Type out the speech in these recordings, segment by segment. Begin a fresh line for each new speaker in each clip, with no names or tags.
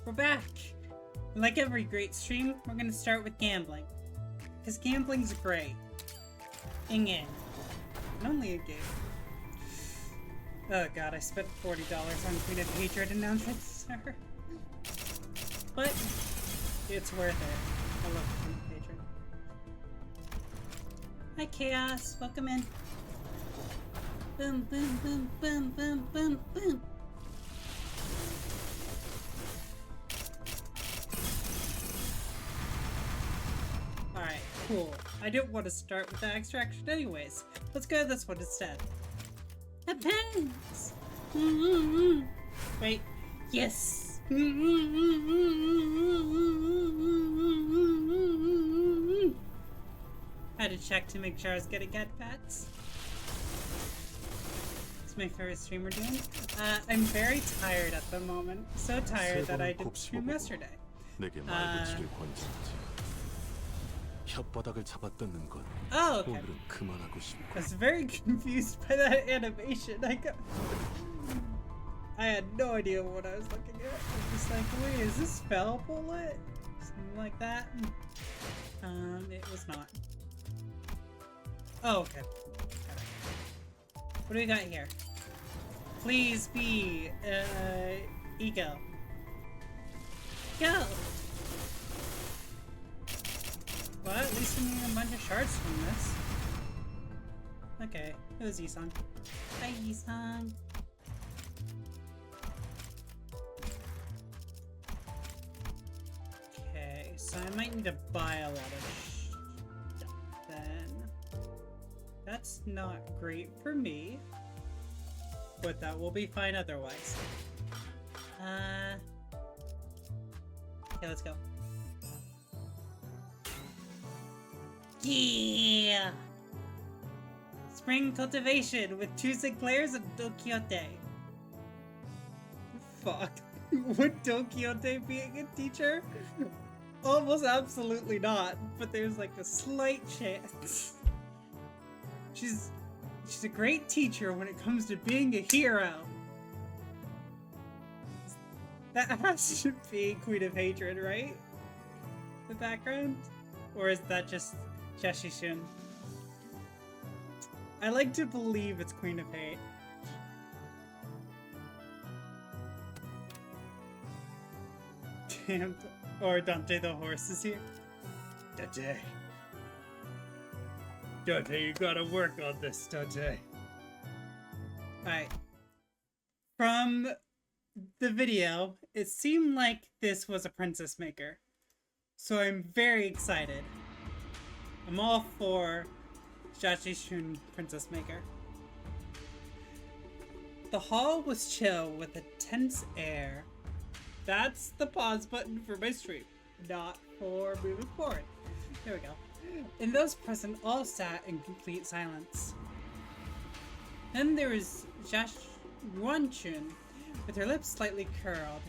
We're back! Like every great stream, we're gonna start with gambling. Because gambling's great. In-game. And only a game. Oh god, I spent $40 on Queen of Hatred and now Transfer. But it's worth it. I love Queen of Hatred. Hi Chaos, welcome in. Boom, boom, boom, boom, boom, boom, boom. Alright, cool. I didn't want to start with that extraction anyways. Let's go to this one instead. Depends! Wait. Yes! Had to check to make sure I was getting get pets. It's my favorite streamer doing. I'm very tired at the moment. So tired that I didn't stream yesterday. Oh, okay. I was very confused by that animation. I had no idea what I was looking at. I was just like, wait, is this spell bullet? Something like that. It was not. Oh, okay. What do we got here? Please be, ego. Go! Well, at least I'm getting a bunch of shards from this. Okay, it was Isang. Hi, Isang. Okay, so I might need to buy a lot of stuff then. That's not great for me, but that will be fine otherwise. Okay, let's go. Yeah! Spring Cultivation with 2 Sinclairs and Don Quixote. Fuck. Would Don Quixote be a good teacher? Almost absolutely not, but there's like a slight chance. She's a great teacher when it comes to being a hero. That has to be Queen of Hatred, right? The background? Or is that just Jashishun? I like to believe it's Queen of Hate. Damn. Or Dante the horse is here. Dante. Dante, you gotta work on this, Dante. Alright. From the video, it seemed like this was a princess maker. So I'm very excited. I'm all for Jashishun Princess Maker. The hall was chill with a tense air. That's the pause button for my stream, not for moving forward. There we go. And those present all sat in complete silence. Then there was Yuanchun, with her lips slightly curled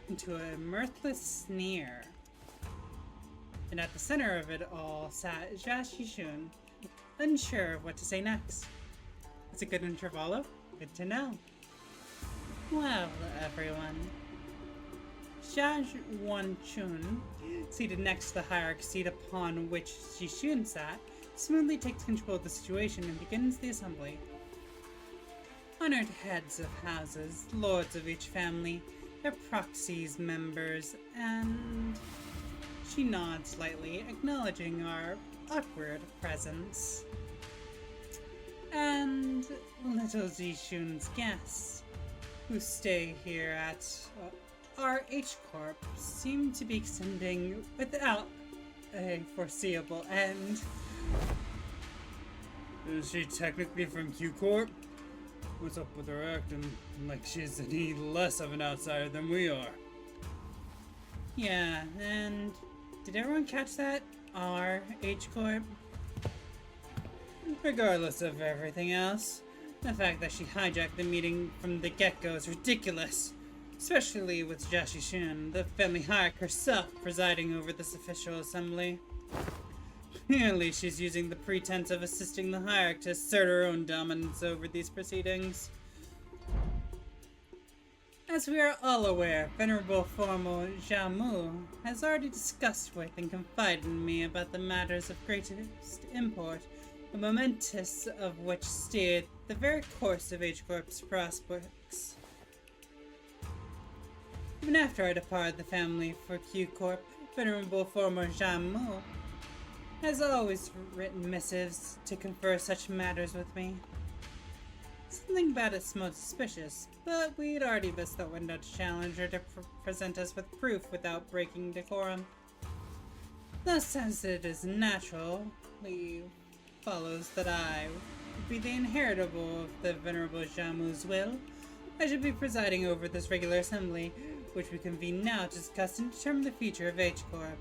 into a mirthless sneer. And at the center of it all sat Jashishun, unsure of what to say next. It's a good intervallo? Good to know. Well, everyone. Yuanchun, seated next to the hierarch seat upon which Jishun sat, smoothly takes control of the situation and begins the assembly. Honored heads of houses, lords of each family, their proxies, members, and... She nods slightly, acknowledging our awkward presence. And little Jishun's guests, who stay here at our H-Corp, seem to be extending without a foreseeable end. Is she technically from Q-Corp? What's up with her acting like she's any less of an outsider than we are? Yeah, and... Did everyone catch that? Our H-Corp? Regardless of everything else, the fact that she hijacked the meeting from the get-go is ridiculous. Especially with Jashishun, the family hierarch herself, presiding over this official assembly. Clearly she's using the pretense of assisting the hierarch to assert her own dominance over these proceedings. As As we are all aware, Venerable Formal Jamu has already discussed with and confided in me about the matters of greatest import, the momentous of which steered the very course of H-Corp's prospects. Even after I departed the family for Q-Corp, Venerable Formal Jamu has always written missives to confer such matters with me. Something about it smelled suspicious, but we'd already missed the window to challenge her to present us with proof without breaking decorum. Thus, as it is naturally follows that I would be the inheritable of the Venerable Jamu's will, I should be presiding over this regular assembly, which we convene now to discuss and determine the future of H-Corp.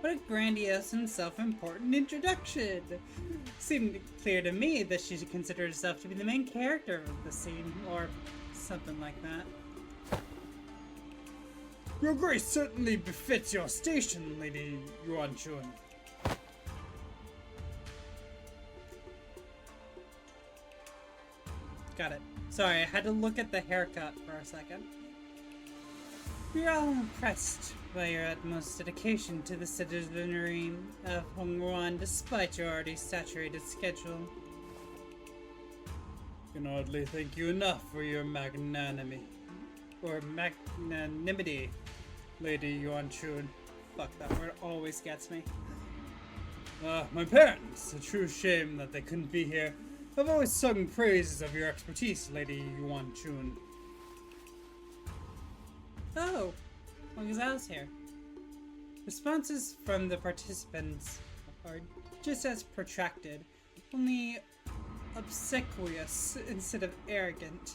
What a grandiose and self-important introduction! Seemed clear to me that she should consider herself to be the main character of the scene, or something like that. Your grace certainly befits your station, Lady Yuan-Chun. Got it. Sorry, I had to look at the haircut for a second. We are all impressed by your utmost dedication to the citizenry of Hongruan despite your already saturated schedule. I can hardly thank you enough for your magnanimity, Lady Yuan-Chun. Fuck, that word always gets me. My parents, a true shame that they couldn't be here, have always sung praises of your expertise, Lady Yuan-Chun. Oh, long as I was here. Responses from the participants are just as protracted, only obsequious instead of arrogant.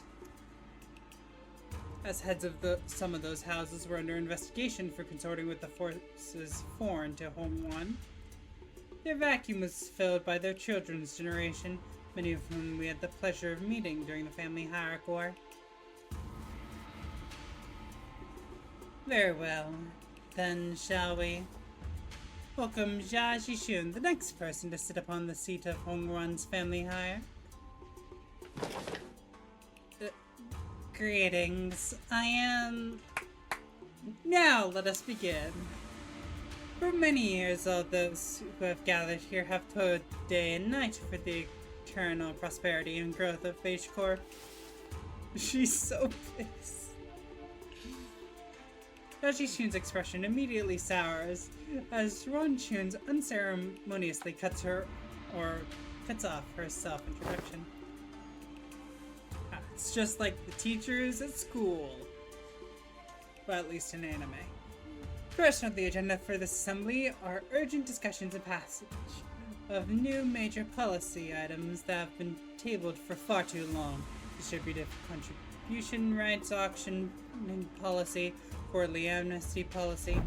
As heads of some of those houses were under investigation for consorting with the forces foreign to Hongwan, their vacuum was filled by their children's generation, many of whom we had the pleasure of meeting during the family hierarchy war. Very well, then shall we? Welcome Jia Jishun, the next person to sit upon the seat of Hongruan's family hire. Greetings, I am... Now let us begin. For many years, all those who have gathered here have toiled day and night for the eternal prosperity and growth of H-Corp. She's so pissed. Jishun's expression immediately sours as Ron-chun's unceremoniously cuts off her self-introduction. It's just like the teachers at school. Well, at least in anime. First on the agenda for this assembly are urgent discussions and passage of new major policy items that have been tabled for far too long. Distributive contribution rights auction policy, quarterly amnesty policy.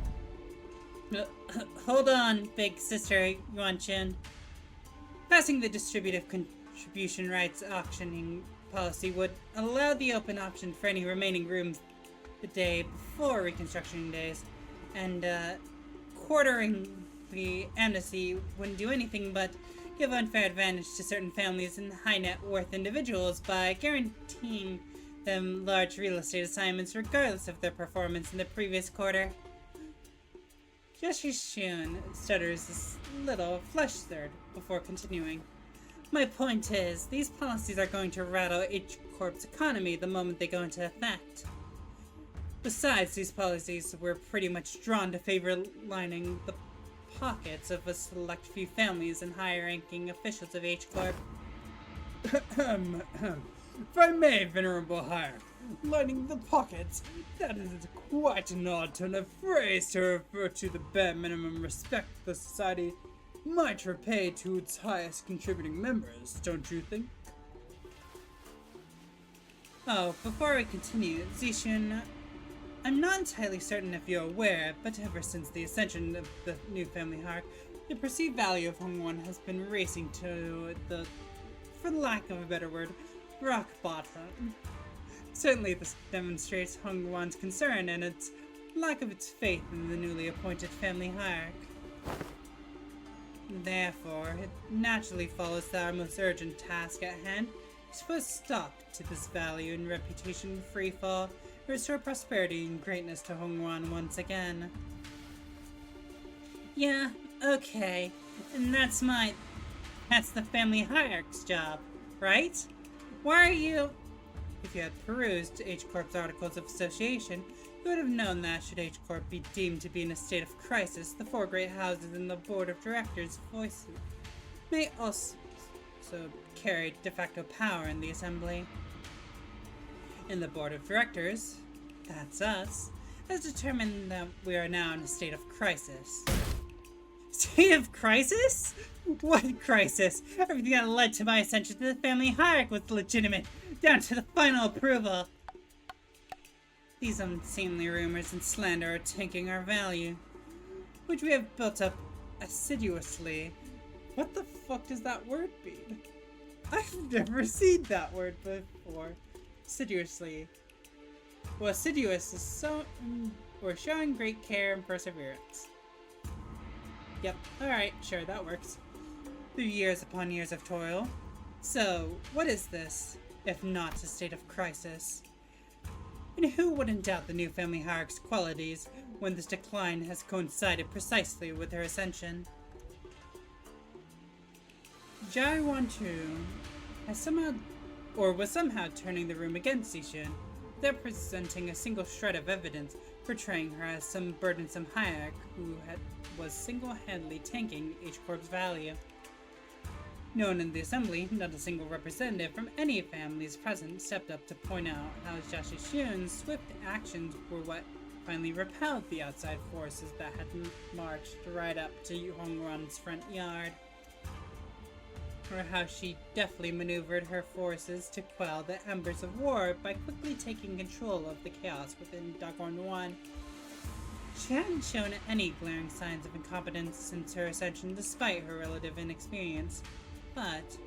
Hold on, big sister Yuan-Chun. Passing the distributive contribution rights auctioning policy would allow the open option for any remaining rooms the day before reconstruction days, and quartering the amnesty wouldn't do anything but give unfair advantage to certain families and high net worth individuals by guaranteeing them large real estate assignments regardless of their performance in the previous quarter. Jishun stutters a little, flustered, before continuing. My point is, these policies are going to rattle H-Corp's economy the moment they go into effect. Besides, these policies were pretty much drawn to favor lining the pockets of a select few families and higher-ranking officials of H-Corp. If I may, Venerable Hire, lining the pockets, that is quite an odd turn of phrase to refer to the bare minimum respect the society might repay to its highest contributing members, don't you think? Oh, before we continue, Zishun, I'm not entirely certain if you're aware, but ever since the ascension of the new family hierarchy, the perceived value of Hongwon has been racing to the, for lack of a better word, rock bottom. Certainly this demonstrates Hongwon's concern and its lack of its faith in the newly appointed family hierarchy. Therefore, it naturally follows that our most urgent task at hand to put a stop to this value and reputation freefall, and restore prosperity and greatness to Hongwan once again. Yeah, okay. And that's the family hierarch's job, right? Why are you... If you had perused H Corp's articles of association, you would have known that should H Corp be deemed to be in a state of crisis, the four great houses and the board of directors voices may also carry de facto power in the assembly. And the board of directors, that's us, has determined that we are now in a state of crisis. State of crisis? What crisis? Everything that led to my ascension to the family hierarchy was legitimate, down to the final approval. These unseemly rumors and slander are tanking our value, which we have built up assiduously. What the fuck does that word mean? I've never seen that word before. Assiduously. Well, assiduous is we're showing great care and perseverance. Yep, alright, sure, that works. Through years upon years of toil. So, what is this, if not a state of crisis? And who wouldn't doubt the new family hierarch's qualities when this decline has coincided precisely with her ascension? Jai Wanchu was somehow turning the room against Xixun, without presenting a single shred of evidence portraying her as some burdensome hierarch who was single-handedly tanking H Corp's value. No one in the assembly, not a single representative from any families present, stepped up to point out how Jia Xixun's swift actions were what finally repelled the outside forces that had marched right up to Hongran's front yard. Or how she deftly maneuvered her forces to quell the embers of war by quickly taking control of the chaos within Dagon 1. She hadn't shown any glaring signs of incompetence since her ascension despite her relative inexperience. But...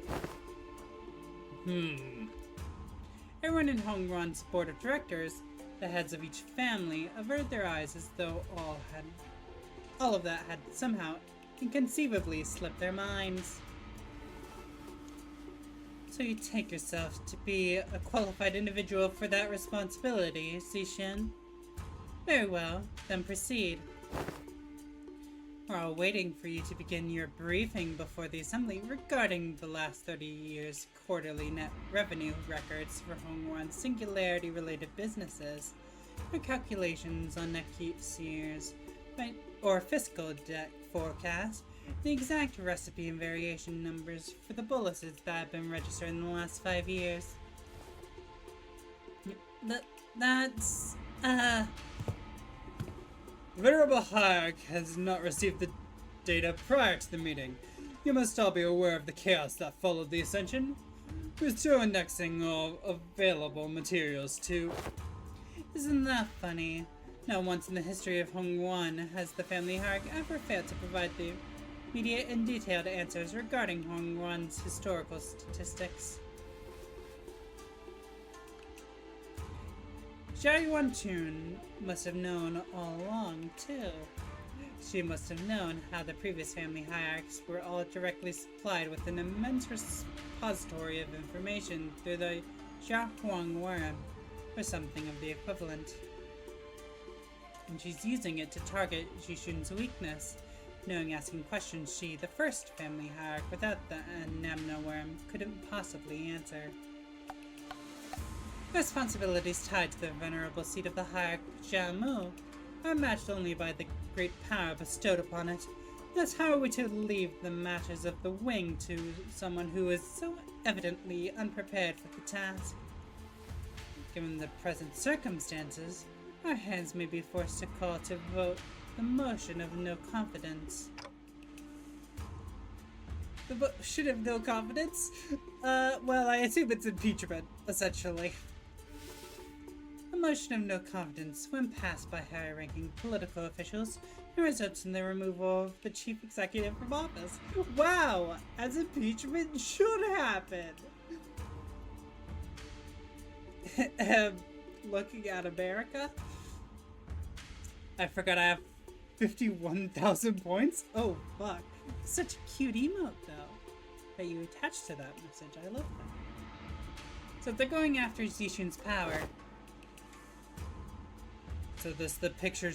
Everyone in Hongran's board of directors, the heads of each family, averted their eyes as though all of that had somehow inconceivably slipped their minds. So you take yourself to be a qualified individual for that responsibility, Xixun? Very well, then proceed. We're all waiting for you to begin your briefing before the assembly regarding the last 30 years' quarterly net revenue records for Hongwan's singularity-related businesses, your calculations on next year's or fiscal debt forecast, the exact recipe and variation numbers for the boluses that have been registered in the last 5 years. That's, Venerable Hierarch has not received the data prior to the meeting. You must all be aware of the chaos that followed the ascension. We're still indexing all available materials to... Isn't that funny? Not once in the history of Hongwan has the family hierarch ever failed to provide the immediate and detailed answers regarding Hongwan's historical statistics. Jia Yuantun must have known all along, too. She must have known how the previous family hierarchs were all directly supplied with an immense repository of information through the Xiaohuang worm, or something of the equivalent. And she's using it to target Xixun's weakness, knowing asking questions she, the first family hierarch without the Namna worm, couldn't possibly answer. Responsibilities tied to the venerable seat of the hierarch Jiamu are matched only by the great power bestowed upon it. Thus, how are we to leave the matters of the wing to someone who is so evidently unprepared for the task? Given the present circumstances, our hands may be forced to call to vote the motion of no confidence. The motion of no confidence? Well, I assume it's impeachment, essentially. A motion of no confidence, when passed by higher-ranking political officials, results in the removal of the chief executive from office. Wow! As impeachment should happen! Looking at America? I forgot I have 51,000 points? Oh, fuck. Such a cute emote, though, that you attached to that message. I love that. So they're going after Zishun's power. So this the picture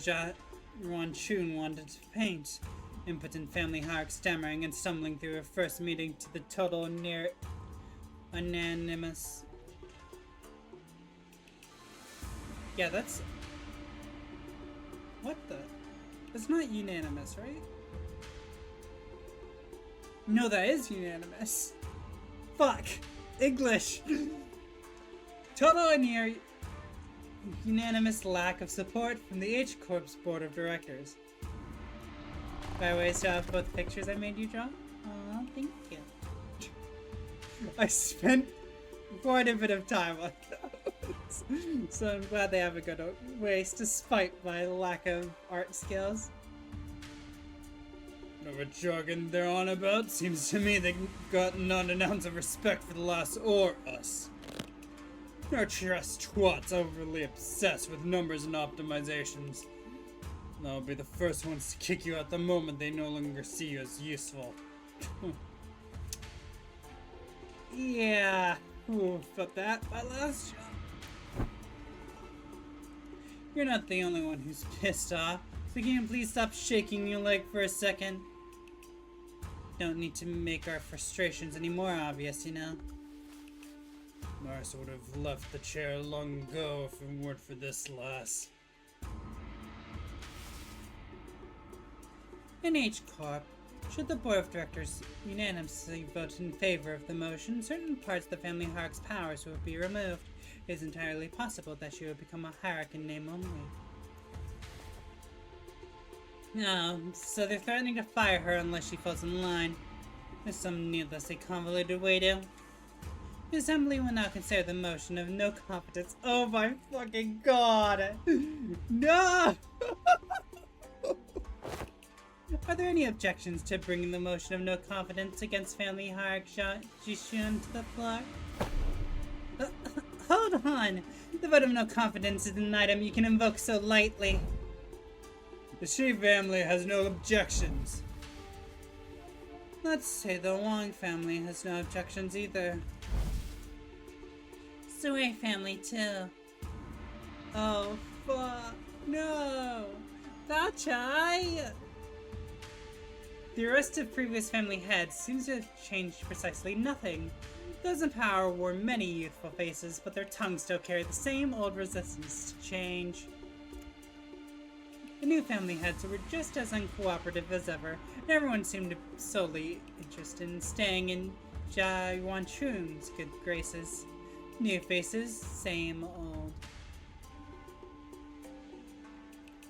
Ruan Chun wanted to paint. Impotent family hierarch stammering and stumbling through her first meeting to the total near unanimous. Yeah, that's... What the? That's not unanimous, right? No, that is unanimous. Fuck! English! Total and near unanimous lack of support from the H Corp's board of directors. By the way, still have both pictures I made you draw? Aw, thank you. I spent quite a bit of time on those, so I'm glad they haven't gone to waste despite my lack of art skills. Whatever jargon they're on about, seems to me they've got not an ounce of respect for the last or us. Our trust twats overly obsessed with numbers and optimizations. They'll be the first ones to kick you out the moment they no longer see you as useful. Yeah, ooh, felt that my last job. You're not the only one who's pissed off, so can you please stop shaking your leg for a second? Don't need to make our frustrations any more obvious, you know. Mars would have left the chair long ago if it weren't for this lass. In H Corp, should the board of directors unanimously vote in favor of the motion, certain parts of the family hierarch's powers will be removed. It is entirely possible that she will become a hierarch in name only. No, so they're threatening to fire her unless she falls in line. There's some needlessly convoluted way to. The assembly will now consider the motion of no confidence. Oh my fucking god! No! Are there any objections to bringing the motion of no confidence against family hierarch Jishun to the floor? Hold on! The vote of no confidence is an item you can invoke so lightly. The Shi family has no objections. Let's say the Wang family has no objections either. Sui family too. Oh fuck, no! Dachai! The arrest of previous family heads seems to have changed precisely nothing. Those in power wore many youthful faces, but their tongues still carry the same old resistance to change. The new family heads were just as uncooperative as ever, and everyone seemed solely interested in staying in Jia Yuanchun's good graces. New faces, same old.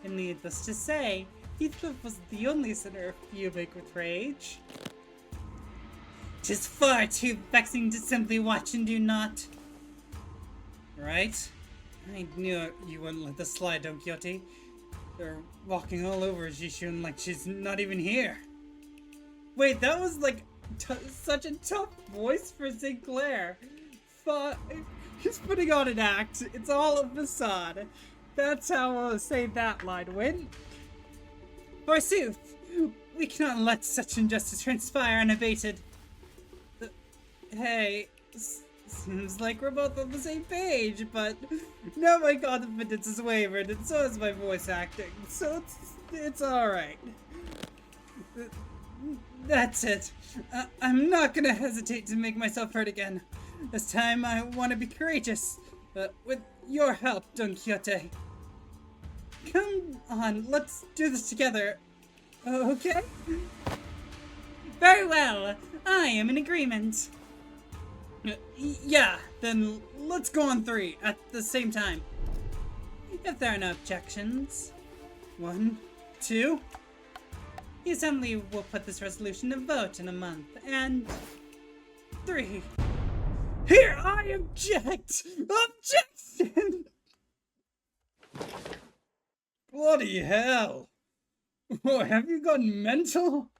And needless to say, Heathcliff was the only sinner fuming with rage. 'Tis far too vexing to simply watch and do not. Right? I knew you wouldn't let this slide, Don Quixote. They're walking all over Jishun like she's not even here. Wait, that was like such a tough voice for Sinclair. He's putting on an act. It's all a facade. That's how I'll say that line went. Forsooth, we cannot let such injustice transpire unabated. Hey, seems like we're both on the same page, but now my confidence has wavered, and so has my voice acting, so it's alright. That's it. I'm not gonna hesitate to make myself heard again. This time I want to be courageous, with your help, Don Quixote. Come on, let's do this together. Okay? Very well. I am in agreement. Yeah, then let's go on 3 at the same time. If there are no objections. 1, 2. The Assembly will put this resolution to vote in a month. And 3. Here I object! Objection! Bloody hell! Oh, have you gone mental?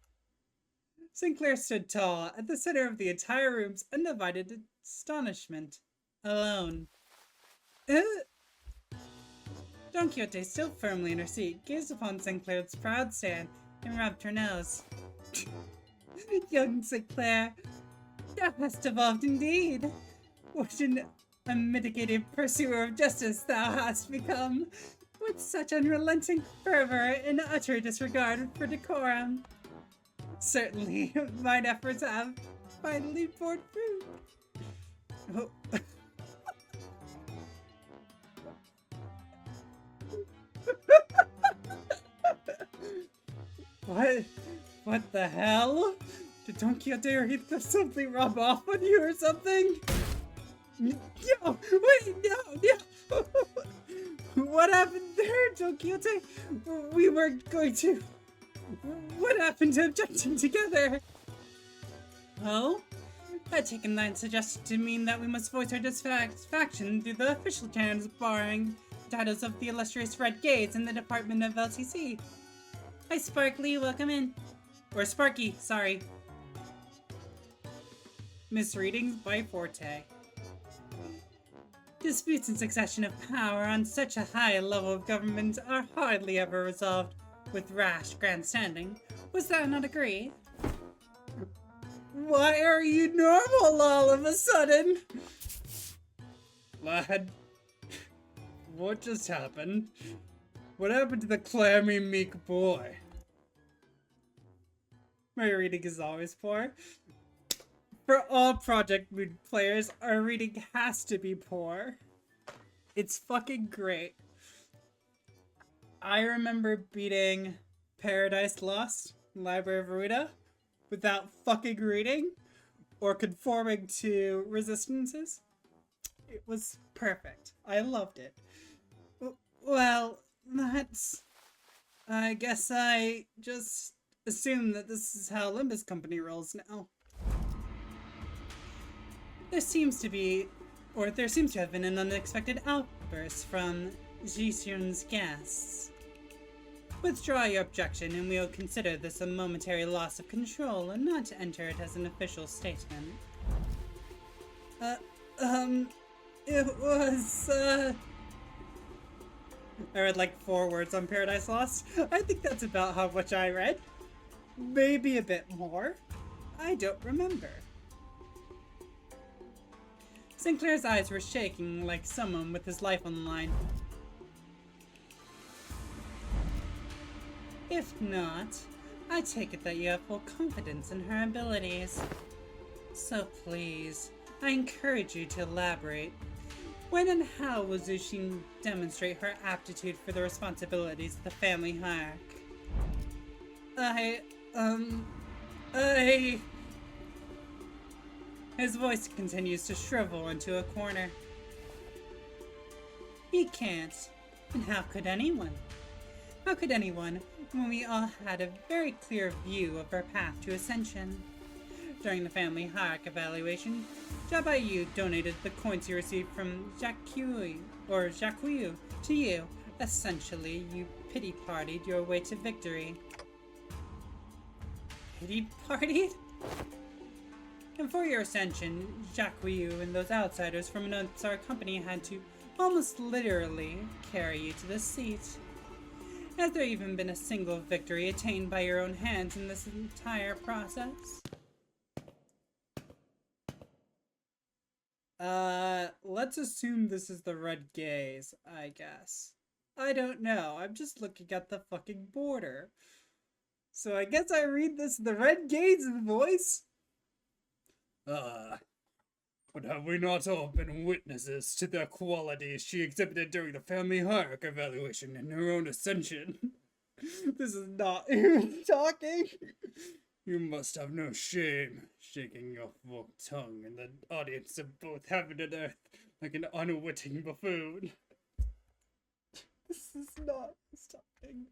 Sinclair stood tall, at the center of the entire room's undivided astonishment. Alone. Don Quixote, still firmly in her seat, gazed upon Sinclair's proud stand and rubbed her nose. Young Sinclair, thou hast evolved indeed. What an unmitigated pursuer of justice thou hast become, with such unrelenting fervor and utter disregard for decorum. Certainly, mine efforts have finally borne fruit. Oh. What the hell? Did Don Quixote or Heathcliff simply rub off on you or something? No! Wait, no! What happened there, Don Quixote? We were going to... What happened to objecting together? Oh? I'd taken thine suggestion to mean that we must voice our dissatisfaction through the official channels, borrowing titles of the illustrious Red Gaze in the Department of LCC. Hi, Sparkly, welcome in. Or Sparky, sorry. Misreadings by Forte. Disputes in succession of power on such a high level of government are hardly ever resolved with rash grandstanding. Was that not agree? Why are you normal all of a sudden? Lad, what just happened? What happened to the clammy, meek boy? My reading is always poor. For all Project Mood players, our reading has to be poor. It's fucking great. I remember beating Paradise Lost, Library of Ruida, without fucking reading or conforming to resistances. It was perfect. I loved it. Well, that's... I guess I just assume that this is how Limbus Company rolls now. There seems to have been an unexpected outburst from Jisun's guests. Withdraw your objection and we'll consider this a momentary loss of control and not enter it as an official statement. It was, I read like 4 words on Paradise Lost. I think that's about how much I read. Maybe a bit more. I don't remember. Sinclair's eyes were shaking like someone with his life on the line. If not, I take it that you have full confidence in her abilities. So please, I encourage you to elaborate. When and how will Zushin demonstrate her aptitude for the responsibilities of the family hierarch? His voice continues to shrivel into a corner. He can't. And how could anyone? How could anyone when we all had a very clear view of our path to ascension? During the family hierarch evaluation, Jabayu donated the coins he received from Jacques to you. Essentially, you pity-partied your way to victory. Pity-partied? And for your ascension, Jacques and those outsiders from an Unsar company had to almost literally carry you to this seat. Has there even been a single victory attained by your own hands in this entire process? Let's assume this is the Red Gaze, I guess. I don't know, I'm just looking at the fucking border. So I guess I read this in the Red Gaze voice? But have we not all been witnesses to the qualities she exhibited during the family hierarch evaluation and her own ascension? This is not even talking. You must have no shame, shaking your forked tongue in the audience of both heaven and earth like an unwitting buffoon. This is not stopping.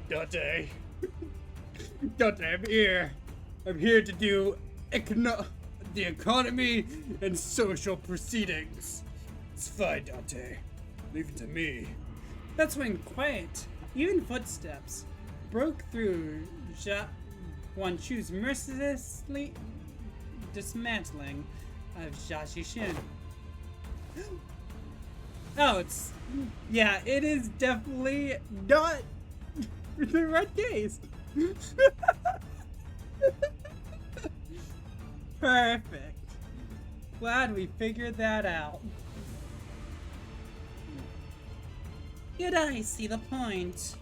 Dante, I'm here. I'm here to do the economy and social proceedings. It's fine, Dante. Leave it to me. That's when quiet, even footsteps, broke through Guanchu's mercilessly dismantling of Jashishin. Oh, it is definitely not the Red Gaze. Perfect. Glad we figured that out. Yet I see the point.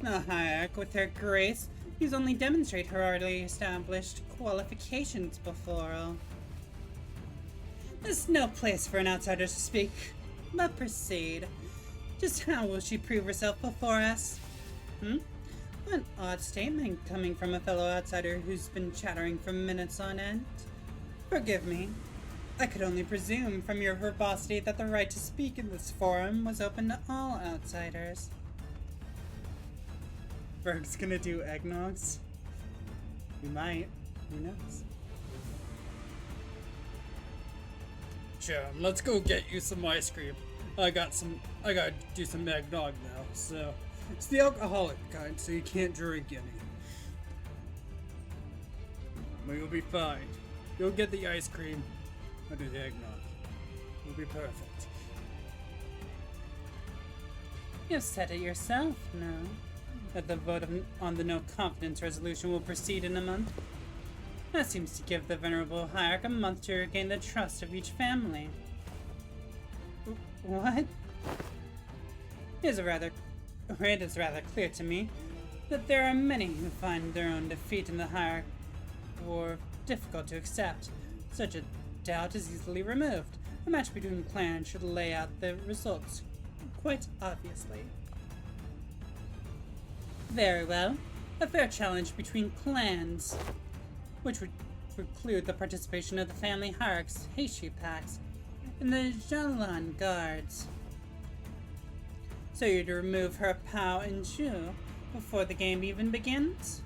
The hierarch, with her grace, needs only demonstrate her already established qualifications before all. There's no place for an outsider to speak, but proceed. Just how will she prove herself before us? An odd statement coming from a fellow outsider who's been chattering for minutes on end. Forgive me. I could only presume from your verbosity that the right to speak in this forum was open to all outsiders. Berg's gonna do eggnogs? We might. Who knows? Sure, let's go get you some ice cream. I gotta do some eggnog now, so it's the alcoholic kind, so you can't drink any. But you'll be fine. You'll get the ice cream. I'll do the eggnog. It'll be perfect. You've said it yourself, no? That the vote on the no confidence resolution will proceed in a month. That seems to give the venerable hierarch a month to regain the trust of each family. What? It is rather clear to me that there are many who find their own defeat in the hierarch war difficult to accept. Such a doubt is easily removed. A match between clans should lay out the results quite obviously. Very well. A fair challenge between clans, which would preclude the participation of the family hierarchs, Heishi packs, and the Jalan guards. So you're to remove her Pao and Ju before the game even begins?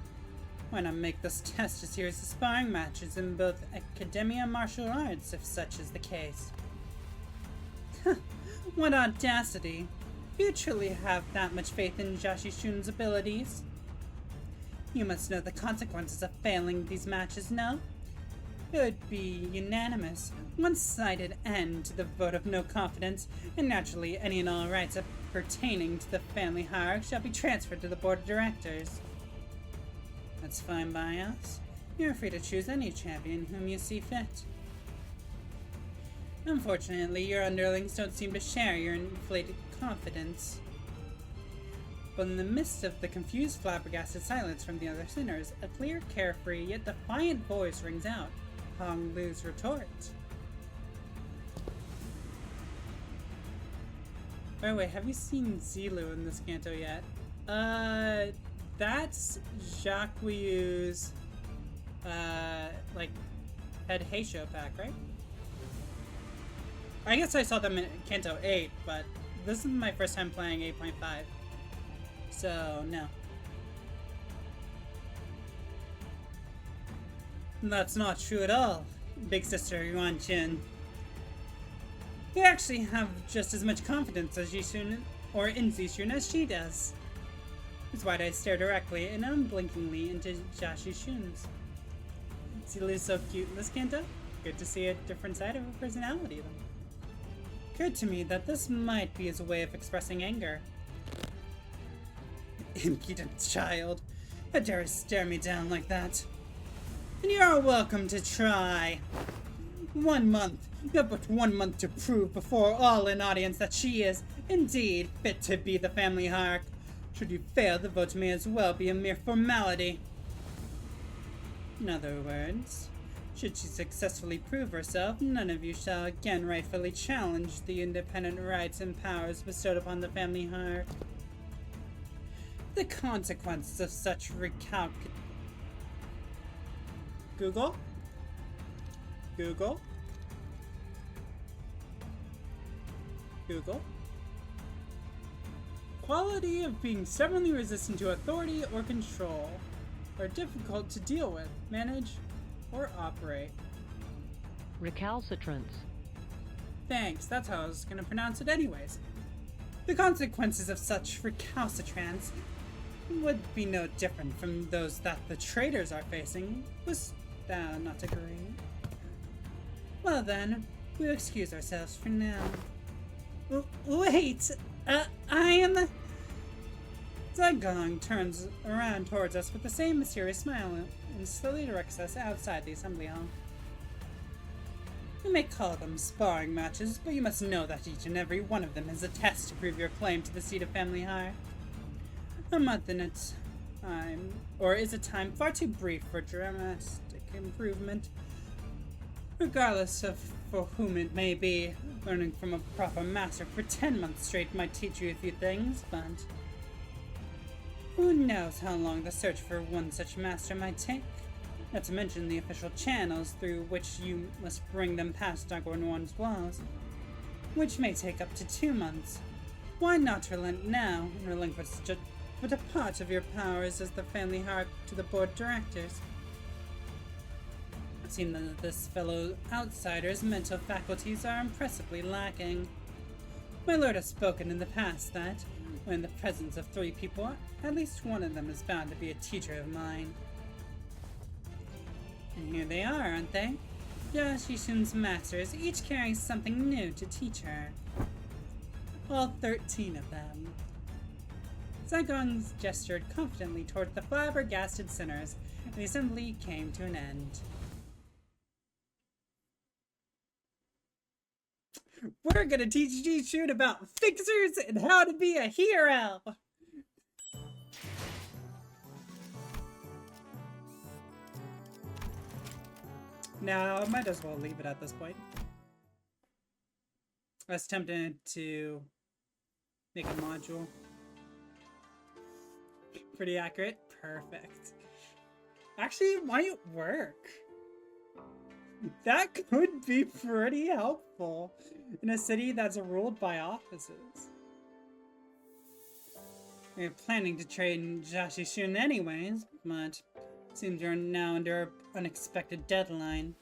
Why not make this test a series of sparring matches in both Academia Martial Arts, if such is the case? What audacity! You truly have that much faith in Jashishun's abilities? You must know the consequences of failing these matches, no? It would be unanimous, one-sided end to the vote of no confidence, and naturally any and all rights pertaining to the family hierarchy shall be transferred to the board of directors. That's fine by us. You're free to choose any champion whom you see fit. Unfortunately, your underlings don't seem to share your inflated confidence. But in the midst of the confused, flabbergasted silence from the other sinners, a clear, carefree, yet defiant voice rings out. Hong Lu's retort. By the way, have you seen Zilu in this canto yet? That's Jacques Wiyu's, like, head Heisho pack, right? I guess I saw them in Kanto 8, but this is my first time playing 8.5. So, no. That's not true at all, big sister Yuan Jin. You actually have just as much confidence as Yishun or in Zishun as she does. That's why I stare directly and unblinkingly into Jashishun's. Zilu's so cute in this canto. Good to see a different side of her personality, though. Occurred to me that this might be his way of expressing anger. Impudent child. How dare you stare me down like that? And you're welcome to try. 1 month. You have but 1 month to prove before all an audience that she is, indeed, fit to be the family hierarch. Should you fail, the vote may as well be a mere formality. In other words, should she successfully prove herself, none of you shall again rightfully challenge the independent rights and powers bestowed upon the family hierarch. The consequences of such Google? Quality of being stubbornly resistant to authority or control, are difficult to deal with, manage, or operate.
Recalcitrance.
Thanks, that's how I was gonna pronounce it anyways. The consequences of such recalcitrance would be no different from those that the traitors are facing. Was thou not agree? Well then, we'll excuse ourselves for now. Wait! I am... Zagong turns around towards us with the same mysterious smile and slowly directs us outside the assembly hall. You may call them sparring matches, but you must know that each and every one of them is a test to prove your claim to the seat of family hire. A month in a time, or is a time far too brief for dramatic improvement. Regardless of for whom it may be, learning from a proper master for 10 months straight might teach you a few things, but who knows how long the search for one such master might take? Not to mention the official channels through which you must bring them past Dagorn One's walls, which may take up to 2 months. Why not relent now and relinquish but a part of your powers as the family heart to the board of directors? It seems that this fellow outsider's mental faculties are impressively lacking. My lord has spoken in the past that, when in the presence of 3 people, at least one of them is bound to be a teacher of mine. And here they are, aren't they? Yashishun's masters, each carrying something new to teach her. All 13 of them. Saigon gestured confidently toward the flabbergasted sinners, and the assembly came to an end. We're gonna teach Jishun about fixers and how to be a hero! Now, I might as well leave it at this point. I was tempted to make a module. Pretty accurate? Perfect. Actually, it might work. That could be pretty helpful in a city that's ruled by offices. We're planning to train Jashishun anyways, but seems you're now under an unexpected deadline.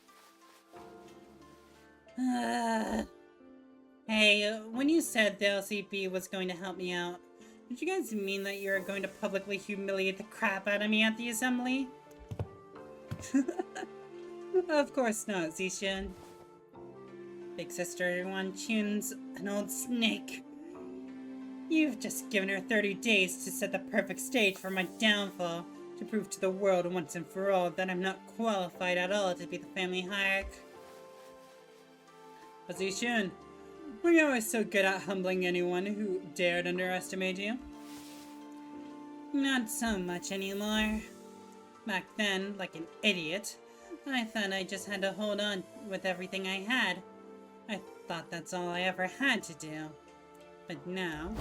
Hey, when you said the LCB was going to help me out, did you guys mean that you were going to publicly humiliate the crap out of me at the assembly? Of course not, Zishan. Big sister Wan Chun's an old snake. You've just given her 30 days to set the perfect stage for my downfall, to prove to the world once and for all that I'm not qualified at all to be the family hierarch. But Zishan, were you always so good at humbling anyone who dared underestimate you? Not so much anymore. Back then, like an idiot, I thought I just had to hold on with everything I had. I thought that's all I ever had to do. But now...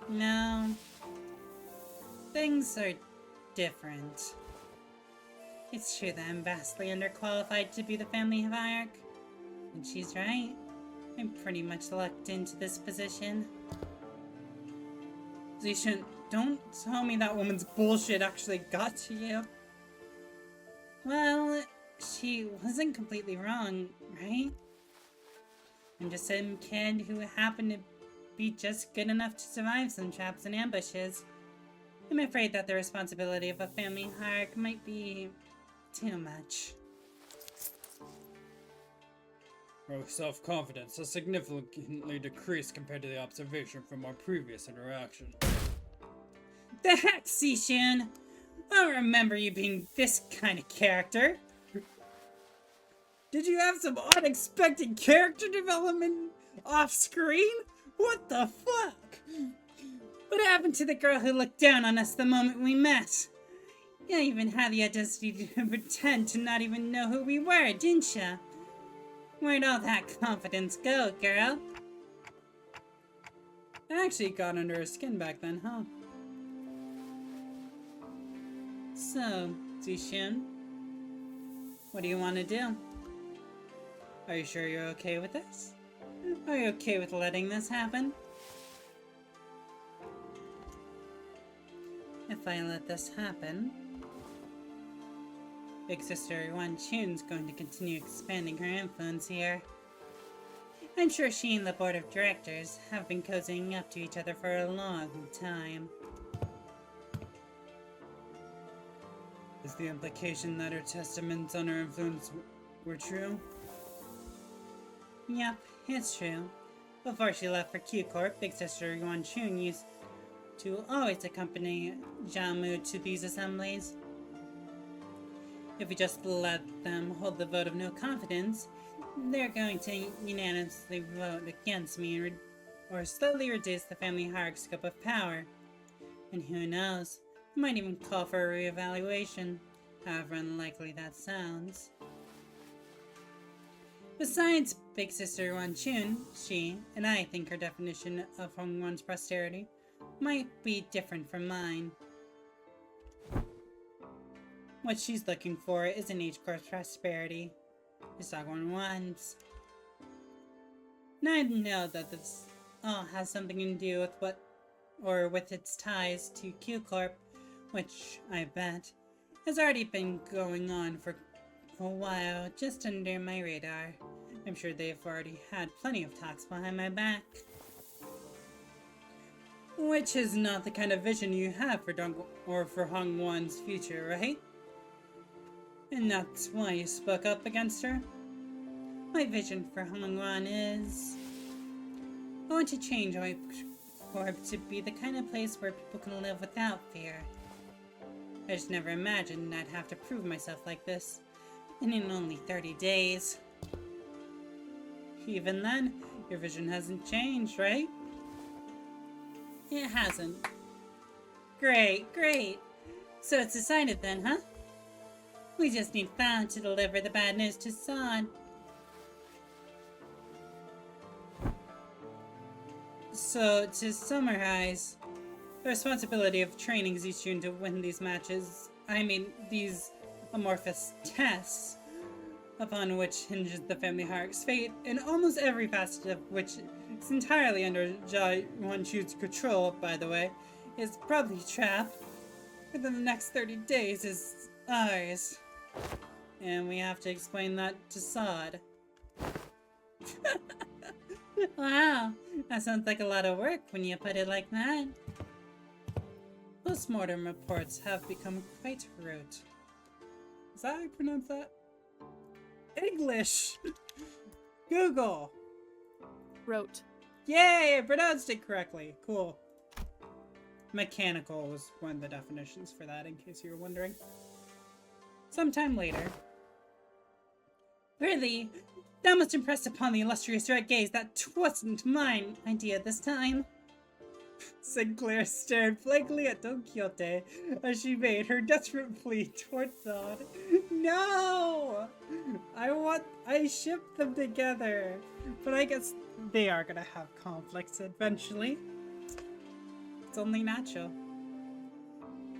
No. Things are different. It's true that I'm vastly underqualified to be the family hierarch. And she's right. I'm pretty much lucked into this position. Zishan, don't tell me that woman's bullshit actually got to you. Well, she wasn't completely wrong, right? I'm just some kid who happened to be just good enough to survive some traps and ambushes. I'm afraid that the responsibility of a family hierarch might be too much.
Our self-confidence has significantly decreased compared to the observation from our previous interaction.
The heck, Zishan! I don't remember you being this kind of character. Did you have some unexpected character development off screen? What the fuck? What happened to the girl who looked down on us the moment we met? You even had the audacity to pretend to not even know who we were, didn't ya? Where'd all that confidence go, girl?
I actually got under her skin back then, huh?
So, Zishan, what do you want to do? Are you sure you're okay with this? Are you okay with letting this happen? If I let this happen, Big Sister Wan Chun's going to continue expanding her influence here. I'm sure she and the board of directors have been cozying up to each other for a long time.
Is the implication that her testaments on her influence were true?
Yep, it's true. Before she left for Q Corp, Big Sister Yuan Chun used to always accompany Jiamu to these assemblies. If we just let them hold the vote of no confidence, they're going to unanimously vote against me or slowly reduce the family hierarchy scope of power. And who knows, they might even call for a reevaluation, however unlikely that sounds. Besides Big Sister Wan Chun, she and I think her definition of Hong Wan's prosperity might be different from mine. What she's looking for isn't age-course prosperity. It's Hong Wan's. And I know that this all has something to do with its ties to Q Corp, which I bet has already been going on for a while, just under my radar. I'm sure they've already had plenty of talks behind my back. Which is not the kind of vision you have for Hong Wan's future, right? And that's why you spoke up against her? My vision for Hong Wan is... I want to change Oi Corp to be the kind of place where people can live without fear. I just never imagined I'd have to prove myself like this. And in only 30 days. Even then, your vision hasn't changed, right? It hasn't. Great, great. So it's decided then, huh? We just need Fan to deliver the bad news to San. So, to summarize, the responsibility of training Zichun to win these matches, these amorphous tests, upon which hinges the family hierarchy's fate, and almost every facet of which is entirely under Jia Yuanchu's control, by the way, is probably trapped within the next 30 days is ours. And we have to explain that to Sod. Wow, that sounds like a lot of work when you put it like that. Postmortem reports have become quite rote. Is that how you pronounce that? English! Google!
Rote.
Yay! I pronounced it correctly. Cool. Mechanical was one of the definitions for that, in case you were wondering. Sometime later. Really? That must impress upon the illustrious red gaze that 'twasn't mine idea this time. Sinclair stared blankly at Don Quixote as she made her desperate plea towards Zod. No! I shipped them together, but I guess they are gonna have conflicts eventually. It's only natural.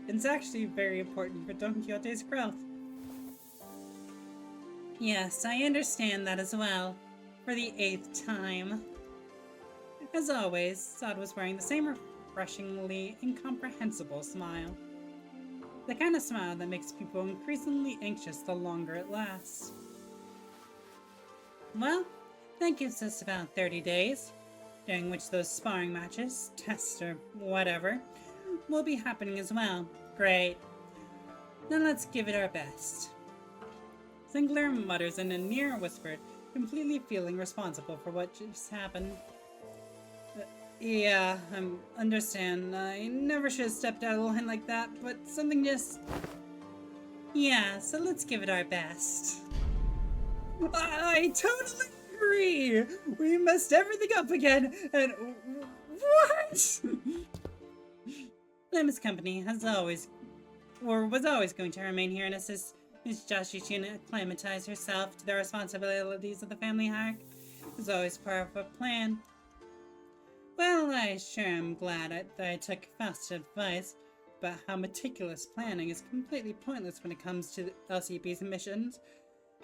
It's actually very important for Don Quixote's growth. Yes, I understand that as well. For the 8th time. As always, Zod was wearing the same refreshingly incomprehensible smile. The kind of smile that makes people increasingly anxious the longer it lasts. Well, that gives us about 30 days, during which those sparring matches, tests, or whatever, will be happening as well. Great. Then let's give it our best. Sinclair mutters in a near whisper, completely feeling responsible for what just happened. Yeah, I understand. I never should have stepped out of line like that, but something just... Yeah, so let's give it our best. I totally agree! We messed everything up again, and... What?! Limbus Company was always going to remain here and assist Ms. Joshi acclimatize herself to the responsibilities of the family hierarchy. It was always part of a plan. Well, I sure am glad that I took Faust's advice about how meticulous planning is completely pointless when it comes to LCP's missions.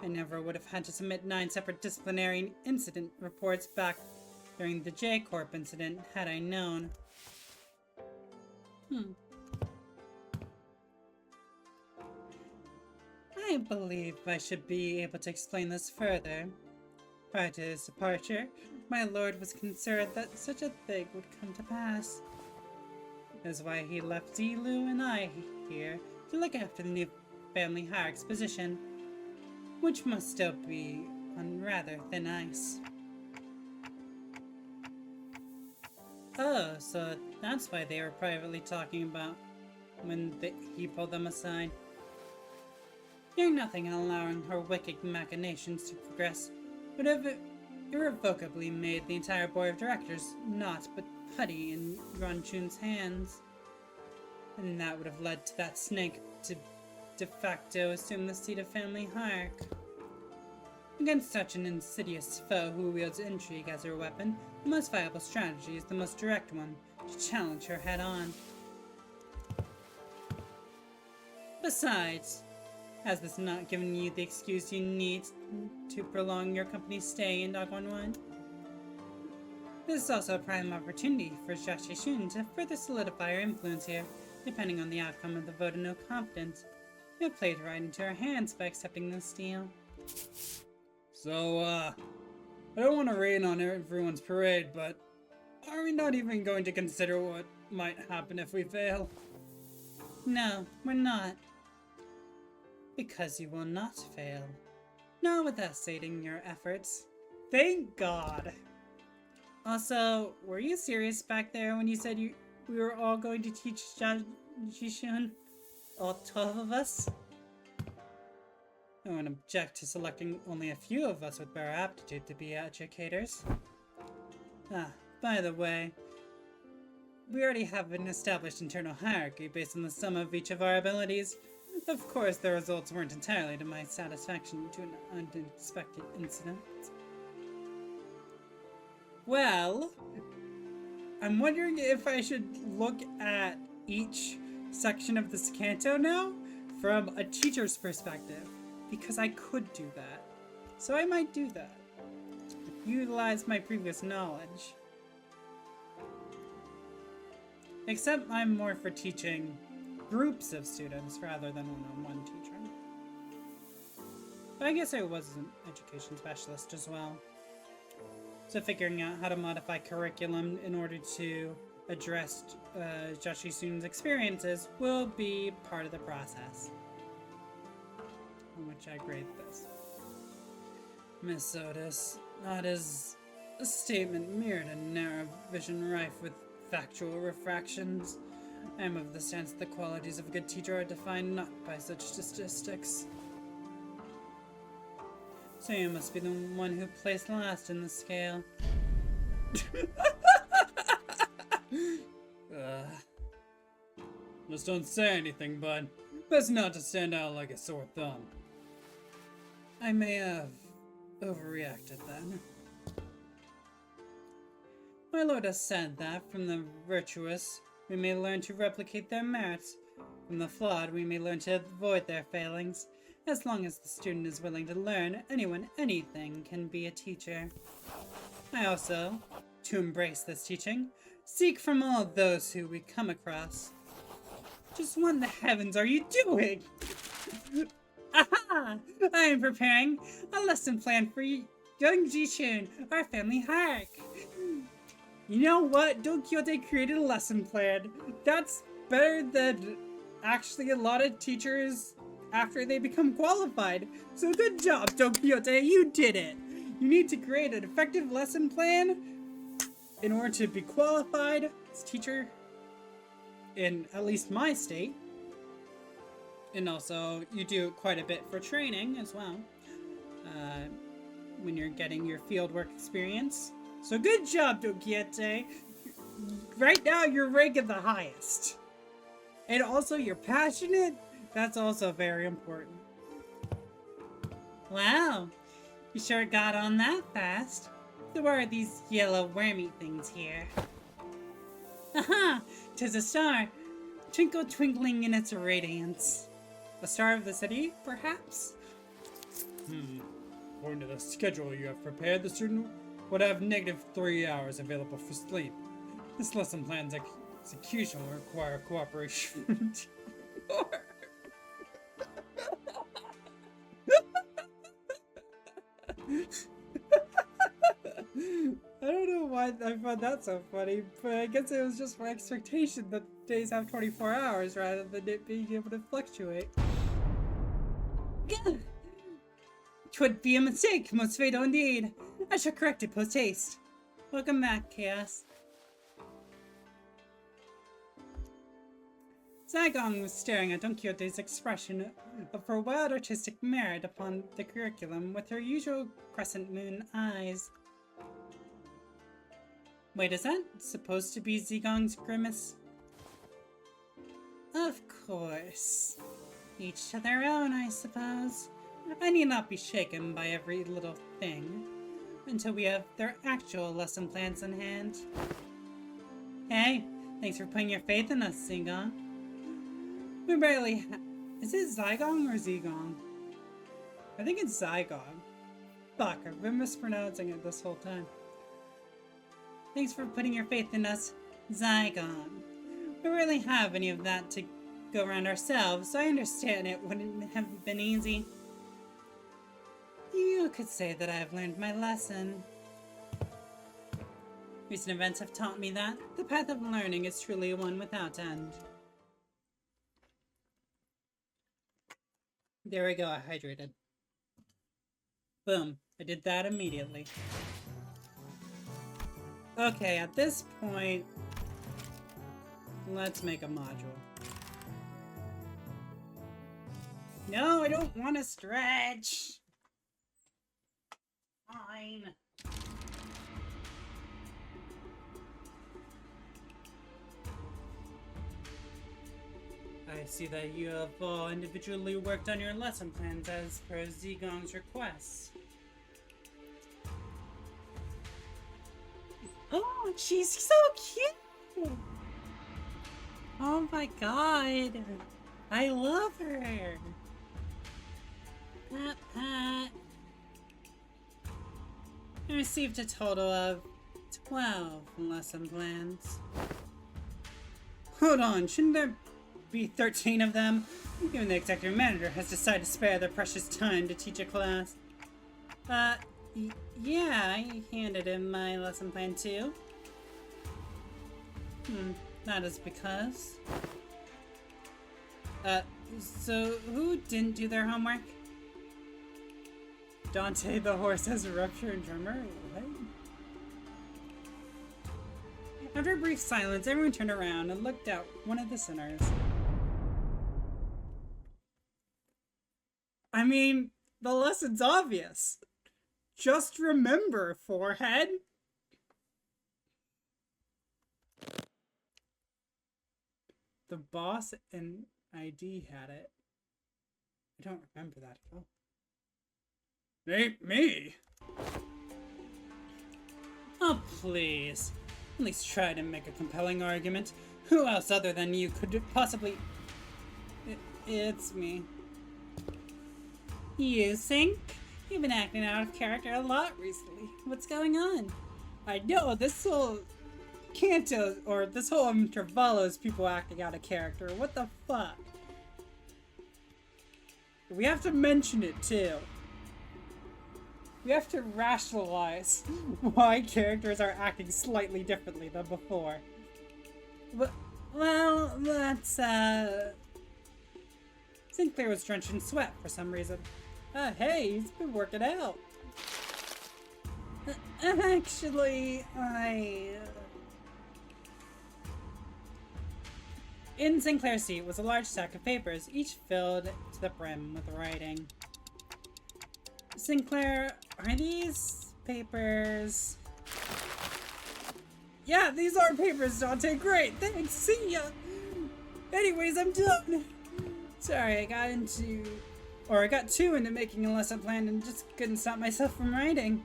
I never would have had to submit 9 separate disciplinary incident reports back during the J-Corp incident had I known. I believe I should be able to explain this further. Prior to his departure, my lord was concerned that such a thing would come to pass. That's why he left Zilu and I here to look after the new family hierarch's position, which must still be on rather thin ice. Oh, so that's why they were privately talking about when he pulled them aside. doing nothing and allowing her wicked machinations to progress would have irrevocably made the entire board of directors naught but putty in Ronchun's hands. And that would have led to that snake to de facto assume the seat of family hierarchy. Against such an insidious foe who wields intrigue as her weapon, the most viable strategy is the most direct one, to challenge her head-on. Besides, has this not given you the excuse you need to prolong your company's stay in Dogwon? This is also a prime opportunity for Jiaxi Shun to further solidify her influence here, depending on the outcome of the vote of no confidence. You have played right into her hands by accepting this deal.
So, I don't want to rain on everyone's parade, but are we not even going to consider what might happen if we fail?
No, we're not. Because you will not fail. Not with us aiding your efforts. Thank God! Also, were you serious back there when you said we were all going to teach Jishun? All 12 of us? I wouldn't object to selecting only a few of us with better aptitude to be educators. Ah, by the way, we already have an established internal hierarchy based on the sum of each of our abilities. Of course, the results weren't entirely to my satisfaction due to an unexpected incident. Well, I'm wondering if I should look at each section of this canto now from a teacher's perspective, because I could do that. So I might do that. Utilize my previous knowledge. Except I'm more for teaching groups of students rather than one-on-one teaching. But I guess I was an education specialist as well. So figuring out how to modify curriculum in order to address Jiaxi Sun's experiences will be part of the process. In which I grade this. Miss Otis, that is a statement mere to narrow vision rife with factual refractions. I am of the stance that the qualities of a good teacher are defined not by such statistics. So you must be the one who placed last in the scale.
Just don't say anything, bud. Best not to stand out like a sore thumb.
I may have overreacted then. My lord has said that from the virtuous we may learn to replicate their merits. From the flawed we may learn to avoid their failings. As long as the student is willing to learn, anyone, anything can be a teacher. I also, to embrace this teaching, seek from all those who we come across. Just what in the heavens are you doing? Aha! I am preparing a lesson plan for young Jishun, our family hierarch. You know what? Don Quixote created a lesson plan. That's better than actually a lot of teachers after they become qualified. So good job, Don Quixote. You did it. You need to create an effective lesson plan in order to be qualified as a teacher in at least my state. And also, you do quite a bit for training as well when you're getting your fieldwork experience. So good job, Don Quixote. Right now, you're ranking the highest. And also, you're passionate. That's also very important. Wow, you sure got on that fast. So what are these yellow wormy things here? Aha! 'Tis a star, twinkle twinkling in its radiance. A star of the city, perhaps?
According to the schedule you have prepared, the student would have -3 hours available for sleep. This lesson plan's execution will require cooperation from the
I don't know why I found that so funny, but I guess it was just my expectation that days have 24 hours rather than it being able to fluctuate. Gah! 'Twould be a mistake, most fatal indeed. I shall correct it post-haste. Welcome back, Chaos. Zygong was staring at Don Quixote's expression of her wild artistic merit upon the curriculum with her usual crescent moon eyes. Wait, is that supposed to be Zygong's grimace? Of course. Each to their own, I suppose. I need not be shaken by every little thing until we have their actual lesson plans in hand. Hey, thanks for putting your faith in us, Zygong. We barely Is it Zygong or Zygong? I think it's Zygong. Fuck, I've been mispronouncing it this whole time. Thanks for putting your faith in us, Zygon. We rarely have any of that to go around ourselves, so I understand it wouldn't have been easy. You could say that I have learned my lesson. Recent events have taught me that the path of learning is truly one without end. There we go, I hydrated. Boom, I did that immediately. Okay, at this point, let's make a module. No, I don't want to stretch! Fine. I see that you have all individually worked on your lesson plans as per Zygong's requests. Oh, she's so cute! Oh my god! I love her! Pat, pat. I received a total of 12 lesson plans. Hold on, shouldn't there be 13 of them? Even the executive manager has decided to spare their precious time to teach a class. Yeah, I handed him my lesson plan too. That is because... so who didn't do their homework? Dante the horse has a ruptured drummer? What? After a brief silence, everyone turned around and looked at one of the sinners. I mean, the lesson's obvious. Just remember, forehead. The boss and ID had it. I don't remember that at all. Ain't me. Oh, please. At least try to make a compelling argument. Who else other than you could possibly... It's me. You think? You've been acting out of character a lot recently. What's going on? I know, this whole Canto, or this whole Intervallo is people acting out of character. What the fuck? We have to mention it too. We have to rationalize why characters are acting slightly differently than before. Well, that's, Sinclair was drenched in sweat for some reason. Hey, he's been working out. Actually, In Sinclair's seat was a large stack of papers, each filled to the brim with writing. Sinclair, are these papers? Yeah, these are papers, Dante. Great, thanks. See ya. Anyways, I'm done. Sorry, I got too into making a lesson plan and just couldn't stop myself from writing.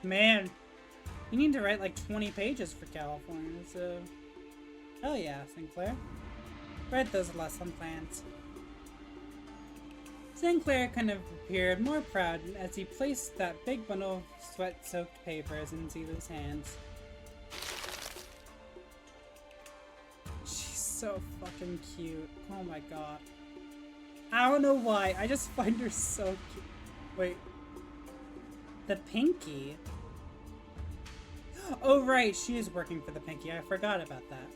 Man, you need to write like 20 pages for California, so... Hell yeah, Sinclair. Write those lesson plans. Sinclair couldn't have appeared more proud as he placed that big bundle of sweat-soaked papers in Zilu's hands. She's so fucking cute. Oh my god. I don't know why, I just find her so cute. Wait. The Pinky? Oh right, she is working for the Pinky. I forgot about that.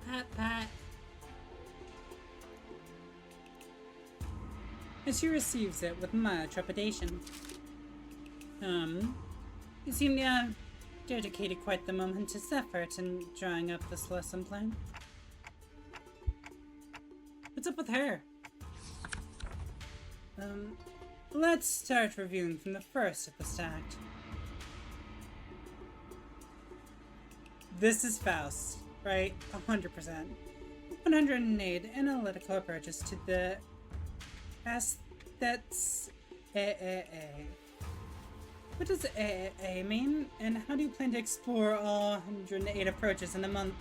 Pat, pat. And she receives it with mild trepidation. You seem to have dedicated quite the momentous effort in drawing up this lesson plan. What's up with her? Let's start reviewing from the first of the stacked. This is Faust, right? 100%. 108 analytical approaches to the aesthetics AAA. What does AAA mean, and how do you plan to explore all 108 approaches in a month?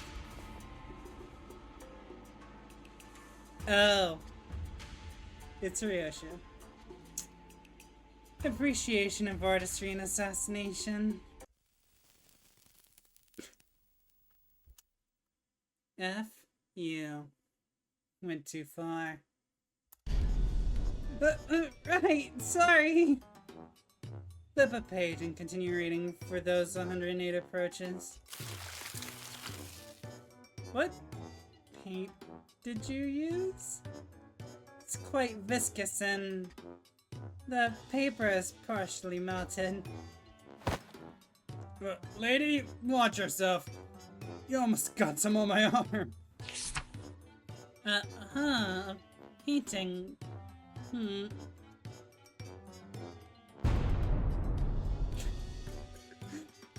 Oh. It's Ryosha. Appreciation of artistry and assassination. F. You. Went too far. Right, sorry! Flip a page and continue reading for those 108 approaches. What paint did you use? It's quite viscous and the paper is partially melted.
Lady, watch yourself. You almost got some on my arm.
Painting.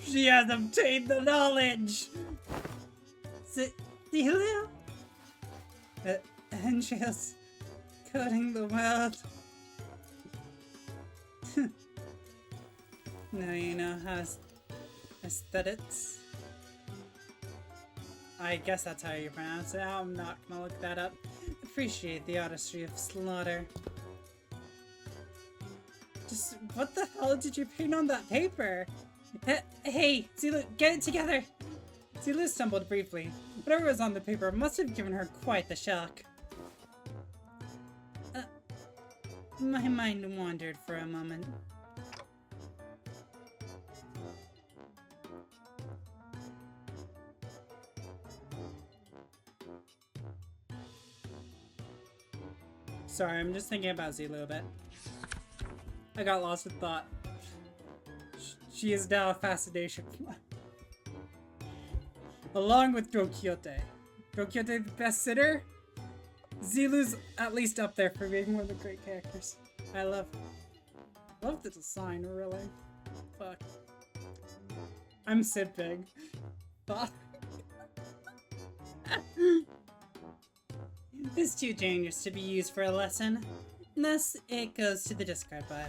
She has obtained the knowledge.
Zelu? Angels coding the world. Now you know how aesthetics. I guess that's how you pronounce it. I'm not gonna look that up. Appreciate the artistry of slaughter. Just what the hell did you paint on that paper? Hey, Zelu, get it together! Zelu stumbled briefly. Whatever was on the paper must have given her quite the shock. My mind wandered for a moment. Sorry, I'm just thinking about Zelu a bit. I got lost in thought. She is now a fascination. Along with Drokyote. Drokyote the best sitter? Zelu's at least up there for being one of the great characters. I love the design, really. Fuck. I'm Sid Big. Fuck. It's too dangerous to be used for a lesson. Thus, it goes to the discard pile.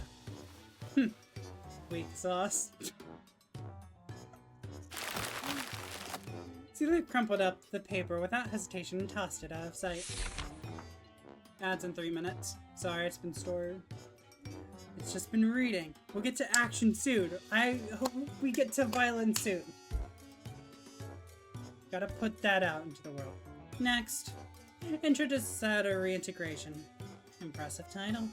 Weak sauce. Zelu crumpled up the paper without hesitation and tossed it out of sight. Ads in 3 minutes. Sorry, it's been stored. It's just been reading. We'll get to action soon. I hope we get to violence soon. Gotta put that out into the world. Next. Intro to Sato Reintegration. Impressive title.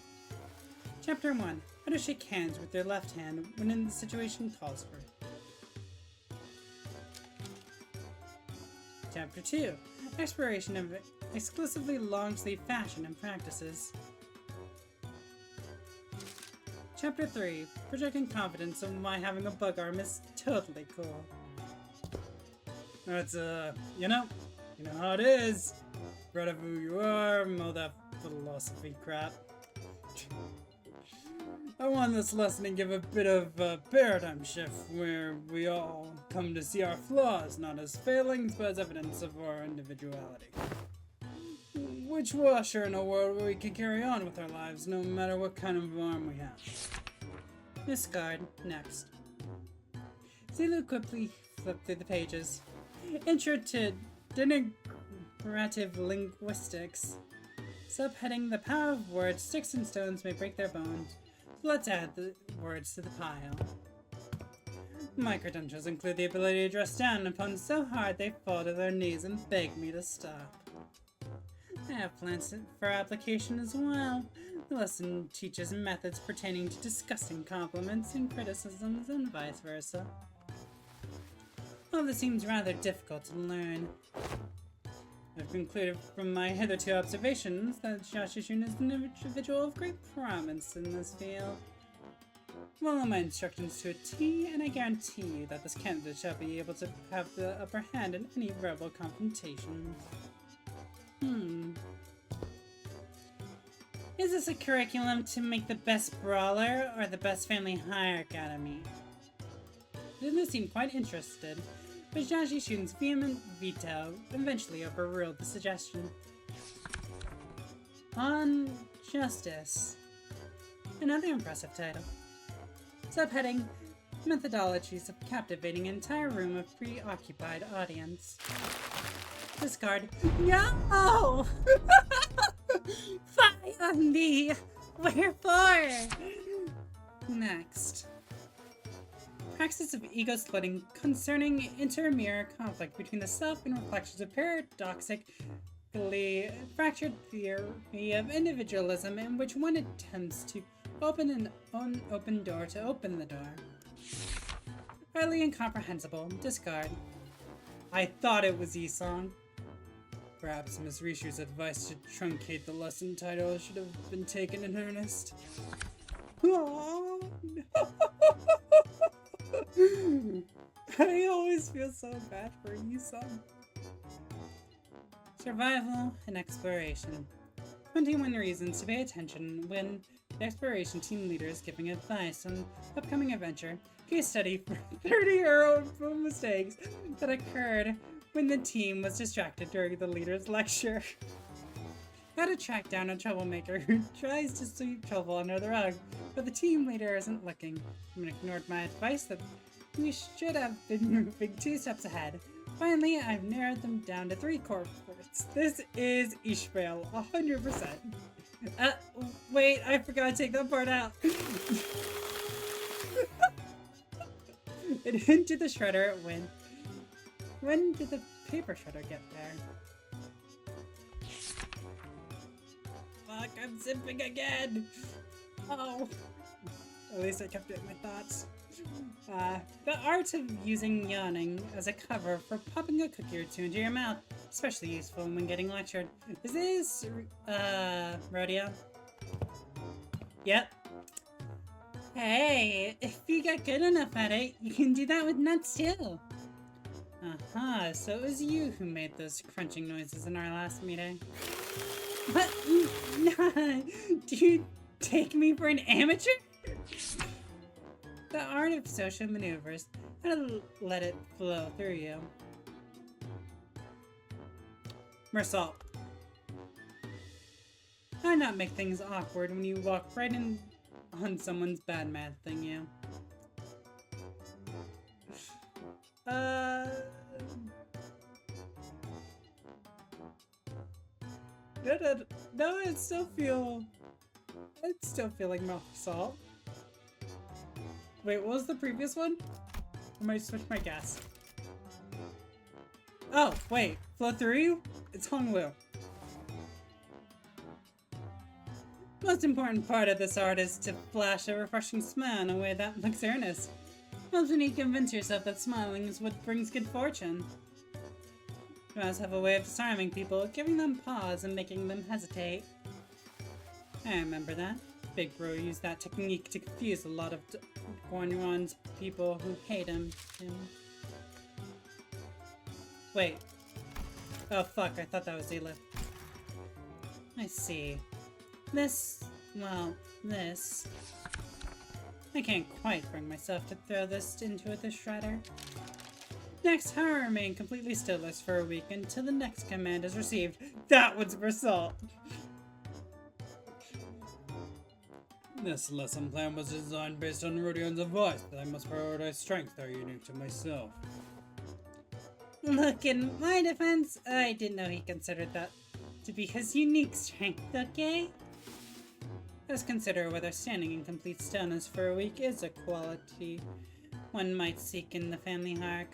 Chapter 1. How to shake hands with your left hand when in the situation calls for it. Chapter 2. Exploration of exclusively long-sleeve fashion and practices. Chapter 3. Projecting confidence on why having a bug arm is totally cool.
That's, you know how it is. Proud of who you are, all that philosophy crap. I want this lesson to give a bit of a paradigm shift where we all come to see our flaws not as failings but as evidence of our individuality. Which will usher in a world where we can carry on with our lives no matter what kind of arm we have. Discard. Next. Zelu quickly flipped through the pages. Intro to Denigrative Linguistics. Subheading: The power of words, sticks and stones may break their bones. Let's add the words to the pile. My credentials include the ability to dress down upon so hard they fall to their knees and beg me to stop. I have plans for application as well. The lesson teaches methods pertaining to discussing compliments and criticisms and vice versa. Well, this seems rather difficult to learn. I've concluded from my hitherto observations that Shashishun is an individual of great promise in this field. Follow my instructions to a T, and I guarantee you that this candidate shall be able to have the upper hand in any verbal confrontation. Is this a curriculum to make the best brawler or the best family hire academy? Linda seemed quite interested, but Zhang Shun's vehement veto eventually overruled the suggestion. On Justice. Another impressive title. Subheading, Methodologies of Captivating an Entire Room of Preoccupied Audience. Discard. No! Fire me! Wherefore? Next. Praxis of ego splitting concerning intermirror conflict between the self and reflections of paradoxically fractured theory of individualism in which one attempts to open an unopened door to open the door. Highly incomprehensible. Discard. I thought it was Esong. Perhaps Miss Rishu's advice to truncate the lesson title should have been taken in earnest. Oh, no. I always feel so bad for Esong. Survival and exploration. 21 reasons to pay attention when the exploration team leader is giving advice on upcoming adventure. Case study for 30-year-old mistakes that occurred when the team was distracted during the leader's lecture. How to track down a troublemaker who tries to sweep trouble under the rug, but the team leader isn't looking. Someone ignored my advice that we should have been moving 2 steps ahead. Finally, I've narrowed them down to 3 core words. This is Ishmael, 100%. Wait, I forgot to take that part out. It into the shredder when did the paper shredder get there? Fuck, I'm zipping again! Oh. At least I kept it in my thoughts. The art of using yawning as a cover for popping a cookie or 2 into your mouth, especially useful when getting lectured. Is this, rodeo? Yep. Hey, if you get good enough at it, you can do that with nuts too. Aha, so it was you who made those crunching noises in our last meeting. What? Do you take me for an amateur? The art of social maneuvers, how to let it flow through you. Mersalt. How not make things awkward when you walk right in on someone's bad mouthing you. No, I'd still feel like mouth salt. Wait, what was the previous one? I might switch my guess. Oh, wait, flow through you? It's Hongwu. Most important part of this art is to flash a refreshing smile in a way that looks earnest. Helps when you convince yourself that smiling is what brings good fortune. Smiles have a way of disarming people, giving them pause and making them hesitate. I remember that. Big Bro used that technique to confuse a lot of Guanyuan's people who hate him. Wait. Oh fuck, I thought that was Elif. I see. This... I can't quite bring myself to throw this into the shredder. Next, I will remain completely stillless for a week until the next command is received. That was for salt!
This lesson plan was designed based on Rodion's advice that I must prioritize strengths that are unique to myself.
Look, in my defense, I didn't know he considered that to be his unique strength, okay? Let's consider whether standing in complete stillness for a week is a quality one might seek in the family hierarchy.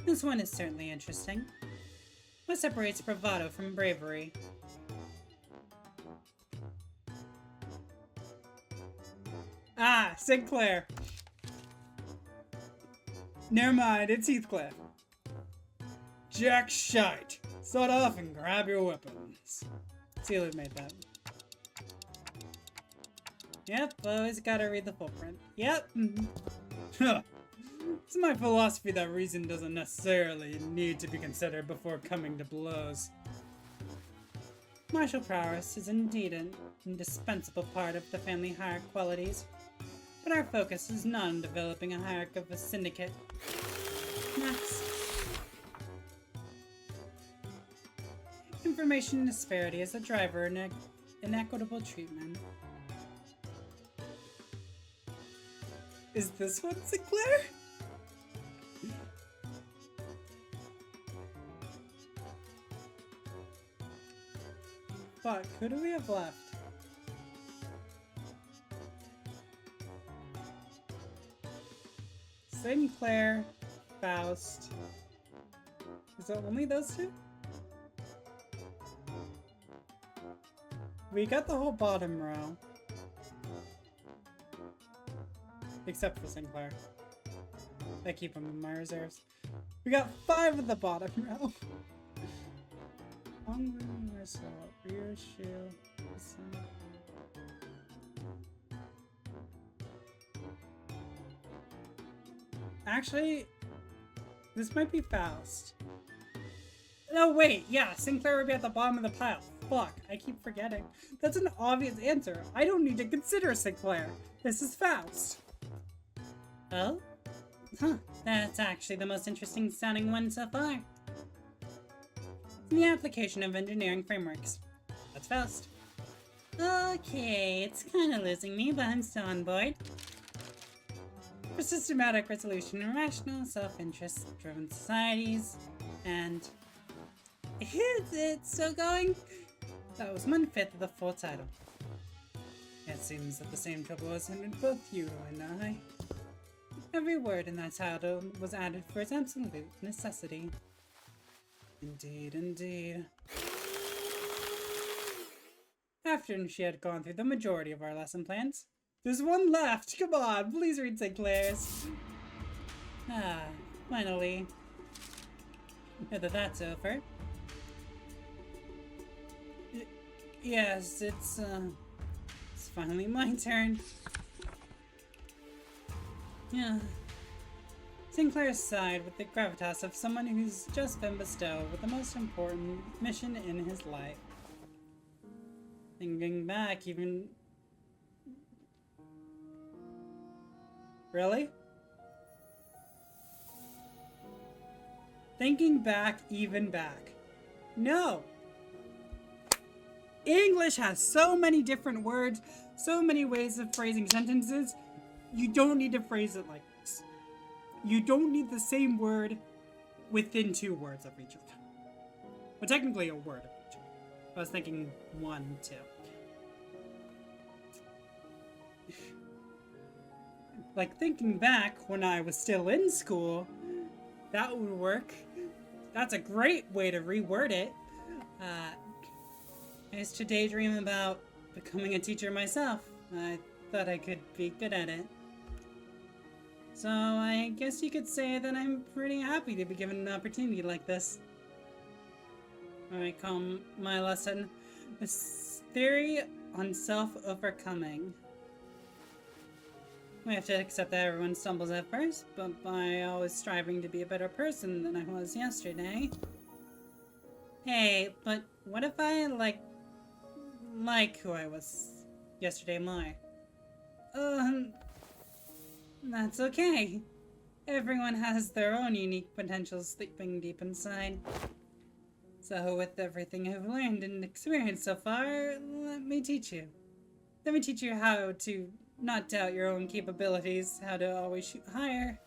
This one is certainly interesting. What separates bravado from bravery?
Ah, Sinclair. Never mind, it's Heathcliff. Jack shite. Sawed off and grab your weapons.
Sealer made that.
Yep, always gotta read the full print. Yep.
It's my philosophy that reason doesn't necessarily need to be considered before coming to blows.
Martial prowess is indeed an indispensable part of the family hierarch qualities, but our focus is not on developing a hierarch of a syndicate. Next. Information disparity is a driver in inequitable treatment. Is this one Sinclair? Fuck, who do we have left? Sinclair, Faust. Is it only those two? We got the whole bottom row. Except for Sinclair. I keep him in my reserves. We got 5 of the bottom row. Rear shield. Actually, this might be Faust. No, wait, yeah, Sinclair would be at the bottom of the pile. Fuck, I keep forgetting. That's an obvious answer. I don't need to consider Sinclair. This is Faust. Oh? Huh, that's actually the most interesting sounding one so far. The application of engineering frameworks. That's Faust. Okay, it's kinda losing me, but I'm still on board. For systematic resolution in rational, self-interest driven societies, and... Is it still going? That was 1/5 of the full title. It seems that the same trouble has hindered both you and I. Every word in that title was added for its absolute necessity. Indeed, indeed. After she had gone through the majority of our lesson plans, there's one left! Come on, please read Sinclair's. Ah, finally. Now that that's over. Yes, it's finally my turn. Yeah. Sinclair sighed with the gravitas of someone who's just been bestowed with the most important mission in his life. Thinking back, even... Really? Thinking back, even back. No! English has so many different words, so many ways of phrasing sentences. You don't need to phrase it like this. You don't need the same word within 2 words of each other. Well, technically a word of each other. I was thinking 1, 2. Like, thinking back when I was still in school, that would work. That's a great way to reword it. I used to daydream about becoming a teacher myself. I thought I could be good at it. So I guess you could say that I'm pretty happy to be given an opportunity like this. I call my lesson the theory on self-overcoming. We have to accept that everyone stumbles at first, but by always striving to be a better person than I was yesterday. Hey, but what if I like who I was yesterday more? That's okay. Everyone has their own unique potentials sleeping deep inside. So with everything I've learned and experienced so far, let me teach you. Let me teach you how to not doubt your own capabilities, how to always shoot higher.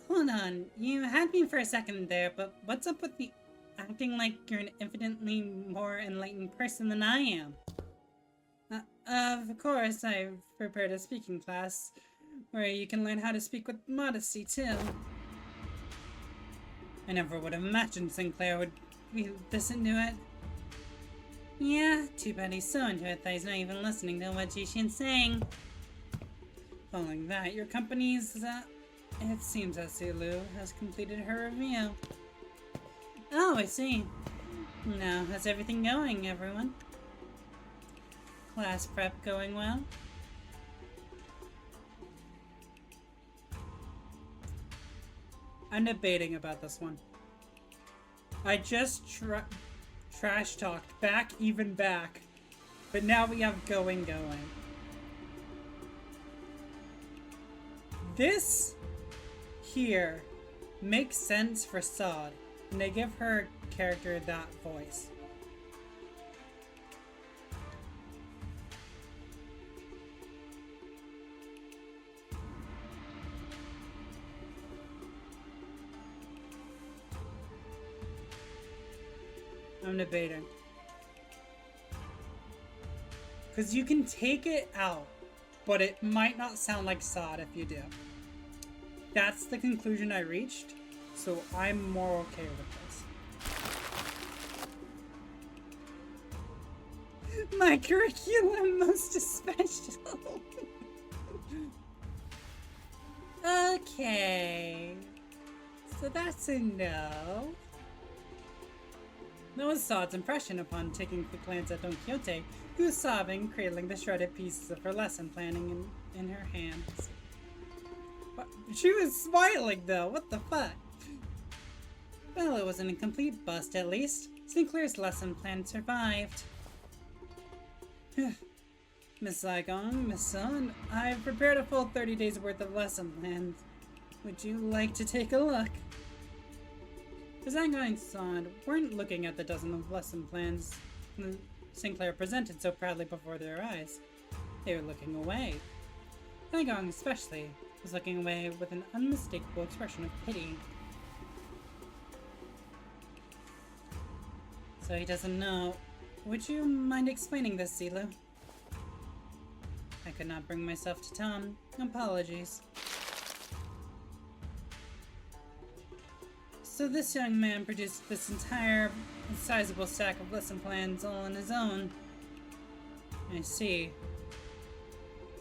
Hold on, you had me for a second there, but what's up with the acting like you're an infinitely more enlightened person than I am? Of course, I've prepared a speaking class where you can learn how to speak with modesty, too. I never would have imagined Sinclair would be this into it. Yeah, too bad he's so into it that he's not even listening to what Jishin's saying. Following that, your company's, it seems that Sulu has completed her review. Oh, I see. Now, how's everything going, everyone? Class prep going well?
I'm debating about this one. I just trash talked back, even back. But now we have going. This here makes sense for Sod, and they give her character that voice. I'm debating. Because you can take it out, but it might not sound like Sod if you do. That's the conclusion I reached, so I'm more okay with this. My curriculum most special. Okay. So that's a no. That was Sod's impression upon taking a glance at Don Quixote, who was sobbing, cradling the shredded pieces of her lesson planning in her hands. She was smiling though, what the fuck? Well, it was an incomplete bust at least. Sinclair's lesson plan survived. Miss Saigon, Miss Sun, I've prepared a full 30 days worth of lesson plans. Would you like to take a look? The Saigon and Sun weren't looking at the dozen of lesson plans Sinclair presented so proudly before their eyes. They were looking away. Saigon especially was looking away with an unmistakable expression of pity. So he doesn't know. Would you mind explaining this, Zilu? I could not bring myself to tell him. Apologies. So this young man produced this entire sizable stack of lesson plans all on his own. I see.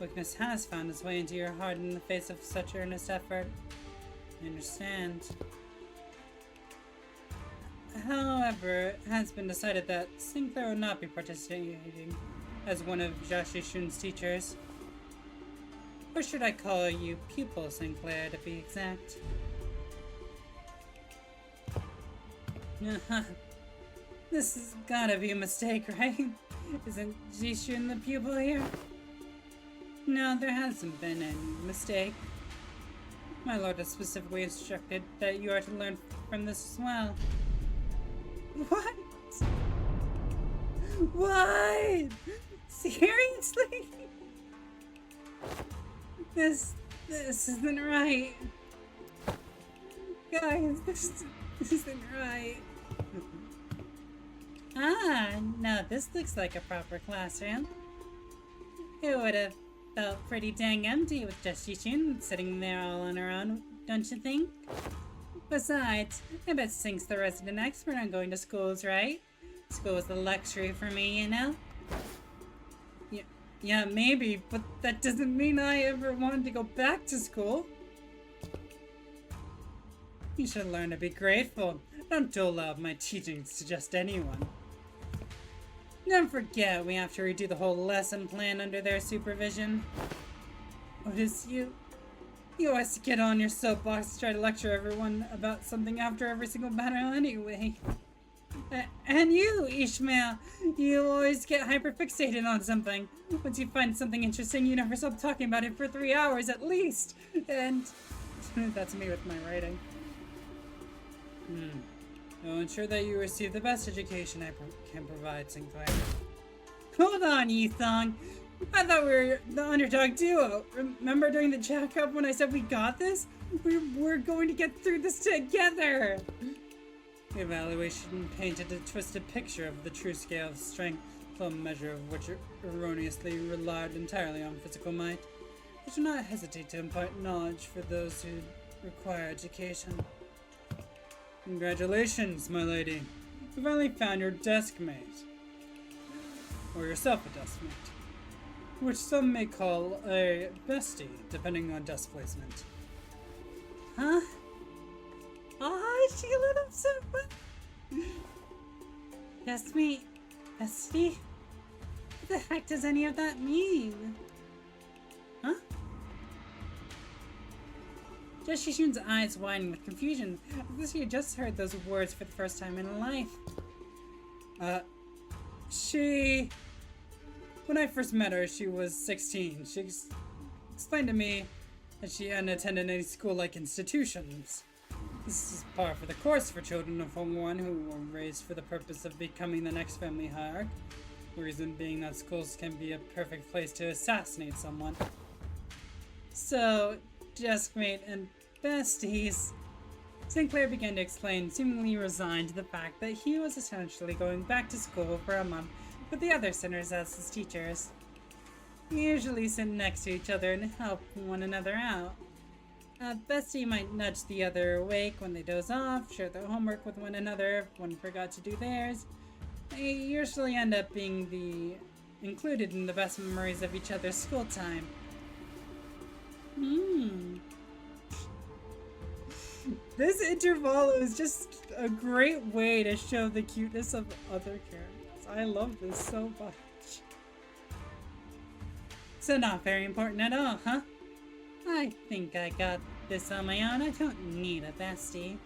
Weakness has found its way into your heart in the face of such earnest effort. I understand. However, it has been decided that Sinclair will not be participating as one of Jashi Shun's teachers. Or should I call you pupil Sinclair to be exact? This has gotta be a mistake, right? Isn't Jishun the pupil here? No, there hasn't been any mistake. My lord has specifically instructed that you are to learn from this as well. What? What? Seriously? This isn't right. Guys, this isn't right. Now this looks like a proper classroom. It would have felt pretty dang empty with just Jishun sitting there all on her own, don't you think? Besides, I bet Sink's the resident expert on going to schools, right? School is a luxury for me, you know? Yeah, maybe, but that doesn't mean I ever wanted to go back to school. You should learn to be grateful. Don't dole out my teachings to just anyone. Don't forget, we have to redo the whole lesson plan under their supervision. Otis, you always get on your soapbox to try to lecture everyone about something after every single battle anyway. And you, Ishmael, you always get hyperfixated on something. Once you find something interesting, you never stop talking about it for 3 hours at least. And that's me with my writing. I will ensure that you receive the best education I can provide, Sinclair. Hold on, Yithong. I thought we were the underdog duo. Remember during the Jack Up when I said we got this? We're going to get through this together. The evaluation painted a twisted picture of the true scale of strength, some measure of which erroneously relied entirely on physical might. I do not hesitate to impart knowledge for those who require education. Congratulations, my lady. You finally found your desk mate. Or yourself a desk mate. Which some may call a bestie, depending on desk placement. Huh? Ah, she lit up so much.
Just me, bestie? What the heck does any of that mean? Huh? Just Shishun's eyes widen with confusion, as if she had just heard those words for the first time in her life.
When I first met her, she was 16. She explained to me that she hadn't attended any school-like institutions. This is par for the course for children of Hong Wan who were raised for the purpose of becoming the next family hierarch. The reason being that schools can be a perfect place to assassinate someone.
So, Deskmate and besties.
Sinclair began to explain, seemingly resigned to the fact that he was essentially going back to school for a month with the other sinners as his teachers. They usually sit next to each other and help one another out. Bestie might nudge the other awake when they doze off, share their homework with one another if one forgot to do theirs. They usually end up being included in the best memories of each other's school time.
This Intervallo is just a great way to show the cuteness of other characters. I love this so much.
So not very important at all, huh?
I think I got this on my own. I don't need a bestie.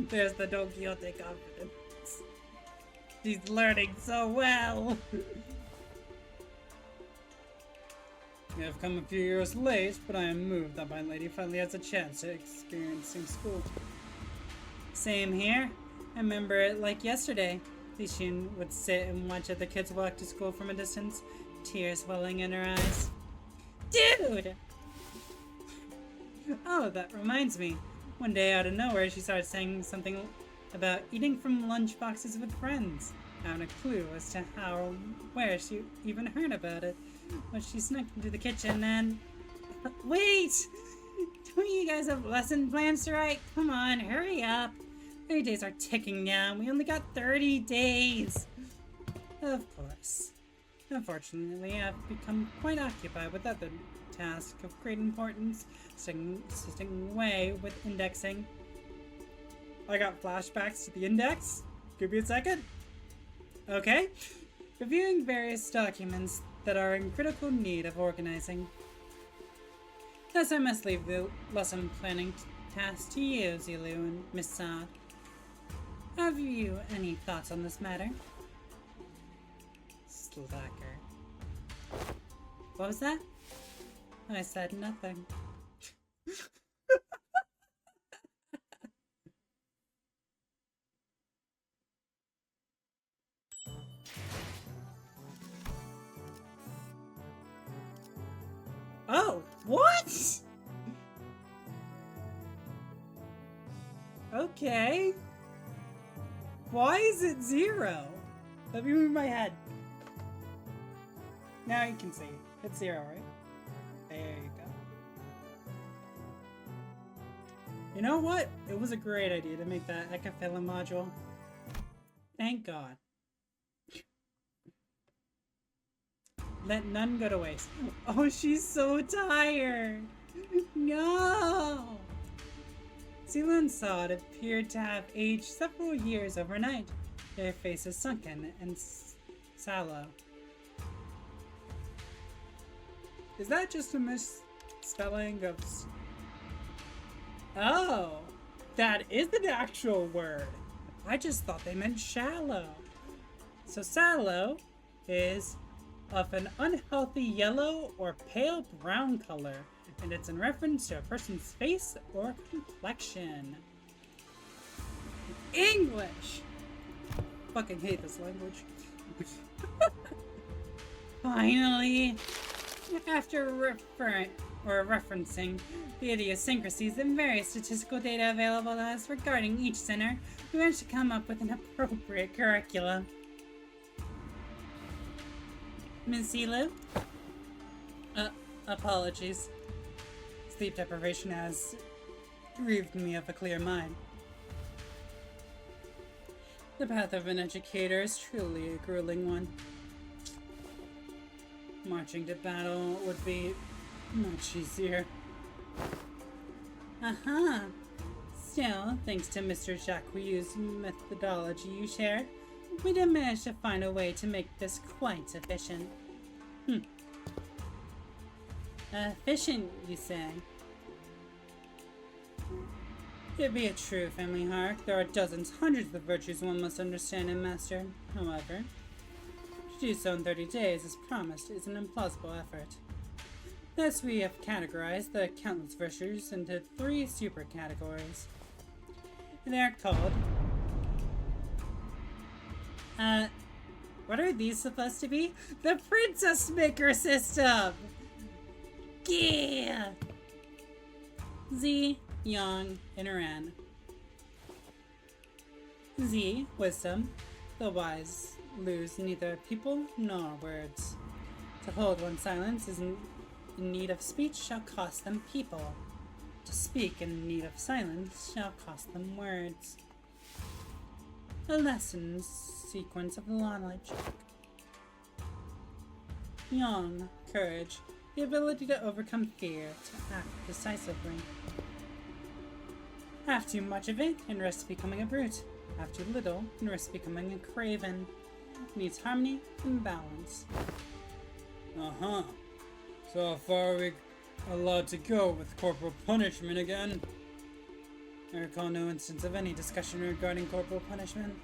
There's the Don Quixote confidence. She's learning so well. We have come a few years late, but I am moved that my lady finally has a chance at experiencing school.
Same here. I remember it like yesterday. Lixin would sit and watch other kids walk to school from a distance, tears welling in her eyes. Dude! Oh, that reminds me. One day out of nowhere, she started saying something about eating from lunch boxes with friends. I haven't a clue as to how or where she even heard about it. But she snuck into the kitchen and... Wait! Don't you guys have lesson plans to write? Come on, hurry up. 30 days are ticking down. We only got 30 days. Of course. Unfortunately, I've become quite occupied with other tasks of great importance, assisting away with indexing.
I got flashbacks to the index. Give me a second.
Okay. Reviewing various documents that are in critical need of organizing. Thus, I must leave the lesson planning task to you, Zilu and Miss Saad. Have you any thoughts on this matter? Slacker. What was that? I said nothing. Oh, what? Okay. Why is it 0?
Let me move my head. Now you can see. It's 0, right? There you go. You know what? It was a great idea to make that Ecophyllum module. Thank God. Let none go to waste.
Oh, she's so tired. No.
Zilu and Saad appeared to have aged several years overnight. Their faces sunken and sallow. Is that just a misspelling of... Oh, that is an actual word. I just thought they meant shallow. So sallow is of an unhealthy yellow or pale brown color, and it's in reference to a person's face or complexion. English! Fucking hate this language.
Finally, after referencing the idiosyncrasies and various statistical data available to us regarding each center, we managed to come up with an appropriate curriculum. Miss Zilu?
Apologies. Sleep deprivation has relieved me of a clear mind. The path of an educator is truly a grueling one. Marching to battle would be much easier.
Uh-huh. Still, thanks to Mr. Jacques' methodology you shared, we did manage to find a way to make this quite efficient. Efficient, you say? It be a true family heart. There are dozens, hundreds of virtues one must understand and master. However, to do so in 30 days, as promised, is an implausible effort. Thus, we have categorized the countless virtues into 3 super categories. They are called... what are these supposed to be? The Princess Maker System! Yeah! Z, Yang, and Ren. Z, Wisdom. The wise lose neither people nor words. To hold one's silence is in need of speech shall cost them people. To speak in need of silence shall cost them words. A lesson sequence of knowledge. Yang, courage. The ability to overcome fear, to act decisively. Have too much of it, and risks becoming a brute. Have too little, and risks becoming a craven. Needs harmony and balance.
Uh-huh. So how far are we allowed to go with corporal punishment again? I recall no instance of any discussion regarding corporal punishment.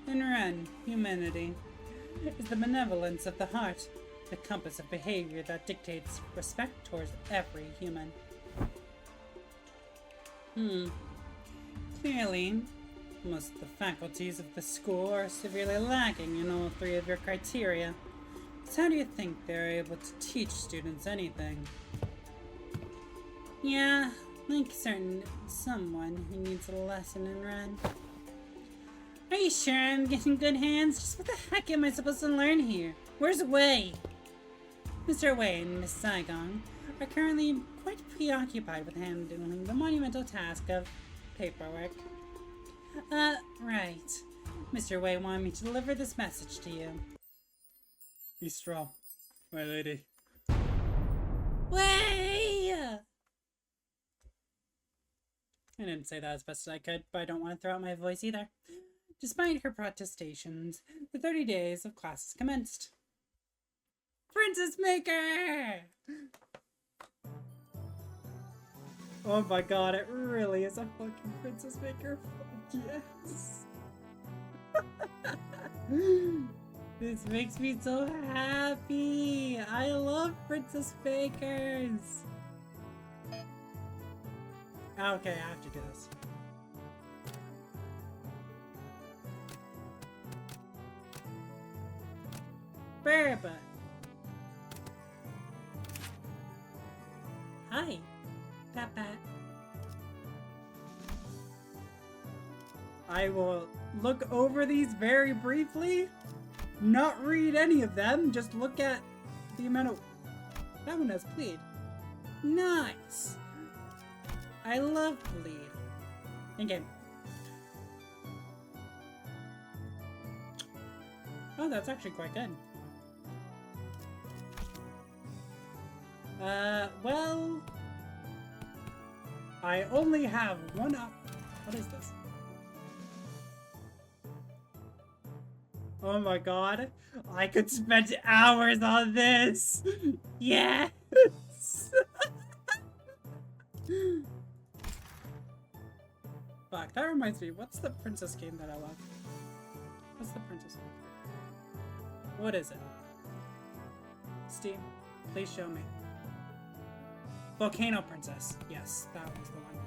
In Ren, humanity is the benevolence of the heart, the compass of behavior that dictates respect towards every human. Clearly, most of the faculties of the school are severely lacking in all 3 of your criteria. So how do you think they're able to teach students anything? Yeah, like someone who needs a lesson in Ren. Are you sure I'm getting good hands? Just what the heck am I supposed to learn here? Where's Wei? Mr. Wei and Miss Saigon are currently quite preoccupied with handling the monumental task of paperwork. Right. Mr. Wei wanted me to deliver this message to you.
Be strong, my lady.
Wei! I didn't say that as best as I could, but I don't want to throw out my voice either. Despite her protestations, the 30 days of classes commenced. Princess Maker! Oh my god, it really is a fucking Princess Maker. Fuck yes. This makes me so happy. I love Princess Makers. Okay, I have to do this. Berba. Hi, Papa. I will look over these very briefly, not read any of them, just look at the amount of... That one has bleed. Nice! I love bleed. In-game. Oh, that's actually quite good. Well... I only have one up. What is this? Oh my god. I could spend hours on this! Yes! Fuck, that reminds me. What's the princess game that I love? What's the princess game? What is it? Steam, please show me. Volcano Princess. Yes, that was the one.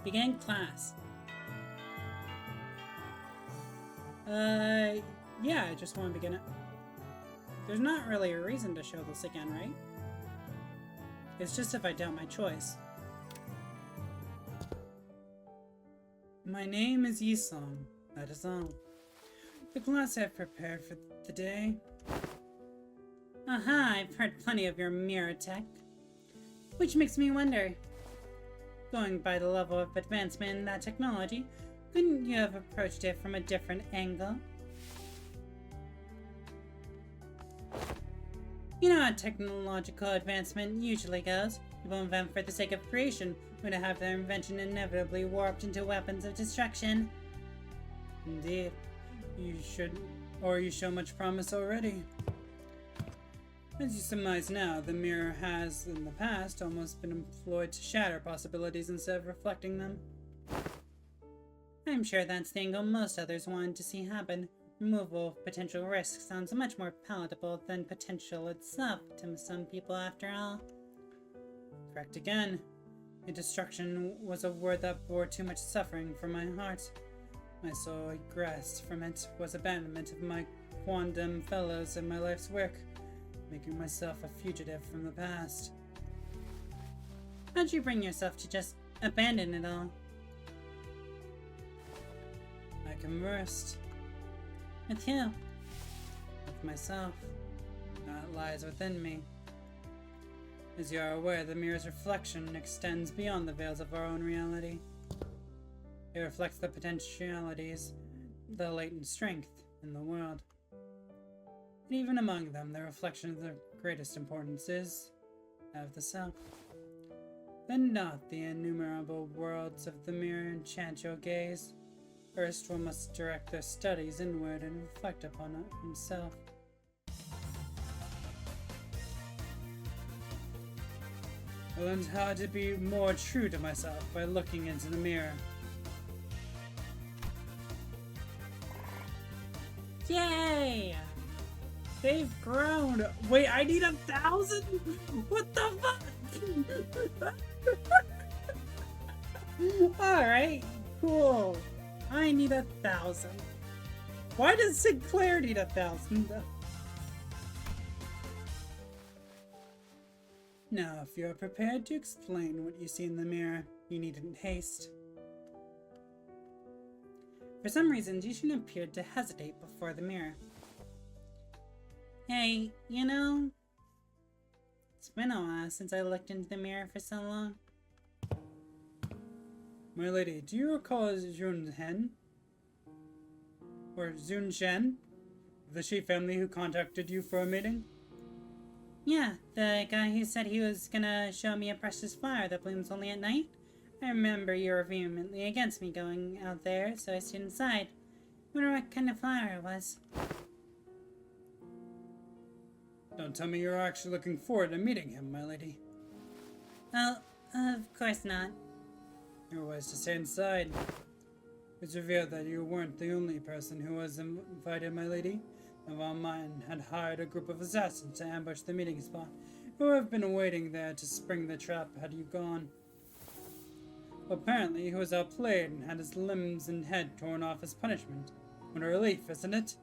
Begin class. Yeah, I just want to begin it. There's not really a reason to show this again, right? It's just if I doubt my choice. My name is Yisong. That is all. The class I've prepared for the day. Aha, I've heard plenty of your mirror tech. Which makes me wonder, going by the level of advancement in that technology, couldn't you have approached it from a different angle?
You know how technological advancement usually goes. People invent for the sake of creation, only to have their invention inevitably warped into weapons of destruction. Indeed. You show much promise already. As you surmise now, the mirror has, in the past, almost been employed to shatter possibilities instead of reflecting them. I'm sure that's the angle most others wanted to see happen. Removal of potential risks sounds much more palatable than potential itself to some people, after all. Correct again. The destruction was a word that bore too much suffering for my heart. My sole egress from it was abandonment of my quondam fellows and my life's work, making myself a fugitive from the past. How'd you bring yourself to just abandon it all? I conversed. With who? With myself. That lies within me. As you are aware, the mirror's reflection extends beyond the veils of our own reality. It reflects the potentialities, the latent strength in the world. And even among them, the reflection of the greatest importance is that of the self. Then not the innumerable worlds of the mirror enchant your gaze. First, one must direct their studies inward and reflect upon himself. I learned how to be more true to myself by looking into the mirror.
Yay! They've grown. Wait, I need 1,000? What the fuck? Alright, cool. I need 1,000. Why does Sinclair need 1,000?
Now, if you are prepared to explain what you see in the mirror, you needn't haste. For some reason, Jishin appeared to hesitate before the mirror.
Hey, you know, it's been a while since I looked into the mirror for so long.
My lady, do you recall Junhen? Or Zunshen? The Shi family who contacted you for a meeting?
Yeah, the guy who said he was gonna show me a precious flower that blooms only at night. I remember you were vehemently against me going out there, so I stayed inside. I wonder what kind of flower it was.
Don't tell me you're actually looking forward to meeting him, my lady.
Well, of course not.
You're wise to stay inside. It's revealed that you weren't the only person who was invited, my lady. Naval Mine had hired a group of assassins to ambush the meeting spot, who have been waiting there to spring the trap had you gone. Apparently, he was outplayed and had his limbs and head torn off as punishment. What a relief, isn't it?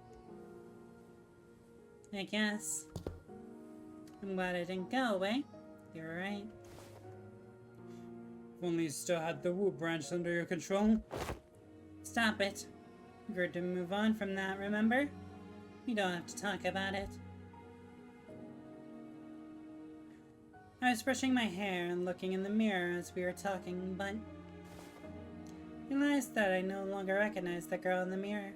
I guess. I'm glad I didn't go away. You're right.
If only you still had the Wu branch under your control.
Stop it. We're to move on from that, remember? We don't have to talk about it. I was brushing my hair and looking in the mirror as we were talking, but I realized that I no longer recognized the girl in the mirror.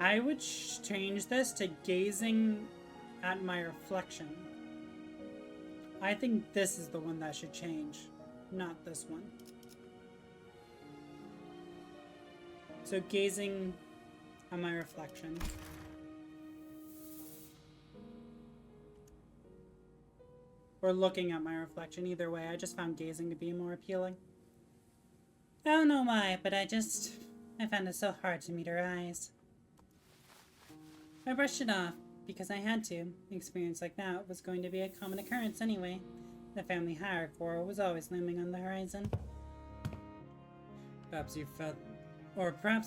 I would change this to gazing at my reflection. I think this is the one that should change, not this one. So gazing at my reflection. Or looking at my reflection, either way. I just found gazing to be more appealing. I don't know why, but I found it so hard to meet her eyes. I brushed it off because I had to. An experience like that was going to be a common occurrence anyway. The family hierarchy war was always looming on the horizon.
Perhaps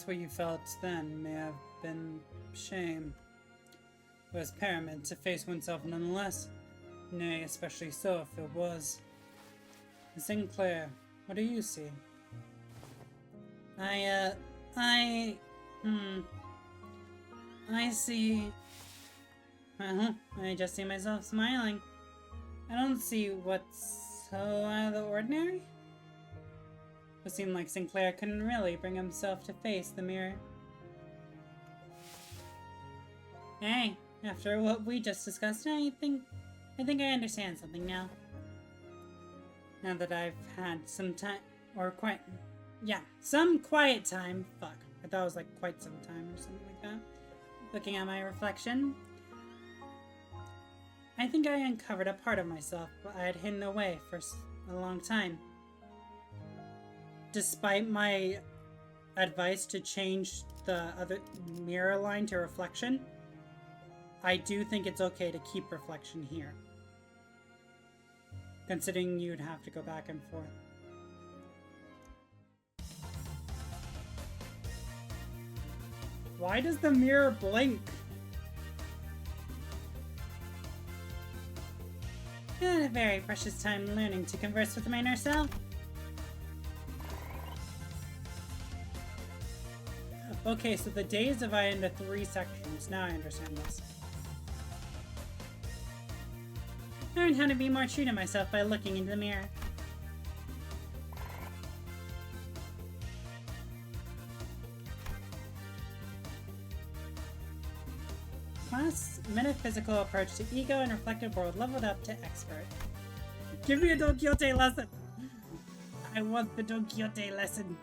what you felt then may have been shame. It was paramount to face oneself nonetheless. Nay, especially so if it was. Sinclair, what do you see? I see. Well, I just see myself smiling. I don't see what's so out of the ordinary. It seemed like Sinclair couldn't really bring himself to face the mirror. Hey, after what we just discussed, I think I understand something now. Now that I've had some time, some quiet time. Fuck, I thought it was like quite some time or something like that. Looking at my reflection, I think I uncovered a part of myself I had hidden away for a long time. Despite my advice to change the other mirror line to reflection, I do think it's okay to keep reflection here. Considering you'd have to go back and forth. Why does the mirror blink? I had a very precious time learning to converse with my inner self. Okay, so the day is divided into 3 sections. Now I understand this. I learned how to be more true to myself by looking into the mirror. Class metaphysical approach to ego and reflective world leveled up to expert. Give me a Don Quixote lesson! I want the Don Quixote lesson.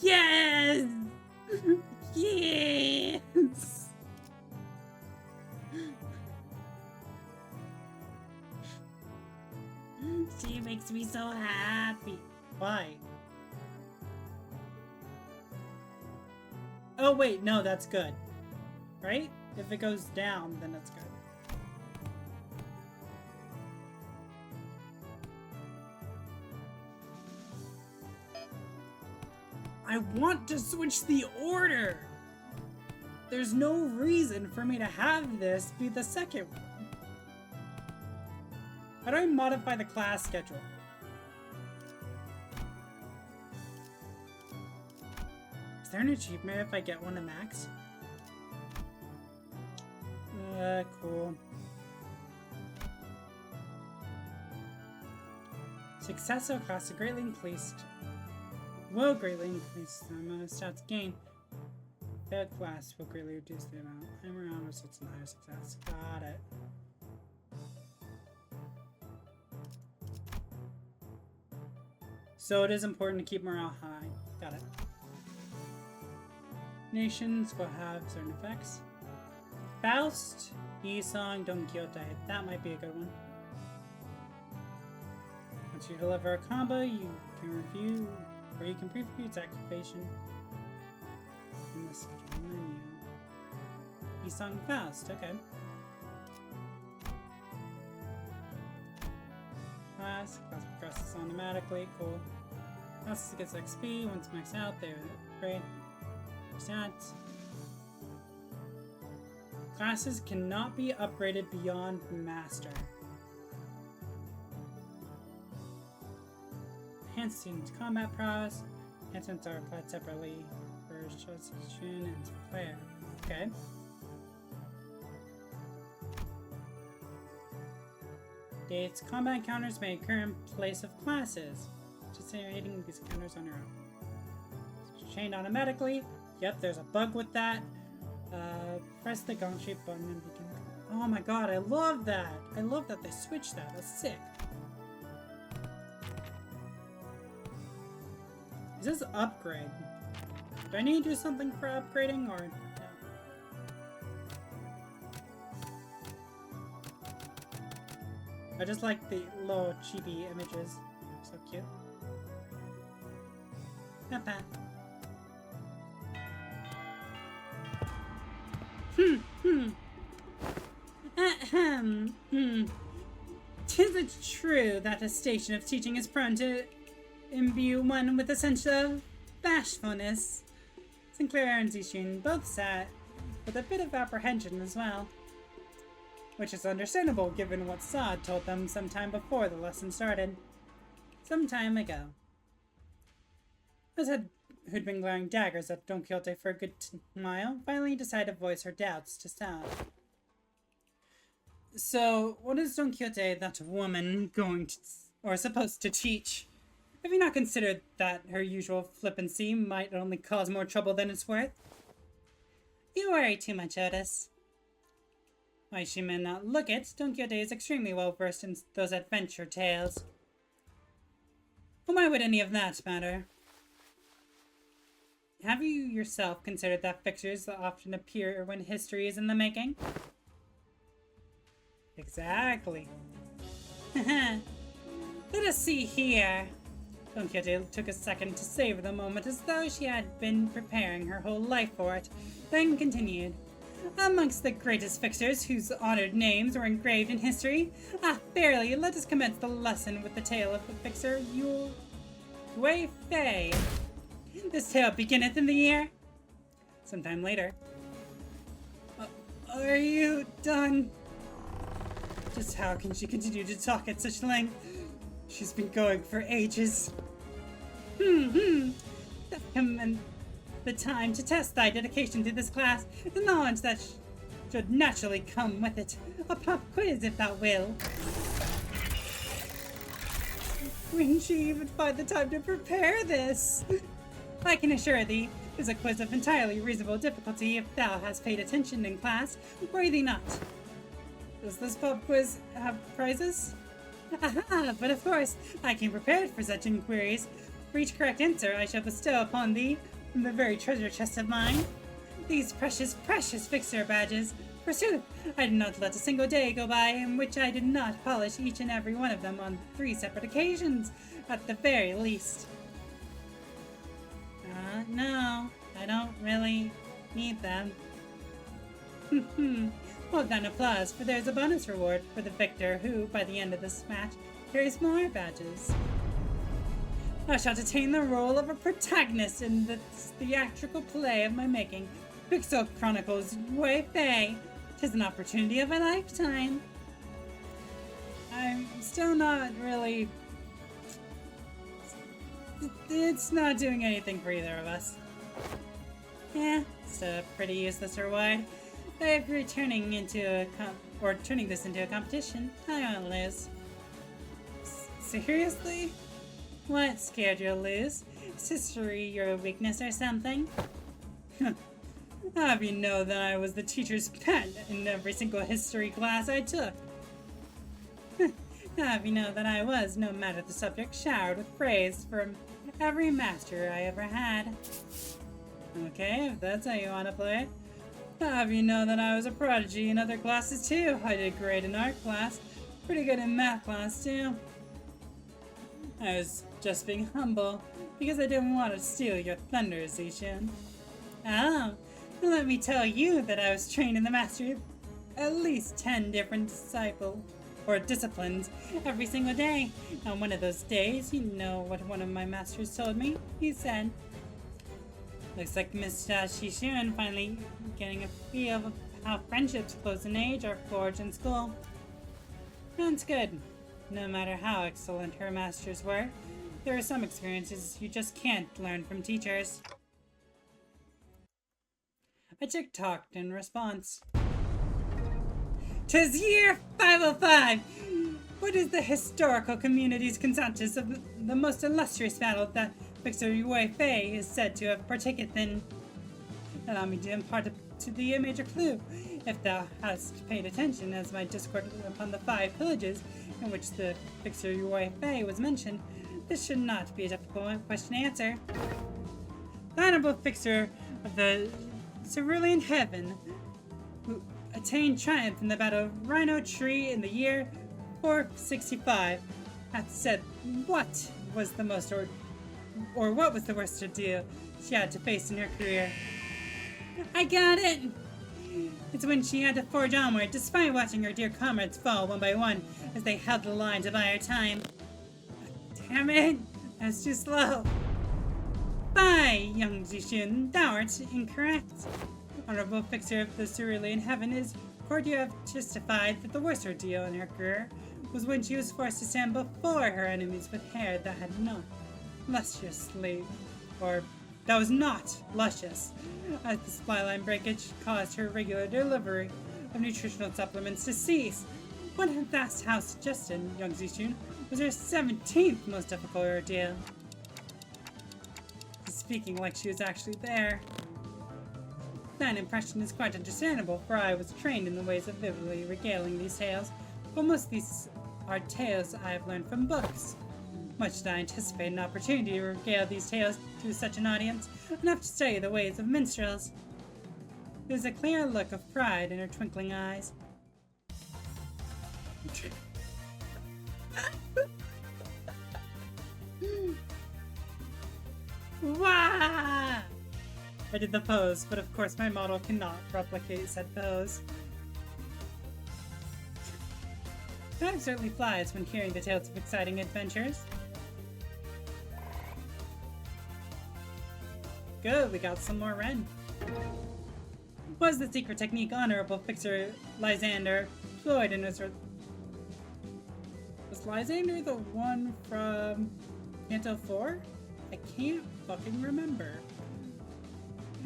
Yes! Yes! She makes me so happy. Why? Oh wait, no, that's good. Right? If it goes down, then that's good. I want to switch the order! There's no reason for me to have this be the second one. How do I modify the class schedule? Is there an achievement if I get one to max? Cool. Success of class will greatly increase the amount of stats gained. Failed class will greatly reduce the amount. I'm around with such a higher success. Got it. So it is important to keep morale high. Got it. Nations will have certain effects. Faust, E-Song, Don Quixote. That might be a good one. Once you deliver a combo, you can review, or you can preview its activation in the schedule menu. E-Song Faust, okay. Class progresses automatically, cool. Class gets XP, once maxed out, they upgrade. Stats. Classes cannot be upgraded beyond Master. Enhanced students' combat prowess. Enhancements are applied separately for substitution and player. Okay. Dates. Combat encounters may occur in place of classes. Just generating these encounters on your own. It's chained automatically. Yep, there's a bug with that. Press the gong shape button and begin. Oh my god, I love that! I love that they switched that. That's sick. Is this upgrade? Do I need to do something for upgrading or no? I just like the little chibi images. So cute. Not bad. Tis it true that a station of teaching is prone to imbue one with a sense of bashfulness. Sinclair and Zishin both sat with a bit of apprehension as well. Which is understandable given what Sod told them some time before the lesson started. Some time ago. who'd been glaring daggers at Don Quixote for a good while, finally decided to voice her doubts to Sal. So, what is Don Quixote, that woman, going to, or supposed to teach? Have you not considered that her usual flippancy might only cause more trouble than it's worth? You worry too much, Otis. Why she may not look it, Don Quixote is extremely well versed in those adventure tales. But why would any of that matter? Have you yourself considered that fixtures often appear when history is in the making? Exactly. Let us see here. Don Quixote took a second to savor the moment as though she had been preparing her whole life for it, then continued. Amongst the greatest fixers whose honored names were engraved in history, fairly, let us commence the lesson with the tale of the fixer Yue Fei. This tale beginneth in the year sometime later. Are you done? Just how can she continue to talk at such length? She's been going for ages. That come the time to test thy dedication to this class, the knowledge that should naturally come with it. A pop quiz, if thou will. When she even find the time to prepare this? I can assure thee, is a quiz of entirely reasonable difficulty if thou hast paid attention in class. Worry thee not. Does this pub quiz have prizes? Aha, but of course, I came prepared for such inquiries. For each correct answer I shall bestow upon thee, from the very treasure chest of mine, these precious, precious fixer badges. Forsooth, I did not let a single day go by in which I did not polish each and every one of them on 3 separate occasions, at the very least. No, I don't really need them. Hold down applause, for there's a bonus reward for the victor who, by the end of this match, carries more badges. I shall attain the role of a protagonist in the theatrical play of my making, Pixel Chronicles Yue Fei. 'Tis an opportunity of a lifetime. I'm still not really... It's not doing anything for either of us. Yeah, it's a pretty useless reward. If you're turning this into a competition, I won't lose. Seriously? What scared you to lose? Is history your weakness or something? How have you know that I was the teacher's pet in every single history class I took? How have you know that I was, no matter the subject, showered with praise from every master I ever had? Okay, if that's how you want to play it. How have you know that I was a prodigy in other classes too? I did great in art class, pretty good in math class too. I was just being humble, because I didn't want to steal your thunder, Zishan. Oh, let me tell you that I was trained in the mastery of at least 10 different disciplines every single day. On one of those days, you know what one of my masters told me? He said, looks like Miss Shishuan finally getting a feel of how friendships close in age are forged in school. That's good. No matter how excellent her masters were, there are some experiences you just can't learn from teachers. A chick talked in response. 'Tis year 505! What is the historical community's consensus of the most illustrious battle that Victor Yue Fei is said to have partaken in? Allow me to impart to thee a major clue, if thou hast paid attention, as my discourse upon the 5 pillages in which the Victor Yue Fei was mentioned. This should not be a difficult question to answer. The honorable fixer of the Cerulean Heaven, who attained triumph in the Battle of Rhino Tree in the year 465, hath said what was the most what was the worst ordeal she had to face in her career. I got it! It's when she had to forge onward, despite watching her dear comrades fall one by one as they held the line to buy her time. Damn it! That's too slow. Bye, young Zishin. Thou art incorrect. Honorable fixer of the Cerulean Heaven is cordially have testified that the worst ordeal in her career was when she was forced to stand before her enemies with hair that had not lusciously or
that was not luscious, as the supply line breakage caused her regular delivery of nutritional supplements to cease. What had that house suggested, young Zishun, was her 17th most difficult ordeal. Speaking like she was actually there. That impression is quite understandable, for I was trained in the ways of vividly regaling these tales, but most of these are tales I have learned from books. Much did I anticipate an opportunity to regale these tales to such an audience, enough to study the ways of minstrels. There was a clear look of pride in her twinkling eyes. Wah! I did the pose, but of course my model cannot replicate said pose. Time certainly flies when hearing the tales of exciting adventures. Good, we got some more Ren. Was the secret technique Honorable Fixer Lysander employed in his... Was Lysander the one from Canto 4? I can't fucking remember.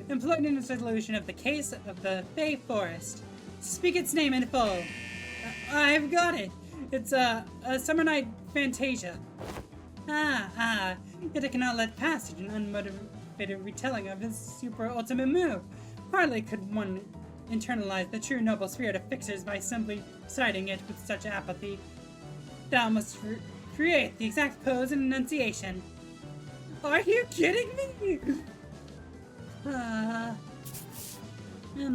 Employed in his resolution of the case of the Fey Forest. Speak its name in full. I've got it. It's a Summer Night Fantasia. Yet I cannot let pass such an unmotivated retelling of his super ultimate move. Hardly could one internalize the true noble spirit of Fixers by simply citing it with such apathy. Thou must create the exact pose and enunciation. Are you kidding me? Come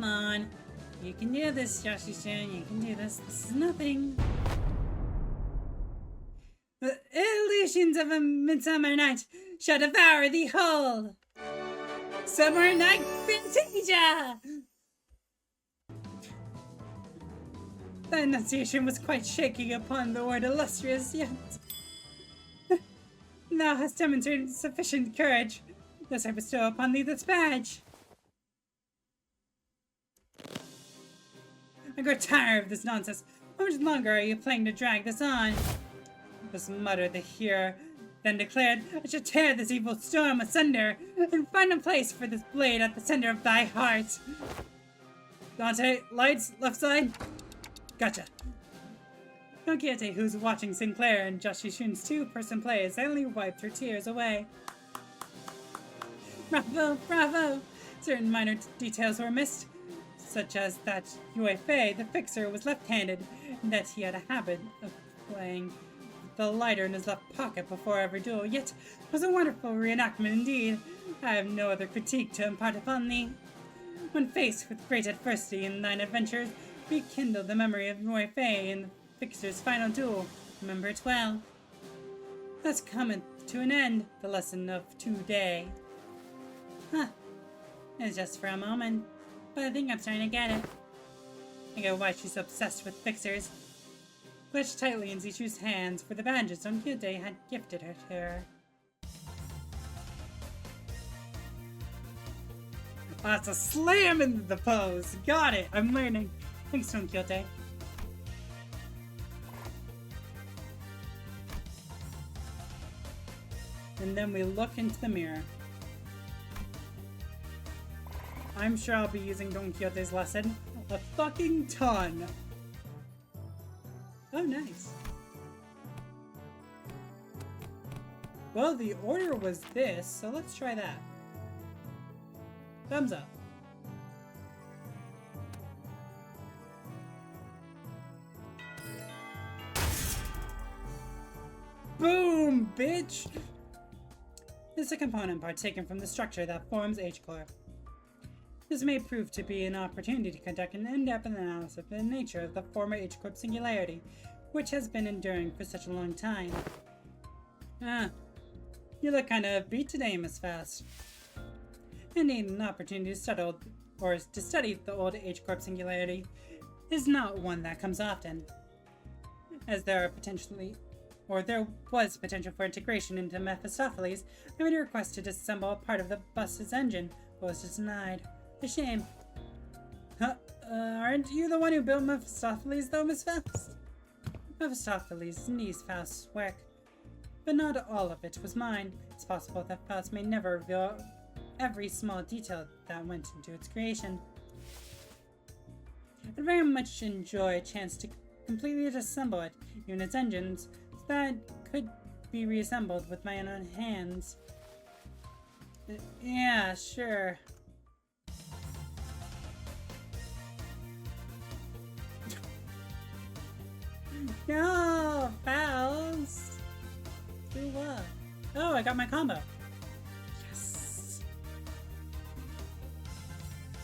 on. You can do this, Yoshi-chan. You can do this. This is nothing. The illusions of a midsummer night shall devour thee whole. Summer Night Fantasia! The enunciation was quite shaky upon the word illustrious, yet thou hast demonstrated sufficient courage. Thus I bestow upon thee this badge. I grow tired of this nonsense. How much longer are you planning to drag this on? Thus muttered the hearer, then declared, I shall tear this evil storm asunder, and find a place for this blade at the center of thy heart. Dante, lights, left side. Gotcha. Don Quixote, who's watching Sinclair and Yoshi-shun's two-person play, silently wiped her tears away. Bravo, bravo! Certain minor details were missed, such as that Yue Fei, the fixer, was left-handed, and that he had a habit of playing the lighter in his left pocket before every duel. Yet, it was a wonderful reenactment indeed. I have no other critique to impart upon thee. When faced with great adversity in thine adventures, rekindle the memory of Yue Fei in the fixer's final duel. Remember it well. Thus cometh to an end the lesson of today. It's just for a moment, but I think I'm starting to get it. I get why she's obsessed with fixers. Clutched tightly in Zishu's hands for the badges Don Quixote had gifted her to her. That's a slam into the pose! Got it! I'm learning. Thanks, Don Quixote. And then we look into the mirror. I'm sure I'll be using Don Quixote's lesson a fucking ton. Oh, nice. Well, the order was this, so let's try that. Thumbs up. Boom, bitch! This is a component part taken from the structure that forms H-Corp. This may prove to be an opportunity to conduct an in-depth analysis of the nature of the former H-Corp singularity, which has been enduring for such a long time. You look kinda beat today, Miss Fast. Indeed, an opportunity to study the old H-Corp singularity is not one that comes often, as there was potential for integration into Mephistopheles. I made a request to disassemble a part of the bus's engine, but was denied. A shame. Aren't you the one who built Mephistopheles, though, Miss Faust? Mephistopheles is indeed Faust's work, but not all of it was mine. It's possible that Faust may never reveal
every small detail that went into its creation. I'd very much enjoy a chance to completely disassemble it, even its engines, so that it could be reassembled with my own hands. Yeah, sure. No, Faust! Do what? Oh, I got my combo. Yes.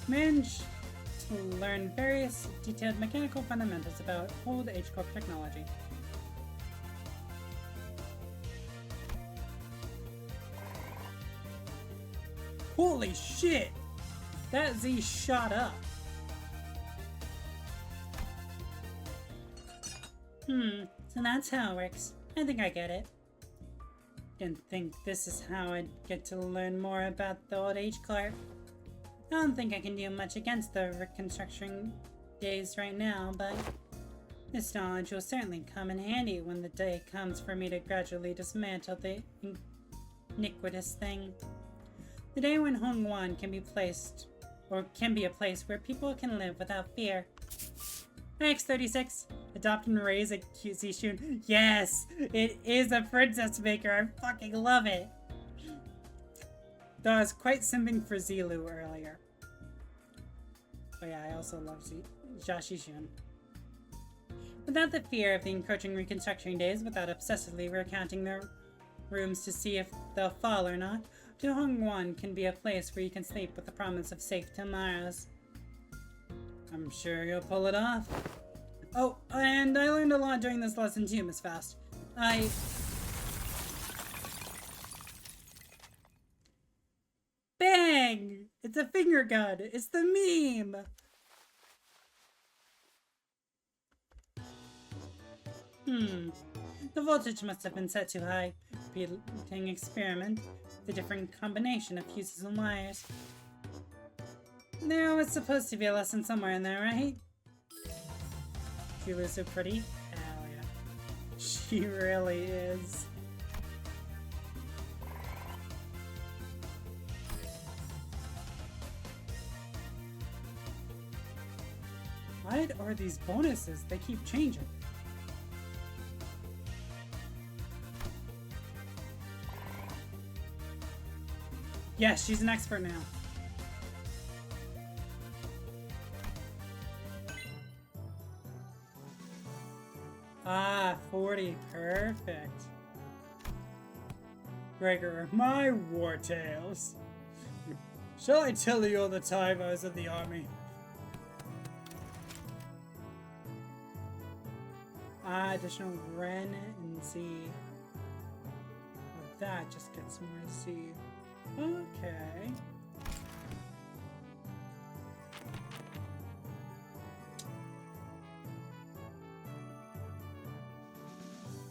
Managed to learn various detailed mechanical fundamentals about old H-Corp technology. Holy shit! That Z shot up. So that's how it works. I think I get it. Didn't think this is how I'd get to learn more about the old H-Corp. I don't think I can do much against the reconstruction days right now, but this knowledge will certainly come in handy when the day comes for me to gradually dismantle the iniquitous thing. The day when Hongwan can be placed, or can be a place where people can live without fear. X36, adopt and raise a cute Zishun. Yes, it is a princess maker. I fucking love it. Though I was quite simping for Zilu earlier. But yeah, I also love Zhashishun. Without the fear of the encroaching reconstruction days, without obsessively recounting their rooms to see if they'll fall or not, Hongwan can be a place where you can sleep with the promise of safe tomorrows. I'm sure you'll pull it off. Oh, and I learned a lot during this lesson too, Miss Fast. Bang! It's a finger gun! It's the meme! The voltage must have been set too high. Repeating experiment. The different combination of fuses and wires. There was supposed to be a lesson somewhere in there, right? She was so pretty. Hell yeah. She really is. What are these bonuses? They keep changing. Yes, she's an expert now. Ah, 40. Perfect. Gregor, my war tales. Shall I tell you all the time I was in the army? Ah, additional Ren and Z. Well, that just gets more Z. Okay.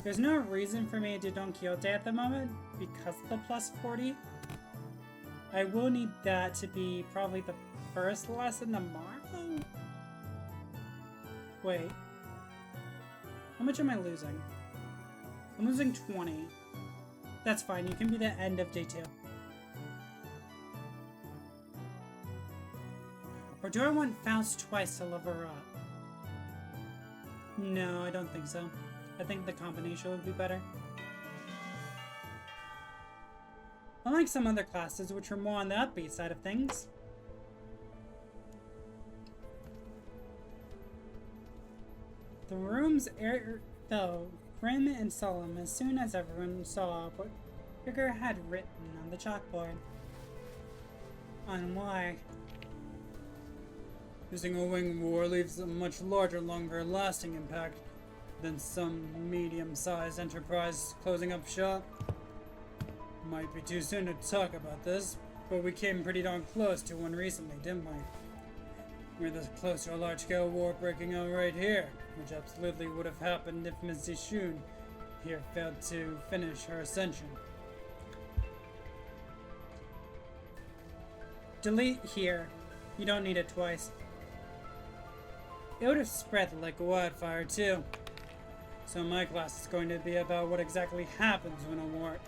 There's no reason for me to do Don Quixote at the moment because of the plus 40. I will need that to be probably the first lesson tomorrow. Wait. How much am I losing? I'm losing 20. That's fine, you can be the end of day 2. Or do I want Faust twice to level her up? No, I don't think so. I think the combination would be better. Unlike some other classes, which are more on the upbeat side of things. The rooms though grim and solemn as soon as everyone saw what Rigger had written on the chalkboard. On why. Using a wing war leaves a much larger, longer-lasting impact than some medium-sized enterprise closing up shop. Might be too soon to talk about this, but we came pretty darn close to one recently, didn't we? We're this close to a large-scale war breaking out right here, which absolutely would have happened if Ms. Zishun here failed to finish her ascension. Delete here. You don't need it twice. It would have spread like wildfire too. So my class is going to be about what exactly happens when a war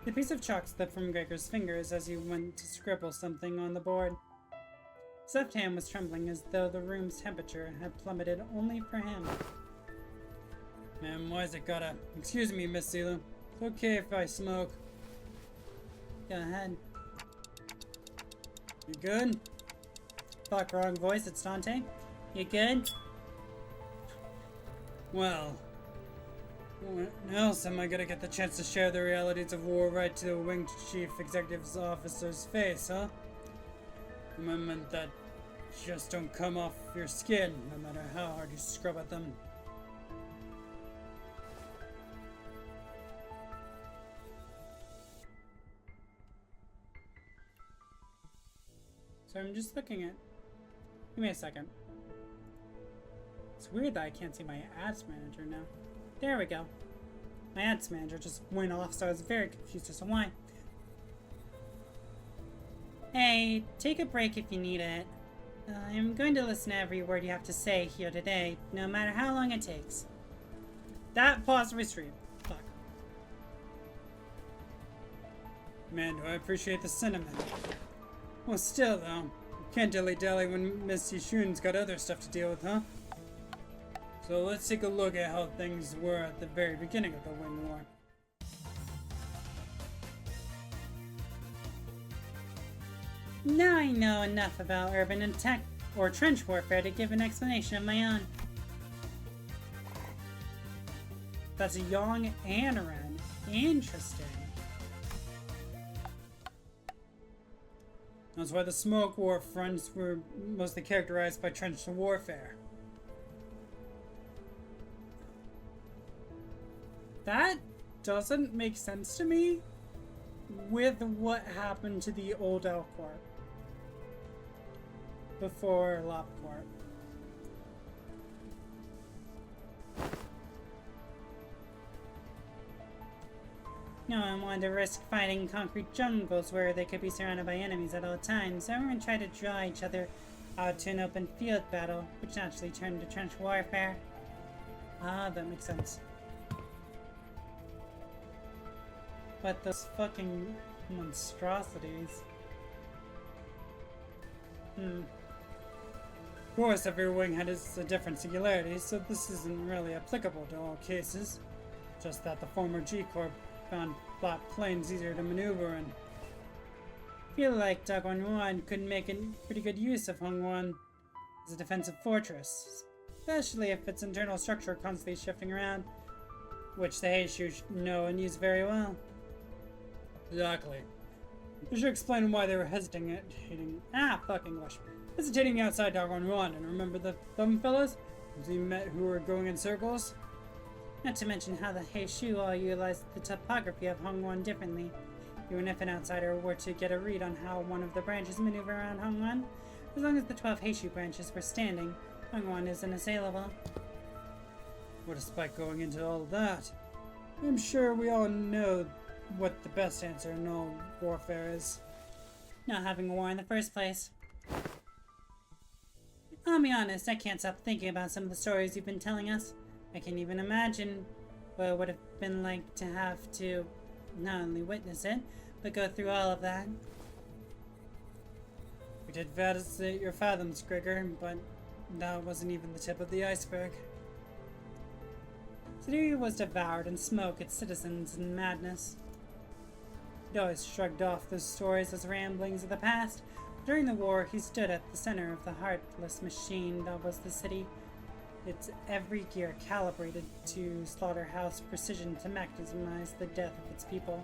The piece of chalk slipped from Gregor's fingers as he went to scribble something on the board. His left hand was trembling as though the room's temperature had plummeted only for him. Man, why's it gotta... Excuse me, Miss Zilu. It's okay if I smoke. Go ahead. You good? Fuck, wrong voice, it's Dante. You good? Well... When else am I gonna get the chance to share the realities of war right to the Wing Chief Executive's officer's face, huh? Remember that just don't come off your skin, no matter how hard you scrub at them. So I'm just looking at... Give me a second. It's weird that I can't see my ads manager now. There we go. My ads manager just went off, so I was very confused as to why. Hey, take a break if you need it. I'm going to listen to every word you have to say here today, no matter how long it takes. That paused my stream. Fuck. Man, do I appreciate the sentiment. Well, still, though, you can't dilly-dally when Miss Yishun's got other stuff to deal with, huh? So let's take a look at how things were at the very beginning of the Wing War. Now I know enough about urban attack or trench warfare to give an explanation of my own. That's Yang and Ren. Interesting. That's why the Smoke War fronts were mostly characterized by trench warfare. That doesn't make sense to me with what happened to the old Elcorp before Lopcorp. No one wanted to risk fighting concrete jungles where they could be surrounded by enemies at all times. Everyone tried to draw each other out to an open field battle, which naturally turned into trench warfare. Ah, that makes sense. But those fucking monstrosities. Of course, every wing had its different singularities, so this isn't really applicable to all cases. Just that the former G-Corp found flat plains easier to maneuver in. I feel like Dagwon could make a pretty good use of Hongwan as a defensive fortress, especially if its internal structure constantly shifting around, which the Heishu know and use very well. Exactly. You should explain why they were hesitating outside Dagwon, and remember the thumb fellas we met who were going in circles? Not to mention how the Heishu all utilized the topography of Hongwan differently. Even if an outsider were to get a read on how one of the branches maneuver around Hongwan, as long as the 12 Heishu branches were standing, Hongwan is unassailable. Well, despite going into all of that, I'm sure we all know what the best answer in all warfare is. Not having a war in the first place. I'll be honest, I can't stop thinking about some of the stories you've been telling us. I can't even imagine what it would have been like to have to not only witness it, but go through all of that. We did validate your fathoms, Gregor, but that wasn't even the tip of the iceberg. City was devoured and smoke its citizens in madness. He always shrugged off those stories as ramblings of the past. During the war, he stood at the center of the heartless machine that was the city. Its every gear calibrated to slaughterhouse precision to maximize the death of its people.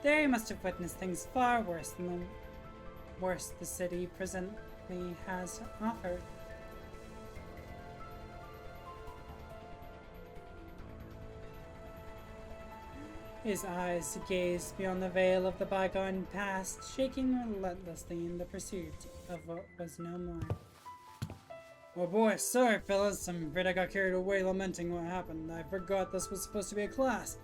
There he must have witnessed things far worse than the worst the city presently has offered. His eyes gazed beyond the veil of the bygone past, shaking relentlessly in the pursuit of what was no more. Oh boy, sorry fellas, I'm afraid I got carried away lamenting what happened. I forgot this was supposed to be a class.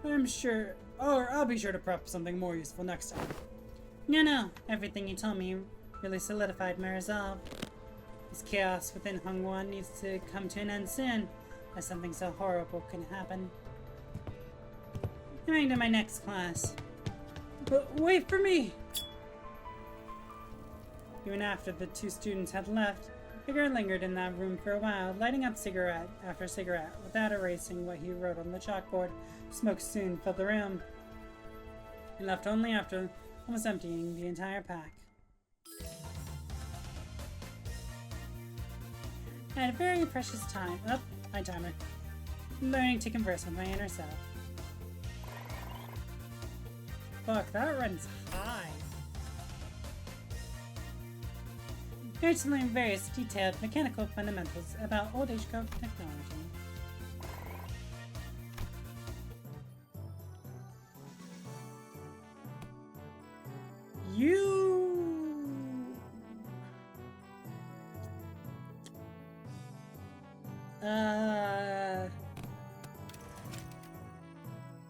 I'll be sure to prep something more useful next time. No, everything you told me really solidified my resolve. This chaos within Hongwan needs to come to an end soon. that something so horrible could happen. Going to my next class. But wait for me! Even after the two students had left, Edgar lingered in that room for a while, lighting up cigarette after cigarette without erasing what he wrote on the chalkboard. Smoke soon filled the room, and left only after almost emptying the entire pack. I had a very precious time. Oh, my timer. Learning to converse with my inner self. Fuck, that runs high. Here to learn various detailed mechanical fundamentals about old age growth technology.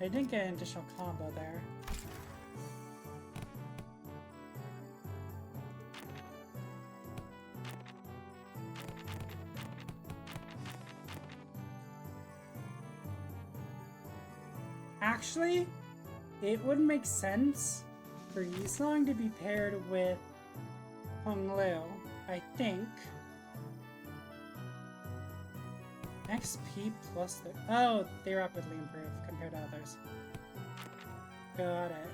I didn't get an additional combo there. Actually, it would make sense for Yisong to be paired with Hong Liu, I think. XP plus the... Oh, they rapidly improve compared to others. Got it.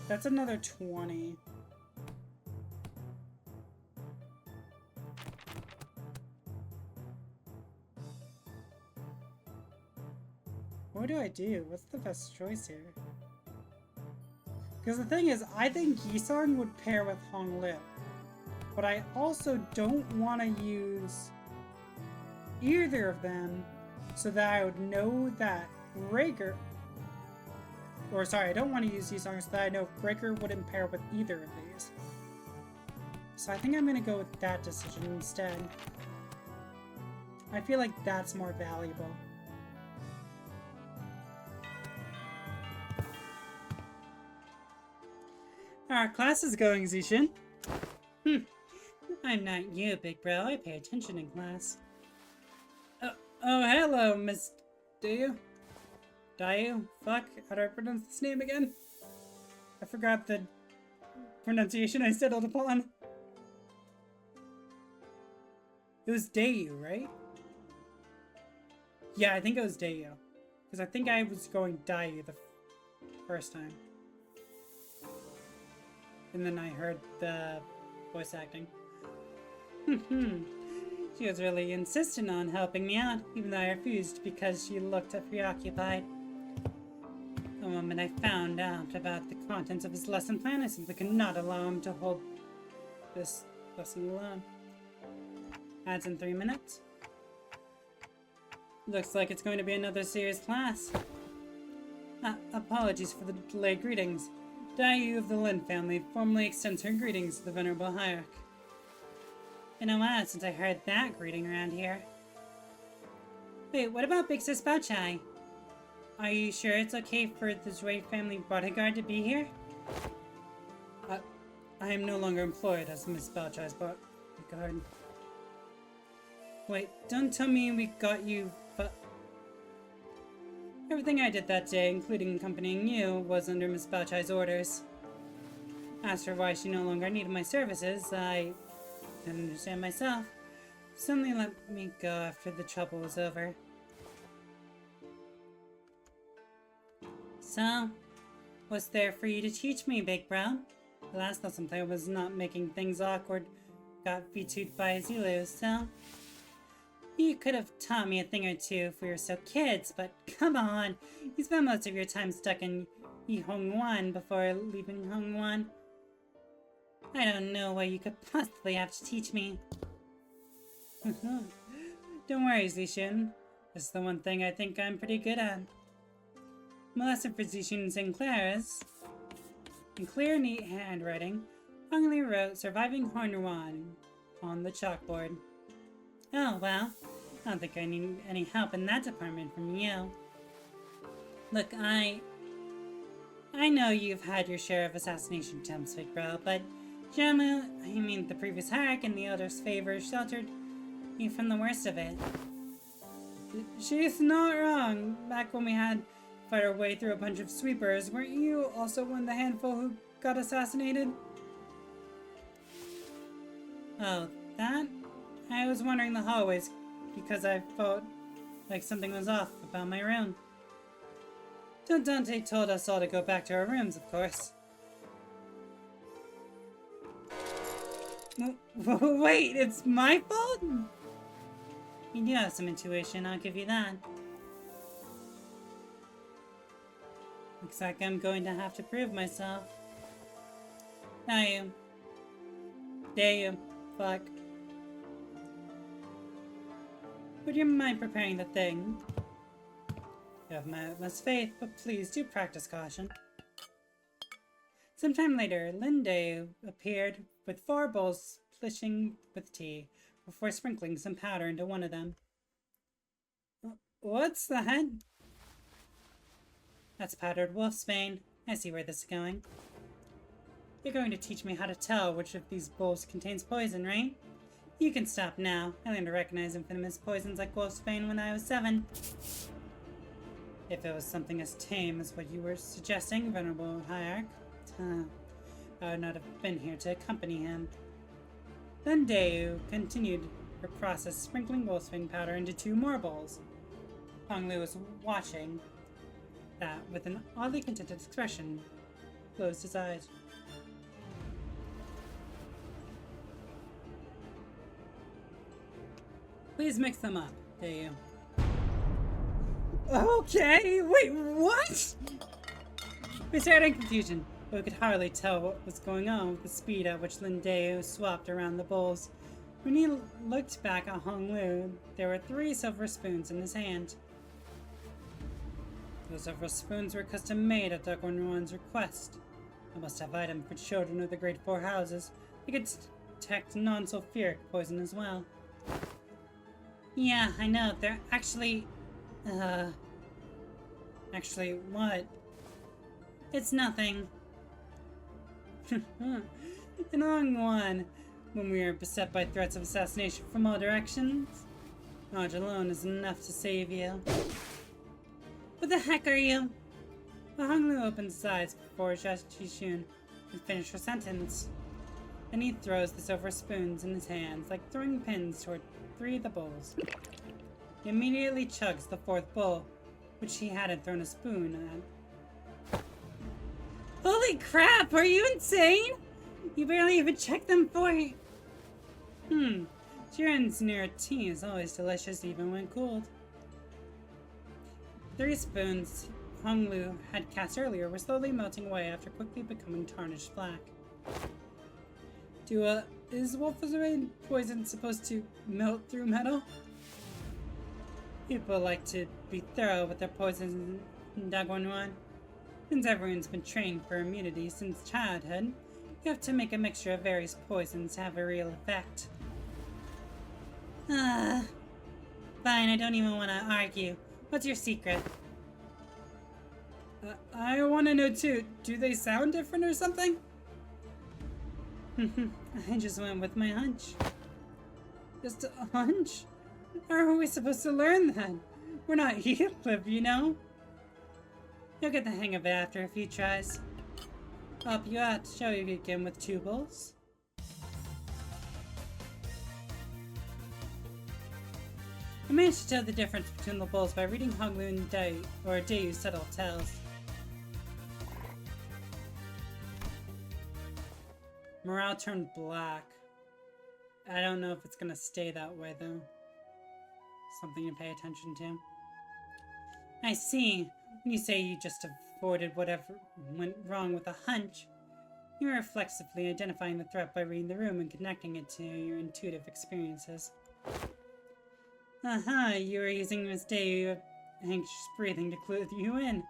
That's another 20. What do I do? What's the best choice here? Because the thing is, I think Yisong would pair with Hong Liu. But I also don't want to use either of them so that I would know that Raker... Or sorry, I don't want to use Yisong so that I know Breaker wouldn't pair with either of these. So I think I'm going to go with that decision instead. I feel like that's more valuable. Our class is going, Zishin. I'm not you, big bro. I pay attention in class. Oh, hello, Miss... Dayu? Fuck, how do I pronounce this name again? I forgot the pronunciation I settled upon. It was Dayu, right? Yeah, I think it was Dayu. Because I think I was going Dayu the first time. And then I heard the voice acting. She was really insistent on helping me out, even though I refused because she looked preoccupied. The moment I found out about the contents of his lesson plan, I simply could not allow him to hold this lesson alone. Adds in 3 minutes. Looks like it's going to be another serious class. Apologies for the delayed greetings. Dayu of the Lin family formally extends her greetings to the Venerable Hierarch. Been a while since I heard that greeting around here. Wait, what about Big Sis Baochai? Are you sure it's okay for the Zhui family bodyguard to be here? I am no longer employed as Miss Baochai's bodyguard. Wait, don't tell me we got you, but... Everything I did that day, including accompanying you, was under Miss Baochai's orders. As for why she no longer needed my services, I didn't understand myself. Suddenly let me go after the trouble was over. So, what's there for you to teach me, big bro? The last lesson plan was not making things awkward. Got vetoed by Zulu, so... You could have taught me a thing or two if we were so kids, but come on! You spent most of your time stuck in Yihongwan before leaving Hongwan. I don't know what you could possibly have to teach me. Don't worry, Zishin. This is the one thing I think I'm pretty good at. My lesson for Zishin Sinclair is... In clear, neat handwriting, Hong Li wrote Surviving Hornwan on the chalkboard. Oh, well, I don't think I need any help in that department from you. Look, I know you've had your share of assassination attempts, Big Bro, but the previous hierarch in the Elder's favor sheltered you from the worst of it. She's not wrong. Back when we had to fight our way through a bunch of sweepers, weren't you also one of the handful who got assassinated? Oh, that? I was wandering the hallways because I felt like something was off about my room. Dante told us all to go back to our rooms, of course. Wait, it's my fault? You do have some intuition, I'll give you that. Looks like I'm going to have to prove myself. Now you. Dare you. Fuck. Would you mind preparing the thing? You have my utmost faith, but please do practice caution. Sometime later, Linde appeared with 4 bowls splishing with tea, before sprinkling some powder into one of them. What's that? That's powdered wolfsbane. I see where this is going. You're going to teach me how to tell which of these bowls contains poison, right? You can stop now. I learned to recognize infamous poisons like wolfsbane when I was 7. If it was something as tame as what you were suggesting, Venerable Hierarch, I would not have been here to accompany him. Then Deu continued her process, sprinkling wolfsbane powder into 2 more bowls. Honglu was watching that with an oddly contented expression, closed his eyes. Please mix them up, Deu. Okay, wait, what? We stared in confusion, but we could hardly tell what was going on with the speed at which Lindeo swapped around the bowls. When he looked back at Honglu, there were 3 silver spoons in his hand. Those silver spoons were custom made at Dagwanwan's request. I must have item for children of the Great 4 Houses. They could detect non-sulfuric poison as well. Yeah, I know, they're actually... Actually, what? It's nothing. In Dagwan, when we are beset by threats of assassination from all directions, knowledge alone is enough to save you. What the heck are you? Well, Honglu opens his eyes before Jishun can finish her sentence. Then he throws the silver spoons in his hands, like throwing pins toward 3 of the bowls. He immediately chugs the 4th bowl, which he hadn't thrown a spoon at. Holy crap, are you insane? You barely even checked them for... Jiren's near tea is always delicious even when cooled. 3 spoons Honglu had cast earlier were slowly melting away after quickly becoming tarnished black. Is wolfsbane poison supposed to melt through metal? People like to be thorough with their poisons in Dagwanwan. Since everyone's been trained for immunity since childhood, you have to make a mixture of various poisons to have a real effect. Fine, I don't even want to argue. What's your secret? I want to know too. Do they sound different or something? I just went with my hunch. Just a hunch? How are we supposed to learn that? We're not Heathcliff, you know? You'll get the hang of it after a few tries. I'll help you out to show you again with 2 bowls. I managed to tell the difference between the bowls by reading Honglu and Dayu's subtle tells. Morale turned black. I don't know if it's gonna stay that way though. Something to pay attention to. I see. When you say you just avoided whatever went wrong with a hunch, you are reflexively identifying the threat by reading the room and connecting it to your intuitive experiences. Aha, you were using Miss Day anxious breathing to clue you in.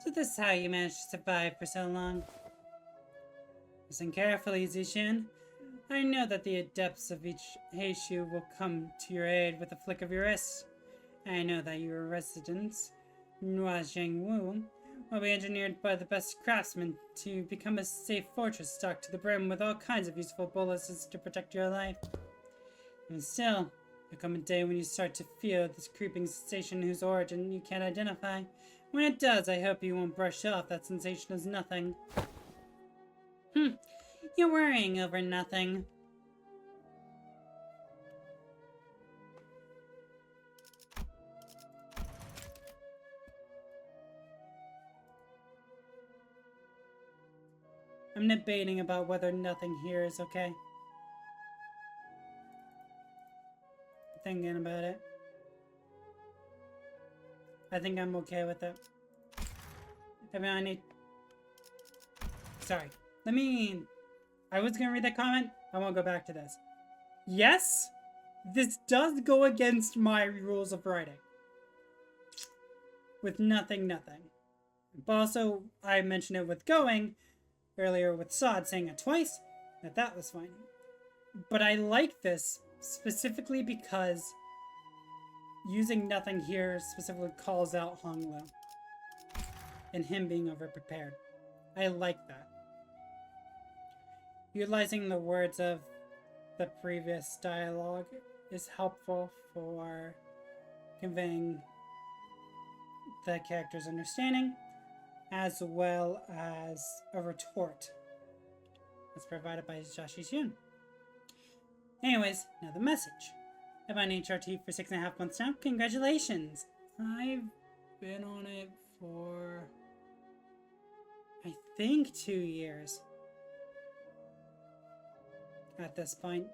So this is how you managed to survive for so long. Listen carefully, Zushin. I know that the adepts of each Heishu will come to your aid with a flick of your wrist. I know that your residence, Nuazhengwu, will be engineered by the best craftsmen to become a safe fortress stocked to the brim with all kinds of useful boluses to protect your life. And still, there'll come a day when you start to feel this creeping sensation whose origin you can't identify. When it does, I hope you won't brush off that sensation as nothing. You're worrying over nothing. I'm debating about whether nothing here is okay. Thinking about it. I think I'm okay with it. I mean, I need... Sorry. I was gonna read that comment. I won't go back to this. Yes, this does go against my rules of writing. With nothing. But also, I mentioned it with going earlier with Sod saying it twice, that was fine. But I like this specifically because using nothing here specifically calls out Honglu and him being overprepared. I like that. Utilizing the words of the previous dialogue is helpful for conveying the character's understanding, as well as a retort that's provided by Joshi Shun. Anyways, now the message. I've been on HRT for 6.5 months now. Congratulations! I've been on it for, I think, 2 years. At this point.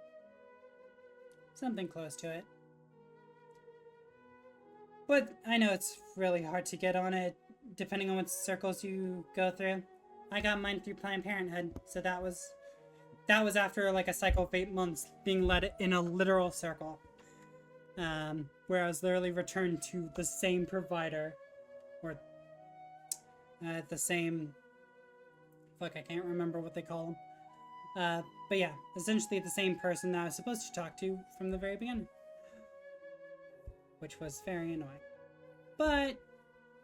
Something close to it. But I know it's really hard to get on it, depending on what circles you go through. I got mine through Planned Parenthood, so that was after like a cycle of 8 months being led in a literal circle. Where I was literally returned to the same provider, or the same, fuck, I can't remember what they call them. But yeah, essentially the same person that I was supposed to talk to from the very beginning. Which was very annoying. But,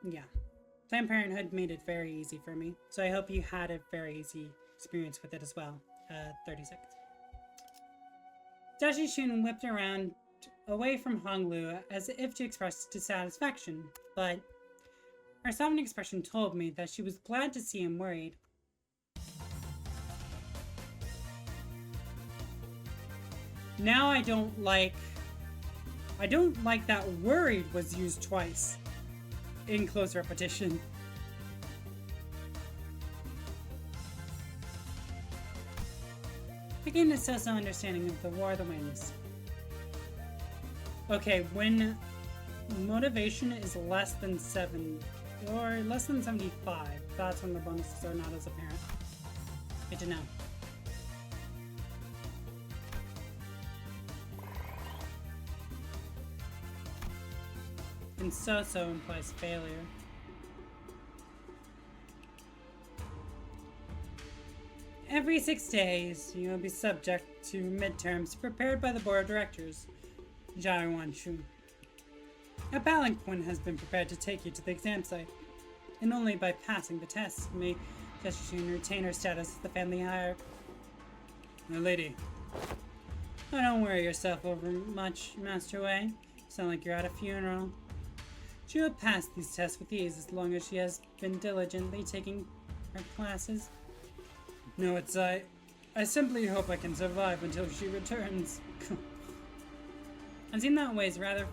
yeah. Planned Parenthood made it very easy for me. So I hope you had a very easy experience with it as well. 30 seconds. Dashi Shun whipped around away from Honglu as if to express dissatisfaction, but her solemn expression told me that she was glad to see him worried. Now I don't like that worried was used twice in close repetition. I gained a so-so understanding of the War of the Winds. Okay, when motivation is less than 7 or less than 75, that's when the bonuses are not as apparent. Good to know. And so-so implies failure. Every 6 days, you will be subject to midterms prepared by the Board of Directors, Jaiwan Shu. A palanquin has been prepared to take you to the exam site, and only by passing the test may Jeshishun retain her status as the family hierarch. Now, lady, don't worry yourself over much, Master Wei. Sound like you're at a funeral. She will pass these tests with ease as long as she has been diligently taking her classes. No, it's I simply hope I can survive until she returns. And seen that way is rather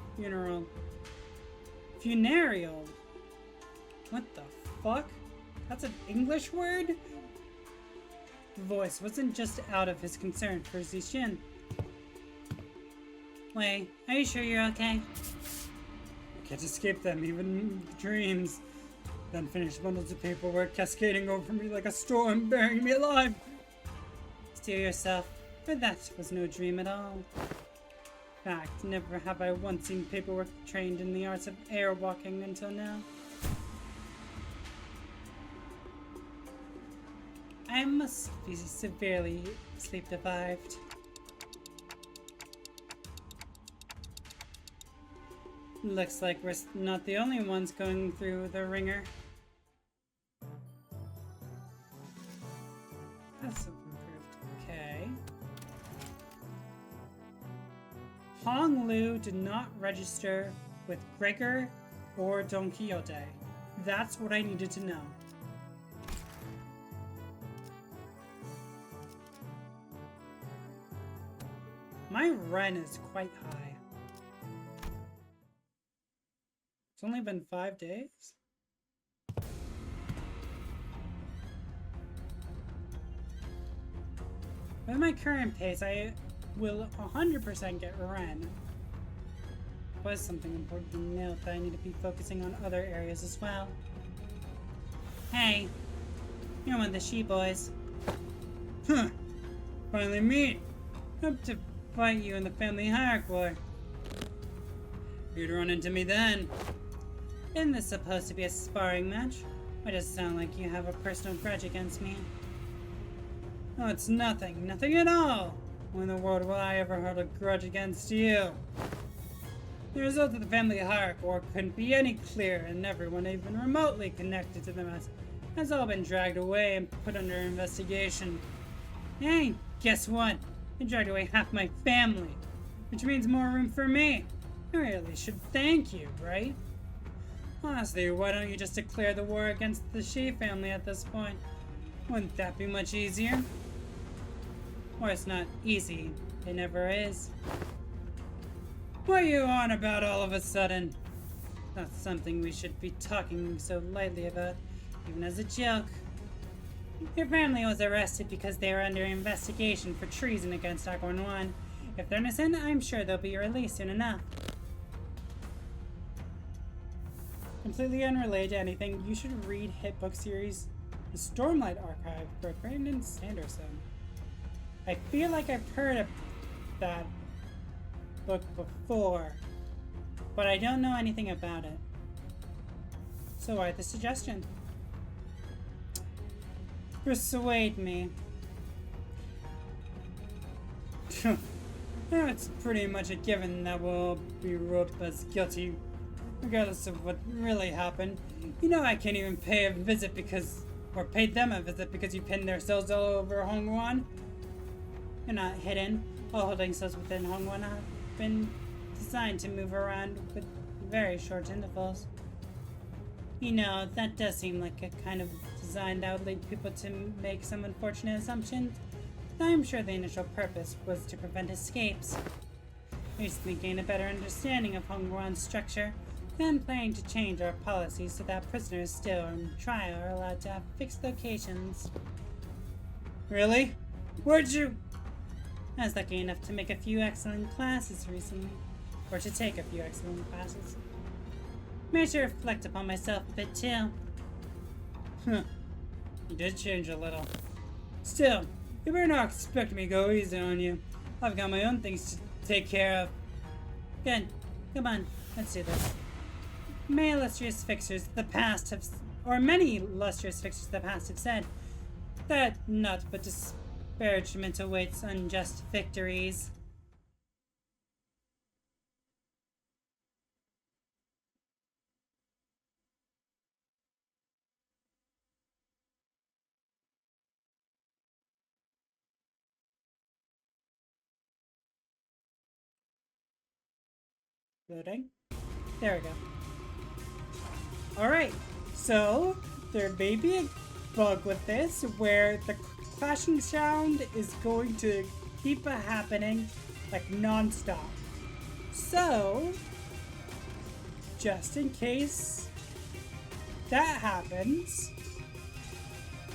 funereal. What the fuck? That's an English word? The voice wasn't just out of his concern for Zixin. Wei, are you sure you're okay? I can't escape them, even in dreams. The unfinished bundles of paperwork cascading over me like a storm, burying me alive. Steer yourself, for that was no dream at all. In fact, never have I once seen paperwork trained in the arts of airwalking until now. I must be severely sleep deprived. Looks like we're not the only ones going through the ringer. That's improved. Okay. Hong Lu did not register with Gregor or Don Quixote. That's what I needed to know. My rent is quite high. It's only been 5 days? With my current pace, I will 100% get rent. Was something important to note that I need to be focusing on other areas as well. Hey, you're one of the she boys. Huh, finally meet. Hope to fight you in the family hierarchy war. You'd run into me then. Isn't this supposed to be a sparring match? Or does it sound like you have a personal grudge against me? Oh, it's nothing. Nothing at all. When in the world will I ever hold a grudge against you? The result of the family hierarchy war couldn't be any clearer, and everyone even remotely connected to the mess has all been dragged away and put under investigation. Hey, guess what? They dragged away half my family, which means more room for me. I really should thank you, right? Honestly, why don't you just declare the war against the Shi family at this point? Wouldn't that be much easier? Or it's not easy. It never is. What are you on about all of a sudden? Not something we should be talking so lightly about, even as a joke. Your family was arrested because they were under investigation for treason against Acorn One. If they're innocent, I'm sure they'll be released soon enough. Completely unrelated to anything, you should read hit book series The Stormlight Archive by Brandon Sanderson. I feel like I've heard of that book before, but I don't know anything about it. So why the suggestion? Persuade me. It's pretty much a given that we'll be ruled as guilty, regardless of what really happened. You know I can't even pay them a visit because you pinned their cells all over Hongwan. They're not hidden. All holding cells within Hongwan have been designed to move around with very short intervals. You know, that does seem like a kind of design that would lead people to make some unfortunate assumptions. I'm sure the initial purpose was to prevent escapes. Recently gained a better understanding of Hongwan's structure, and planning to change our policies so that prisoners still on trial are allowed to have fixed locations. Really? Where'd you... I was lucky enough to make a few excellent classes recently. Or to take a few excellent classes. Made to reflect upon myself a bit too. Huh. You did change a little. Still, you better not expect me to go easy on you. I've got my own things to take care of. Good. Come on, let's do this. Many illustrious fixers of the past have said that not but disparagement awaits unjust victories. Loading. There we go. Alright, so there may be a bug with this where the clashing sound is going to keep happening like non-stop. So, just in case that happens,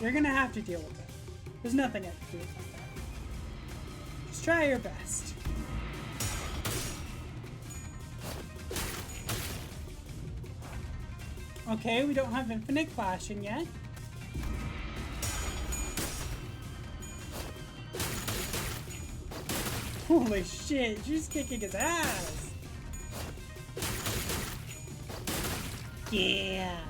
you're gonna have to deal with it. There's nothing I can do about that. Just try your best. Okay, we don't have infinite clashing yet. Holy shit, she's kicking his ass! Yeah!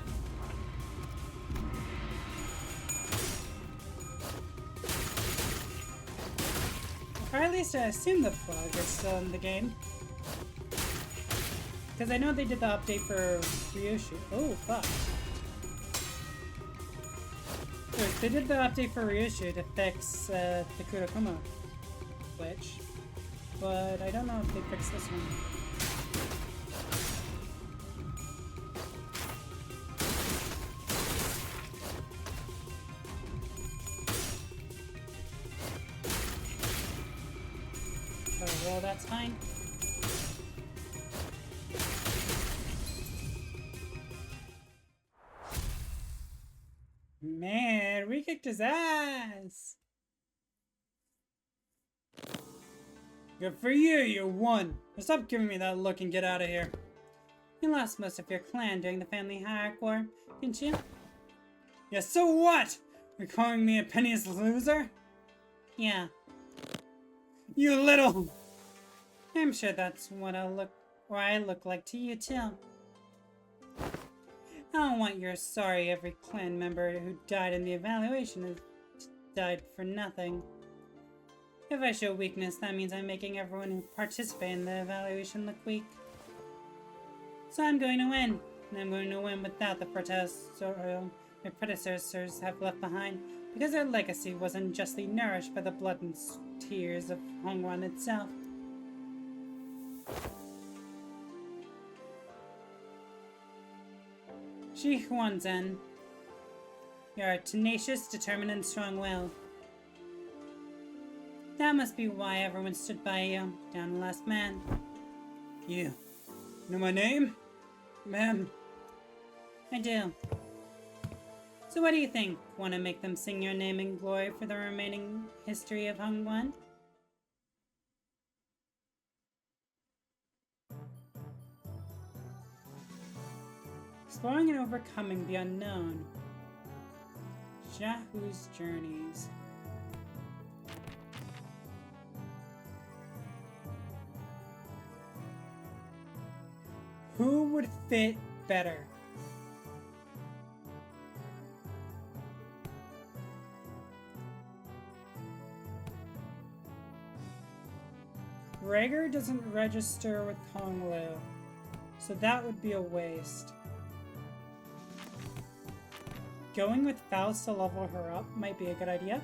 Or at least I assume the bug is still in the game.
Because I know they did the update for Ryushu. Oh, fuck. Wait, they did the update for Ryushu to fix the Kurokuma glitch. But I don't know if they fixed this one. Oh, well, that's fine. Man, we kicked his ass! Good for you, you won! Now stop giving me that look and get out of here. You lost most of your clan during the family hierarchy war, didn't you? Yeah, so what? You're calling me a penniless loser? Yeah. You little... I'm sure that's what I look like to you too. I don't want your sorry every clan member who died in the evaluation has died for nothing. If I show weakness, that means I'm making everyone who participated in the evaluation look weak. So I'm going to win, and I'm going to win without the protests my predecessors have left behind, because their legacy wasn't justly nourished by the blood and tears of Hongwan itself. Shi Huanzhen, you're tenacious, determined, and strong-willed. That must be why everyone stood by you, down the last man. You know my name, ma'am? I do. So what do you think? Want to make them sing your name in glory for the remaining history of Hongwan? Exploring and overcoming the unknown. Jahu's journeys. Who would fit better? Gregor doesn't register with Honglu, so that would be a waste. Going with Faust to level her up might be a good idea.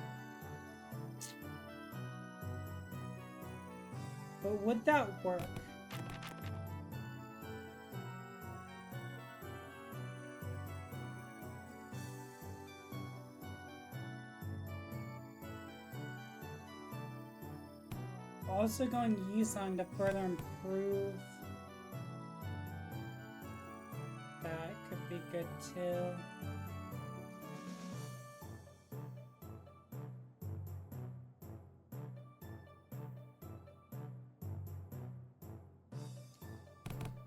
But would that work? Also going Yisong to further improve. That could be good too.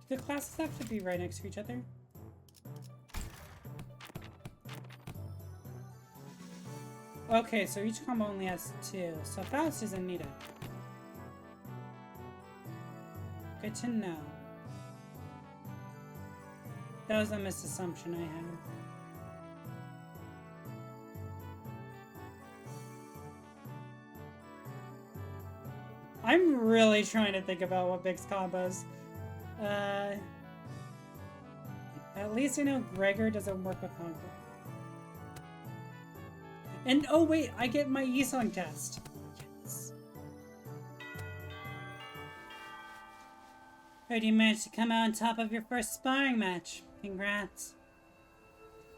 Do the classes have to be right next to each other? Okay, so each combo only has 2, so Faust isn't needed. Good to know. That was a misassumption I had. I'm really trying to think about what Big's combos. At least I know Gregor doesn't work with Hongkong. And oh wait, I get my Yisong test. Yes. Heard you managed to come out on top of your first sparring match. Congrats.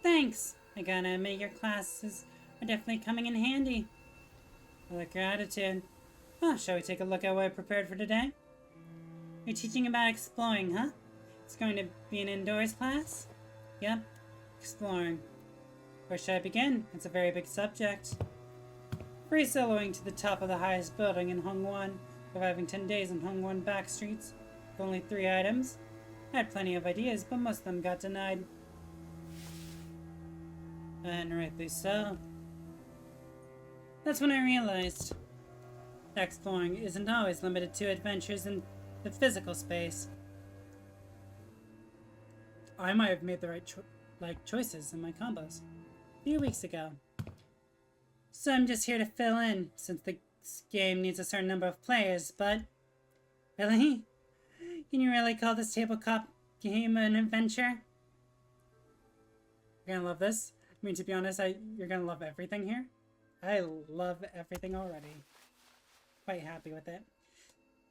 Thanks. I gotta admit your classes are definitely coming in handy. I like your attitude. Oh, shall we take a look at what I prepared for today? You're teaching about exploring, huh? It's going to be an indoors class? Yep, exploring. Where should I begin? It's a very big subject. Free soloing to the top of the highest building in Hongwan, surviving 10 days in Hongwan back streets, with only 3 items. I had plenty of ideas, but most of them got denied. And rightly so. That's when I realized that exploring isn't always limited to adventures in the physical space. I might have made the right choices in my combos a few weeks ago. So I'm just here to fill in, since the game needs a certain number of players, but... Really? Can you really call this tabletop
game an adventure. You're gonna love this. I mean, to be honest, you're gonna love everything here. I love everything already. Quite happy with it.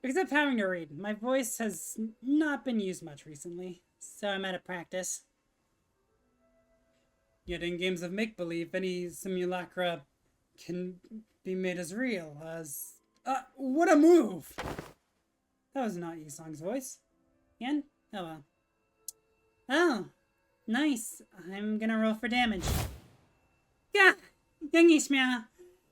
Except having to read. My voice has not been used much recently, so I'm out of practice. Yet in games of make-believe, any simulacra can be made as real as... what a move! That was not Yisong's voice. Again? Oh well. Oh, nice. I'm gonna roll for damage. Gah! Young Ishmael,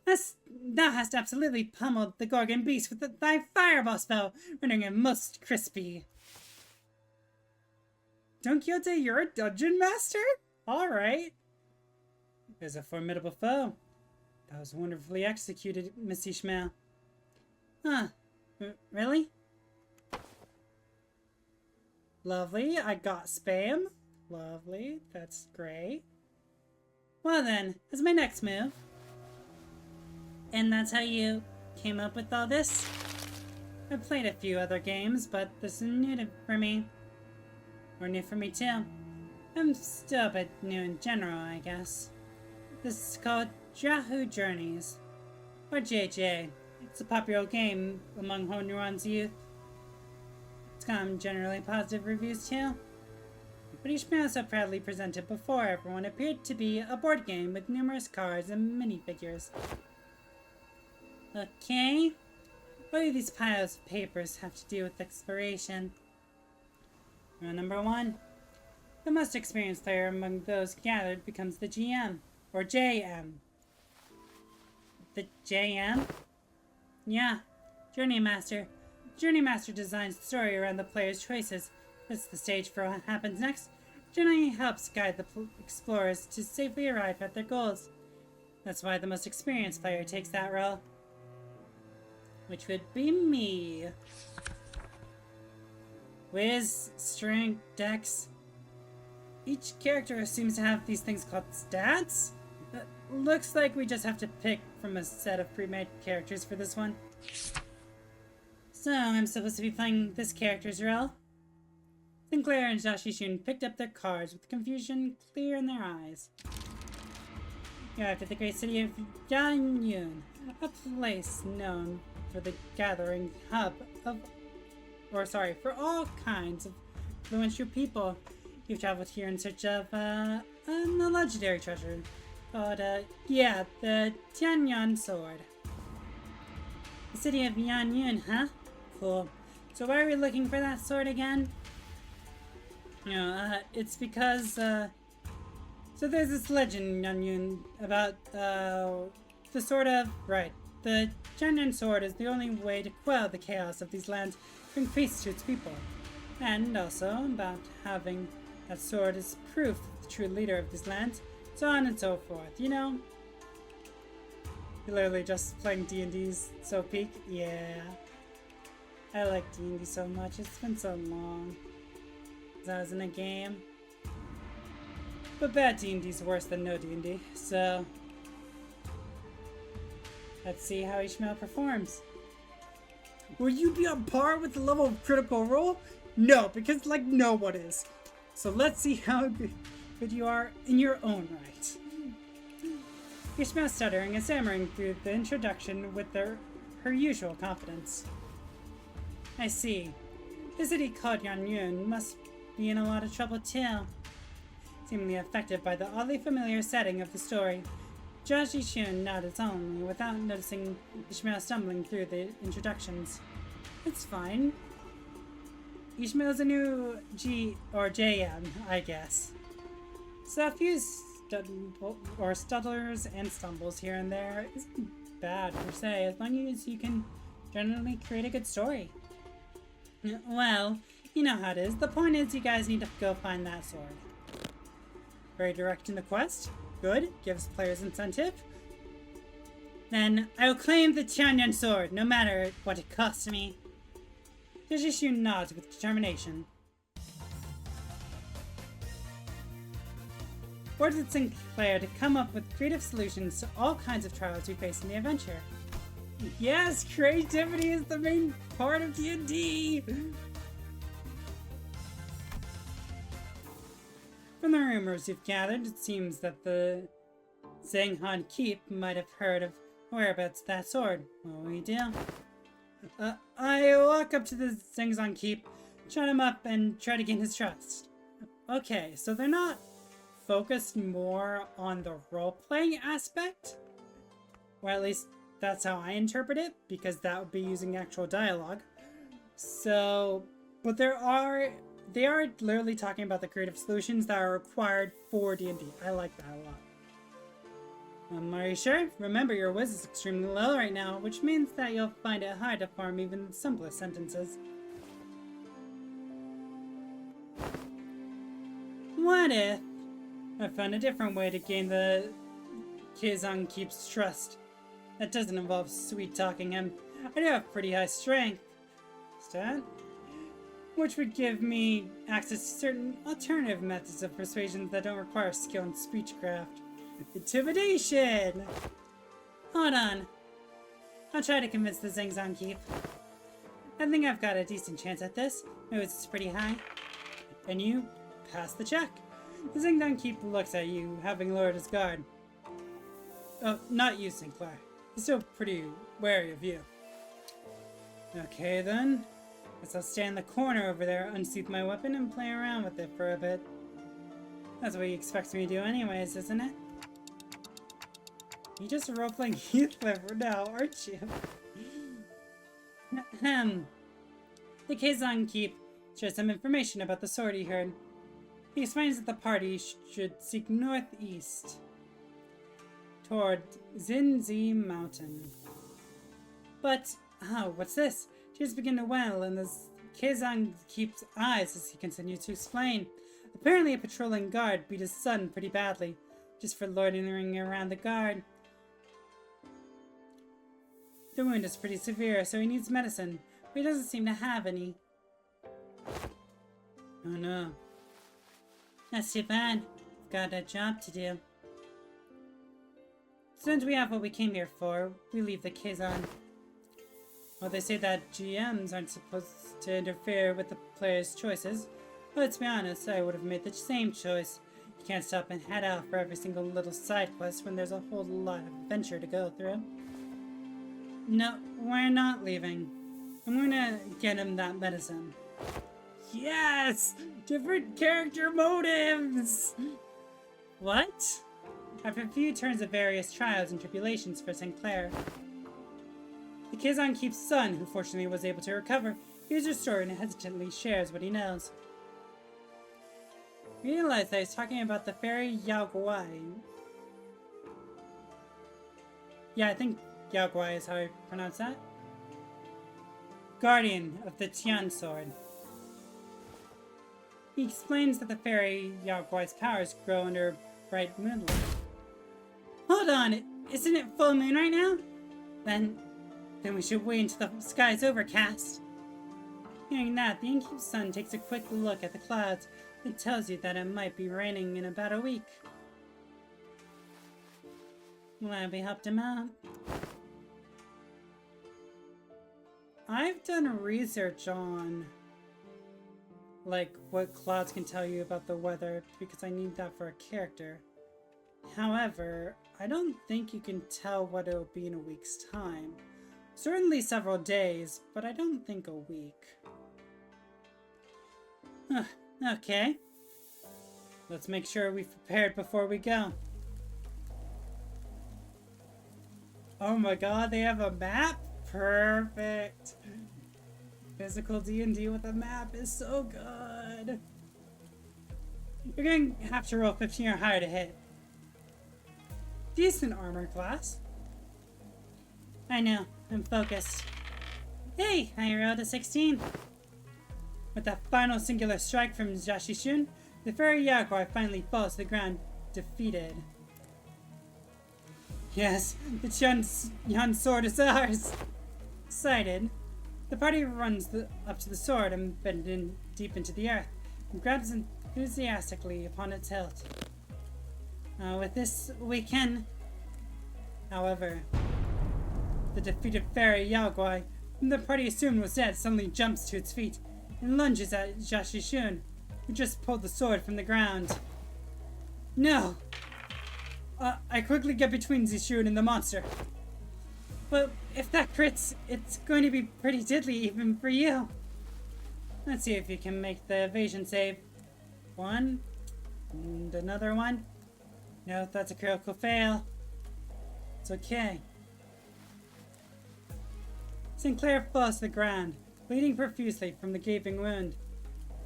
thou hast absolutely pummeled the Gorgon beast with thy fireball spell, rendering it most crispy. Don Quixote, you're a dungeon master? Alright. There's a formidable foe. That was wonderfully executed, Miss Ishmael. Huh. Really? Lovely, I got spam. Lovely, that's great. Well then, as my next move. And that's how you came up with all this? I've played a few other games, but this is new for me. Or new for me too. I'm still a bit new in general, I guess. This is called Yahoo Journeys, or JJ. It's a popular game among Honuran's youth. It's gotten generally positive reviews too. But Ishmael so proudly presented before everyone appeared to be a board game with numerous cards and minifigures. Okay. What do these piles of papers have to do with exploration? Rule number 1. The most experienced player among those gathered becomes the GM, or JM. The JM? Yeah, Journey Master. Journey Master designs the story around the player's choices. Sets the stage for what happens next. Generally helps guide the explorers to safely arrive at their goals. That's why the most experienced player takes that role. Which would be me. Wiz, Strength, Dex. Each character seems to have these things called stats. Looks like we just have to pick from a set of pre-made characters for this one. So, I'm supposed to be playing this character's role. Sinclair and Joshishun picked up their cards with confusion clear in their eyes. You're after the great city of Yanyun, a place known for the gathering hub of, for all kinds of influential people. You've traveled here in search of, a legendary treasure called, the Tianyan Sword. The city of Yanyun, huh? Cool. So why are we looking for that sword again? It's because, so there's this legend in Yanyun about, the sword of, the Tianyan sword is the only way to quell the chaos of these lands, bring peace to its people. And also about having that sword is proof of the true leader of these lands, so on and so forth, you know? You're literally just playing D&D's so peak? Yeah. I like D&D so much, it's been so long since I was in a game. But bad D&D's worse than no D&D, so... let's see how Ishmael performs. Will you be on par with the level of Critical Role? No, because no one is. So let's see how good you are in your own right. Ishmael stuttering and stammering through the introduction with her usual confidence. I see. The city called Yanyun must be in a lot of trouble too. Seemingly affected by the oddly familiar setting of the story, Joshi Shun nodded solemnly without noticing Ishmael stumbling through the introductions. It's fine. Ishmael's a new JM, I guess. So a few stutters and stumbles here and there isn't bad per se, as long as you can generally create a good story. Well, you know how it is. The point is you guys need to go find that sword. Very direct in the quest. Good. Gives players incentive. Then I will claim the Tianyan sword, no matter what it costs me. Jishu nods with determination. Forces Sinclair to come up with creative solutions to all kinds of trials we face in the adventure. Yes, creativity is the main part of D&D!
From the rumors you've gathered, it seems that the Zhanghan Keep might have heard of whereabouts of that sword. What will we do? I walk up to the Zhanghan Keep, shut him up, and try to gain his trust. Okay, so they're not focused more on the role-playing aspect? Or at least that's how I interpret it, because that would be using actual dialogue. So, but they are literally talking about the creative solutions that are required for D&D. I like that a lot. Are you sure? Remember, your whiz is extremely low right now, which means that you'll find it hard to form even the simplest sentences. What if I found a different way to gain the Keizang Keep's trust? That doesn't involve sweet-talking him. I do have pretty high strength. Stat? Which would give me access to certain alternative methods of persuasion that don't require skill in speechcraft. Intimidation! Hold on. I'll try to convince the Zhangzang Keep. I think I've got a decent chance at this. My whiz is pretty high. And you pass the check. The Zhangzang Keep looks at you, having lowered his guard. Oh, not you, Sinclair. He's still pretty wary of you. Okay then. Guess I'll stand in the corner over there, unsheath my weapon, and play around with it for a bit. That's what he expects me to do anyways, isn't it? You're just role-playing Heathcliff now, aren't you? Ahem. The Keizang Keep shares some information about the sword he heard. He explains that the party should seek northeast toward Zinzi Mountain. But, oh, what's this? Tears begin to well in the Keizang Keep's eyes as he continues to explain. Apparently a patrolling guard beat his son pretty badly, just for loitering around the guard. The wound is pretty severe, so he needs medicine, but he doesn't seem to have any. Oh no. That's too bad. I've got a job to do. Since we have what we came here for, we leave the Keizang. Well, they say that GMs aren't supposed to interfere with the players' choices. But let's be honest, I would have made the same choice. You can't stop and head out for every single little side quest when there's a whole lot of adventure to go through. No, we're not leaving. I'm gonna get him that medicine. Yes! Different character motives! What? After a few turns of various trials and tribulations for Sinclair, the Keizang Keep's son, who fortunately was able to recover, hears your story and hesitantly shares what he knows. You realize that he's talking about the fairy Yao Guai. Yeah, I think Yao Guai is how I pronounce that. Guardian of the Tian Sword. He explains that the fairy Yao Guai's powers grow under bright moonlight. Hold on, isn't it full moon right now? Then we should wait until the sky's overcast. Hearing that, the innkeep's son takes a quick look at the clouds and tells you that it might be raining in about a week. Glad we helped him out. I've done research on like what clouds can tell you about the weather because I need that for a character. However, I don't think you can tell what it'll be in a week's time. Certainly several days, but I don't think a week. Okay. Let's make sure we've prepared before we go. Oh my god, they have a map? Perfect. Physical D&D with a map is so good. You're going to have to roll 15 or higher to hit. Decent armor class. I know, I'm focused. Hey, I rolled a 16. With that final singular strike from Jashishun, the fairy Yaguai finally falls to the ground, defeated. Yes, the Tian sword is ours! Excited, the party runs up to the sword and bends in deep into the earth, and grabs enthusiastically upon its hilt. With this, we can... However, the defeated fairy Yaguai, whom the party assumed was dead, suddenly jumps to its feet and lunges at Jashishun, who just pulled the sword from the ground. No! I quickly get between Zishun and the monster. But if that crits, it's going to be pretty diddly even for you. Let's see if you can make the evasion save. One. And another one. No, that's a critical fail. It's okay. Sinclair falls to the ground, bleeding profusely from the gaping wound.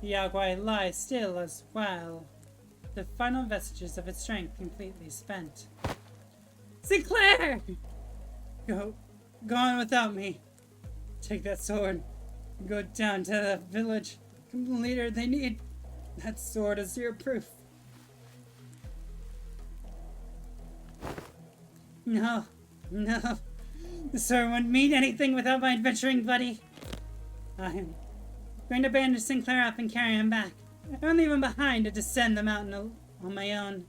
The Yaguai lies still as well, the final vestiges of its strength completely spent. Sinclair! Go on without me. Take that sword. Go down to the village. Come the leader they need. That sword is your proof. No. The sword wouldn't mean anything without my adventuring buddy. I'm going to bandage Sinclair up and carry him back. I won't leave him behind to descend the mountain on my own.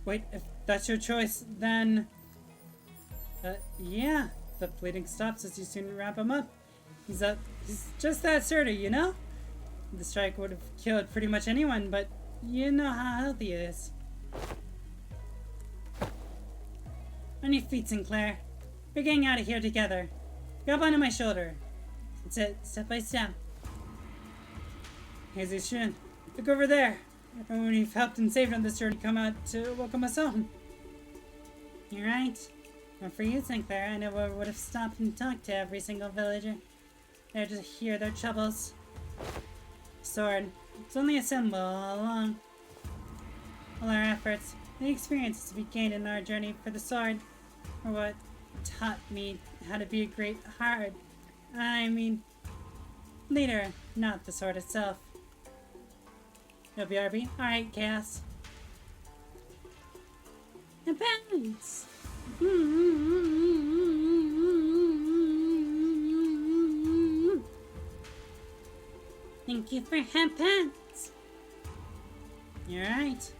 Wait, if that's your choice, then... yeah. The bleeding stops as you soon wrap him up. He's just that sturdy, you know? The strike would have killed pretty much anyone, but you know how healthy he is. On your feet, Sinclair. We're getting out of here together. Grab onto my shoulder. That's it, step by step. Here's his shin. Look over there. And when you've helped and saved on this journey, come out to welcome us home. You're right. Well, for you, Sinclair, I never would have stopped and talked to every single villager. There to hear their troubles. Sword. It's only a symbol all along. All our efforts, the experiences to be gained in our journey for the sword, are what taught me how to be a great leader, not the sword itself. You'll be RB? Alright, Chaos. And balance! Thank you for headpants! You're right.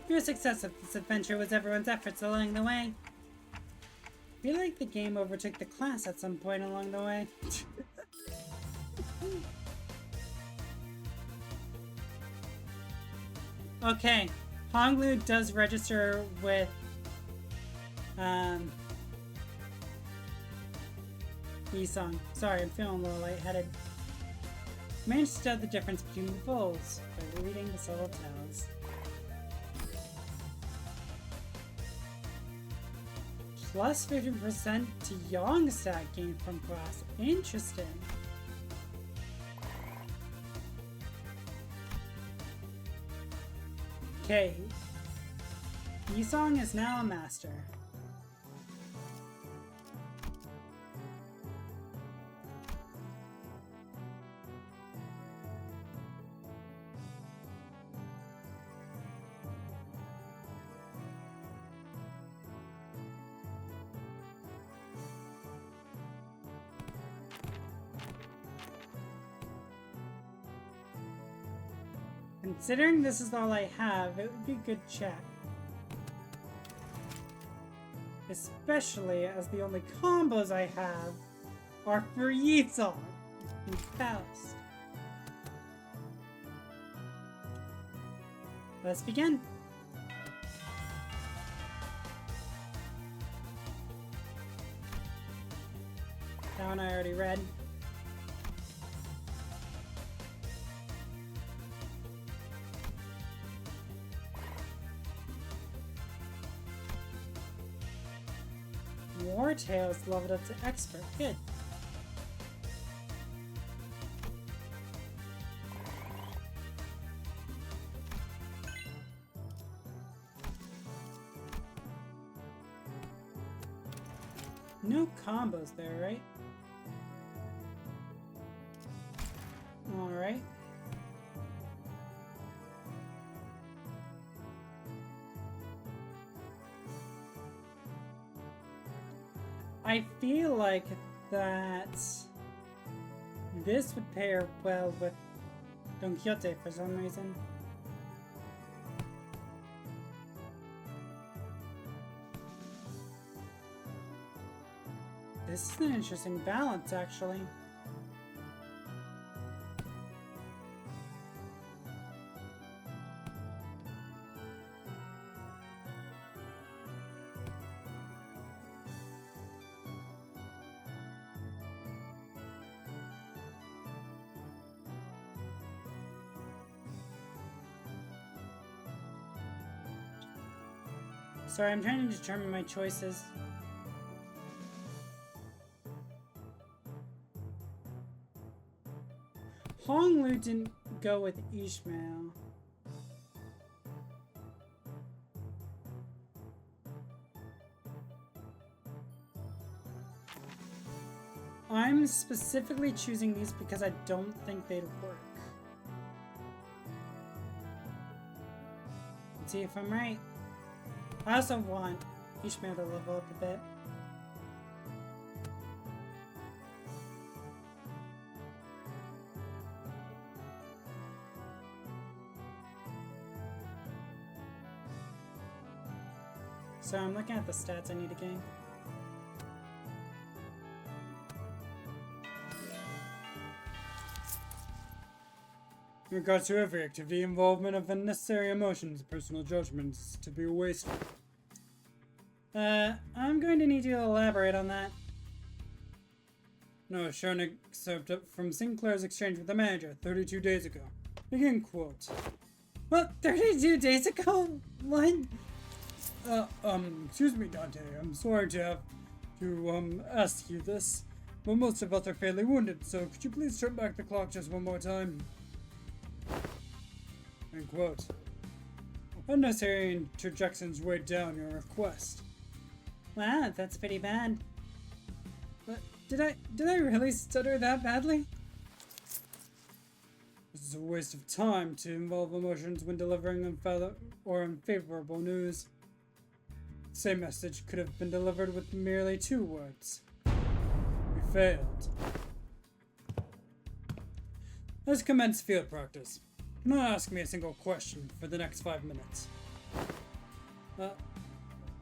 Your success of this adventure was everyone's efforts along the way. I feel like the game overtook the class at some point along the way. Okay, Honglu does register with Yisong. Sorry, I'm feeling a little lightheaded. Managed to tell the difference between the bowls by reading the subtle tales. Plus 50% to Yang stat gain from class. Interesting. Okay. Yisong is now a master. Considering this is all I have, it would be good chat. Especially as the only combos I have are for Yisong and Faust. Let's begin. That one I already read. War Tales leveled up to expert. Good. No combos there, right? Alright. I feel like that this would pair well with Don Quixote for some reason. This is an interesting balance, actually. Sorry, I'm trying to determine my choices. Honglu didn't go with Ishmael. I'm specifically choosing these because I don't think they'd work. Let's see if I'm right. I also want Ishmael to level up a bit. So I'm looking at the stats I need to gain.
In regards to every activity, involvement of unnecessary emotions, personal judgments to be wasted.
I'm going to need you to elaborate on that.
No, shown excerpt from Sinclair's exchange with the manager 32 days ago. Begin quote.
What, 32 days ago? What?
Excuse me, Dante. I'm sorry to have to, ask you this, but most of us are fatally wounded, so could you please turn back the clock just one more time? End quote. Unnecessary interjections weighed down your request.
Wow, that's pretty bad. But did I really stutter that badly?
This is a waste of time to involve emotions when delivering unfavorable news. The same message could have been delivered with merely 2 words. We failed. Let's commence field practice. Do not ask me a single question for the next 5 minutes.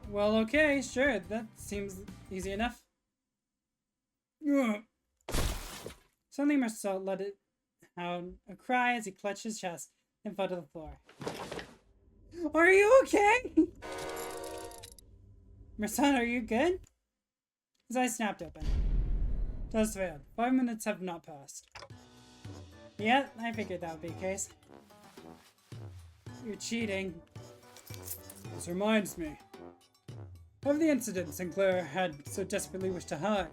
Well, okay, sure. That seems easy enough. Suddenly Marcel let it out a cry as he clutched his chest and fell to the floor. Are you okay? Marcel, are you good? His eyes snapped open.
Test failed. 5 minutes have not passed.
Yeah, I figured that would be the case.
You're cheating. This reminds me of the incident Sinclair had so desperately wished to hide.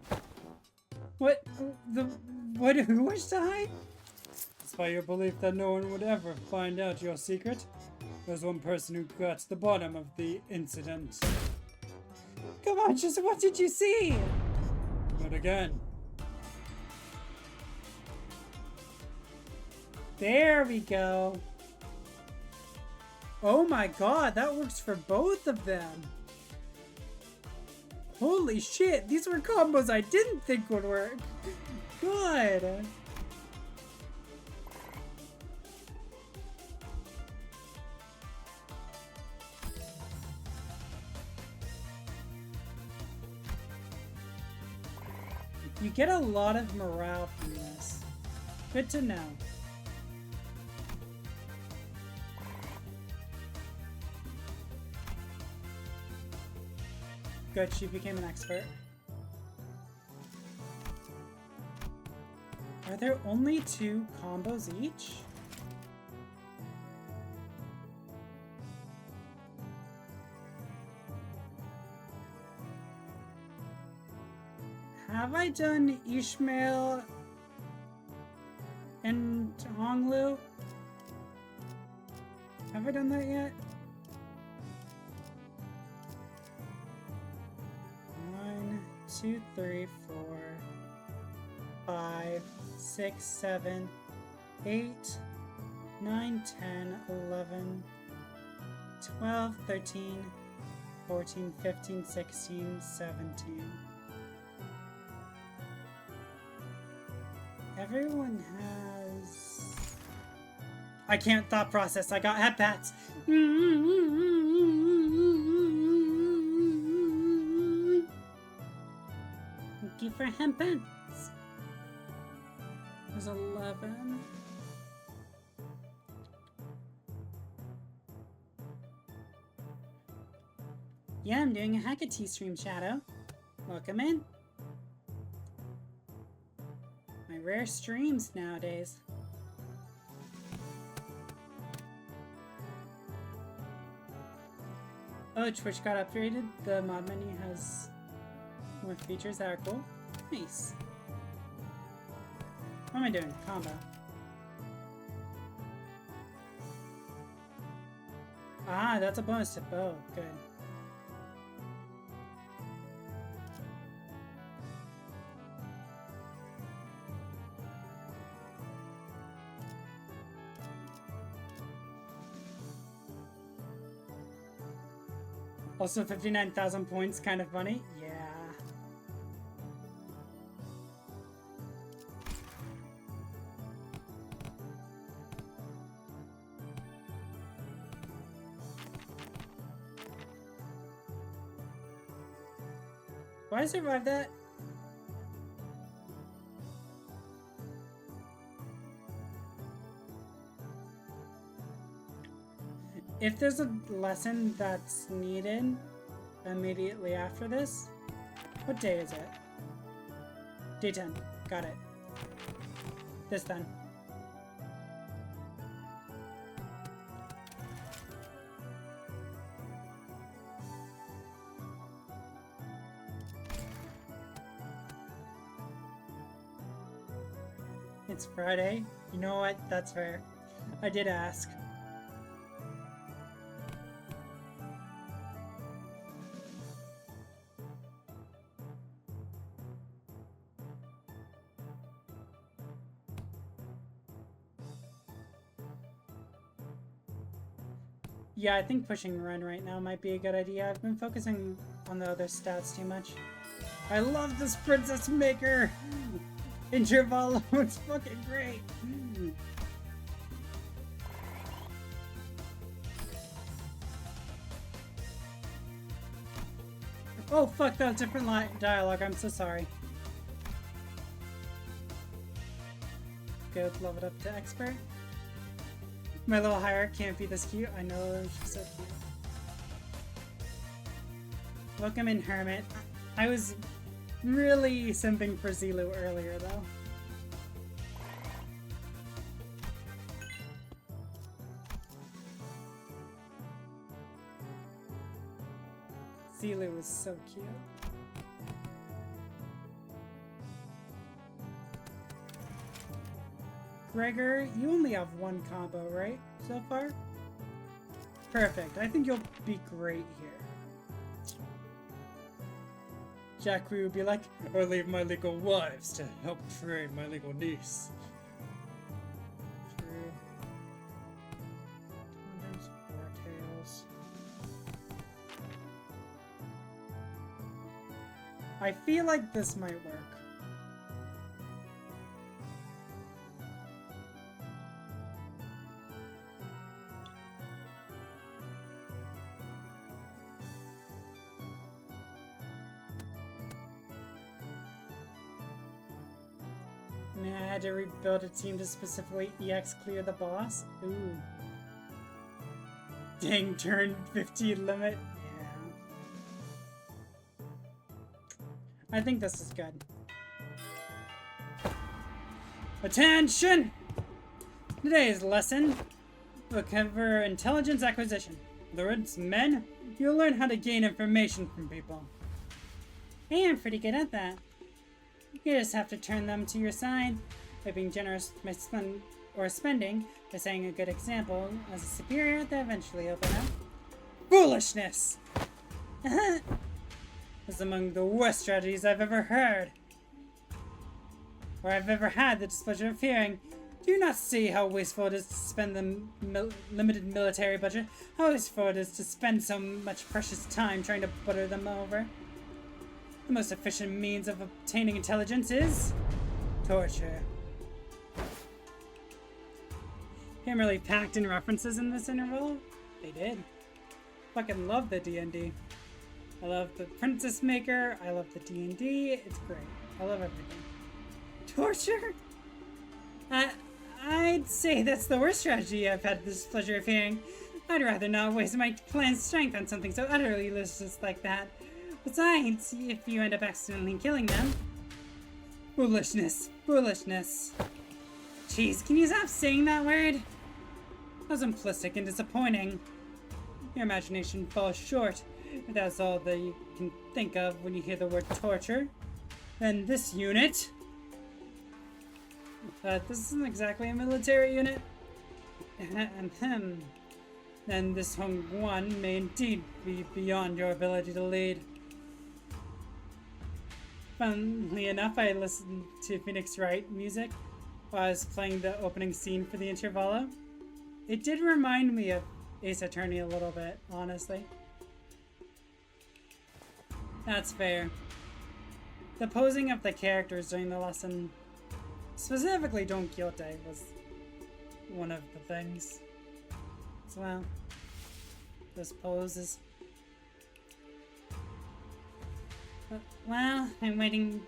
What? Who wished to hide?
Despite your belief that no one would ever find out your secret, there's one person who got to the bottom of the incident.
Come on, just what did you see?
But again.
There we go. Oh my god, that works for both of them. Holy shit, these were combos I didn't think would work. Good. You get a lot of morale from this. Good to know. Good, she became an expert. Are there only 2 combos each? Have I done Ishmael and Honglu? Have I done that yet? 1, 2, 3, 4, 5, 6, 7, 8, 9, 10, 11, 12, 13, 14, 15, 16, 17. Everyone has... I can't thought process, I got head pats. Thank you for head pats. There's 11. Yeah, I'm doing a Hackaday stream, Shadow. Welcome in. My rare streams nowadays. Oh, Twitch got upgraded. The mod menu has more features that are cool. Nice. What am I doing? Combo. Ah, that's a bonus to bow. Good. Also, 59,000 points, kind of funny. Yeah. Why I survive that? If there's a lesson that's needed immediately after this, what day is it? Day 10. Got it. This then. It's Friday. You know what? That's fair. I did ask. Yeah, I think pushing run right now might be a good idea. I've been focusing on the other stats too much. I love this princess maker! Intervallo, it's fucking great! Oh fuck, that was different dialogue, I'm so sorry. Good, level it up to expert. My little hierarch can't be this cute. I know, she's so cute. Welcome in, Hermit. I was really simping for Zilu earlier, though. Zilu was so cute. Gregor, you only have one combo, right? So far? Perfect. I think you'll be great here. Jacqui would be like,
Or leave my legal wives to help train my legal niece.
True. There's four tails. I feel like this might work. I had to rebuild a team to specifically EX clear the boss. Ooh. Dang, turn 15 limit. Yeah. I think this is good. Attention! Today's lesson will cover intelligence acquisition. In other words, men, you'll learn how to gain information from people. Hey, I'm pretty good at that. You just have to turn them to your side by being generous by spending, by setting a good example as a superior, they eventually open up. Foolishness! This is among the worst strategies I've ever heard. Or I've ever had the displeasure of hearing. Do you not see how wasteful it is to spend the limited military budget? How wasteful it is to spend so much precious time trying to butter them over? The most efficient means of obtaining intelligence is torture. Came really packed in references in this interval. They did. Fucking love the D&D. I love the Princess Maker. I love the D&D. It's great. I love everything. Torture? I'd say that's the worst strategy I've had this pleasure of hearing. I'd rather not waste my clan's strength on something so utterly useless like that. Besides, if you end up accidentally killing them... Foolishness. Foolishness. Jeez, can you stop saying that word? That was simplistic and disappointing. your imagination falls short. If that's all that you can think of when you hear the word torture, then this unit... this isn't exactly a military unit. Then this Hong Guan may indeed be beyond your ability to lead. Funnily enough, I listened to Phoenix Wright music while I was playing the opening scene for the Intervallo. It did remind me of Ace Attorney a little bit, honestly. That's fair. The posing of the characters during the lesson, specifically Don Quixote, was one of the things as well. Those poses. Well, I'm waiting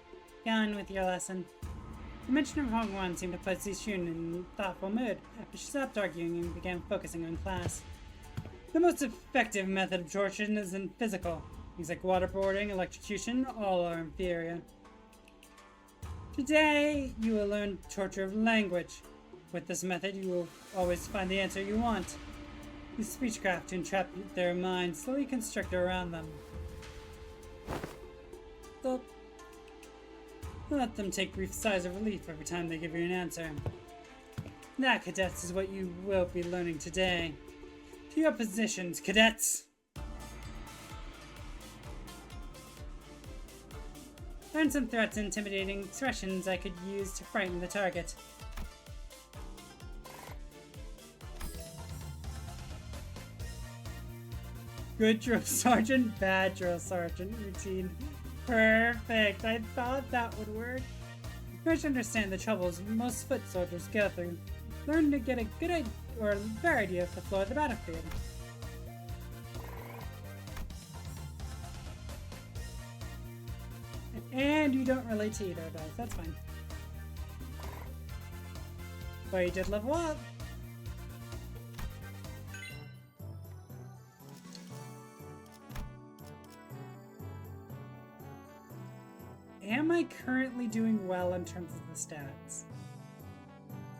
on with your lesson. The mention of Hong Guan seemed to put Zixun in a thoughtful mood, but she stopped arguing and began focusing on class. The most effective method of torture isn't physical. Things like waterboarding, electrocution, all are inferior. Today, you will learn torture of language. With this method, you will always find the answer you want. Use speechcraft to entrap their minds, slowly construct around them. Let them take brief sighs of relief every time they give you an answer. That, cadets, is what you will be learning today. To your positions, cadets! Learn some threats and intimidating expressions I could use to frighten the target. Good drill sergeant, bad drill sergeant routine. Perfect. I thought that would work. You should understand the troubles most foot soldiers go through. Learn to get a good idea or a fair idea of the floor of the battlefield. And you don't relate to either of those. That's fine. But you did level up. Am I currently doing well in terms of the stats?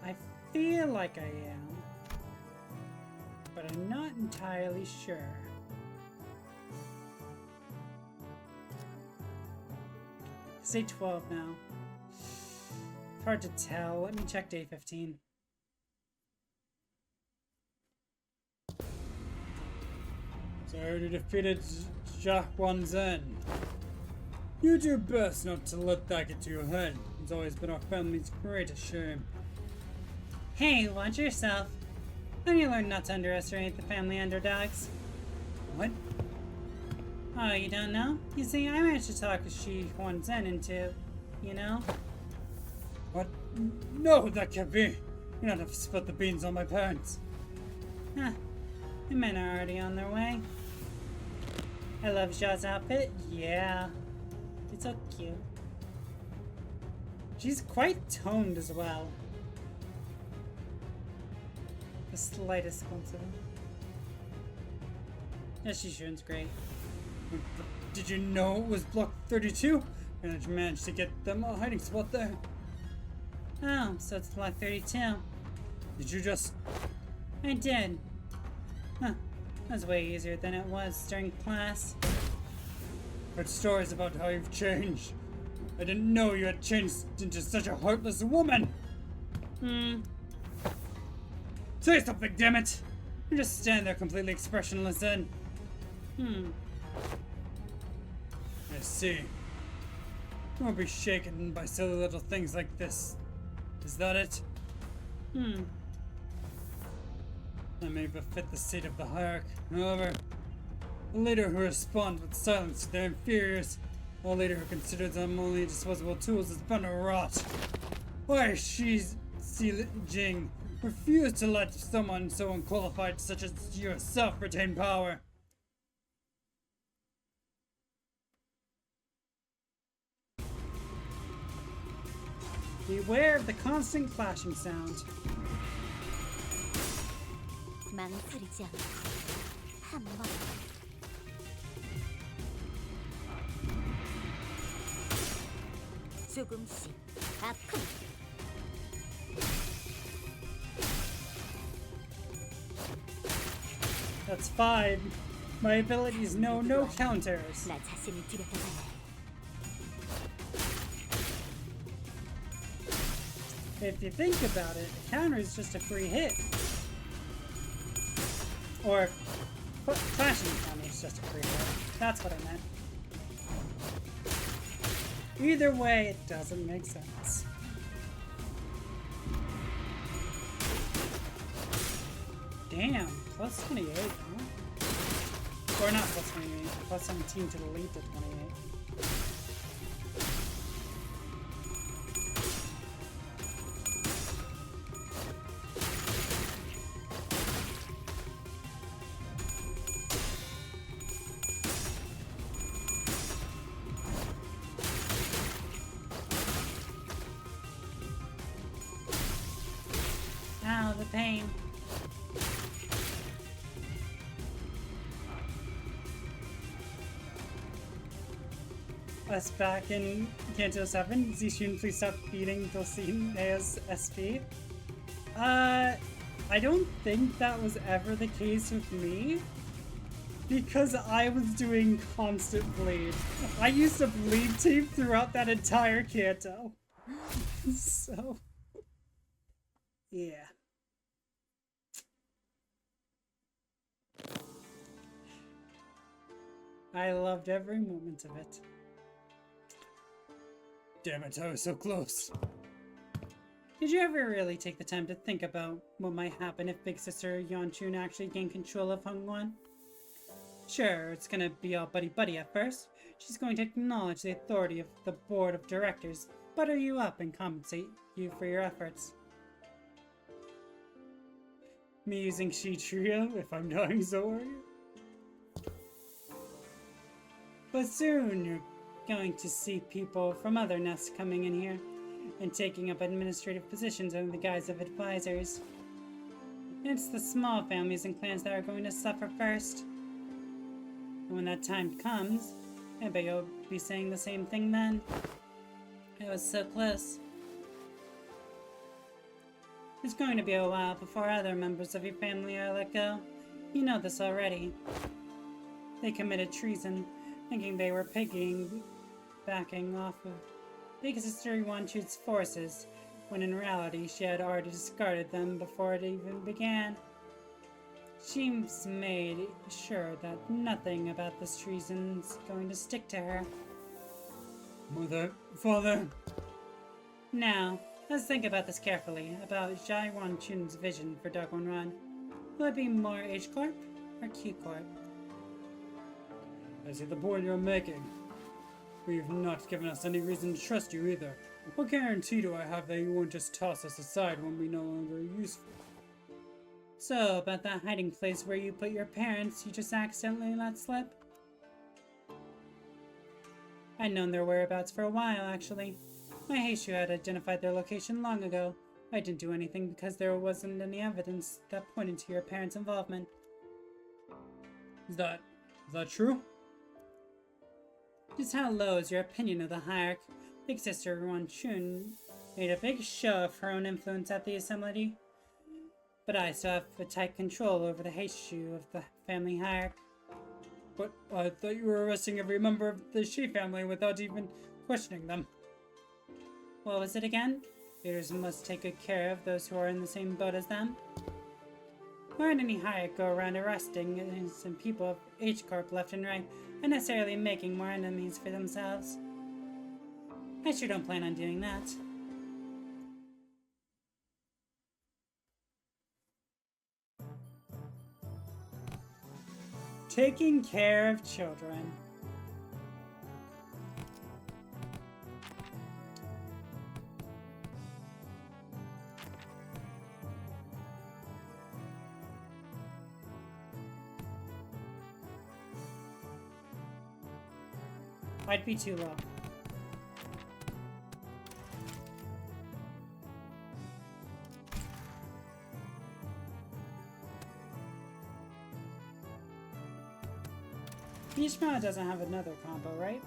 I feel like I am, but I'm not entirely sure. Say 12 now. Hard to tell. Let me check day 15.
So you defeated Jacques Wanzen. You do best not to let that get to your head. It's always been our family's greatest shame.
Hey, watch yourself. And you learn not to underestimate the family underdogs.
What?
Oh, you don't know? You see, I managed to talk Shi Huan Zhen into, you know?
What? No, that can't be. You're not have split the beans on my parents.
Huh. The men are already on their way. I love Xia's outfit. Yeah. It's so cute. She's quite toned as well. The slightest coincidence. Yeah, Shishun's great.
Did you know it was Block 32? And I managed to get them a hiding spot there.
Oh, so it's Block 32.
Did you just...
I did. Huh. That was way easier than it was during class.
Heard stories about how you've changed. I didn't know you had changed into such a heartless woman. Say something, damn it! You just stand there completely expressionless then. I see. You won't be shaken by silly little things like this. Is that it? That may befit the seat of the hierarch. However, a leader who responds with silence to their inferiors, a leader who considers them only disposable tools, is bound to rot. Why Xi Jing refuse to let someone so unqualified such as yourself retain power?
Beware of the constant clashing sound.
망설이지 않고 한 번. 조금씩 아픔.
That's 5. My abilities know no counters.
나 자신을 들여다봐야 해.
If you think about it, a counter is just a free hit. Or, flashing counter is just a free hit. That's what I meant. Either way, it doesn't make sense. Damn, plus 28, huh? Or not plus 28, plus 17 to the lead to 28. Ow, the pain. Us back in Kanto 7, Zishun, please stop beating Dulcine as SP. I don't think that was ever the case with me, because I was doing constant bleed. I used to bleed tape throughout that entire Kanto. So, yeah. I loved every moment of it.
Damn it, I was so close.
Did you ever really take the time to think about what might happen if Big Sister Yeonchun actually gained control of Hongwon? Sure, it's gonna be all buddy-buddy at first. She's going to acknowledge the authority of the board of directors, butter you up, and compensate you for your efforts.
Me using Shi Trio if I'm dying sorry.
But soon you're going to see people from other nests coming in here and taking up administrative positions under the guise of advisors. It's the small families and clans that are going to suffer first. And when that time comes, I bet you'll be saying the same thing then. It was so close. It's going to be a while before other members of your family are let go. You know this already. They committed treason, thinking they were backing off of Big Sister Yuanchu's forces, when in reality she had already discarded them before it even began. She's made sure that nothing about this treason's going to stick to her.
Mother, father.
Now, let's think about this carefully, about Jai Wanchun's vision for Dogwon Run. Will it be more H Corp or Q Corp?
I see the point you're making. You've not given us any reason to trust you either. What guarantee do I have that you won't just toss us aside when we no longer are useful?
So, about that hiding place where you put your parents you just accidentally let slip? I'd known their whereabouts for a while, actually. My Heishu had identified their location long ago. I didn't do anything because there wasn't any evidence that pointed to your parents' involvement.
Is that true?
Just how low is your opinion of the hierarch? Big Sister Ruan Chun made a big show of her own influence at the assembly. But I still have a tight control over the Heishu of the family hierarch.
But I thought you were arresting every member of the Shi family without even questioning them.
What was it again? Leaders must take good care of those who are in the same boat as them. Why would any hierarch go around arresting innocent people of H Corp left and right, unnecessarily making more enemies for themselves? I sure don't plan on doing that. Taking care of children. I'd be too low. Ishmael doesn't have another combo, right?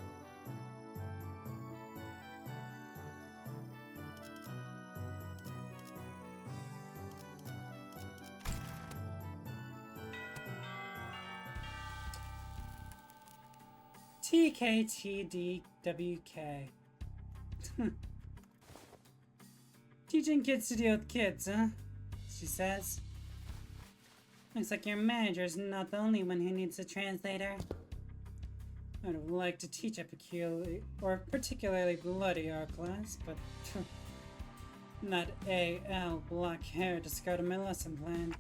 TKTDWK. Teaching kids to deal with kids, huh? She says. Looks like your manager's not the only one who needs a translator. I would have liked to teach a particularly bloody art class, but that AL black hair discarded my lesson plan.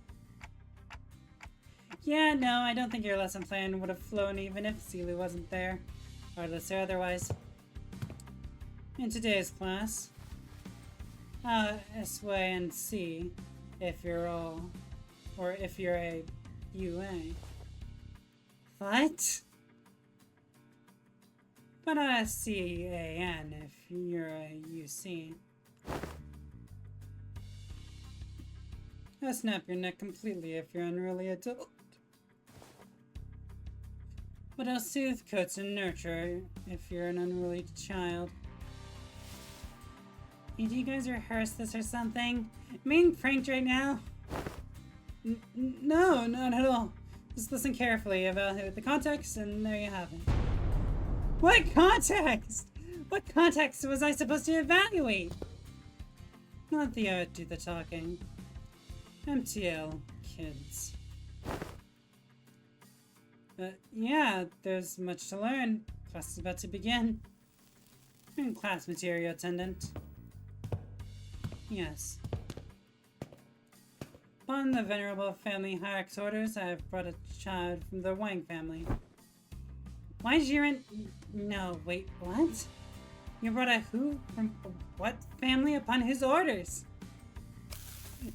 Yeah, no, I don't think your lesson plan would have flown even if Seeley wasn't there, regardless or otherwise. In today's class, SY and C, if you're a UA. What? But CAN if you're a UC. I'll snap your neck completely if you're unruly adult. But I'll soothe, coax, and nurture if you're an unruly child. Hey, do you guys rehearse this or something? Am I being pranked right now? No, not at all. Just listen carefully, evaluate the context, and there you have it. What context? What context was I supposed to evaluate? Let the art do the talking. MTL, kids. But yeah, there's much to learn. Class is about to begin. Class material attendant. Yes. Upon the venerable family hierarch's orders, I have brought a child from the Wang family. Why did you No, wait, what? You brought a who from what family upon his orders?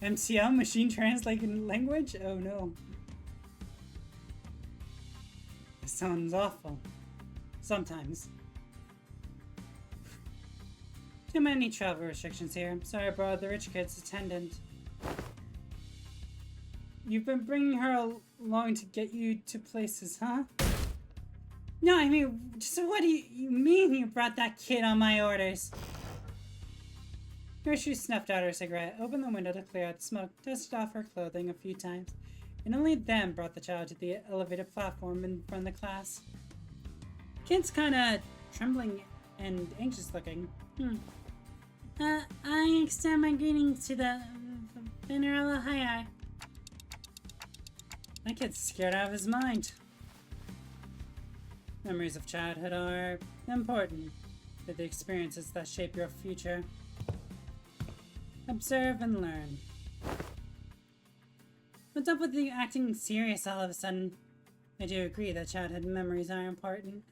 MCL, machine translating language? Oh no. This sounds awful. Sometimes. Too many travel restrictions here. Sorry I brought the rich kid's attendant. You've been bringing her along to get you to places, huh? No, I mean, so what do you mean you brought that kid on my orders? Gertrude snuffed out her cigarette, opened the window to clear out the smoke, dusted off her clothing a few times, and only then brought the child to the elevated platform in front of the class. Kid's kinda trembling and anxious looking. I extend my greetings to the Intervallo High. That kid's scared out of his mind. Memories of childhood are important. They're the experiences that shape your future. Observe and learn. What's up with you acting serious all of a sudden? I do agree that childhood memories are important.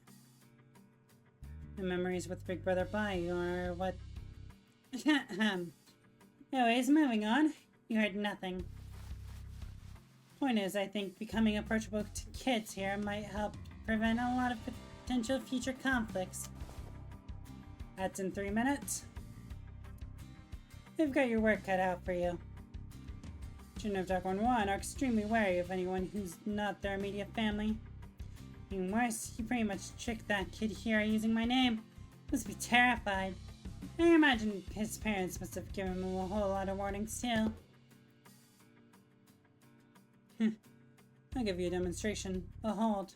The memories with Big Brother by you are what... Anyways, moving on. You heard nothing. Point is, I think becoming approachable to kids here might help prevent a lot of potential future conflicts. That's in 3 minutes. You've got your work cut out for you. Children of Dark 1-1 are extremely wary of anyone who's not their immediate family. Even worse, you pretty much tricked that kid here using my name. He must be terrified. I imagine his parents must have given him a whole lot of warnings too. I'll give you a demonstration. Behold.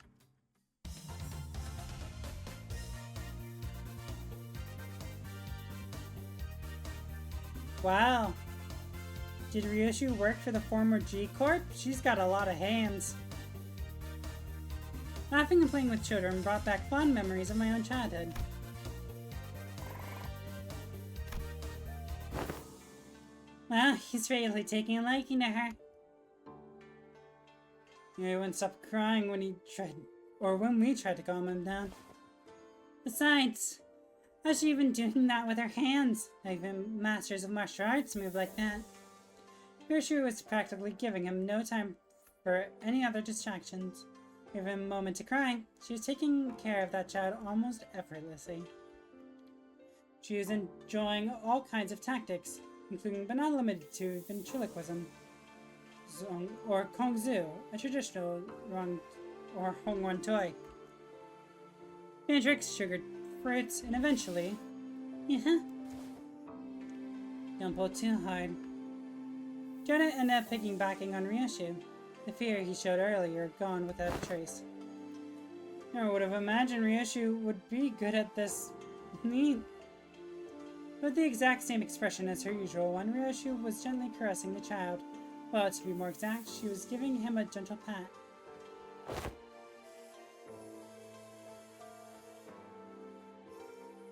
Wow. Did Ryoshu work for the former G-Corp? She's got a lot of hands. Laughing and playing with children brought back fond memories of my own childhood. Well, he's really taking a liking to her. He wouldn't stop crying when we tried to calm him down. Besides, how's she even doing that with her hands? Even masters of martial arts move like that. Gertrude was practically giving him no time for any other distractions. Give him a moment to cry. She was taking care of that child almost effortlessly. She was enjoying all kinds of tactics, including but not limited to ventriloquism, or Kongzu, a traditional or Hongwan toy. Matrix, sugared fruits, and eventually... Don't pull too hard. Jonah ended up piggybacking on Ryoshu. The fear he showed earlier gone without a trace. I would have imagined Ryoshu would be good at this. Neat. With the exact same expression as her usual one, Ryoshu was gently caressing the child. Well, to be more exact, she was giving him a gentle pat.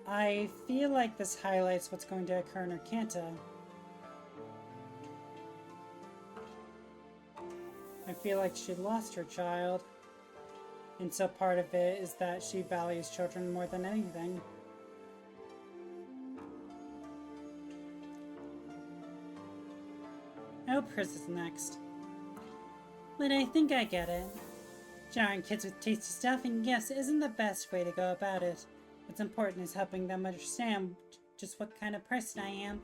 I feel like this highlights what's going to occur in her canto. I feel like she lost her child, and so part of it is that she values children more than anything. I hope hers is next. But I think I get it. Showering kids with tasty stuff and gifts isn't the best way to go about it. What's important is helping them understand just what kind of person I am.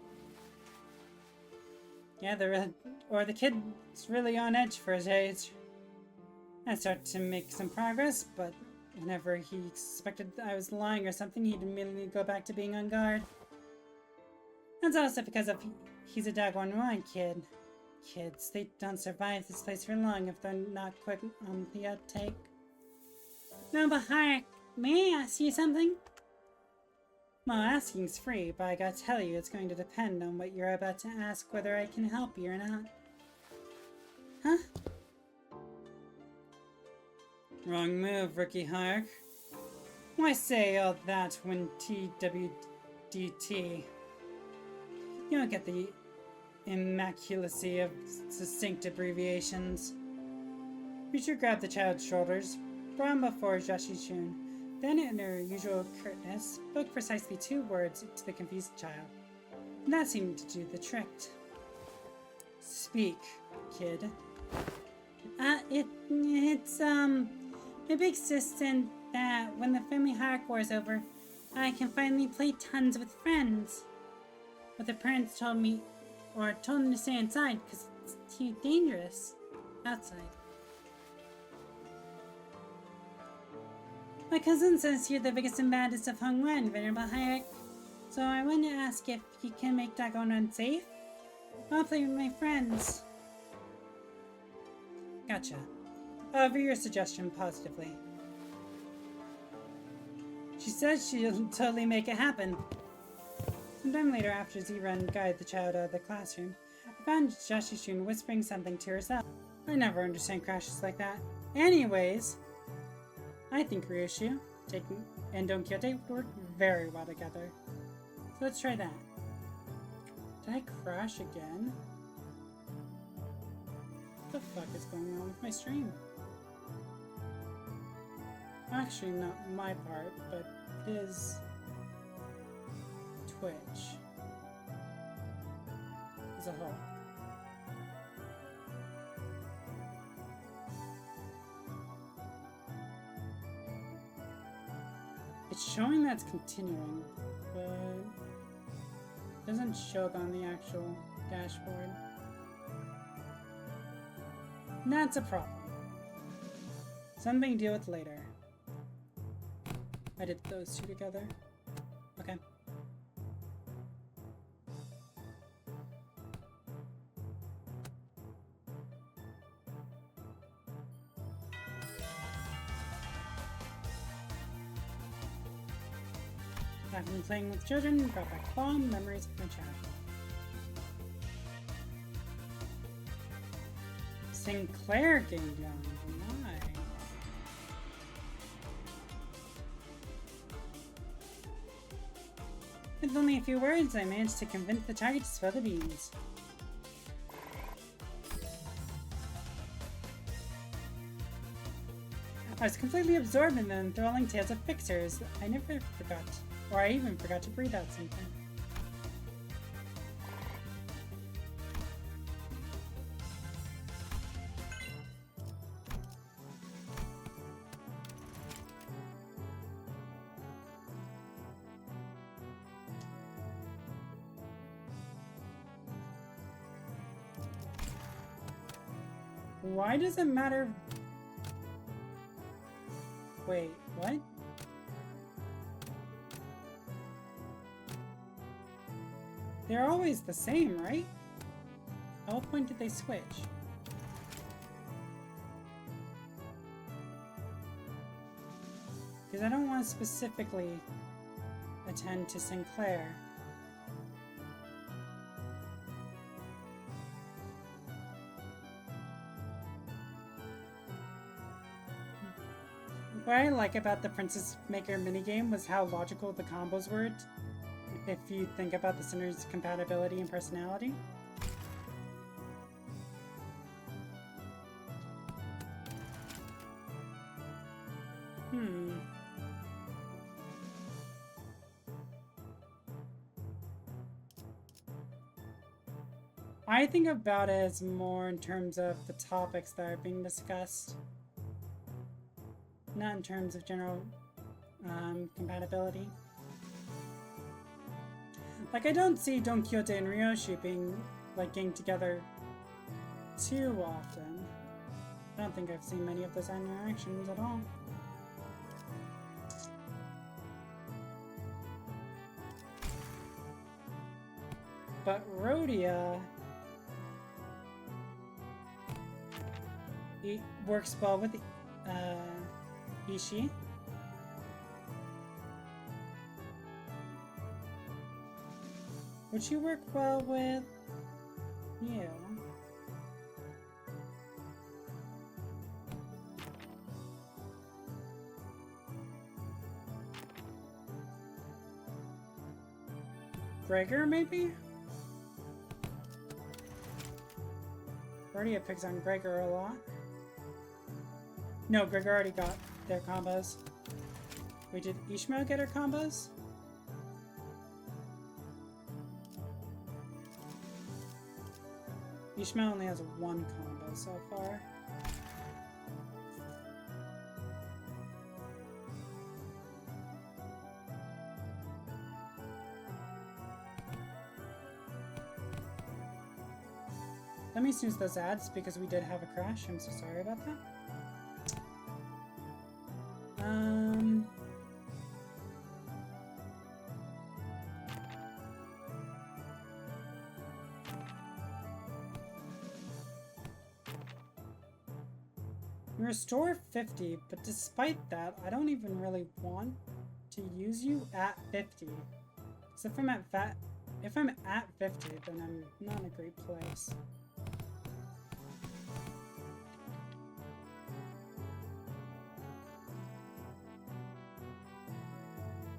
Yeah, the kid's really on edge for his age. I started to make some progress, but whenever he suspected I was lying or something, he'd immediately go back to being on guard. That's also because he's a daggone kid. Kids, they don't survive this place for long if they're not quick on the uptake. No, but Hark, may I ask you something? Well, asking's free, but I gotta tell you, it's going to depend on what you're about to ask, whether I can help you or not. Huh? Wrong move, Rookie Hark. Why say all that when TWDT? You don't get the immaculacy of succinct abbreviations. Richard grabbed the child's shoulders, brought him before Joshi-chun, then in her usual curtness, spoke precisely 2 words to the confused child. And that seemed to do the trick. Speak, kid. It's my big sister that when the family hierarchy war's over, I can finally play tons with friends. But the parents told them to stay inside because it's too dangerous outside. My cousin says you're the biggest and baddest of Hongwen, Venerable Hayek. So I want to ask if you can make Dagon unsafe? I'll play with my friends. Gotcha. I'll view your suggestion positively. She says she'll totally make it happen. Sometime later, after Zirun guided the child out of the classroom, I found Joshi-chun whispering something to herself. I never understand crashes like that. Anyways, I think Ryoshu and Don Quixote would work very well together. So let's try that. Did I crash again? What the fuck is going on with my stream? Actually, not my part, but it is Twitch as a whole. It's showing that's continuing, but it doesn't show it on the actual dashboard. And that's a problem. Something to deal with later. I did those 2 together. Okay. I've been playing with children, brought back fond memories of my childhood. Sinclair gained young. My. With only a few words, I managed to convince the target to spill the beans. I was completely absorbed in the enthralling tales of fixers. I never forgot, or I even forgot to breathe out something. Why does it matter? Wait, what? They're always the same, right? At what point did they switch? Because I don't want to specifically attend to Sinclair. What I like about the Princess Maker minigame was how logical the combos were, if you think about the Sinner's compatibility and personality. I think about it as more in terms of the topics that are being discussed, not in terms of general compatibility. Like, I don't see Don Quixote and Ryoshi being, like, getting together too often. I don't think I've seen many of those interactions at all. But Rhodia... It works well with Ishii. Would she work well with you? Gregor, maybe? Rhodia picks on Gregor a lot. No, Gregor already got their combos. Wait, did Ishmael get her combos? Ishmael only has one combo so far. Let me snooze those ads because we did have a crash. I'm so sorry about that. Restore 50, but despite that, I don't even really want to use you at 50. So if I'm at 50, then I'm not in a great place.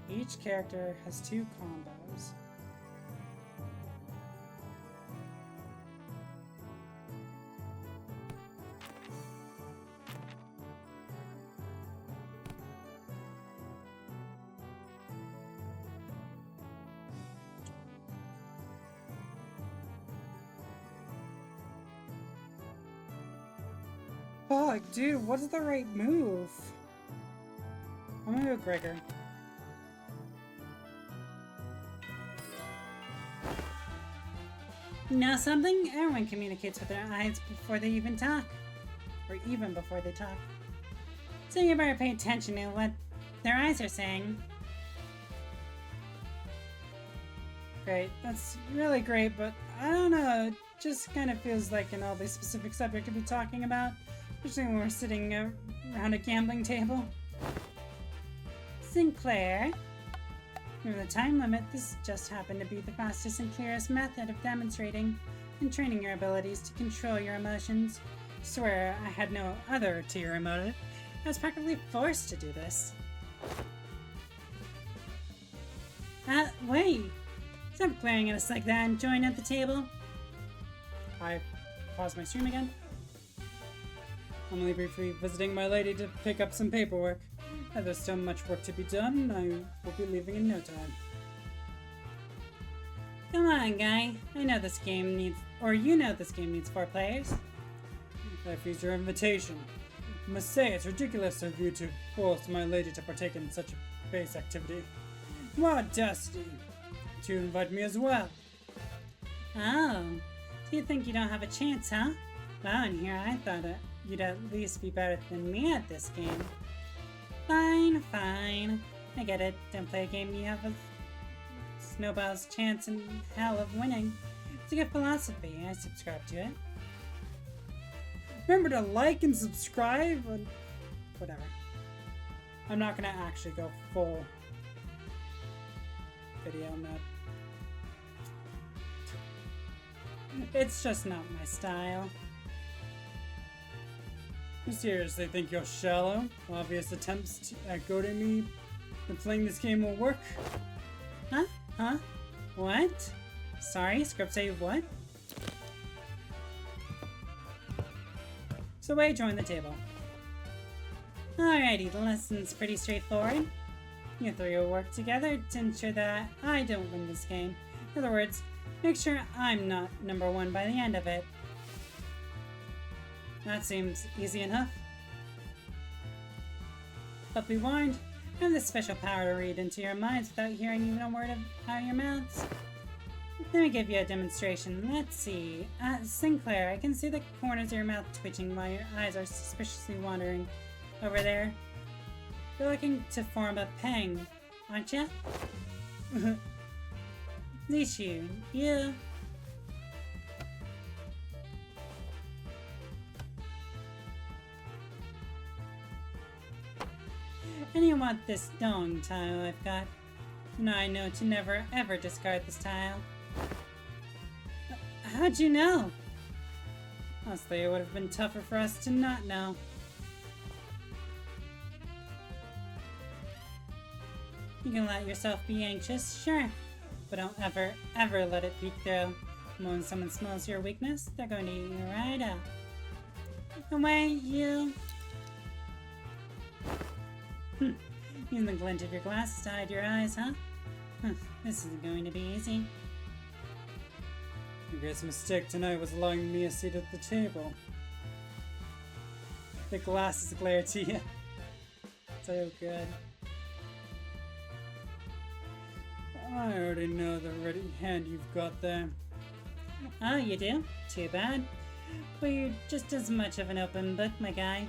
Each character has 2 combos. Fuck, dude, what is the right move? I'm gonna go Gregor. Know something? Everyone communicates with their eyes before they even talk. Or even before they talk. So you better pay attention to what their eyes are saying. Great, that's really great, but I don't know, it just kind of feels like an oddly specific subject to be talking about. Especially when we're sitting around a gambling table. Sinclair. Given the time limit, this just happened to be the fastest and clearest method of demonstrating and training your abilities to control your emotions. Swear I had no other ulterior motive. I was practically forced to do this. Wait! Stop glaring at us like that and join at the table. I pause my stream again. I'm only briefly visiting my lady to pick up some paperwork. There's still much work to be done. I will be leaving in no time. Come on, guy. I know this game needs, or you know this game needs 4 players. I refuse your invitation. I must say, it's ridiculous of you to force my lady to partake in such a base activity. What Dusty? To invite me as well. Oh, do you think you don't have a chance, huh? Well, in here I thought you'd at least be better than me at this game. Fine, fine. I get it. Don't play a game you have a snowball's chance in hell of winning. It's a good philosophy. I subscribe to it. Remember to like and subscribe and whatever.
I'm not gonna actually go full video mode. It's just not my style. You seriously think you're shallow? Obvious attempts at goading me and playing this game will work?
Huh? Huh? What? Sorry, script say what? So why join the table? Alrighty, the lesson's pretty straightforward. You three will work together to ensure that I don't win this game. In other words, make sure I'm not number one by the end of it. That seems easy enough. But be warned, I have this special power to read into your minds without hearing even a word out of your mouths. Let me give you a demonstration. Let's see. Sinclair, I can see the corners of your mouth twitching while your eyes are suspiciously wandering over there. You're looking to form a pang, aren't you? Nishu, you... And you want this dong tile I've got. Now I know to never ever discard this tile. How'd you know? Honestly, it would have been tougher for us to not know. You can let yourself be anxious, sure. But don't ever let it peek through. When someone smells your weakness, they're going to eat you right up. Away, you... Using the glint of your glasses to hide your eyes, huh? This isn't going to be easy.
Your greatest mistake tonight was allowing me a seat at the table. The glasses glare to you. So good. I already know the ready hand you've got there.
Oh, you do? Too bad. Well, you're just as much of an open book, my guy.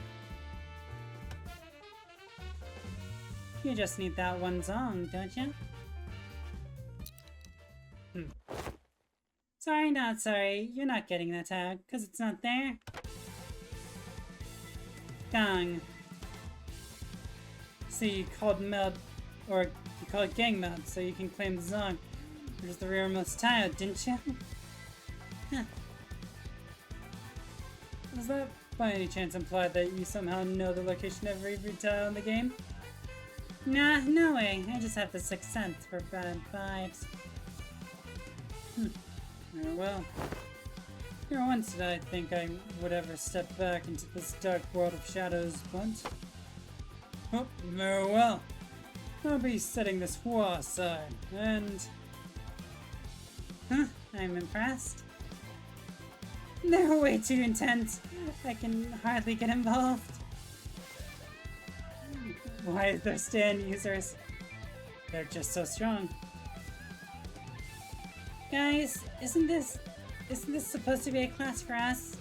You just need that one song, don't you? Sorry, not sorry. You're not getting that tag, because it's not there. Gong.
See, you called meld, or you call it gang meld, so you can claim the song. Which is the rearmost tile, didn't you?
Huh.
Does that by any chance imply that you somehow know the location of every tile in the game?
Nah, no way. I just have the sixth sense for bad vibes.
Yeah, well, never once did I think I would ever step back into this dark world of shadows, but... Oh, very well. I'll be setting this war aside, and...
I'm impressed. They're way too intense. I can hardly get involved.
Why is there stand users? They're just so strong.
Guys, isn't this supposed to be a class for us?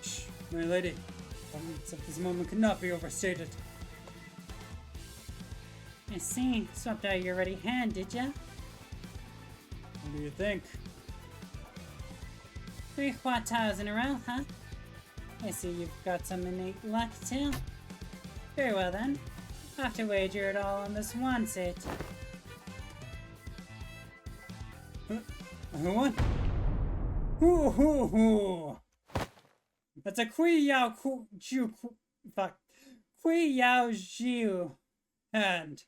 Shh, my lady. Moments of this moment could not be overstated.
I see. Swapped out your ready hand, did ya?
What do you think?
3 quad tiles in a row, huh? I see you've got some innate luck, too. Very well, then. I'll have to wager it all on this one sit.
What? Hoo hoo hoo! That's a Kui Yao Ju fuck. Kui Yao Jiu hand.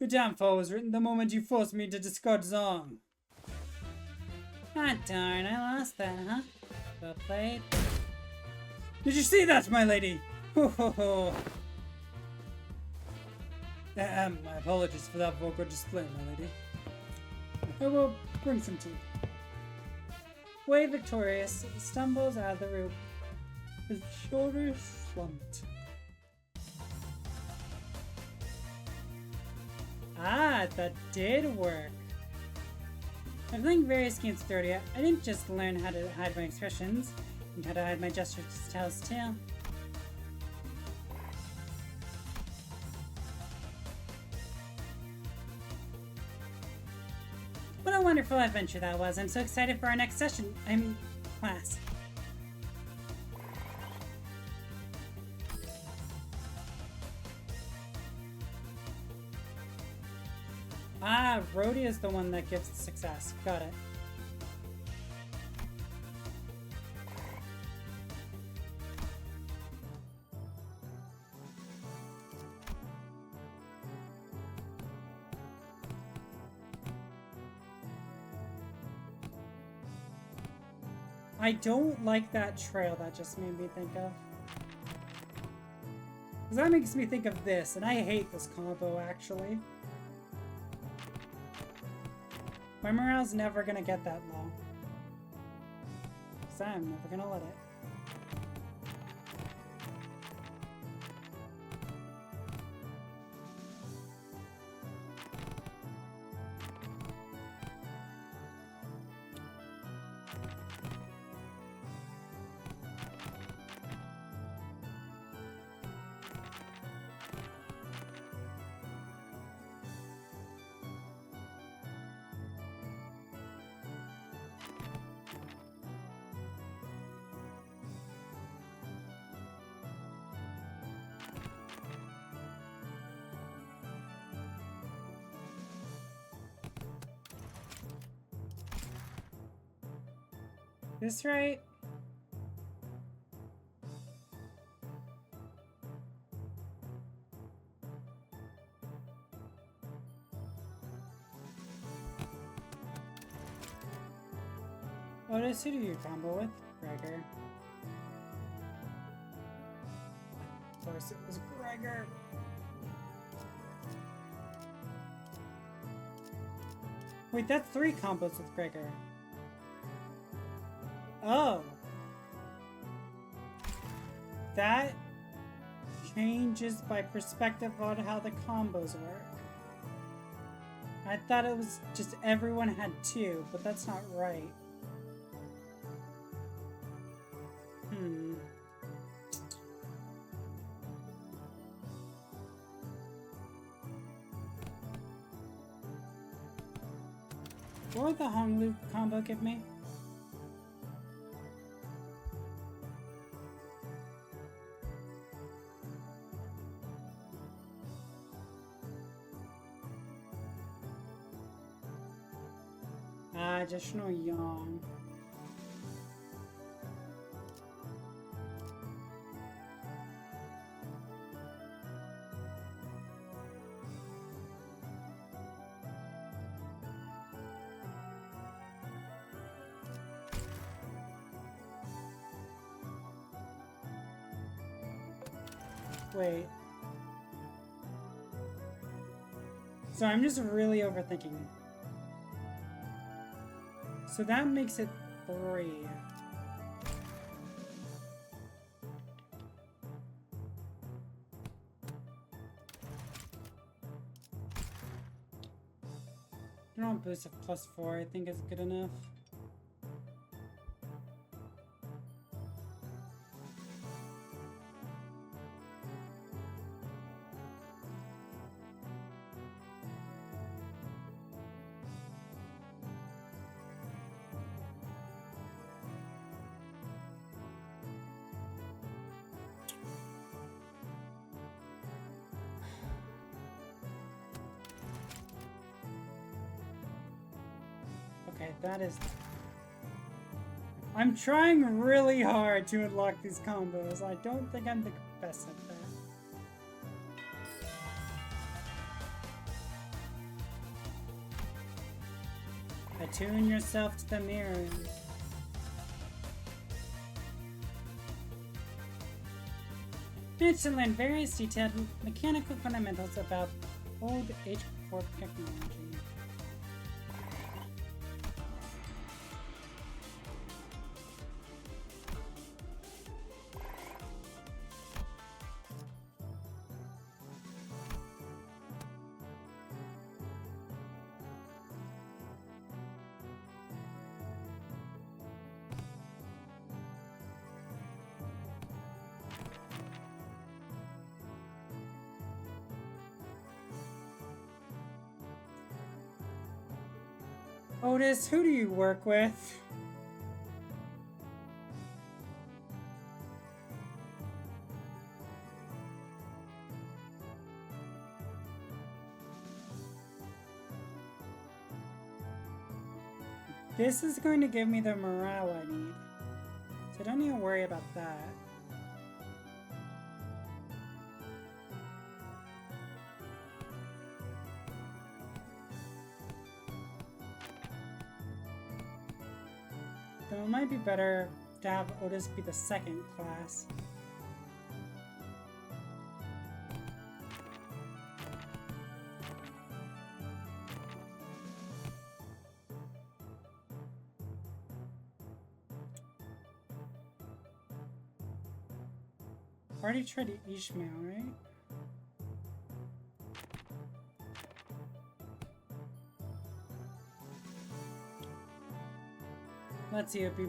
Your downfall was written the moment you forced me to discard Zong.
Ah, darn, I lost that, huh? Well played.
Did you see that, my lady? Ho ho ho! My apologies for that vulgar display, my lady. I will bring some tea. Way victorious, stumbles out of the room, his shoulders slumped.
Ah, that did work. By playing various games with 30, I didn't just learn how to hide my expressions, and how to hide my gestures to tell his tale. What a wonderful adventure that was. I'm so excited for our next session. I mean, class. Ah, Rhodey is the one that gives the success. Got it. I don't like that trail that just made me think of. Because that makes me think of this, and I hate this combo, actually. My morale's never gonna get that low. Because I'm never gonna let it. This right? Otis, who do you combo with? Gregor. Of course it was Gregor. Wait, that's 3 combos with Gregor. Oh. That changes my perspective on how the combos work. I thought it was just everyone had 2, but that's not right. What would the Hong Loop combo give me? Additional Yang. Wait. So I'm just really overthinking. So that makes it 3. I don't boost of +4, I think is good enough. Okay, that is... I'm trying really hard to unlock these combos. I don't think I'm the best at that. Attune yourself to the mirrors. Managed to learn various detailed mechanical fundamentals about old H4 technology. Otis, who do you work with? This is going to give me the morale I need. So I don't need to worry about that. Though it might be better to have Otis be the second class. Already tried Ishmael, right? Let's see, it'd be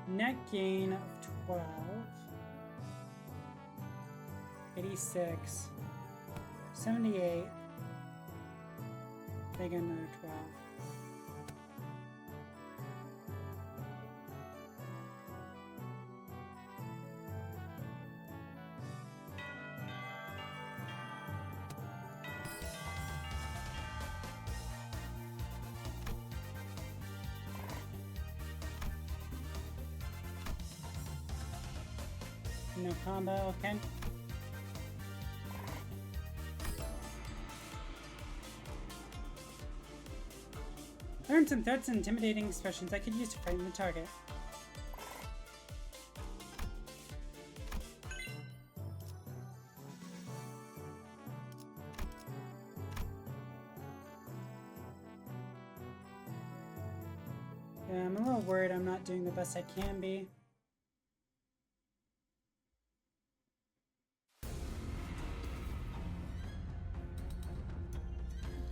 net gain of 12, 86, 78, they get another 12. No combo, okay. Learn some threats and intimidating expressions I could use to frighten the target. Yeah, I'm a little worried I'm not doing the best I can be.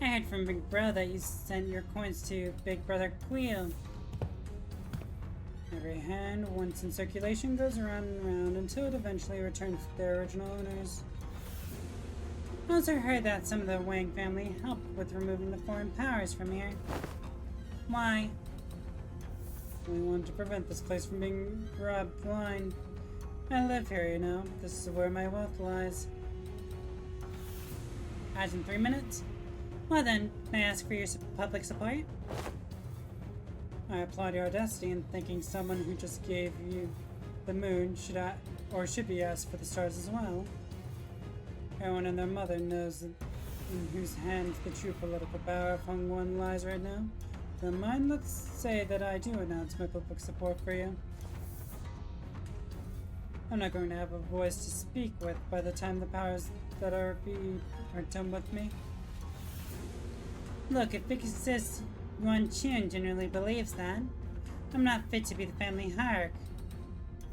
I heard from Big Brother that you sent your coins to Big Brother Quill. Every hand, once in circulation, goes around and around until it eventually returns to their original owners. I also heard that some of the Wang family helped with removing the foreign powers from here. Why? We wanted to prevent this place from being robbed blind. I live here, you know. This is where my wealth lies. As in 3 minutes? Well then, may I ask for your public support? I applaud your audacity in thinking someone who just gave you the moon should be asked for the stars as well. Everyone and their mother knows in whose hands the true political power of Hong One lies right now. Don't mind, let's say that I do announce my public support for you. I'm not going to have a voice to speak with by the time the powers that are done with me. Look, if Big Sis Yuan Chun generally believes that I'm not fit to be the family hierarch,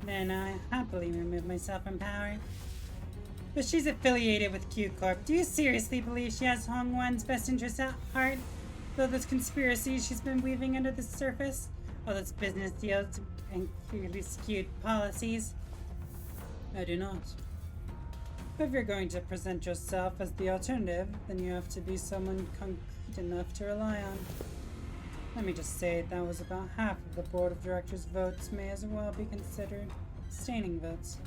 then I happily remove myself from power. But she's affiliated with Q Corp. Do you seriously believe she has Hong Wan's best interests at heart? Though those conspiracies she's been weaving under the surface, all those business deals and clearly skewed policies? I do not. If you're going to present yourself as the alternative, then you have to be someone concrete enough to rely on. Let me just say that was about half of the board of directors' votes may as well be considered abstaining votes.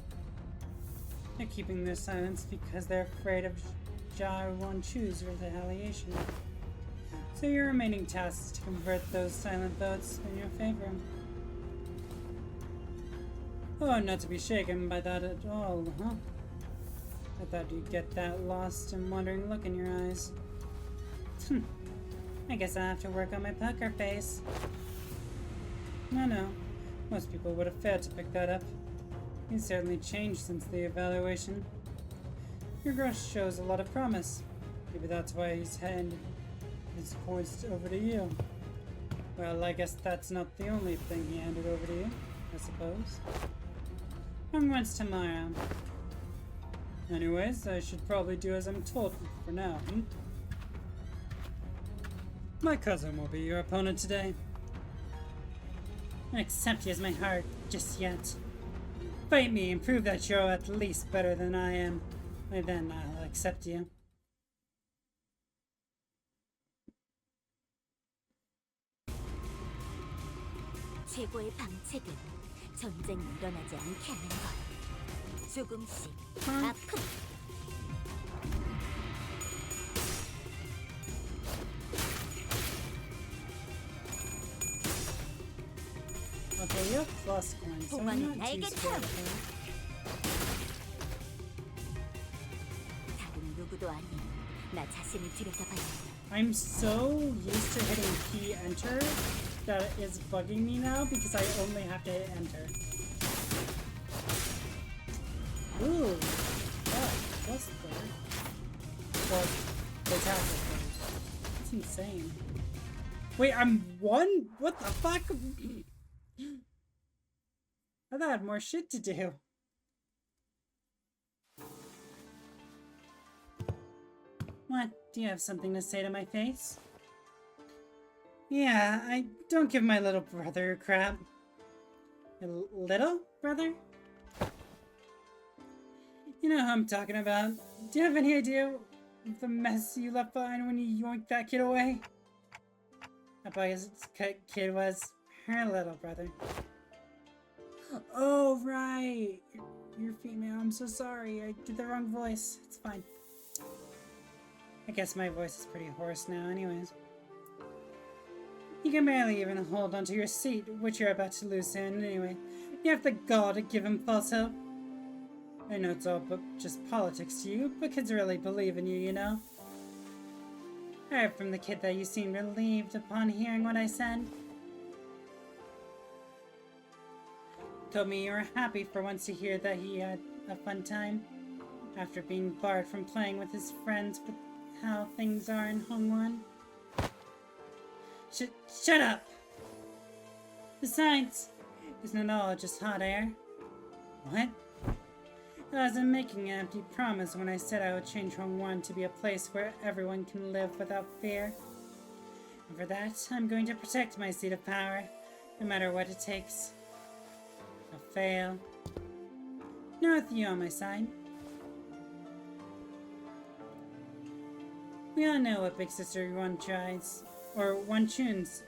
They're keeping their silence because they're afraid of Jia Wanchu's retaliation. So your remaining task is to convert those silent votes in your favor. Oh, not to be shaken by that at all, huh? I thought you'd get that lost and wondering look in your eyes. I guess I'll have to work on my poker face. No. Most people would have failed to pick that up. He's certainly changed since the evaluation. Your growth shows a lot of promise. Maybe that's why he's handed his coins over to you. Well, I guess that's not the only thing he handed over to you, I suppose. Once tomorrow. Anyways, I should probably do as I'm told for now. My cousin will be your opponent today. I don't accept you as my heart just yet. Fight me and prove that you're at least better than I am. Only then I'll accept you.
최고의 방책은 전쟁이 일어나지 않게 하는 것. 조금씩 아픈
Okay, you have plus coins, so I'm
동원은
not too
날개처럼.
scared of her.
다른 누구도 아닌 나 자신을 들여다봐야 해.
I'm so used to hitting P enter that it is bugging me now because I only have to hit enter. Ooh, that plus third. Well, fantastic third. That's insane. Wait, I'm one? What the fuck? I thought I had more shit to do. What? Do you have something to say to my face? Yeah, I don't give my little brother crap. Your little brother? You know who I'm talking about. Do you have any idea of the mess you left behind when you yoinked that kid away? That boy's kid was her little brother. Oh, right. You're female. I'm so sorry. I did the wrong voice. It's fine. I guess my voice is pretty hoarse now anyways. You can barely even hold onto your seat, which you're about to lose soon anyway. You have the gall to give him false hope. I know it's all but just politics to you, but kids really believe in you, you know? I heard from the kid that you seemed relieved upon hearing what I said. Told me you were happy for once to hear that he had a fun time. After being barred from playing with his friends with how things are in Hongwon. Shut up! Besides, isn't it all just hot air? What? I wasn't making an empty promise when I said I would change Hongwon to be a place where everyone can live without fear. And for that, I'm going to protect my seat of power, no matter what it takes. I'll fail. Not with you on my side. We all know what Big Sister Yuan tries, or Wan Chun's,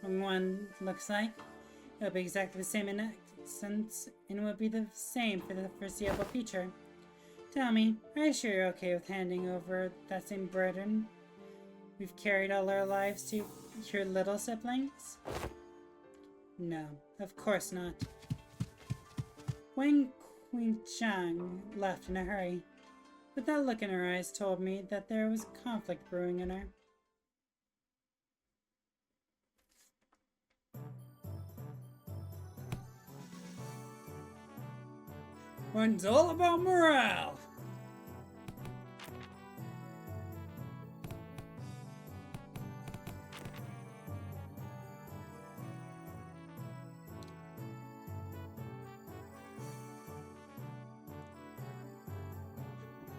Hongwon looks like. It'll be exactly the same in essence, and will be the same for the foreseeable future. Tell me, are you sure you're okay with handing over that same burden we've carried all our lives to your little siblings? No, of course not. Wang Qingchang left in a hurry, but that look in her eyes told me that there was conflict brewing in her.
It's all about morale.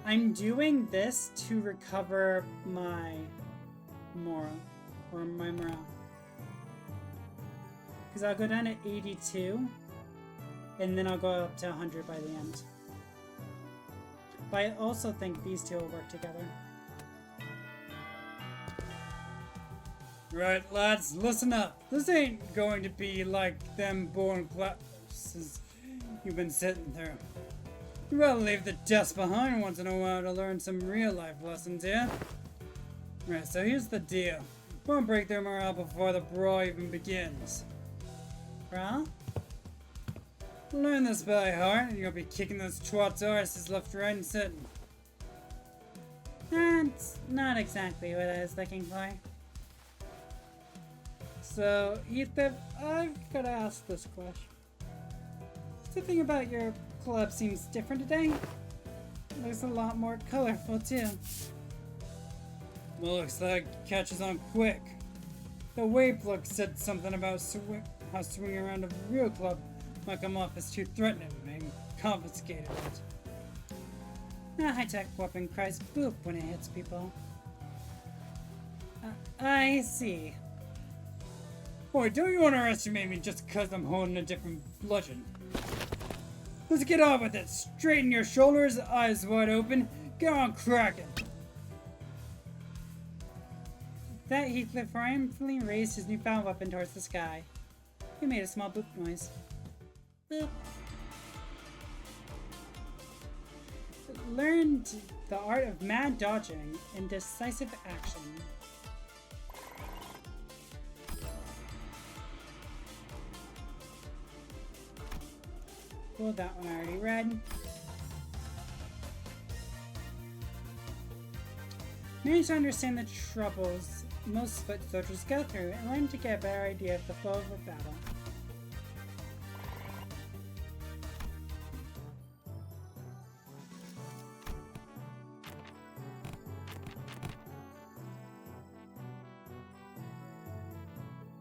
I'm doing this to recover my moral, or my morale. Because I'll go down to 82, and then I'll go up to 100 by the end. But I also think these two will work together.
Right, lads, listen up. This ain't going to be like them boring classes you've been sitting through. You gotta leave the dust behind once in a while to learn some real life lessons, yeah? Right, so here's the deal. Won't break their morale before the brawl even begins.
Brawl?
Learn this by heart, and you'll be kicking those twats' arses left, right, and center.
That's not exactly what I was looking for.
So, Ethan, I've gotta ask this question.
Something about your club seems different today. It looks a lot more colorful too.
Well, looks like it catches on quick. The wave look said something about how swinging around a real club might come off as too threatening and confiscated it.
A high-tech weapon cries boop when it hits people. I see.
Boy, don't you underestimate me just because I'm holding a different bludgeon. Let's get on with it. Straighten your shoulders, eyes wide open. Get on cracking.
That Heathcliff triumphantly raised his newfound weapon towards the sky. He made a small boop noise. Boop. Learned the art of mad dodging and decisive action. Well, that one I already read. Managed to understand the troubles most foot soldiers go through and learn to get a better idea of the flow of a battle.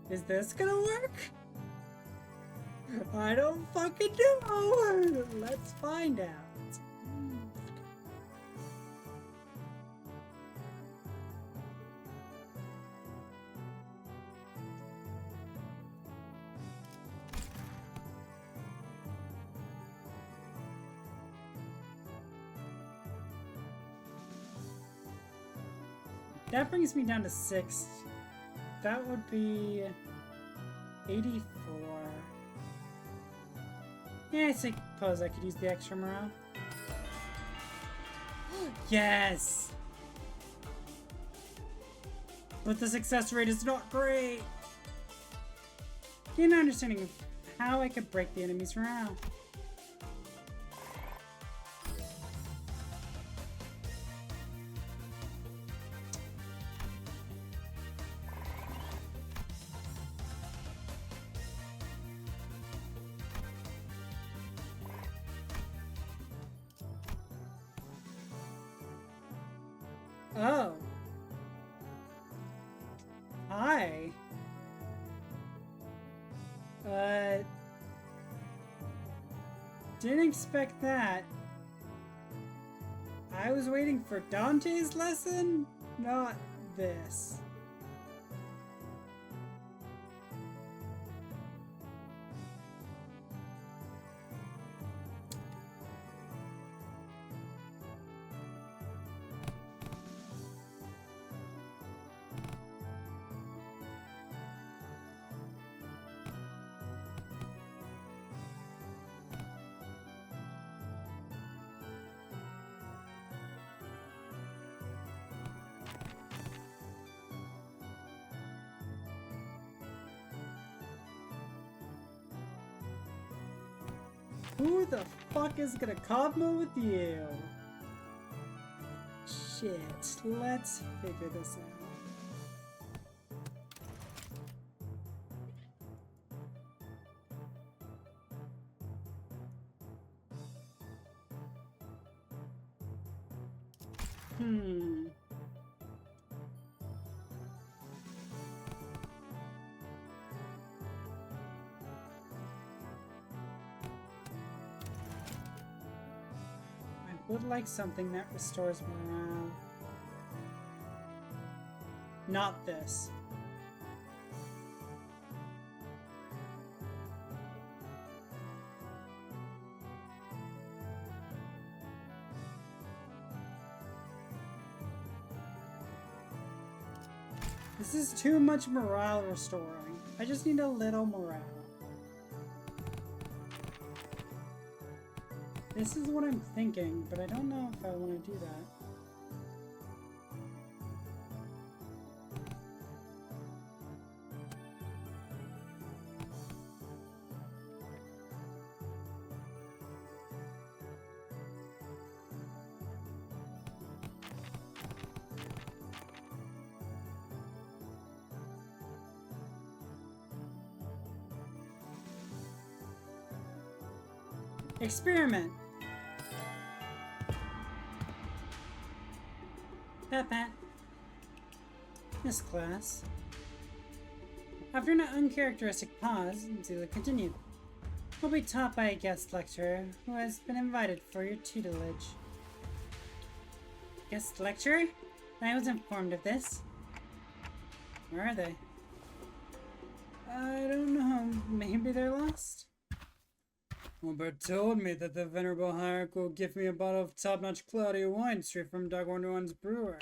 Is this gonna work? I don't fucking know! Let's find out. That brings me down to 6. That would be 84. Yeah, I suppose I could use the extra morale. Yes! But the success rate is not great! Gain an understanding of how I could break the enemy's morale. Oh. Hi. Didn't expect that. I was waiting for Dante's lesson, not this. Who the fuck is gonna combo with you? Shit, let's figure this out. Would like something that restores morale. Not this. This is too much morale restoring. I just need a little morale. This is what I'm thinking, but I don't know if I want to do that. Experiment! Pat. This class. After an uncharacteristic pause, Zula continued. Will be taught by a guest lecturer who has been invited for your tutelage. Guest lecturer? I was informed of this. Where are they? I don't know. Maybe they're lost? Albert told me that the Venerable Hierarch will give me a bottle of top-notch cloudy wine straight from Dog Wonder One's brewer.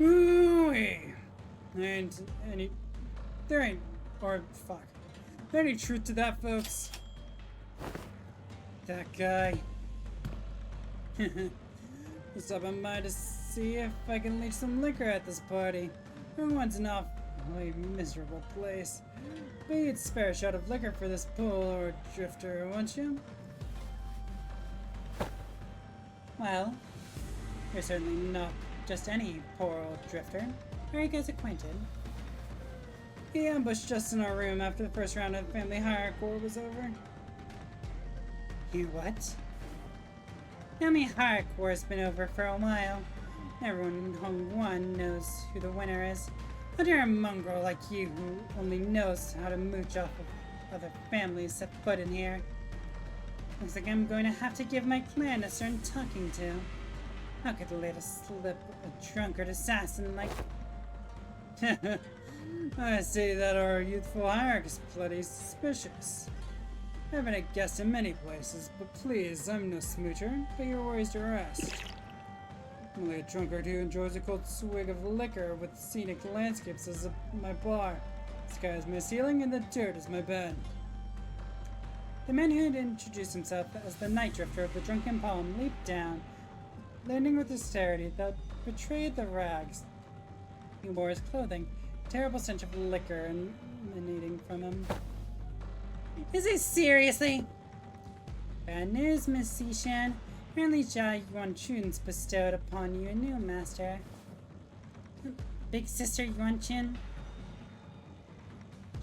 Ooh-wee. There ain't any truth to that, folks. That guy. Stopping by to see if I can leak some liquor at this party. Everyone's enough
a miserable place. But you'd spare a shot of liquor for this pool or drifter, won't you?
Well, you're certainly not just any poor old drifter. Are you guys acquainted?
He ambushed us in our room after the first round of family hierarchy was over.
You what? Family hierarchy has been over for a while. Everyone in Hong One knows who the winner is. But you're a mongrel like you who only knows how to mooch off of other families set foot in here. Looks like I'm going to have to give my clan a certain talking to. How could let us slip a drunkard assassin like...
I see that our youthful hierarch is plenty suspicious. I haven't a guest in many places, but please, I'm no smoocher, but your worries to rest. Only a drunkard who enjoys a cold swig of liquor with scenic landscapes as my bar. The sky is my ceiling and the dirt is my bed.
The man who had introduced himself as the night drifter of the Drunken Palm leaped down, landing with austerity that betrayed the rags he wore his clothing, a terrible stench of liquor emanating from him. Is it seriously? Bad news, Miss Sishan. Apparently Jia Yuanchun's bestowed upon you a new master. Big Sister Yuanchun.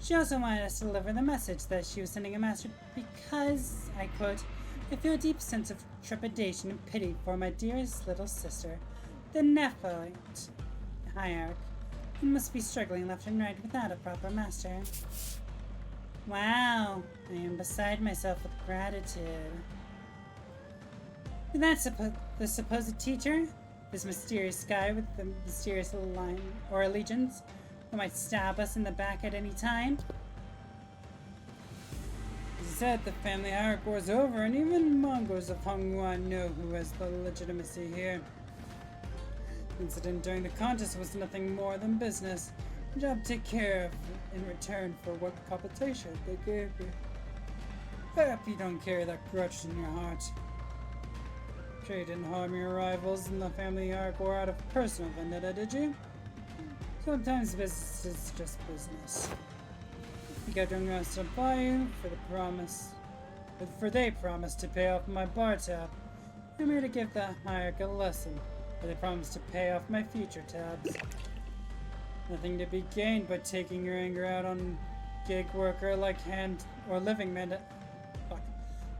She also wanted us to deliver the message that she was sending a master because, I quote, I feel a deep sense of trepidation and pity for my dearest little sister, the Nephilim hierarch, who must be struggling left and right without a proper master. Wow, I am beside myself with gratitude. And that's the supposed teacher? This mysterious guy with the mysterious line or allegiance who might stab us in the back at any time?
As I said, the family hierarchy was over, and even Mongols of Hongguan know who has the legitimacy here. The incident during the contest was nothing more than business. A job to take care of in return for what compensation they gave you. I hope you don't carry that grudge in your heart. Sure you didn't harm your rivals in the family hierarchy or out of personal vendetta, did you? Sometimes business is just business. You got to rest up by you for the promise. For they promised to pay off my bar tab. I'm here to give the hierarchy a lesson. But they promised to pay off my future tabs. Nothing to be gained by taking your anger out on gig worker like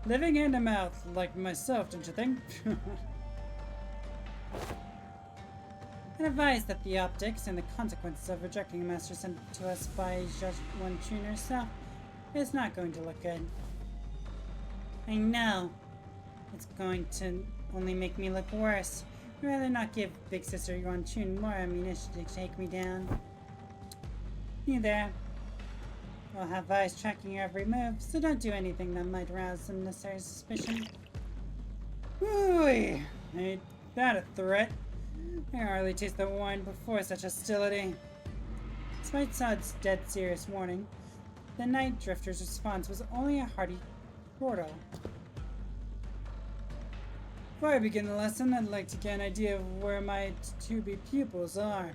living hand to mouth like myself, don't you think?
I advise that the optics and the consequences of rejecting a master sent to us by Judge Yuanchun herself is not going to look good. I know. It's going to only make me look worse. I'd rather not give Big Sister Yuanchun more ammunition to take me down. You there. I'll have eyes tracking your every move, so don't do anything that might arouse unnecessary suspicion.
Ooh, ain't that a threat? I can hardly taste the wine before such hostility.
Despite Sod's dead serious warning, the Night Drifter's response was only a hearty chortle.
Before I begin the lesson, I'd like to get an idea of where my to-be pupils are.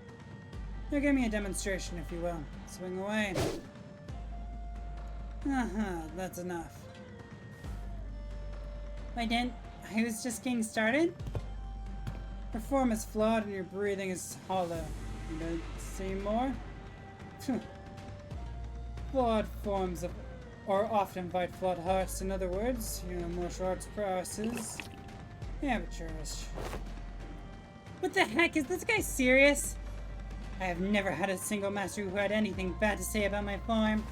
Now give me a demonstration, if you will. Swing away. That's enough.
I was just getting started?
Your form is flawed and your breathing is hollow. You don't see more? Flawed forms or often invite flawed hearts. In other words, your martial arts prowess is amateurish.
What the heck? Is this guy serious? I have never had a single master who had anything bad to say about my form.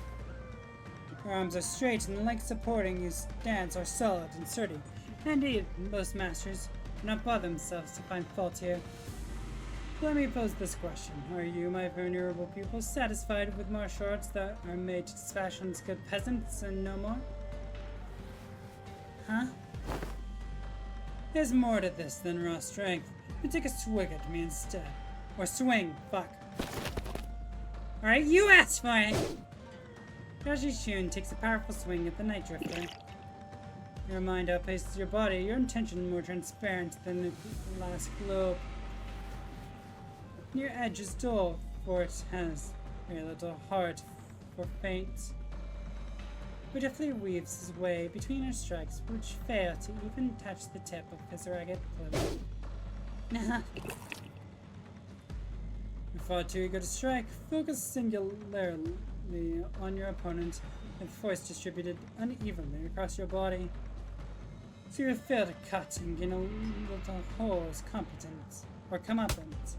Your arms are straight and the legs supporting your stance are solid and sturdy. Indeed, most masters do not bother themselves to find fault here. Let me pose this question. Are you, my venerable pupil, satisfied with martial arts that are made to dispatch unskilled peasants and no more?
Huh?
There's more to this than raw strength. You take a swig at me instead. Or swing, fuck.
Alright, you asked for it!
Kaji Shun takes a powerful swing at the Night Drifter. Your mind outpaces your body, your intention more transparent than the glass globe. Your edge is dull, for it has
Your little heart for faint. Beautifully weaves his way between her strikes, which fail to even touch the tip of his ragged cloak. You're far too eager to strike. Focus singularly on your opponent, with force distributed unevenly across your body. So you fail to cut and gain a little hole's competence, or comeuppance.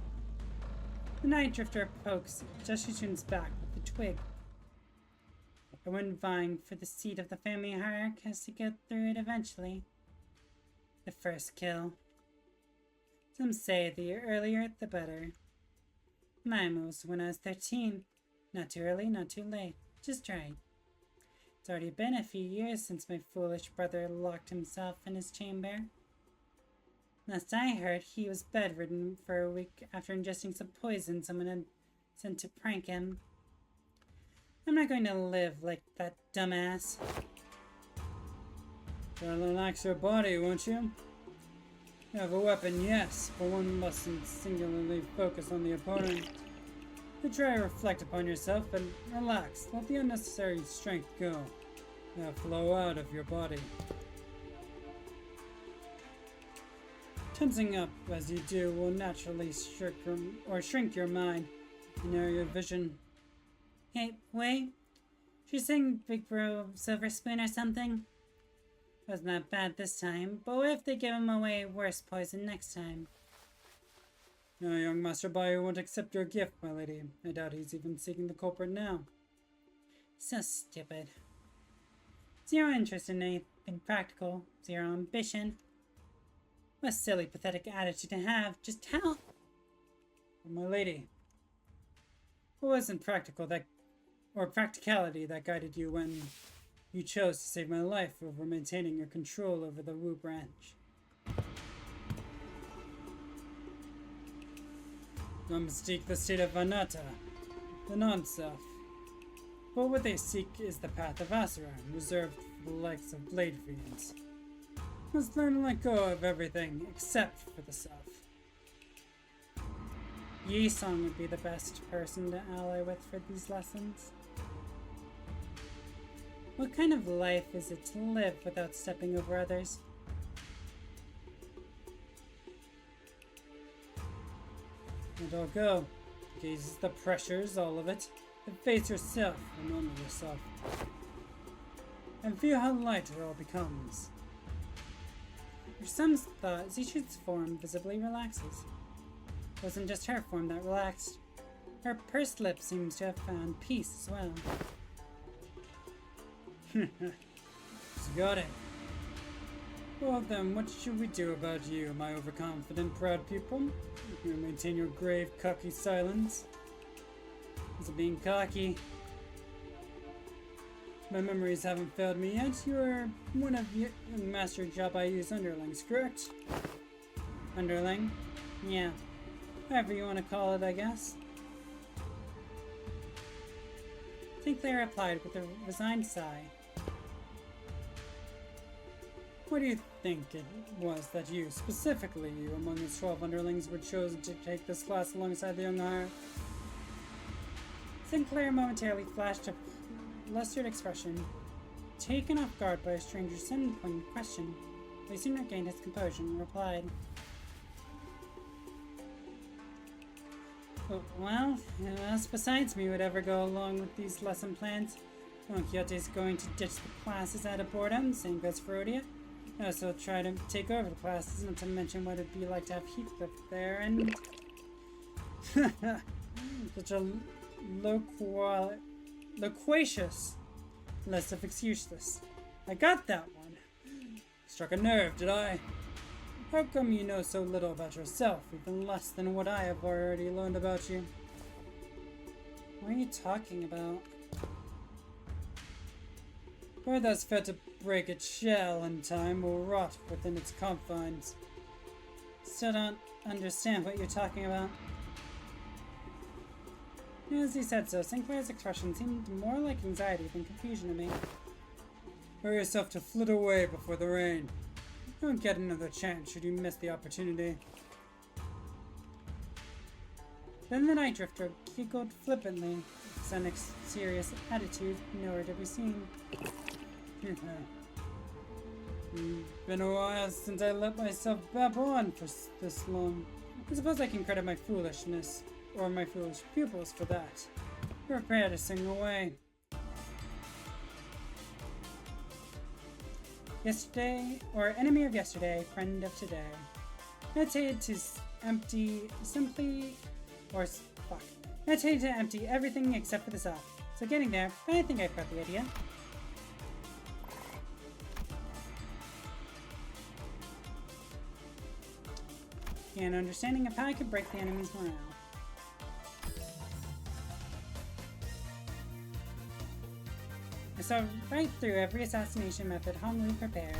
The Night Drifter pokes just she tunes back with the twig. Everyone vying for the seat of the family hierarchy has to get through it eventually. The first kill. Some say the earlier the better. Mine was when I was 13. Not too early, not too late. Just right. It's already been a few years since my foolish brother locked himself in his chamber. Last I heard, he was bedridden for a week after ingesting some poison someone had sent to prank him. I'm not going to live like that dumbass.
Try to relax your body, won't you? You have a weapon, yes, but one mustn't singularly focus on the opponent. You try to reflect upon yourself and relax. Let the unnecessary strength go. Now flow out of your body. Tensing up as you do will naturally shrink your mind and narrow your vision.
Hey, wait. She's saying Big Bro Silver Spoon or something? Wasn't that bad this time, but what if they give him away worse poison next time?
No, young Master Bayou won't accept your gift, my lady. I doubt he's even seeking the culprit now.
So stupid. Zero interest in anything practical, zero ambition. What a silly, pathetic attitude to have. Just how?
But my lady, it wasn't practicality that guided you when you chose to save my life over maintaining your control over the Wu branch. Don't mistake the state of Anatta, the non-self. But what they seek is the path of Asuran, reserved for the likes of blade fiends. Must learn to let go of everything except for the self.
Yi Song would be the best person to ally with for these lessons. What kind of life is it to live without stepping over others?
Let all go. Gaze the pressures, all of it. And face yourself, and only yourself. And feel how light it all becomes.
For some thought, Zishu's form visibly relaxes. It wasn't just her form that relaxed. Her pursed lips seems to have found peace as well.
She's got it. Well then, what should we do about you, my overconfident proud pupil? You maintain your grave, cocky silence. Is it being cocky? My memories haven't failed me yet. You're one of young Master Jabayu's underlings, correct?
Underling? Yeah. Whatever you want to call it, I guess. Sinclair replied with a resigned sigh.
What do you think it was that you, specifically you, among the 12 underlings, were chosen to take this class alongside the young hire?
Sinclair momentarily flashed a flustered expression, taken off guard by a stranger's sudden pointed question. He soon regained his composure and replied, "Well, who else besides me would ever go along with these lesson plans? Don Quixote's going to ditch the classes out of boredom, same goes for Rhodia. I also try to take over the classes, not to mention what it'd be like to have Heathcliff there, and such a loquacious list of excuses. I got that one.
Struck a nerve, did I? How come you know so little about yourself, even less than what I have already learned about you?
What are you talking about?
Bird that's fed to break its shell in time will rot within its confines.
Still don't understand what you're talking about. As he said so, Sinclair's expression seemed more like anxiety than confusion to me.
Hurry yourself to flit away before the rain. Don't get another chance should you miss the opportunity.
Then the night drifter giggled flippantly. Some serious attitude nowhere to be seen.
Been a while since I let myself babble on for this long. I suppose I can credit my foolishness, or my foolish pupils for that. Prepare to sing away.
Yesterday, or enemy of yesterday, friend of today. Meditated to empty simply, or fuck. Meditated to empty everything except for the self. So getting there, I think I've got the idea. An understanding of how I could break the enemy's morale. I saw right through every assassination method Honglu prepared.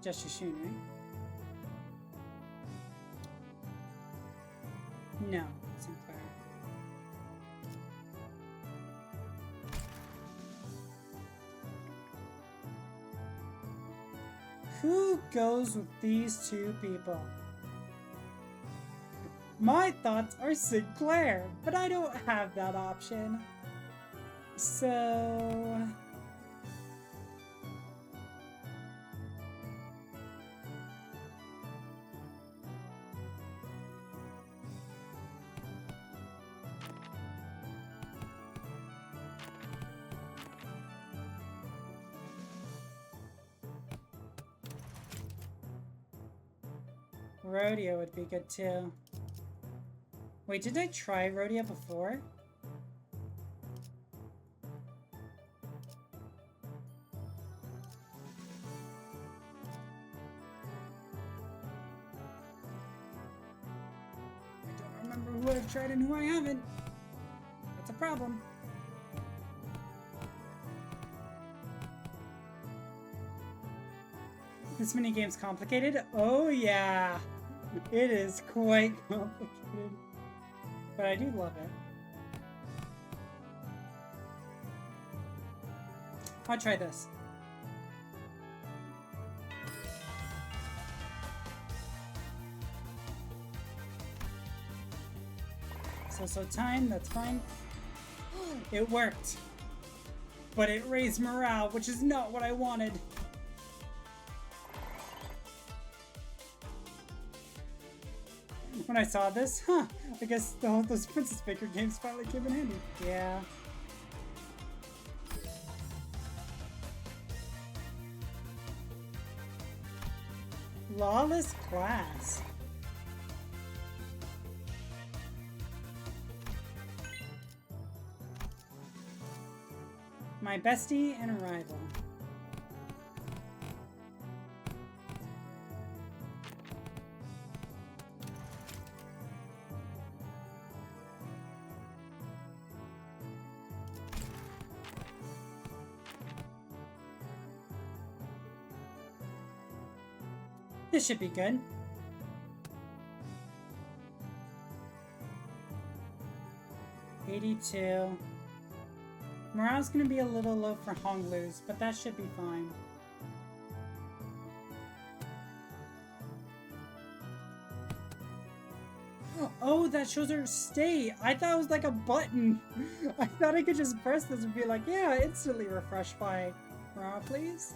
Just Shishun, right? No, Sinclair. Who goes with these two people? My thoughts are Sinclair, but I don't have that option. So... Rodeo would be good too. Wait, did I try Rodeo before? I don't remember who I've tried and who I haven't. That's a problem. This minigame's complicated? Oh yeah! It is quite complicated. But I do love it. I'll try this. So time, that's fine. It worked! But it raised morale, which is not what I wanted. When I saw this, I guess those Princess Baker games finally came in handy. Yeah. Lawless class. My bestie and rival. This should be good. $82. Morale's gonna be a little low for Honglu's, but that should be fine. Oh, that shows her state. I thought it was like a button. I thought I could just press this and be like, yeah, instantly refresh by morale, please.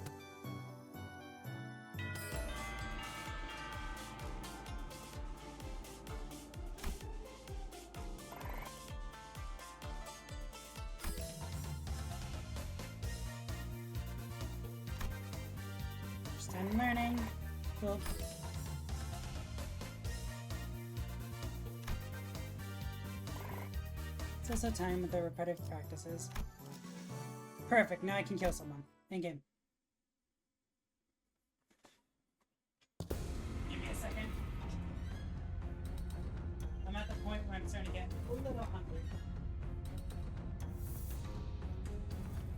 I'm learning. Cool. It's also time with the repetitive practices. Perfect, now I can kill someone. In game. Give me a second. I'm at the point where I'm starting to get a little hungry.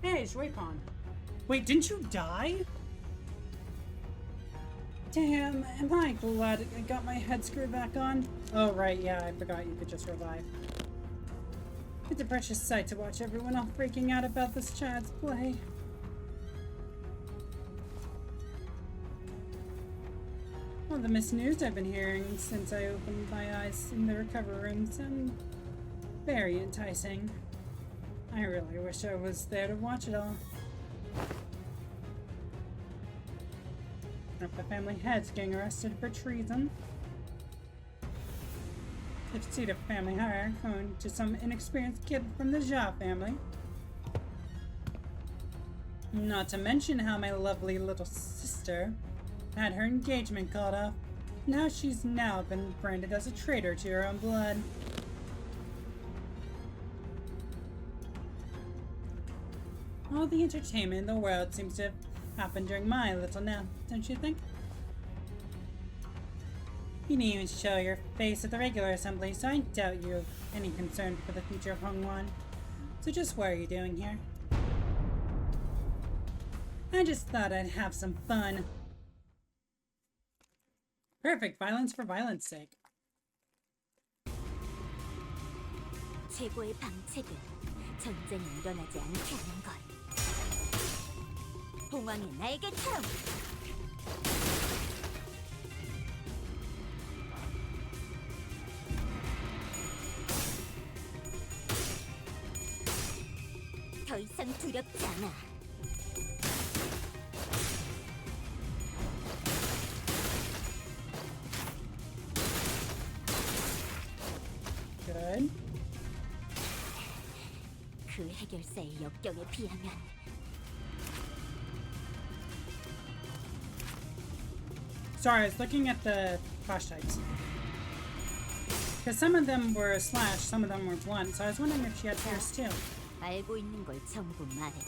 Hey, Shuipon.
Wait, didn't you die? Damn, am I glad I got my head screwed back on? Oh, right, yeah, I forgot you could just revive. It's a precious sight to watch everyone all freaking out about this child's play. All the missed news I've been hearing since I opened my eyes in the recovery room sound very enticing. I really wish I was there to watch it all. If the family head's getting arrested for treason. If you see the family hire going to some inexperienced kid from the Ja family. Not to mention how my lovely little sister had her engagement called off. Now she's been branded as a traitor to her own blood. All the entertainment in the world seems to have happened during my little nap, don't you think? You didn't even show your face at the regular assembly, so I doubt you have any concern for the future of Hongwan. So just what are you doing here? I just thought I'd have some fun. Perfect, violence for violence sake.
최고의 방책은 전쟁이 일어나지 않게 하는 것. 봉황의 날개처럼. 더 이상 두렵지 않아.
Good.
그 해결사의 역경에 비하면
Sorry, I was looking at the clash types. Because some of them were slash, some of them were blunt, so I was wondering if she had pierce too.
알고 있는 걸 전부 말해.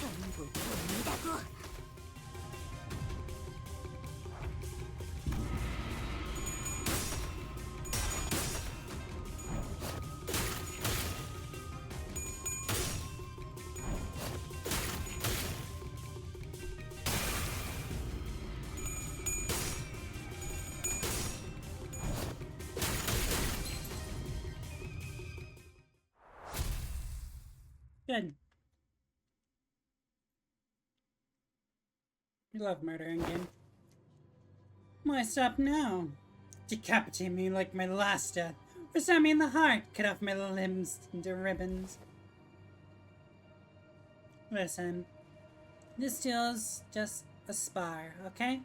전부 돕는다고.
Good. You love murder in game. Why stop now? Decapitate me like my last death, or stab me in the heart, cut off my limbs into ribbons. Listen, this deal's just a spar, okay?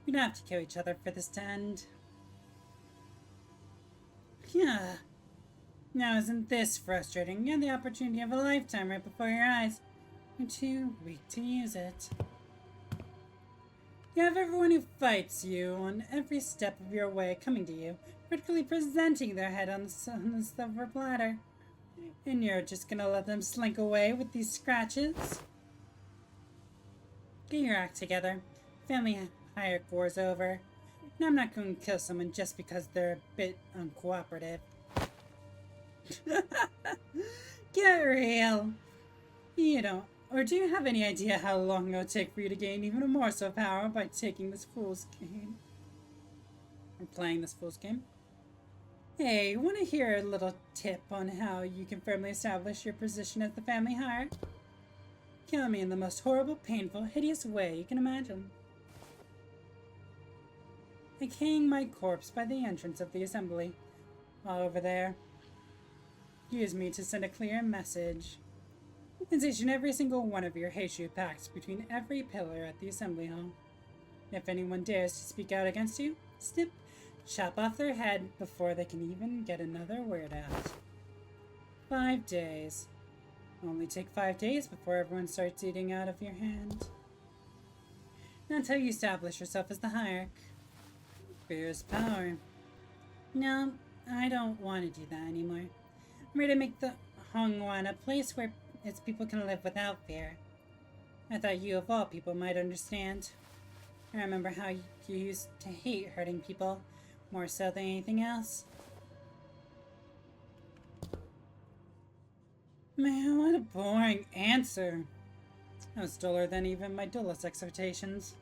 We don't have to kill each other for this to end. Yeah. Now isn't this frustrating? You had the opportunity of a lifetime right before your eyes. You're too weak to use it. You have everyone who fights you on every step of your way coming to you, particularly presenting their head on the silver platter. And you're just gonna let them slink away with these scratches? Get your act together. Family hire war's over. And I'm not going to kill someone just because they're a bit uncooperative. Get real. You don't. Or do you have any idea how long it'll take for you to gain even more so power by taking this fool's game? Or playing this fool's game? Hey, want to hear a little tip on how you can firmly establish your position as the family hire? Kill me in the most horrible, painful, hideous way you can imagine. Like hanging my corpse by the entrance of the assembly. All over there. Use me to send a clear message. And station every single one of your Heishu packs between every pillar at the assembly hall. If anyone dares to speak out against you, snip, chop off their head before they can even get another word out. 5 days. Only take 5 days before everyone starts eating out of your hand. That's how you establish yourself as the hierarch. Fear is power. No, I don't want to do that anymore. I'm ready to make the Hongwan a place where
its people can live without fear. I thought you of all people might understand. I remember how you used to hate hurting people, more so than anything else. Man, what a boring answer. That was duller than even my dullest expectations.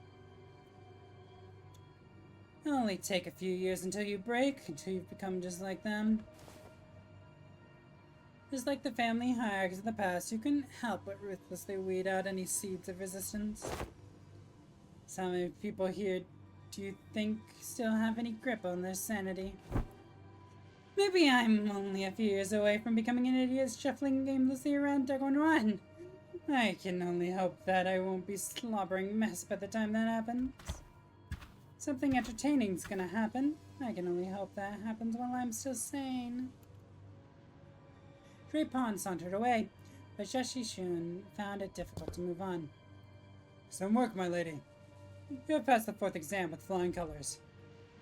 It'll only take a few years until you break, until you've become just like them. Just like the family hierarchies of the past, you couldn't help but ruthlessly weed out any seeds of resistance. So many people here do you think still have any grip on their sanity? Maybe I'm only a few years away from becoming an idiot shuffling aimlessly around Dagon Run. I can only hope that I won't be slobbering mess by the time that happens. Something entertaining's gonna happen. I can only hope that happens while I'm still sane. Drepon sauntered away, but Shun found it difficult to move on.
Some work, my lady. You have passed the 4th exam with flying colors.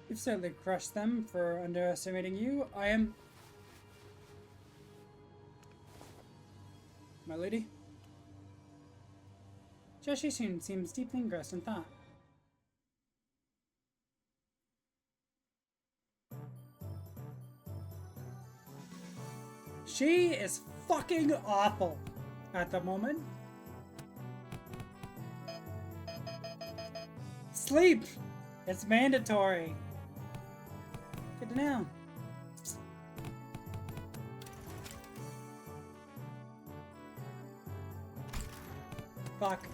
You've certainly crushed them for underestimating you. I am... My lady?
Shun seems deeply engrossed in thought.
She is fucking awful at the moment. Sleep! It's mandatory.
Good to know.
Fuck.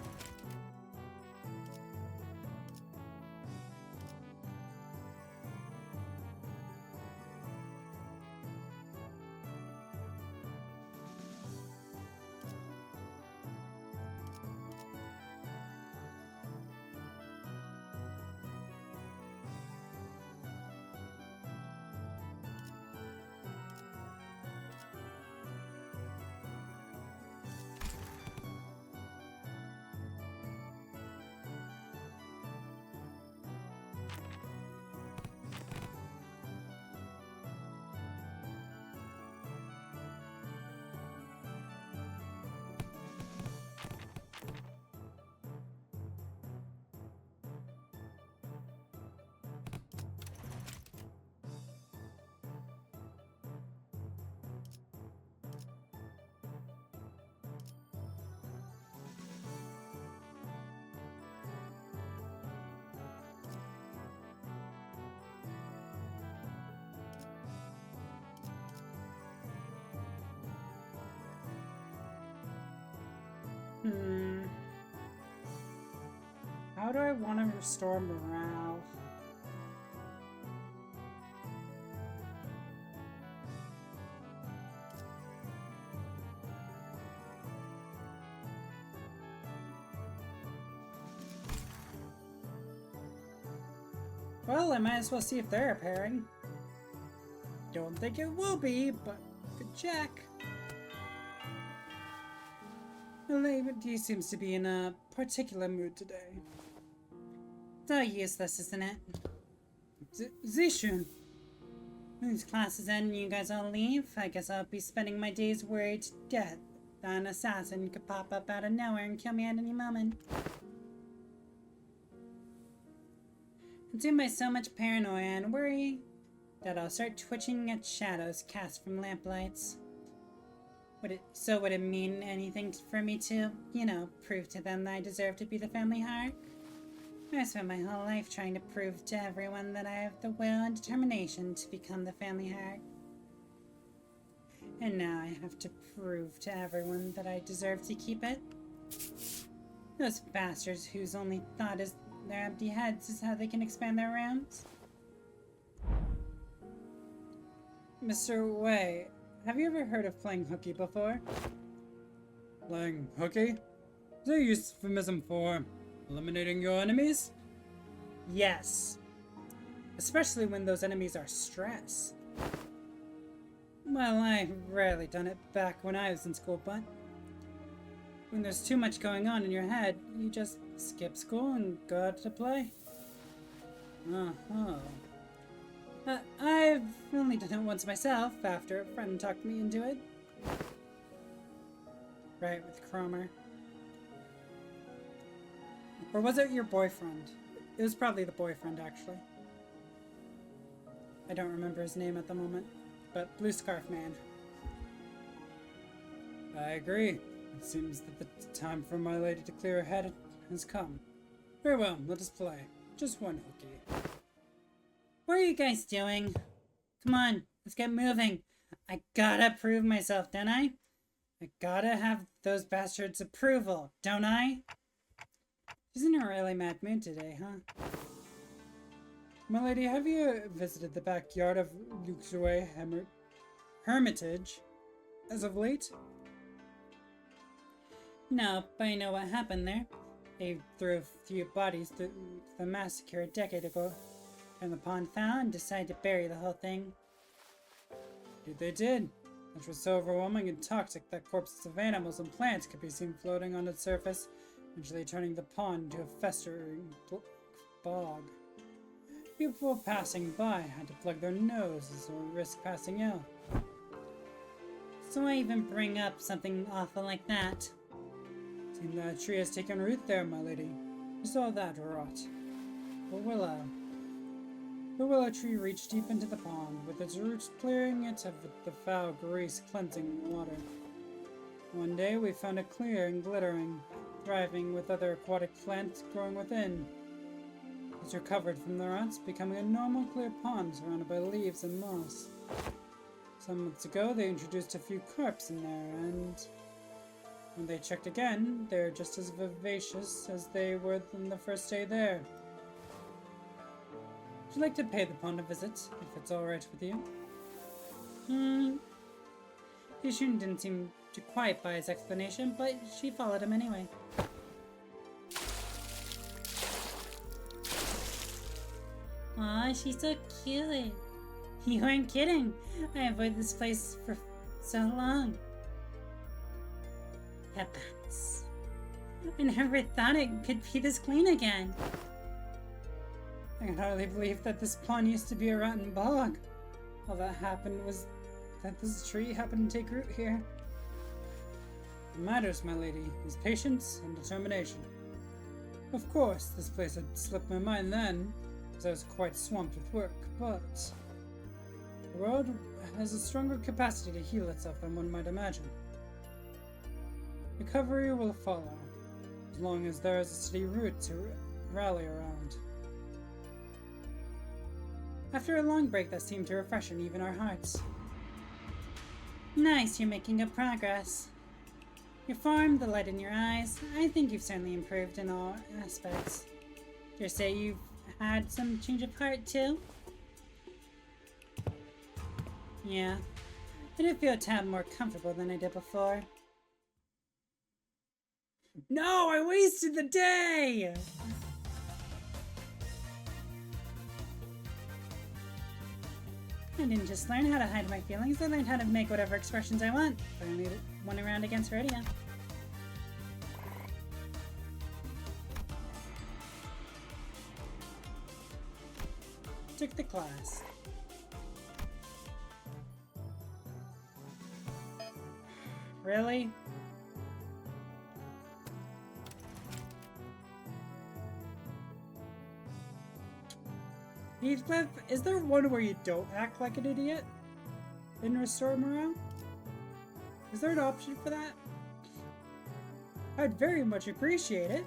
How do I want to restore morale? Well, I might as well see if they're pairing. Don't think it will be, but good check. He seems to be in a particular mood today. So useless, isn't it?
Zishun.
These classes end and you guys all leave. I guess I'll be spending my days worried to death that an assassin could pop up out of nowhere and kill me at any moment. Consumed by so much paranoia and worry that I'll start twitching at shadows cast from lamplights. Would it mean anything for me to, prove to them that I deserve to be the family hierarch? I spent my whole life trying to prove to everyone that I have the will and determination to become the family hierarch. And now I have to prove to everyone that I deserve to keep it. Those bastards whose only thought is their empty heads is how they can expand their realms.
Mr. Wei, have you ever heard of playing hooky before? Playing hooky? Is that a euphemism for eliminating your enemies?
Yes. Especially when those enemies are stress.
Well, I've rarely done it back when I was in school, but when there's too much going on in your head, you just skip school and go out to play. I've only done it once myself, after a friend talked me into it.
Right, with Cromer. Or was it your boyfriend? It was probably the boyfriend, actually. I don't remember his name at the moment, but Blue Scarf Man.
I agree. It seems that the time for my lady to clear her head has come. Very well, let us play. Just one hooky.
What are you guys doing? Come on, let's get moving. I gotta prove myself, don't I? I gotta have those bastards' approval, don't I? She's in a really mad mood today, huh?
My lady, have you visited the backyard of Luxury Hermitage as of late?
No, but I know what happened there. They threw a few bodies through the massacre a decade ago, and the pond found and decided to bury the whole thing.
They did. Which was so overwhelming and toxic that corpses of animals and plants could be seen floating on its surface, eventually turning the pond into a festering bog. People passing by had to plug their noses or risk passing out.
So why even bring up something awful like that?
Seems that a tree has taken root there, my lady. You saw that rot. The willow tree reached deep into the pond, with its roots clearing it of the foul grease cleansing water. One day we found it clear and glittering, thriving with other aquatic plants growing within. It recovered from the rots, becoming a normal clear pond surrounded by leaves and moss. Some months ago they introduced a few carps in there, and when they checked again, they were just as vivacious as they were on the first day there. Would you like to pay the pond a visit, if it's alright with you?
Yishun didn't seem to quite buy his explanation, but she followed him anyway. Aw, she's so cute. You weren't kidding. I avoided this place for so long. Pepats. I never thought it could be this clean again.
I can hardly believe that this pond used to be a rotten bog. All that happened was that this tree happened to take root here. What matters, my lady, is patience and determination. Of course, this place had slipped my mind then, as I was quite swamped with work, but the world has a stronger capacity to heal itself than one might imagine. Recovery will follow, as long as there is a steady root to rally around.
After a long break that seemed to refreshen even our hearts. Nice, you're making good progress. Your form, the light in your eyes, I think you've certainly improved in all aspects. Dare say you've had some change of heart too? Yeah, I do feel a tad more comfortable than I did before.
No, I wasted the day!
I didn't just learn how to hide my feelings, I learned how to make whatever expressions I want. Finally won a round against Rhodia. Took the class. Really?
Heathcliff, is there one where you don't act like an idiot? And restore morale? Is there an option for that? I'd very much appreciate it.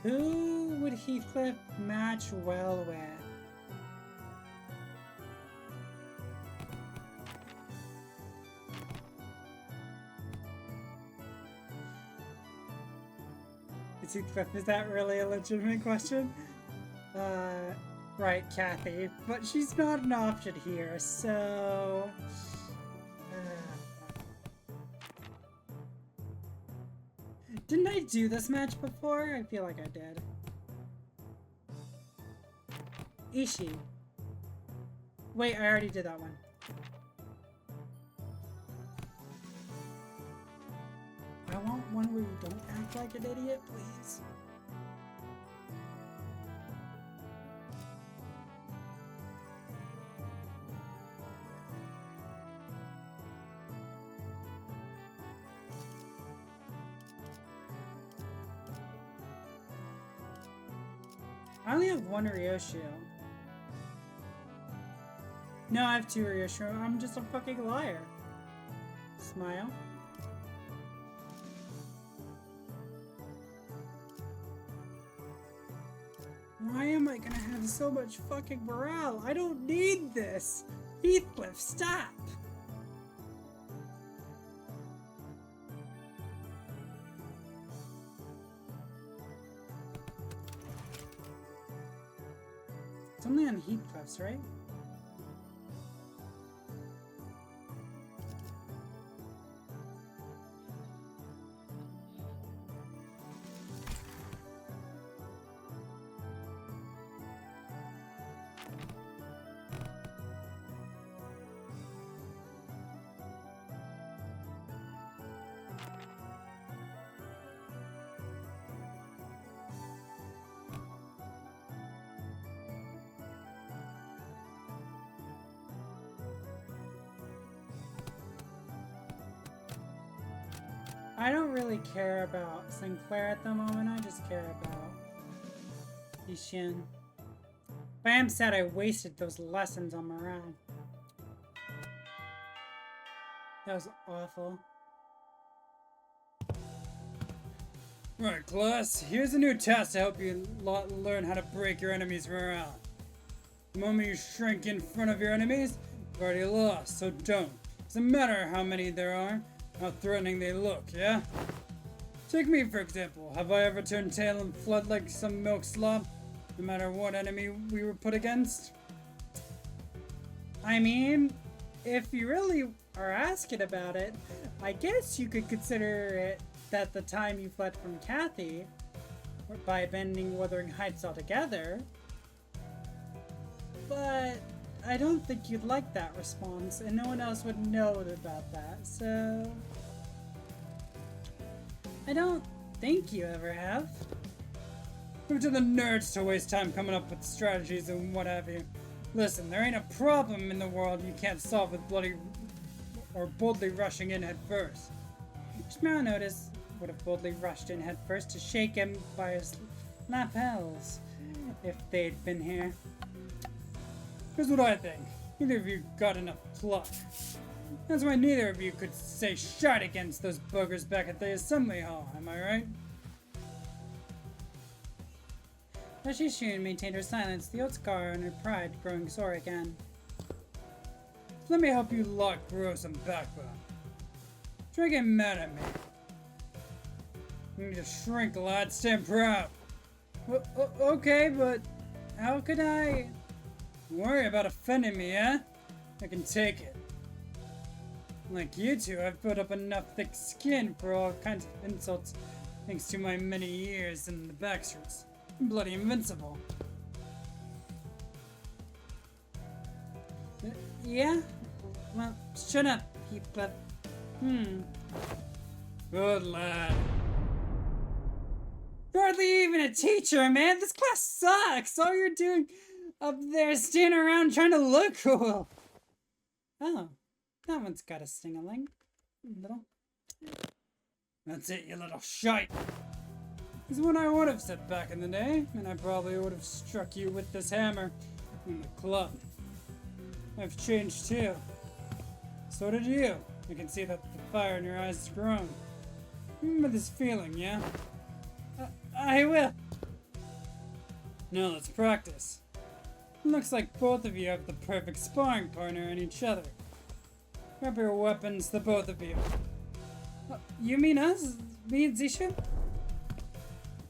Who would Heathcliff match well with?
Heathcliff, is that really a legitimate question? Right, Kathy, but she's not an option here, so...
Didn't I do this match before? I feel like I did. Ishi. Wait, I already did that one.
I want one where you don't act like an idiot, please. I only have one Ryoshio. No, I have two Ryoshio. I'm just a fucking liar. Smile. Why am I gonna have so much fucking morale? I don't need this! Heathcliff, stop! It's only on Heathcliff's, right? I don't really care about Sinclair at the moment, I just care about Ishin. But I am sad I wasted those lessons on morale. That was awful. Right, class, here's a new task to help you learn how to break your enemy's morale. The moment you shrink in front of your enemies, you've already lost, so don't. Doesn't matter how many there are, how threatening they look, yeah? Take me, for example. Have I ever turned tail and fled like some milk slob, no matter what enemy we were put against? I mean, if you really are asking about it, I guess you could consider it that the time you fled from Kathy, by abandoning Wuthering Heights altogether. But I don't think you'd like that response, and no one else would know about that, so I don't think you ever have. Who to the nerds to waste time coming up with strategies and what have you? Listen, there ain't a problem in the world you can't solve with bloody or boldly rushing in head first. Shmao notice would have boldly rushed in head first to shake him by his lapels if they'd been here. Here's what I think. Neither of you got enough pluck. That's why neither of you could say shite against those buggers back at the assembly hall, am I right? As she soon maintained her silence, the old scar on her pride growing sore again. So let me help you lot grow some backbone. Try getting mad at me. You need to shrink, lad. Stand proud. Okay, but how could I? Don't worry about offending me, eh? I can take it. Like you two, I've built up enough thick skin for all kinds of insults thanks to my many years in the backstreets. I'm bloody invincible. Yeah? Well, shut up, Heathcliff. Good lad. You're hardly even a teacher, man! This class sucks! All you're doing up there is standing around trying to look cool. Oh, that one's got a sting-a-ling. Little. That's it, you little shite. This is what I would have said back in the day, and I probably would have struck you with this hammer in the club. I've changed too. So did you. I can see that the fire in your eyes has grown. Remember this feeling, yeah? I will. Now let's practice. Looks like both of you have the perfect sparring partner in each other. Grab your weapons, the both of you. You mean us? Me and Zisha?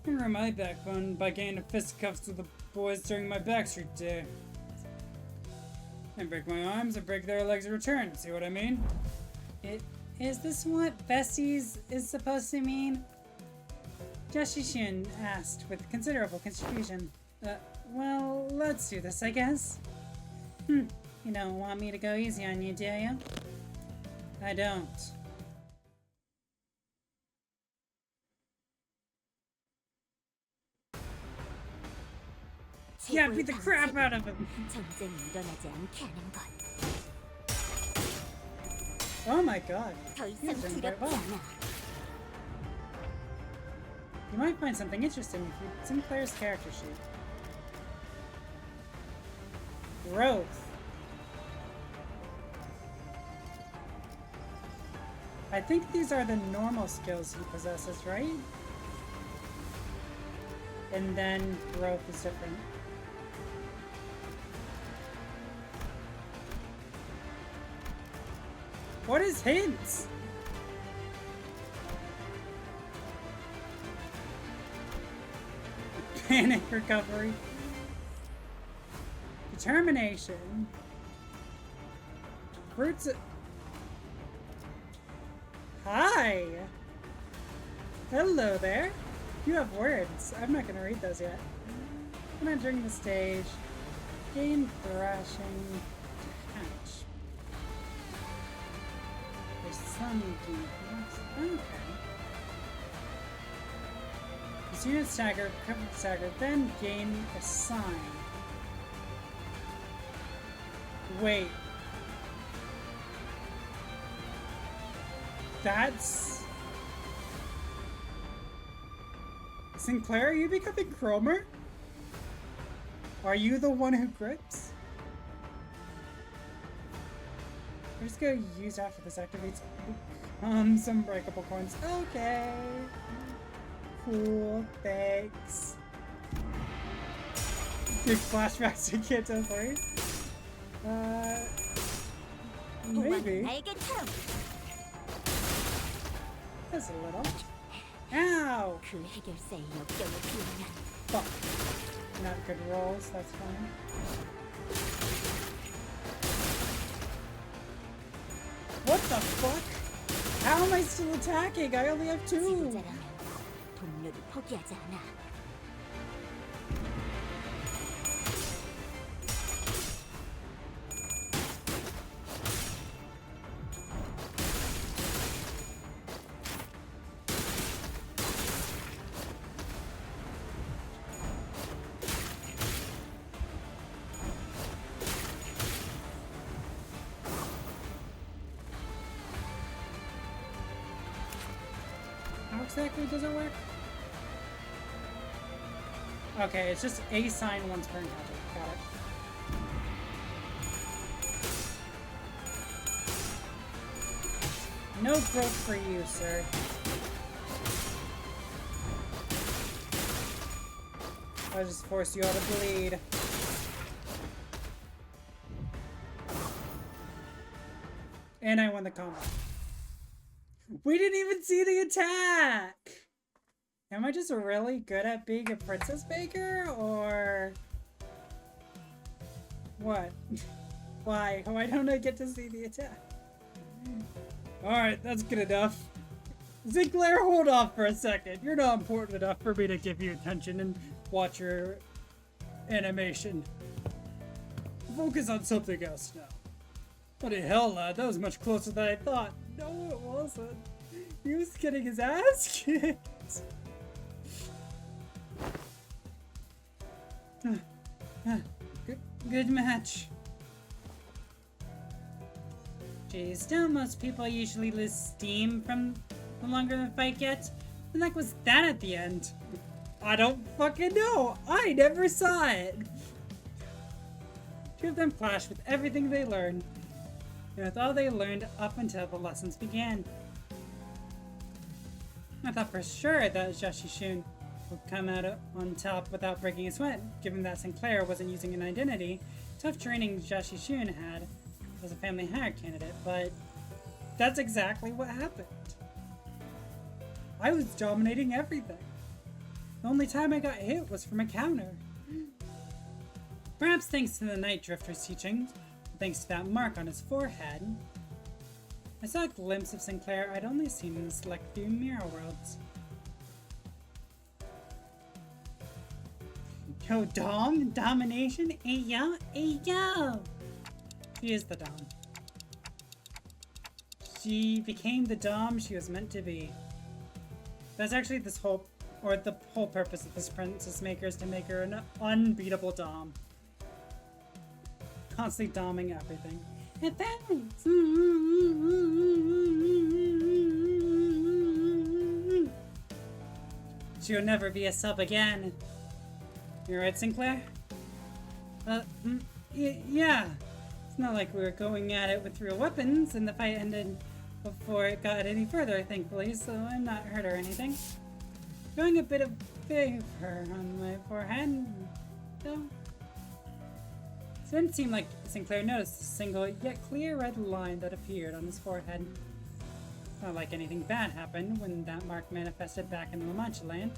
I ruined my backbone by getting fisticuffs with the boys during my backstreet day. I break my arms, I break their legs in return. See what I mean? Is this what besties is supposed to mean? Jashishin asked with considerable confusion. Well, let's do this, I guess. You don't want me to go easy on you, do you? I don't.
Yeah, beat the crap out of him.
전쟁이 일어나지 않게 하는 것.
Oh my god.
더
He's
이상
doing quite
두렵지
well.
않아.
You might find something interesting if you Sinclair's character sheet. Growth. I think these are the normal skills he possesses, right? And then growth is different. What is hints? Panic recovery. Determination. Fruits. Hi! Hello there. You have words. I'm not gonna read those yet. I'm entering the stage. Gain thrashing. Hatch. There's some gain. Okay. This unit stagger, then gain a sign. Wait. That's... Sinclair, are you becoming Cromer? Are you the one who grips? We're just gonna use after this activates some breakable coins. Okay. Cool, thanks. Big flashbacks to kids and three. Maybe.
날개처럼
That's a little. Ow!
그 해결사의 역경에 비하면
Fuck. Not good rolls, that's fine. What the fuck? How am I still attacking? I only have two!
지도자라면 동료를 포기하지 않아.
How exactly does it work? Okay, it's just a sign once per encounter. Got it. No growth for you, sir. I'll just force you all to bleed. And I won the combat. We didn't even see the attack! Am I just really good at being a princess baker, or... What? Why? Why don't I get to see the attack? Alright, that's good enough. Sinclair, hold off for a second. You're not important enough for me to give you attention and watch your animation. Focus on something else now. Bloody hell, lad, that was much closer than I thought. No, it wasn't. He was getting his ass kicked. Good match. Geez, don't most people usually lose steam from the longer the fight gets? And like was that at the end? I don't fucking know. I never saw it. Two of them clashed with everything they learned. And with all they learned up until the lessons began. I thought for sure that Jashishun would come out on top without breaking a sweat, given that Sinclair wasn't using an identity. Tough training Jashishun had as a family hire candidate, but that's exactly what happened. I was dominating everything. The only time I got hit was from a counter. Perhaps thanks to the Night Drifter's teachings, thanks to that mark on his forehead. I saw a glimpse of Sinclair I'd only seen in select few mirror worlds. Yo, Dom? Domination? Hey yo, hey yo! She is the Dom. She became the Dom she was meant to be. That's actually this whole Or the whole purpose of this Princess Maker is to make her an unbeatable dom. Constantly doming everything. And thanks! She'll never be a sub again. You right, Sinclair? Yeah. It's not like we were going at it with real weapons, and the fight ended before it got any further, thankfully, so I'm not hurt or anything. Showing a bit of favor on my forehead, though. It didn't seem like Sinclair noticed a single yet clear red line that appeared on his forehead. Not like anything bad happened when that mark manifested back in La Mancha land.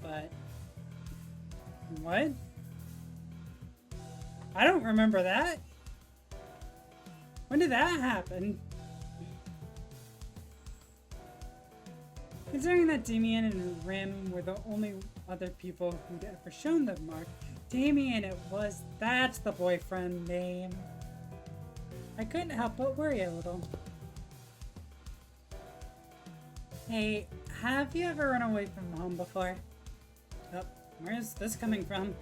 But... what? I don't remember that. When did that happen? Considering that Damien and Rim were the only other people who'd ever shown the mark, Damien it was, that's the boyfriend name. I couldn't help but worry a little. Hey, have you ever run away from home before? Oh, where's this coming from?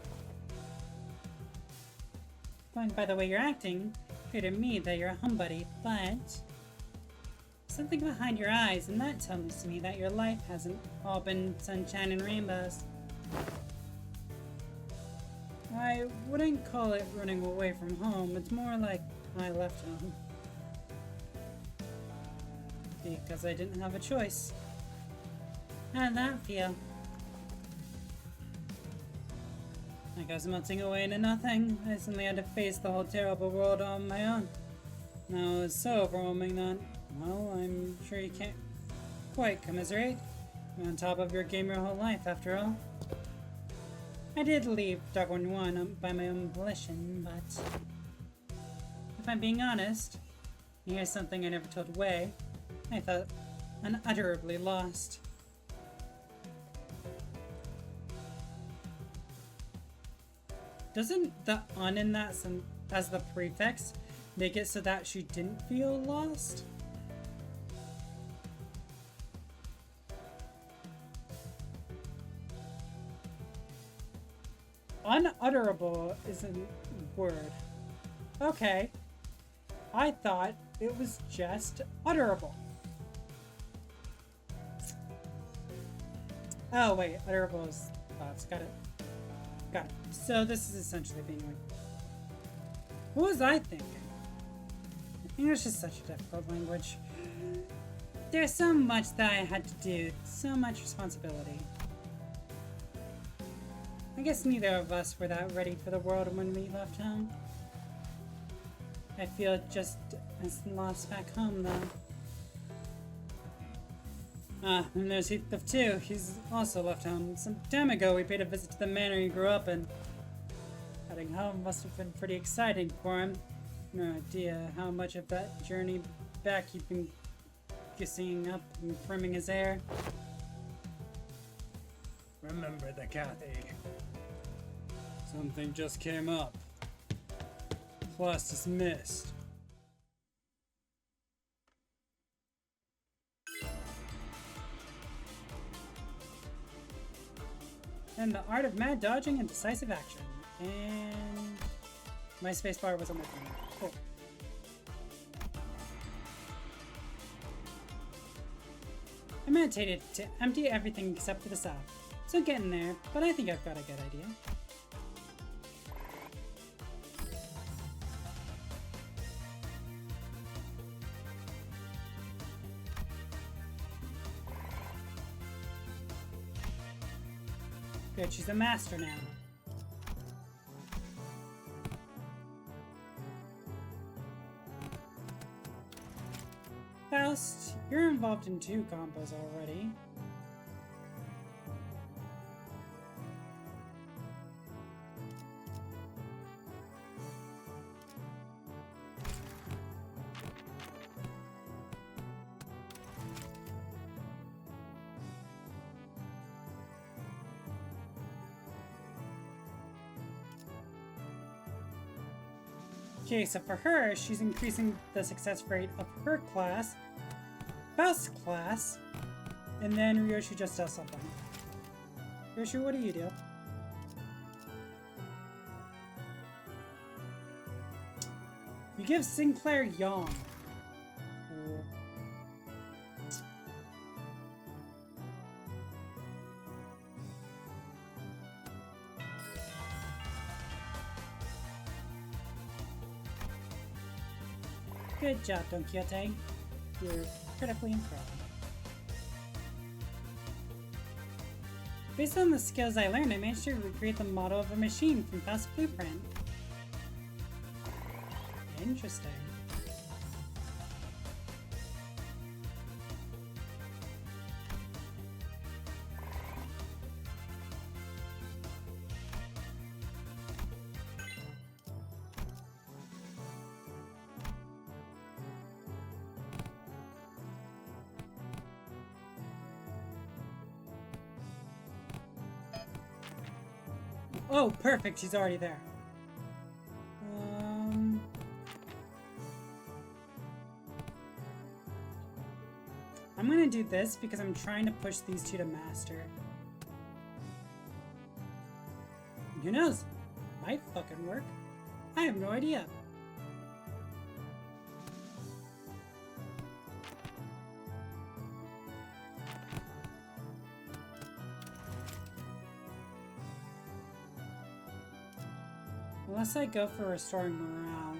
Going by the way you're acting, it appeared to me that you're a homebody, but... something behind your eyes, and that tells me that your life hasn't all been sunshine and rainbows. I wouldn't call it running away from home, it's more like I left home. Because I didn't have a choice. How did that feel? Like I was melting away into nothing. I suddenly had to face the whole terrible world on my own. Now it was so overwhelming that, well, I'm sure you can't quite commiserate. You're on top of your game your whole life, after all. I did leave Darkwood 1 by my own volition, but... if I'm being honest, and here's something I never told Wei, I felt unutterably lost. Doesn't the "un" in that as the prefix make it so that she didn't feel lost? Unutterable is a word. Okay. I thought it was just utterable. Oh wait, utterable is thoughts. Got it. Got it. So this is essentially being like... what was I thinking? English is such a difficult language. There's so much that I had to do, so much responsibility. I guess neither of us were that ready for the world when we left home. I feel just as lost back home, though. And there's Heathcliff too. He's also left home. Some time ago, we paid a visit to the manor he grew up in. Heading home must have been pretty exciting for him. No idea how much of that journey back he'd been kissing up and trimming his hair.
Remember the Kathy. Something just came up. Class dismissed.
And the art of mad dodging and decisive action. And my spacebar wasn't working. Cool. I meditated to empty everything except for the south. So getting there, but I think I've got a good idea. Good, she's a master now. Faust, you're involved in 2 combos already. Okay, so for her, she's increasing the success rate of her class, Faust's class, And then Ryoshi just does something. Ryoshi, what do you do? You give Sinclair yawn. Cool. Good job, Don Quixote. You're critically impressed. Based on the skills I learned, I managed to recreate the model of a machine from past blueprint. Interesting. Oh, perfect, she's already there. I'm gonna do this because I'm trying to push these two to master. Who knows? Might fucking work. I have no idea. Unless I go for restoring morale.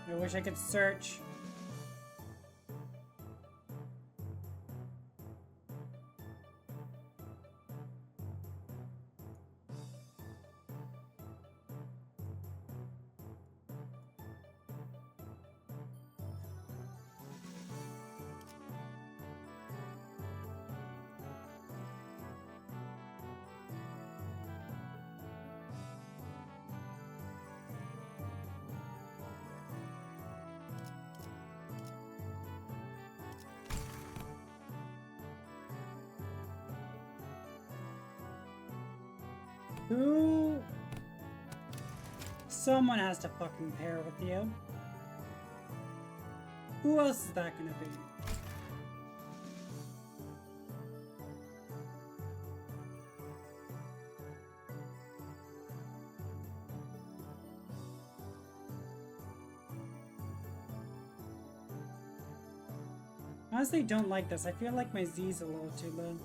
I wish I could search. Who? Someone has to fucking pair with you. Who else is that gonna be? Honestly, don't like this. I feel like my Z's a little too low.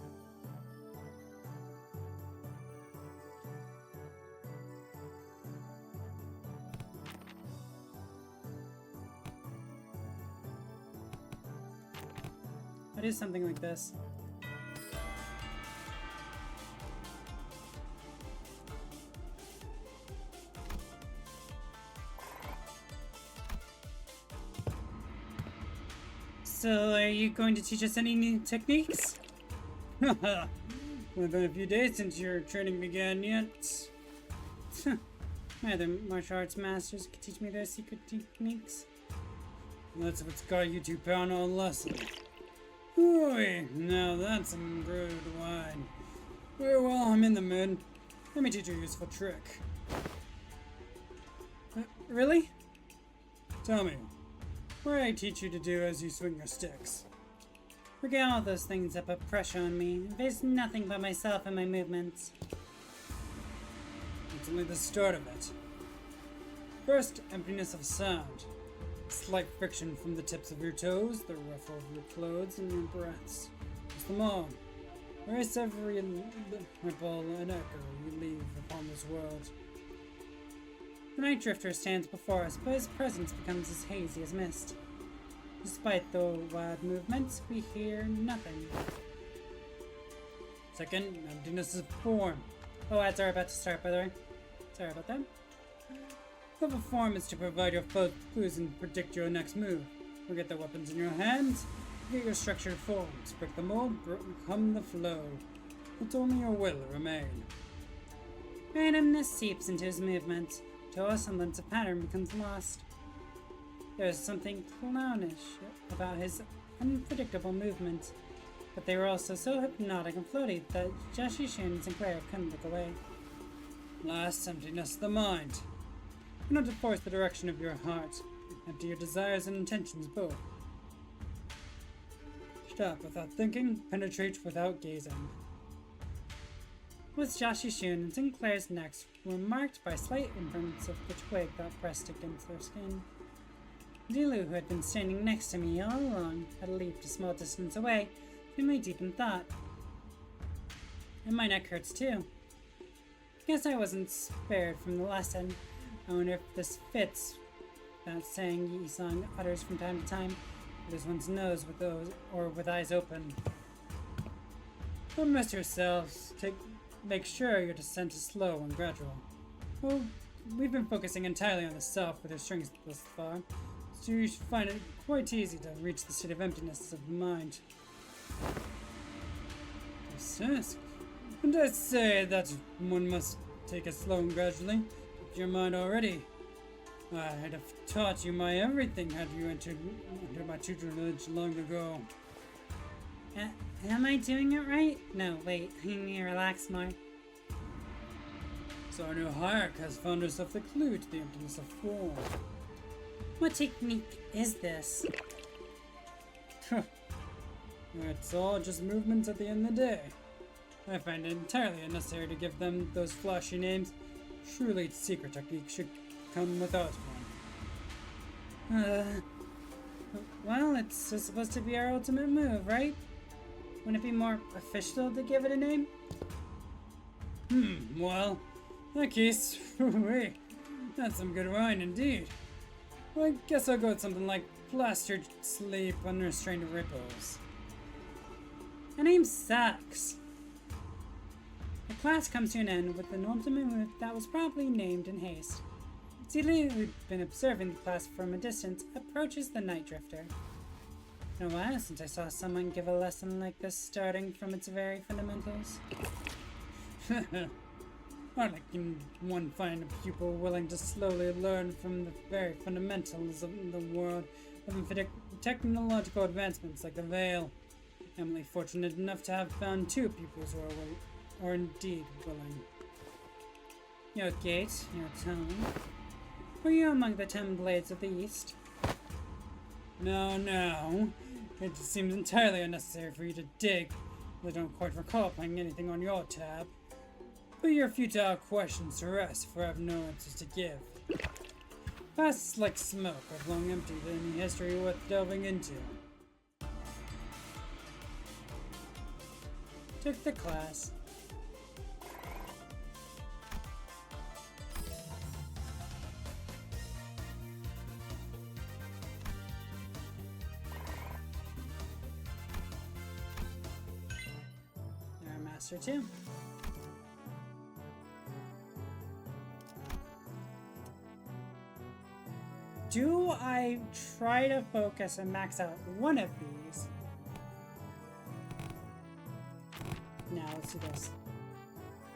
I'll do something like this. So, are you going to teach us any new techniques? Well, been a few days since your training began yet. My other martial arts masters could teach me their secret techniques. That's what's got you two pound on lesson. Ooh, now that's some brewed wine. Very well, I'm in the mood. Let me teach you a useful trick. Really? Tell me, what do I teach you to do as you swing your sticks? Forget all those things that put pressure on me. There's nothing but myself and my movements. It's only the start of it. First, emptiness of sound. Slight friction from the tips of your toes, the ruffle of your clothes, and your breaths. Just them all. Erase every ripple and echo you leave upon this world. The Night Drifter stands before us, but his presence becomes as hazy as mist. Despite the wild movements, we hear nothing. Second, emptiness of form. Oh, ads are about to start, by the way. Sorry about that. The form is to provide your foes clues and predict your next move. Forget the weapons in your hands, get your structured forms, break the mold, become the flow. Let only your will remain. Randomness seeps into his movements, till a semblance of pattern becomes lost. There is something clownish about his unpredictable movements, but they were also so hypnotic and floaty that Joshi, Shun, and Sinclair couldn't look away.
Last emptiness of the mind. Not to force the direction of your heart. Empty your desires and intentions both. Stop without thinking, penetrate without gazing.
Both Joshi, Shun, and Sinclair's necks were marked by slight imprints of the twig that pressed against their skin. Zilu, who had been standing next to me all along, had leaped a small distance away, seemingly deep in thought. And my neck hurts too. Guess I wasn't spared from the lesson. I wonder if this fits that saying Yi-san utters from time to time, lose one's nose with those or with eyes open.
Don't miss yourselves. Make sure your descent is slow and gradual. Well, we've been focusing entirely on the self with your strings thus far, so you should find it quite easy to reach the state of emptiness of the mind. Yes, and I say that one must take it slow and gradually. Keep your mind already. I'd have taught you my everything had you entered my tutelage long ago.
Am I doing it right? No, wait, I need to relax more.
So our new hierarch has found herself the clue to the emptiness of form.
What technique is this?
It's all just movements at the end of the day. I find it entirely unnecessary to give them those flashy names. Surely secret technique should come without one.
Well, it's supposed to be our ultimate move, right? Wouldn't it be more official to give it a name?
Well, in that case, hey, that's some good wine indeed. Well, I guess I'll go with something like plastered sleep, unrestrained repose.
The name sucks. The class comes to an end with an ultimate move that was probably named in haste. Zilu, who'd been observing the class from a distance, approaches the Night Drifter. It's been a while since I saw someone give a lesson like this starting from its very fundamentals.
Hardly can one find a pupil willing to slowly learn from the very fundamentals of the world of technological advancements like the Veil. I'm only fortunate enough to have found two pupils who are indeed willing.
Your gait, your tone. Were you among the 10 Blades of the East?
No. It seems entirely unnecessary for you to dig. I don't quite recall playing anything on your tab. Put your futile questions to rest, for I have no answers to give. Past like smoke, I've long emptied any history worth delving into.
Took the class. Master 2. Do I try to focus and max out one of these? Now let's do this.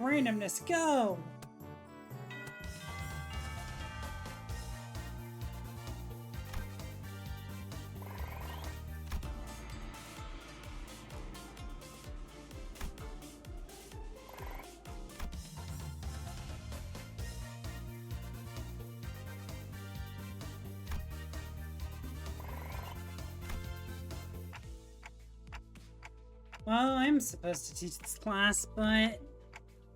Randomness, go! Well, I'm supposed to teach this class, but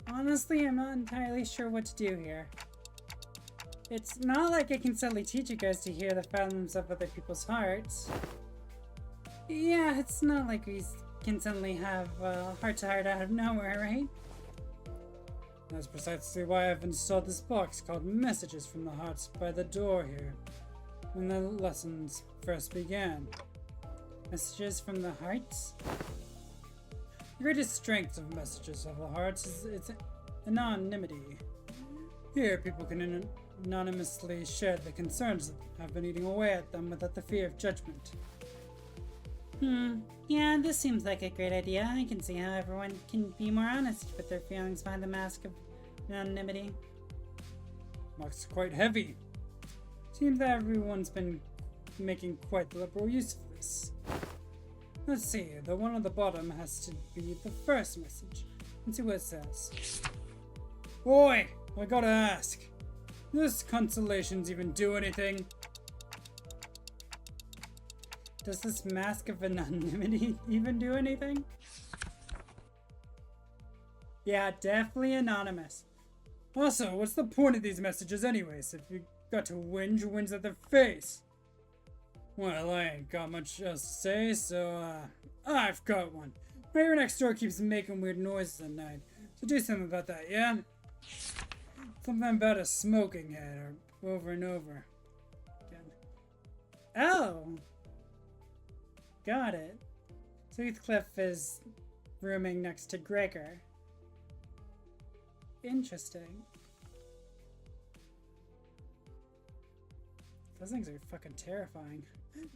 honestly, I'm not entirely sure what to do here. It's not like I can suddenly teach you guys to hear the fathoms of other people's hearts. Yeah, it's not like we can suddenly have heart-to-heart out of nowhere, right?
That's precisely why I've installed this box called Messages from the Hearts by the door here, when the lessons first began.
Messages from the hearts?
The greatest strength of Messages of the Hearts is its anonymity. Here, people can anonymously share the concerns that have been eating away at them without the fear of judgment.
Yeah, this seems like a great idea. I can see how everyone can be more honest with their feelings behind the mask of anonymity.
Looks quite heavy. Seems that everyone's been making quite the liberal use of this. Let's see, the one on the bottom has to be the first message. Let's see what it says. Oi! I gotta ask. Does constellations even do anything? Does this mask of anonymity even do anything? Yeah, definitely anonymous. Also, what's the point of these messages anyways, if you got to whinge at their face? Well, I ain't got much else to say, so, I've got one. My neighbor next door keeps making weird noises at night, so do something about that, yeah? Something about a smoking head, or over and over again. Oh! Got it. So Heathcliff is rooming next to Gregor. Interesting. Those things are fucking terrifying.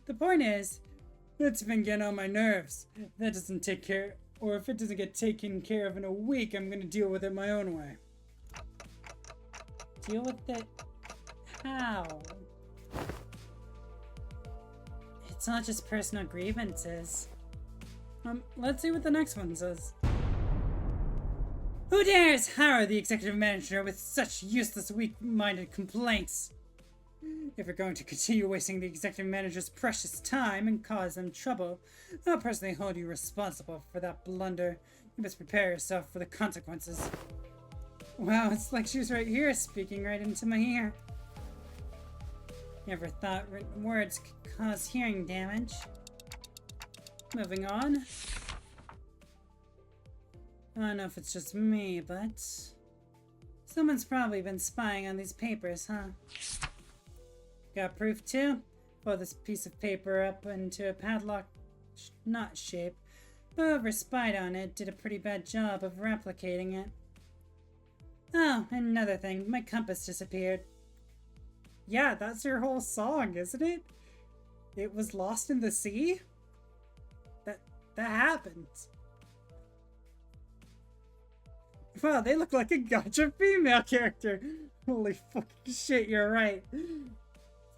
The point is, it's been getting on my nerves. If that doesn't take care, or if it doesn't get taken care of in a week, I'm gonna deal with it my own way. Deal with it? How? It's not just personal grievances. Let's see what the next one says. Who dares hire the executive manager with such useless, weak-minded complaints? If you're going to continue wasting the executive manager's precious time and cause them trouble, I'll personally hold you responsible for that blunder. You must prepare yourself for the consequences. Wow, it's like she was right here, speaking right into my ear. Never thought written words could cause hearing damage. Moving on. I don't know if it's just me, but someone's probably been spying on these papers, huh? Got proof too? Fold this piece of paper up into a padlock knot shape. Whoever spied on it did a pretty bad job of replicating it. Oh, another thing, my compass disappeared. Yeah, that's your whole song, isn't it? It was lost in the sea? That happened. Wow, they look like a gotcha female character. Holy fucking shit, you're right.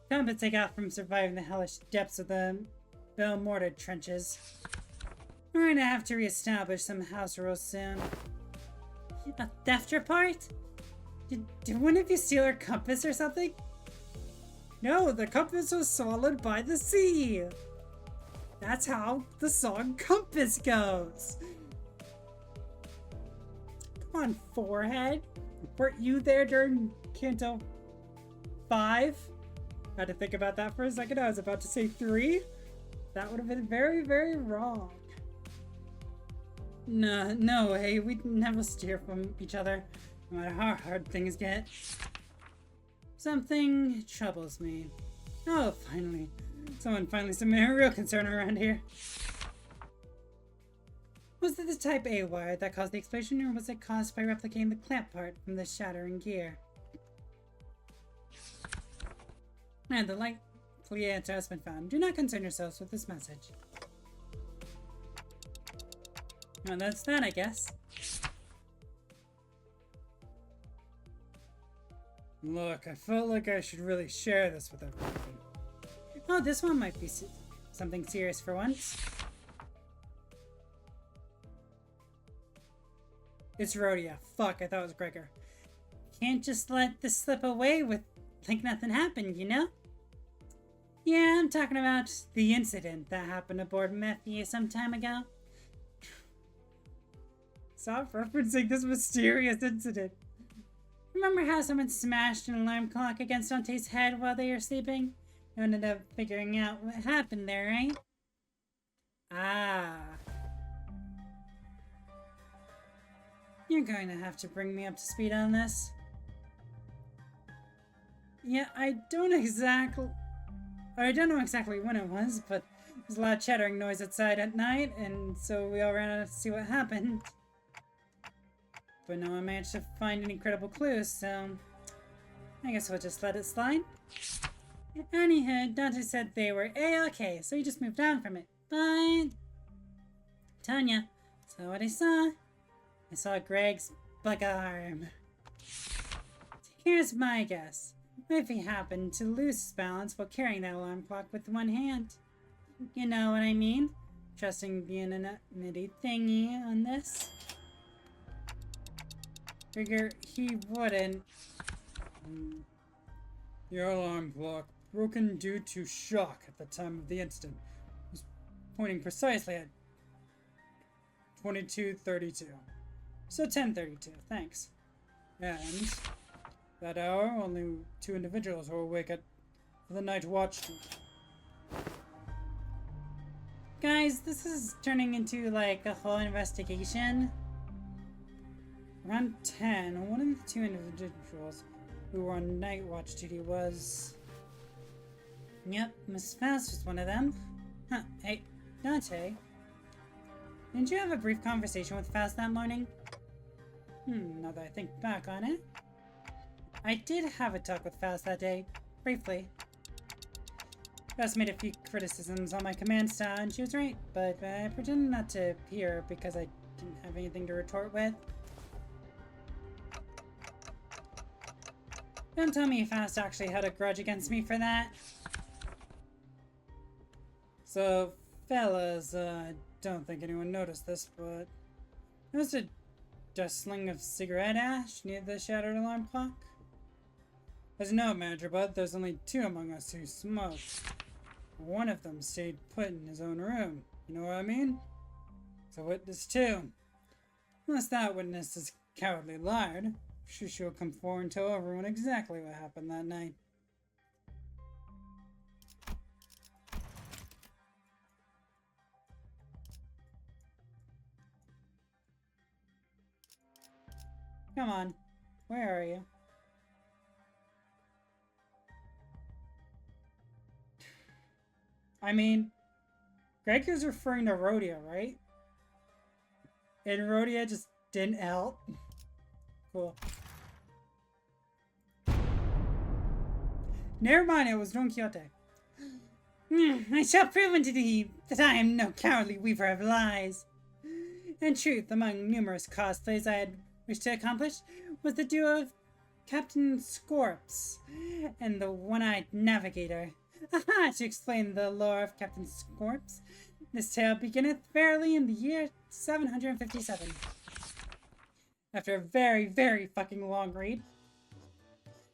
Compass I got from surviving the hellish depths of the Belmortar trenches. We're gonna have to reestablish some house rules soon. A theft report? Did one of you steal our compass or something? No, the compass was swallowed by the sea. That's how the song Compass goes. Come on, forehead. Weren't you there during Canto 5? I had to think about that for a second. I was about to say 3. That would have been very, very wrong. No way. We'd never steer from each other, no matter how hard things get. Something troubles me. Oh, finally. Someone finally submitted a real concern around here. Was it the Type A wire that caused the explosion, or was it caused by replicating the clamp part from the shattering gear? And the likely answer has been found. Do not concern yourselves with this message. Well, that's that, I guess. Look, I felt like I should really share this with everybody. Oh, this one might be something serious for once. It's Rhodia. Fuck, I thought it was Gregor. Can't just let this slip away with like nothing happened, you know? Yeah, I'm talking about the incident that happened aboard Matthew some time ago. Stop referencing this mysterious incident. Remember how someone smashed an alarm clock against Dante's head while they were sleeping? You ended up figuring out what happened there, right? Ah. You're going to have to bring me up to speed on this. Yeah, I don't know exactly when it was, but there's a lot of chattering noise outside at night, and so we all ran out to see what happened. But no one managed to find any credible clues, so I guess we'll just let it slide. Anywho, Dante said they were A-okay, so he just moved on from it. But Tanya, so what I saw Greg's black arm. Here's my guess. If he happened to lose his balance while carrying that alarm clock with one hand. You know what I mean?
trusting the anonymity thingy on this. Figure he wouldn't.
The alarm clock, broken due to shock at the time of the incident, was pointing precisely at 22:32.
So 10:32, thanks.
And that hour, only 2 individuals were awake for the night watch.
Guys, this is turning into like a whole investigation. Around 10, one of the 2 individuals who were on night watch duty was... Yep, Miss Faust was one of them. Huh, hey, Dante. Didn't you have a brief conversation with Faust that morning? Now that I think back on it. I did have a talk with Faust that day, briefly. Faust made a few criticisms on my command style, and she was right, but I pretended not to hear because I didn't have anything to retort with. Don't tell me Faust actually had a grudge against me for that.
So, fellas, don't think anyone noticed this, but there was a dustling of cigarette ash near the shattered alarm clock. As you know, Manager Bud, there's only 2 among us who smoke. One of them stayed put in his own room. You know what I mean? It's a witness too. Unless that witness is a cowardly liar, she'll come forward and tell everyone exactly what happened that night.
Come on, where are you? I mean, Greg is referring to Rhodia, right? And Rhodia just didn't help. Cool. Never mind, it was Don Quixote. I shall prove unto thee that I am no cowardly weaver of lies. In truth, among numerous cosplays I had wished to accomplish was the duo of Captain Scorps and the One-Eyed Navigator. Aha! To explain the lore of Captain Scorps, this tale beginneth verily in the year 757. After a very, very fucking long read.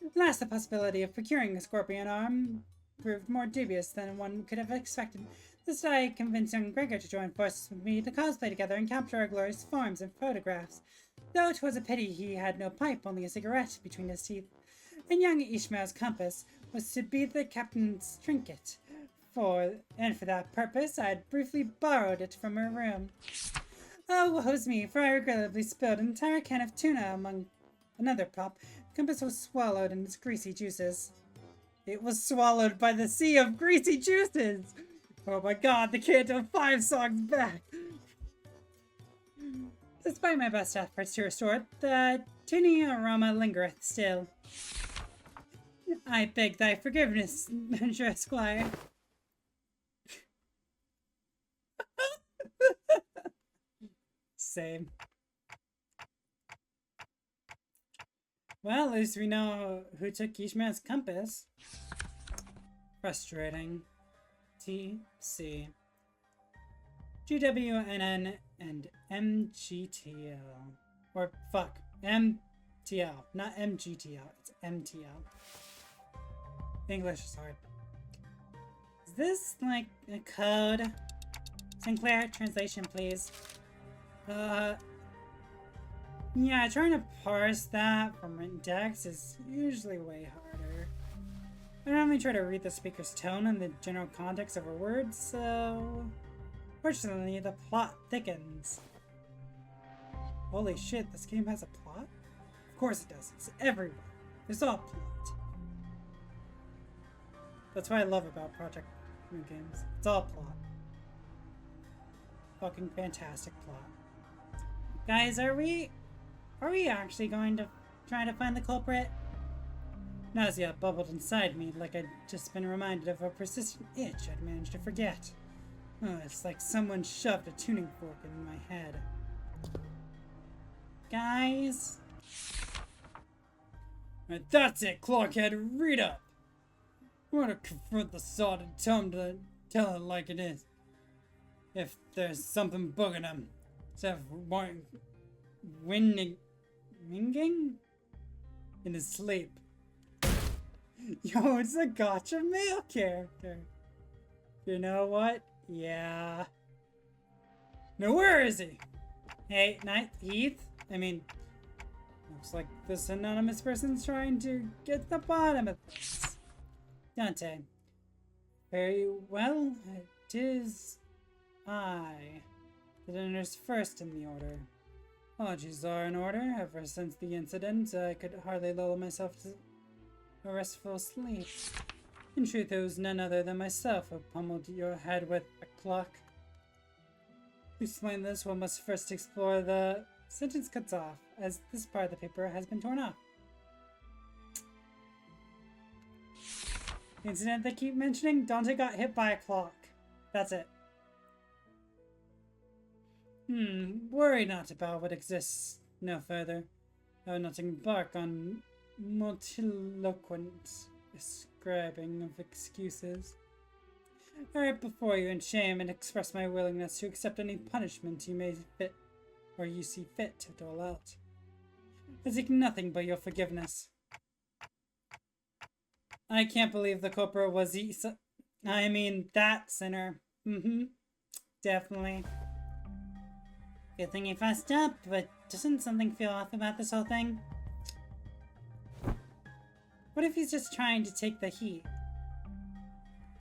At last, the possibility of procuring a scorpion arm proved more dubious than one could have expected. Thus I convinced young Gregor to join forces with me to cosplay together and capture our glorious forms in photographs. Though it was a pity he had no pipe, only a cigarette between his teeth. And young Ishmael's compass was to be the captain's trinket. For that purpose, I had briefly borrowed it from her room. Oh, woe's me, for I regrettably spilled an entire can of tuna among another prop. The compass was swallowed in its greasy juices. It was swallowed by the sea of greasy juices! Oh my god, the Canto 5 song's back! Despite my best efforts to restore it, the tuny aroma lingereth still. I beg thy forgiveness, Monsieur Esquire. Same. Well, at least we know who took Ishmael's compass. Frustrating. TC. GWNN and MGTL. Or fuck, MTL. Not MGTL, it's MTL. English is hard. Is this like a code? Sinclair, translation please. Yeah, trying to parse that from written text is usually way harder. I normally try to read the speaker's tone and the general context of her words, so... Fortunately, the plot thickens. Holy shit, this game has a plot? Of course it does, it's everywhere. There's all plot. That's what I love about Project New Games. It's all plot. Fucking fantastic plot. Guys, are we actually going to try to find the culprit? Nausea bubbled inside me like I'd just been reminded of a persistent itch I'd managed to forget. Oh, it's like someone shoved a tuning fork in my head. Guys?
And that's it, Clockhead, read up! I want to confront the sod and tell him to tell it like it is. if there's something bugging him. Instead of winging in his sleep. Yo, it's a gotcha male character. You know what? Yeah. Now where is he? Hey, Heath? I mean, looks like this anonymous person's trying to get to the bottom of this. Dante. Very well, it is I that enters first in the order. Apologies are in order. Ever since the incident, I could hardly lull myself to a restful sleep. In truth, it was none other than myself who pummeled your head with a clock. To explain this, one must first explore the sentence cuts off, as this part of the paper has been torn off. The incident they keep mentioning, Dante got hit by a clock. That's it. Worry not about what exists no further. I will not embark on multiloquent describing of excuses. I write before you in shame and express my willingness to accept any punishment you may fit or you see fit to dole out. I seek nothing but your forgiveness. I can't believe the culprit was I mean, that sinner. Definitely. Good thing he fessed up, but doesn't something feel off about this whole thing? What if he's just trying to take the heat?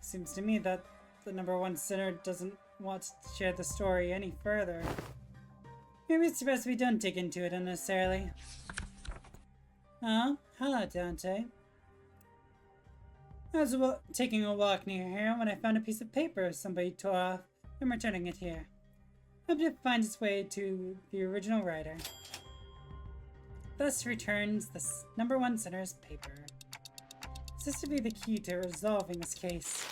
Seems to me that the #1 sinner doesn't want to share the story any further. Maybe it's best we don't dig into it unnecessarily. Oh, hello, Dante. I was taking a walk near here when I found a piece of paper somebody tore off. I'm returning it here. Hope it finds its way to the original writer. Thus returns the #1 sinner's paper. This is to be the key to resolving this case.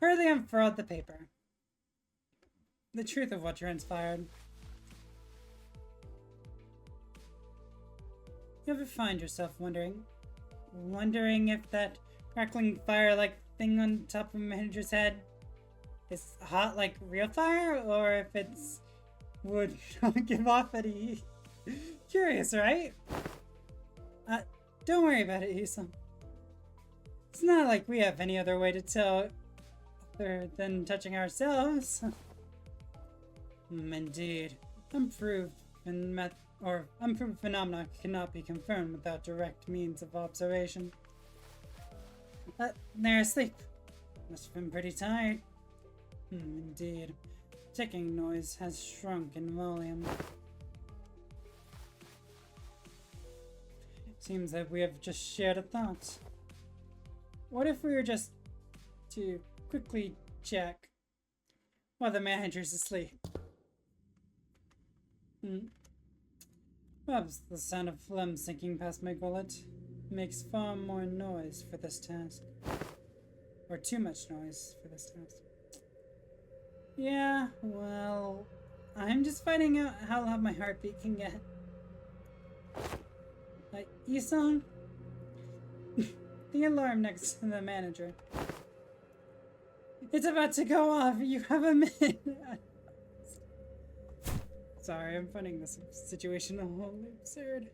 Hurriedly unfurled the paper. The truth of what transpired. You ever find yourself wondering if that crackling fire-like thing on top of a manager's head is hot like real fire, or if it's would not give off any heat? Curious, right? Don't worry about it, Issa. It's not like we have any other way to tell other than touching ourselves. Indeed. Unproved phenomena cannot be confirmed without direct means of observation. They're asleep. Must have been pretty tired. Indeed. Ticking noise has shrunk in volume. Seems that we have just shared a thought. What if we were just to quickly check while the manager's asleep? Perhaps the sound of phlegm sinking past my gullet makes far more noise for this task. Or too much noise for this task. Yeah, well, I'm just finding out how loud my heartbeat can get. Yisong? The alarm next to the manager. It's about to go off. You have a minute. Sorry, I'm finding this situation wholly absurd.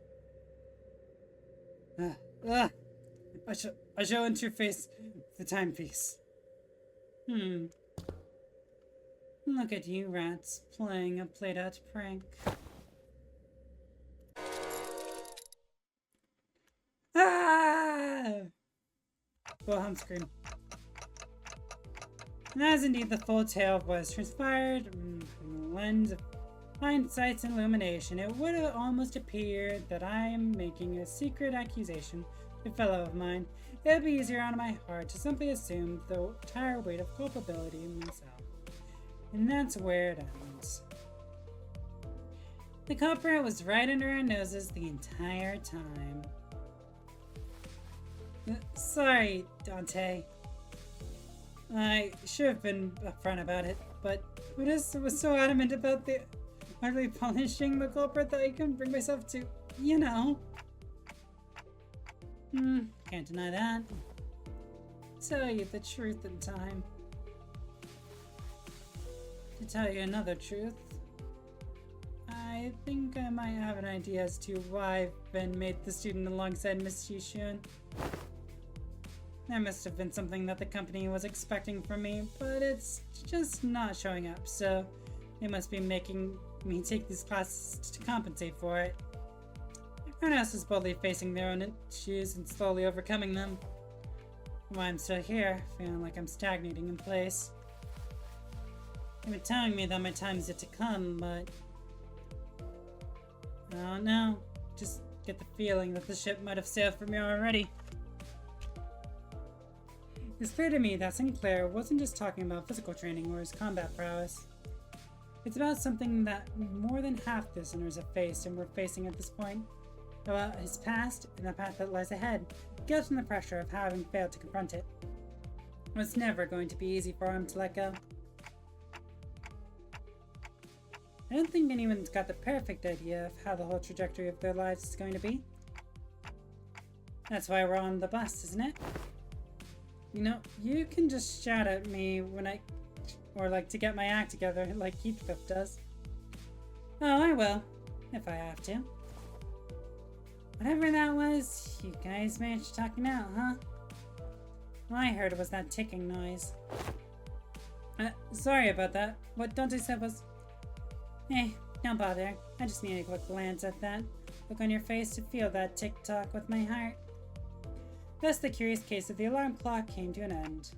I shall interface the timepiece. Look at you rats, playing a played-out prank. Wilhelm scream. And that is indeed the full tale of what has transpired. From the lens of hindsight's illumination, it would almost appear that I am making a secret accusation to a fellow of mine. It would be easier on my heart to simply assume the entire weight of culpability in myself. And that's where it ends. The culprit was right under our noses the entire time. Sorry, Dante. I should have been upfront about it, but Buddhist was so adamant about the hardly punishing the culprit that I couldn't bring myself to, you know. Can't deny that. Tell you the truth in time.
To tell you another truth, I think I might have an idea as to why I've been made the student alongside Miss Jishun. There must have been something that the company was expecting from me, but it's just not showing up, so they must be making me take these classes to compensate for it. Everyone else is boldly facing their own issues and slowly overcoming them. Why I'm still here, feeling like I'm stagnating in place. They've been telling me that my time is yet to come, but I don't know. Just get the feeling that the ship might have sailed for me already. It's clear to me that Sinclair wasn't just talking about physical training or his combat prowess. It's about something that more than half the listeners have faced and we're facing at this point. About his past and the path that lies ahead, guilt and the pressure of having failed to confront it. It's never going to be easy for him to let go. I don't think anyone's got the perfect idea of how the whole trajectory of their lives is going to be. That's why we're on the bus, isn't it? You know, you can just shout at me when or like to get my act together like Heathcliff does. Oh, I will, if I have to. Whatever that was, you guys managed to talk it out, huh? All I heard was that ticking noise. Sorry about that. What Dante said was... Hey, don't bother. I just need a quick glance at that look on your face to feel that tick-tock with my heart. Thus, the curious case of the alarm clock came to an end.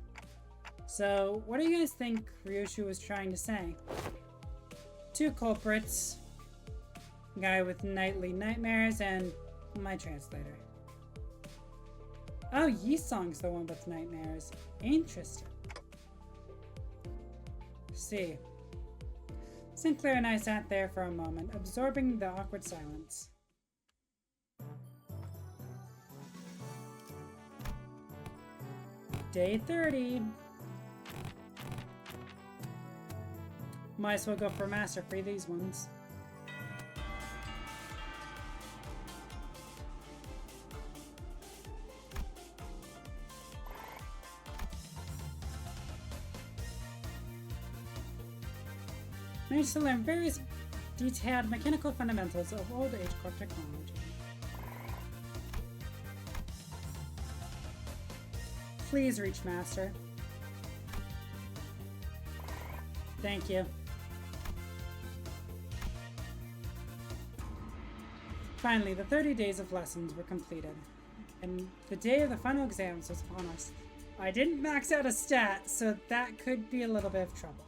So, what do you guys think Ryushu was trying to say? Two culprits. A guy with nightly nightmares and my translator. Oh, Yi-Song's the one with nightmares. Interesting. See. Sinclair and I sat there for a moment, absorbing the awkward silence. Day 30. Might as well go for master for these ones. Managed to learn various detailed mechanical fundamentals of old age core technology. Please reach master. Thank you. Finally, the 30 days of lessons were completed, and the day of the final exams was upon us. I didn't max out a stat, so that could be a little bit of trouble.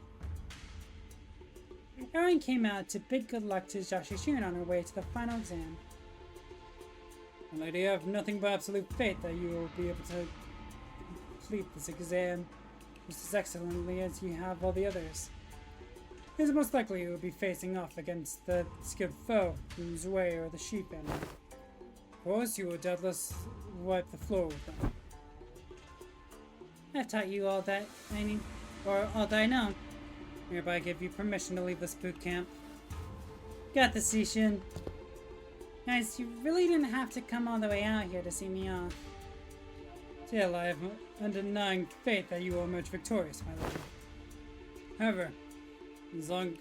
Erin came out to bid good luck to Jashishun on her way to the final exam. Lady, I have nothing but absolute faith that you will be able to complete this exam just as excellently as you have all the others. It is most likely you will be facing off against the skilled foe from Zue or the sheep animal. Of course, you will doubtless wipe the floor with them. I've taught you all that I need, or all that I know. Hereby I give you permission to leave this boot camp. Got this, Sishin. Guys, you really didn't have to come all the way out here to see me off. Still, I have undenying faith that you will emerge victorious, my lady. However, Zygon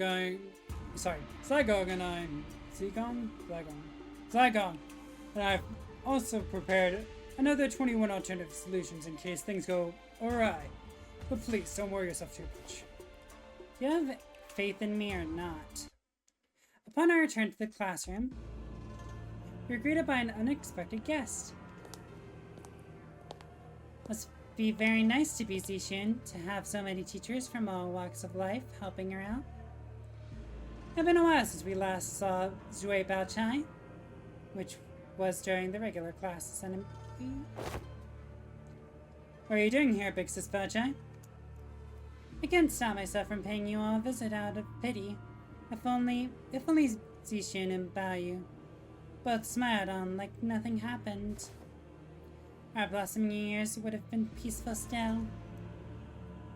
and I've also prepared another 21 alternative solutions in case things go awry. But please, don't worry yourself too much. Do you have faith in me or not? Upon our return to the classroom, we were greeted by an unexpected guest. Must be very nice to be Zishin, to have so many teachers from all walks of life helping her out. It's been a while since we last saw Zue Baochai, which was during the regular classes. And what are you doing here, Big Sis Baochai? I can't stop myself from paying you all a visit out of pity. If only Zishin and Baoyu both smiled on like nothing happened. Our blossoming years would have been peaceful still.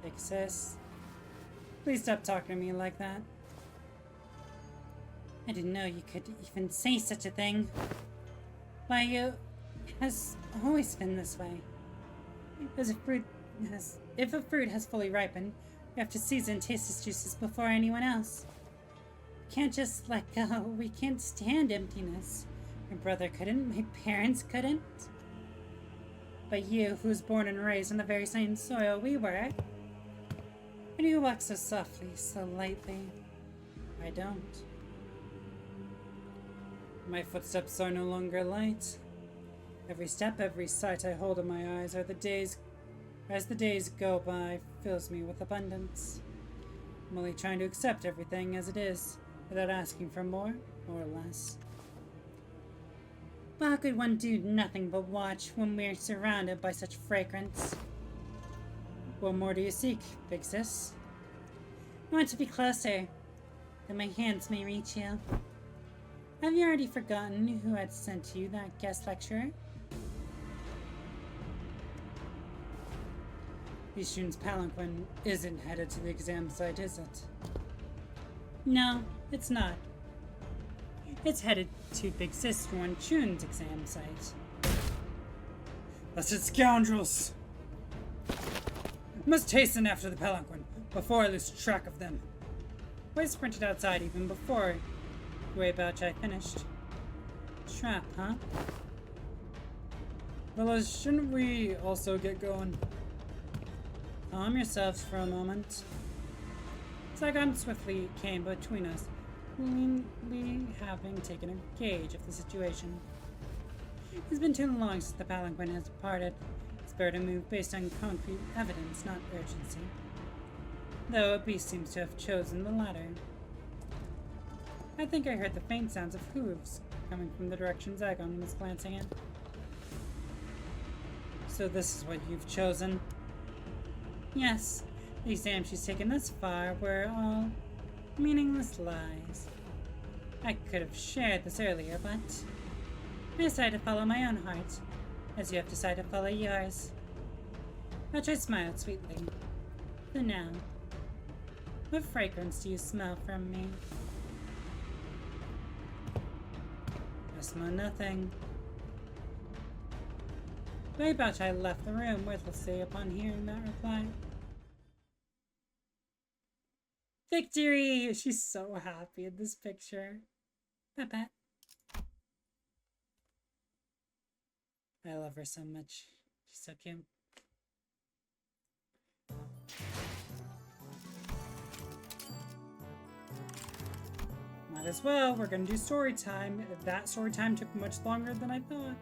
Big Sis, please stop talking to me like that. I didn't know you could even say such a thing. Baoyu has always been this way. If a fruit has fully ripened, We have to season and taste his juices before anyone else. We can't just let go. We can't stand emptiness. My brother couldn't. My parents couldn't. But you, who was born and raised on the very same soil we were, and you walk so softly, so lightly. I don't.
My footsteps are no longer light. Every step, every sight I hold in my eyes as the days go by, fills me with abundance. I'm only trying to accept everything as it is, without asking for more or less.
Well, how could one do nothing but watch when we're surrounded by such fragrance?
What more do you seek, big sis?
I want to be closer, that my hands may reach you. Have you already forgotten who had sent you that guest lecturer?
The student's palanquin isn't headed to the exam site, is it?
No, it's not. It's headed to Big Sis Wan Chun's exam site.
Blessed scoundrels! Must hasten after the palanquin, before I lose track of them.
I sprinted outside even before Wei Baochai finished. Trap, huh?
Fellas, shouldn't we also get going?
Calm yourselves for a moment. Saigon swiftly came between us, we having taken a gauge of the situation. It's been too long since the palanquin has departed. It's better to move based on concrete evidence, not urgency. Though a beast seems to have chosen the latter. I think I heard the faint sounds of hooves coming from the direction Zagon was glancing in.
So this is what you've chosen?
Yes, the exam she's taken thus far were all meaningless lies. I could have shared this earlier, but I decided to follow my own heart, as you have decided to follow yours. Baochai smiled sweetly. So now, what fragrance do you smell from me?
I smell nothing.
Wei Baochai left the room wordlessly upon hearing that reply. Victory! She's so happy in this picture. Pat.
I love her so much. She's so cute.
Might as well. We're gonna do story time. That story time took much longer than I thought.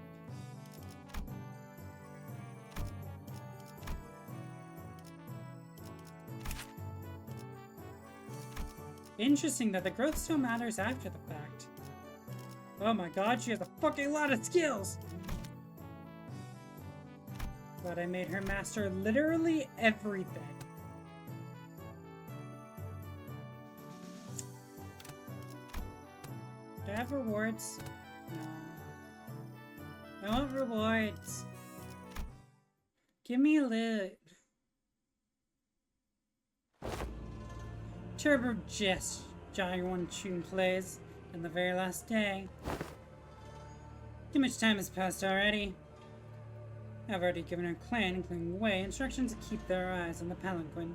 Interesting that the growth still matters after the fact. Oh my god, she has a fucking lot of skills! But I made her master literally everything. Do I have rewards? No. I want rewards. Give me loot. Turbo Jess, Jai Wan Chun plays, and the very last day. Too much time has passed already. I've already given our clan, including Wei, instructions to keep their eyes on the palanquin,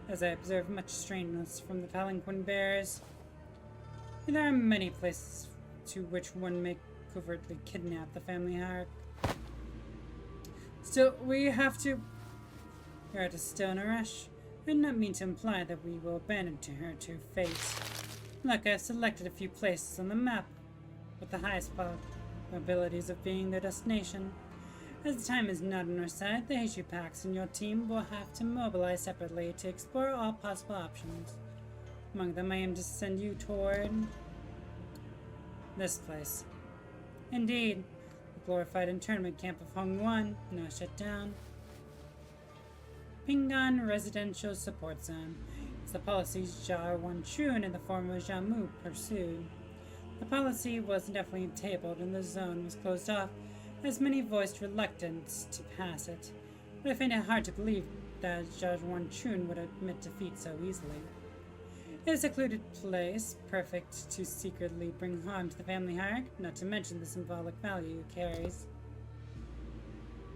as I observe much strangeness from the palanquin bearers. There are many places to which one may covertly kidnap the family hierarch. Still, we have to... We are still in a rush. I did not mean to imply that we will abandon her to fate. Look, I have selected a few places on the map with the highest probabilities of being their destination. As the time is not on our side, the Heishu packs and your team will have to mobilize separately to explore all possible options. Among them, I aim to send you toward this place. Indeed, the glorified internment camp of Hongguan, now shut down. Pinggan Residential Support Zone is the policies Jia Wanchun and the former Jiamu pursued. The policy was indefinitely tabled and the zone was closed off, as many voiced reluctance to pass it, but I find it hard to believe that Jia Wanchun would admit defeat so easily. It is a secluded place, perfect to secretly bring harm to the family hierarch, not to mention the symbolic value it carries.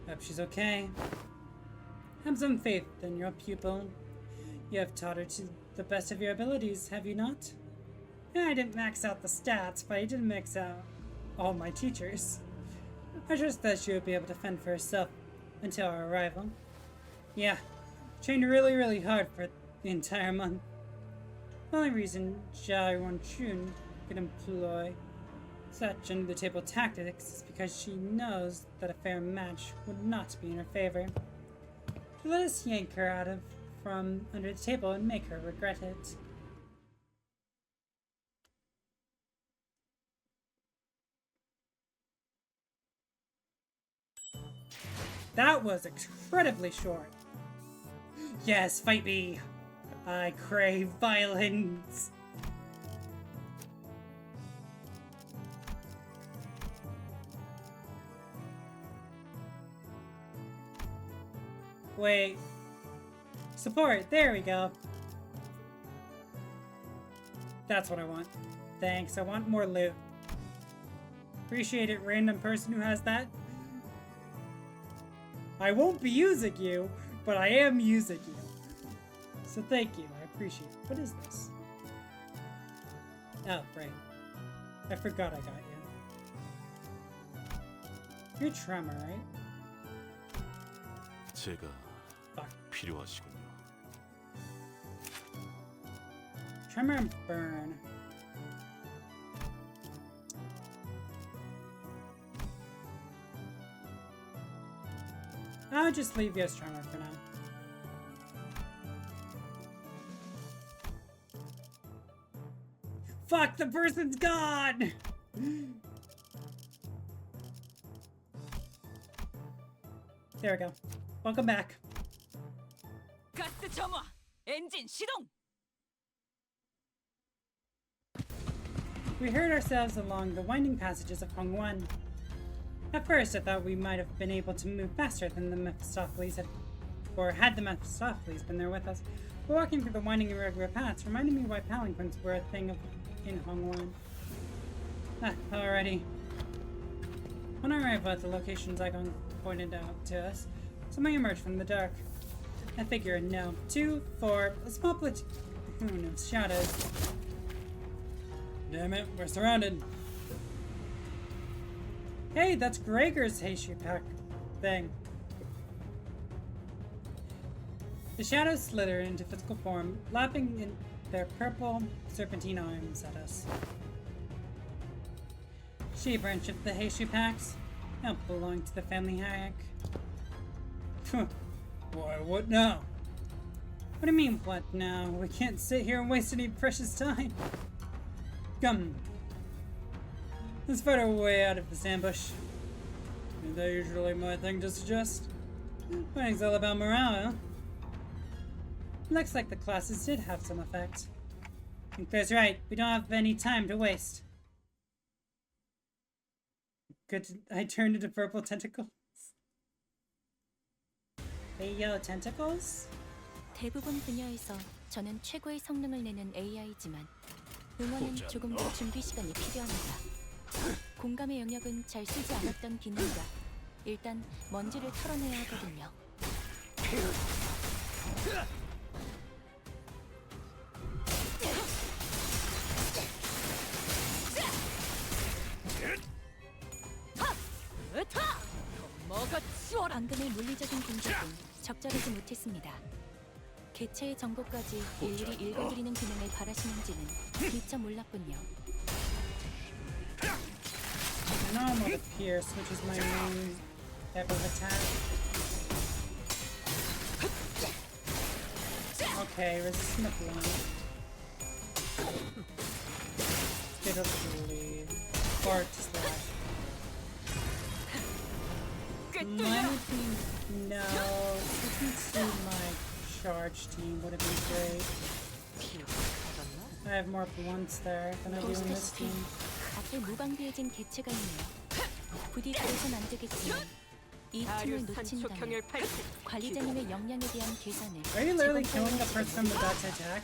Hope she's okay. Have some faith in your pupil. You have taught her to the best of your abilities, have you not? Yeah, I didn't max out the stats, but I did max out all my teachers. I trust that she would be able to fend for herself until our arrival. Yeah, trained really hard for the entire month. The only reason Jia Ronchun could employ such under-the-table tactics is because she knows that a fair match would not be in her favor. So let us yank her out from under the table and make her regret it. That was incredibly short. Yes, fight me! I crave violence! Wait. Support, there we go. That's what I want. Thanks, I want more loot. Appreciate it, random person who has that. I won't be using you, but I am using you. So thank you, I appreciate it. What is this? Oh, right. I forgot I got you. You're Tremor, right?
제가
Fuck.
필요하시군요.
Tremor and Burn. I'll just leave you as Tremor for now. Fuck, the person's gone! There we go. Welcome back.
가스 점화. 엔진 시동.
We heard ourselves along the winding passages of Hongwan. At first, I thought we might have been able to move faster than the Mephistopheles had the Mephistopheles been there with us. But walking through the winding irregular paths reminded me why palanquins were a thing in Hongwan. Alrighty. On our arrival at the location Zygon pointed out to us, something emerged from the dark. I figure no. 2, 4, a small platoon of shadows. Damn it, we're surrounded. Hey, that's Gregor's Heishu pack thing. The shadows slither into physical form, lapping in their purple serpentine arms at us. She branch of the Heishu packs don't belong to the family hierarchy.
Why, what now?
What do you mean, what now? We can't sit here and waste any precious time. Come. Let's fight our way out of this ambush.
Isn't that usually my thing to suggest?
Fighting's all about morale, huh? Looks like the classes did have some effect. I think that's right. We don't have any time to waste. Good. I turned into purple tentacles. Hey, yo, tentacles?
대부분 분야에서 저는 최고의 성능을 내는 AI지만 응원은 조금 더 준비 시간이 필요합니다. 공감의 영역은 잘 쓰지 않았던 기능이라 일단 먼지를 털어내야 하거든요. 방금의 물리적인 공격은 적절하지 못했습니다. 개체의 정보까지 일일이 읽어드리는 기능을 바라시는지는 미처 몰랐군요.
I know I'm with Pierce, which is my main type of attack. Okay, resistant to blind. Get up to lead. Or to slash. Might be no. Switching to my charge team would have been great. I have more blunts there than I do in this team.
앞에 무방비해진 개체가 있네요. 부디 그래선 안 되겠지만 이 팀을 놓친다면 관리자님의 역량에 대한 계산을
Are you literally killing the person with that attack?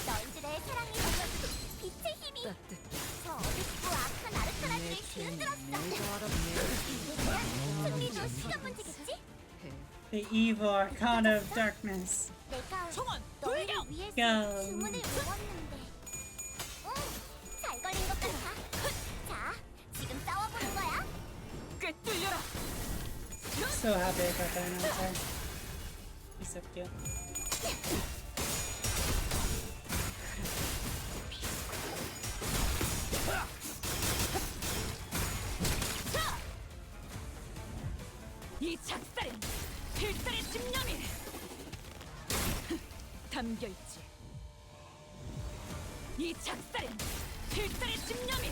너희들의 사랑이 넘어진 빛의 힘이 저 어둡고 악한 아르카나스를 뒤흔들었어. 이제 그냥 승리도 시간 문제겠지?
The evil arcana of darkness.
내가
총원
너희를
돌격!
위해서
야.
주문을 외웠는데. 잘 걸린 것 같아. 자, 지금 싸워보는 거야.
꿰뚫려라!
So happy I got that answer. He's so cute.
이 작살엔 필살의 집념이 담겨있지. 이 작살엔 필살의 집념이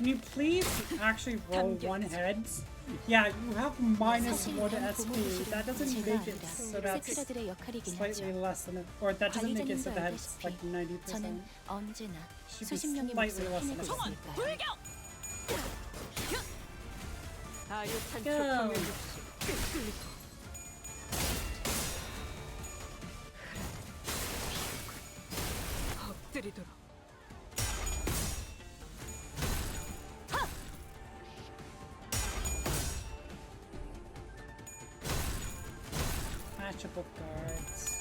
Can you please actually roll one head? Yeah, you have minus
사실
one
이런
SP.
고무기술은
That doesn't
제가
make it
아니라
so that's
세크라들의 역할이긴
slightly
하죠.
less than it, or that doesn't make it so
관리자님도
that's
알다시피
like 90%.
저는 언제나
Should be
수십 명의
slightly
몫을
less than
해내고
it.
총원
있으니까요.
돌격! 아유탄
Go.
조통의 육시 꿰뚫리고 엎드리도록
Matchable cards.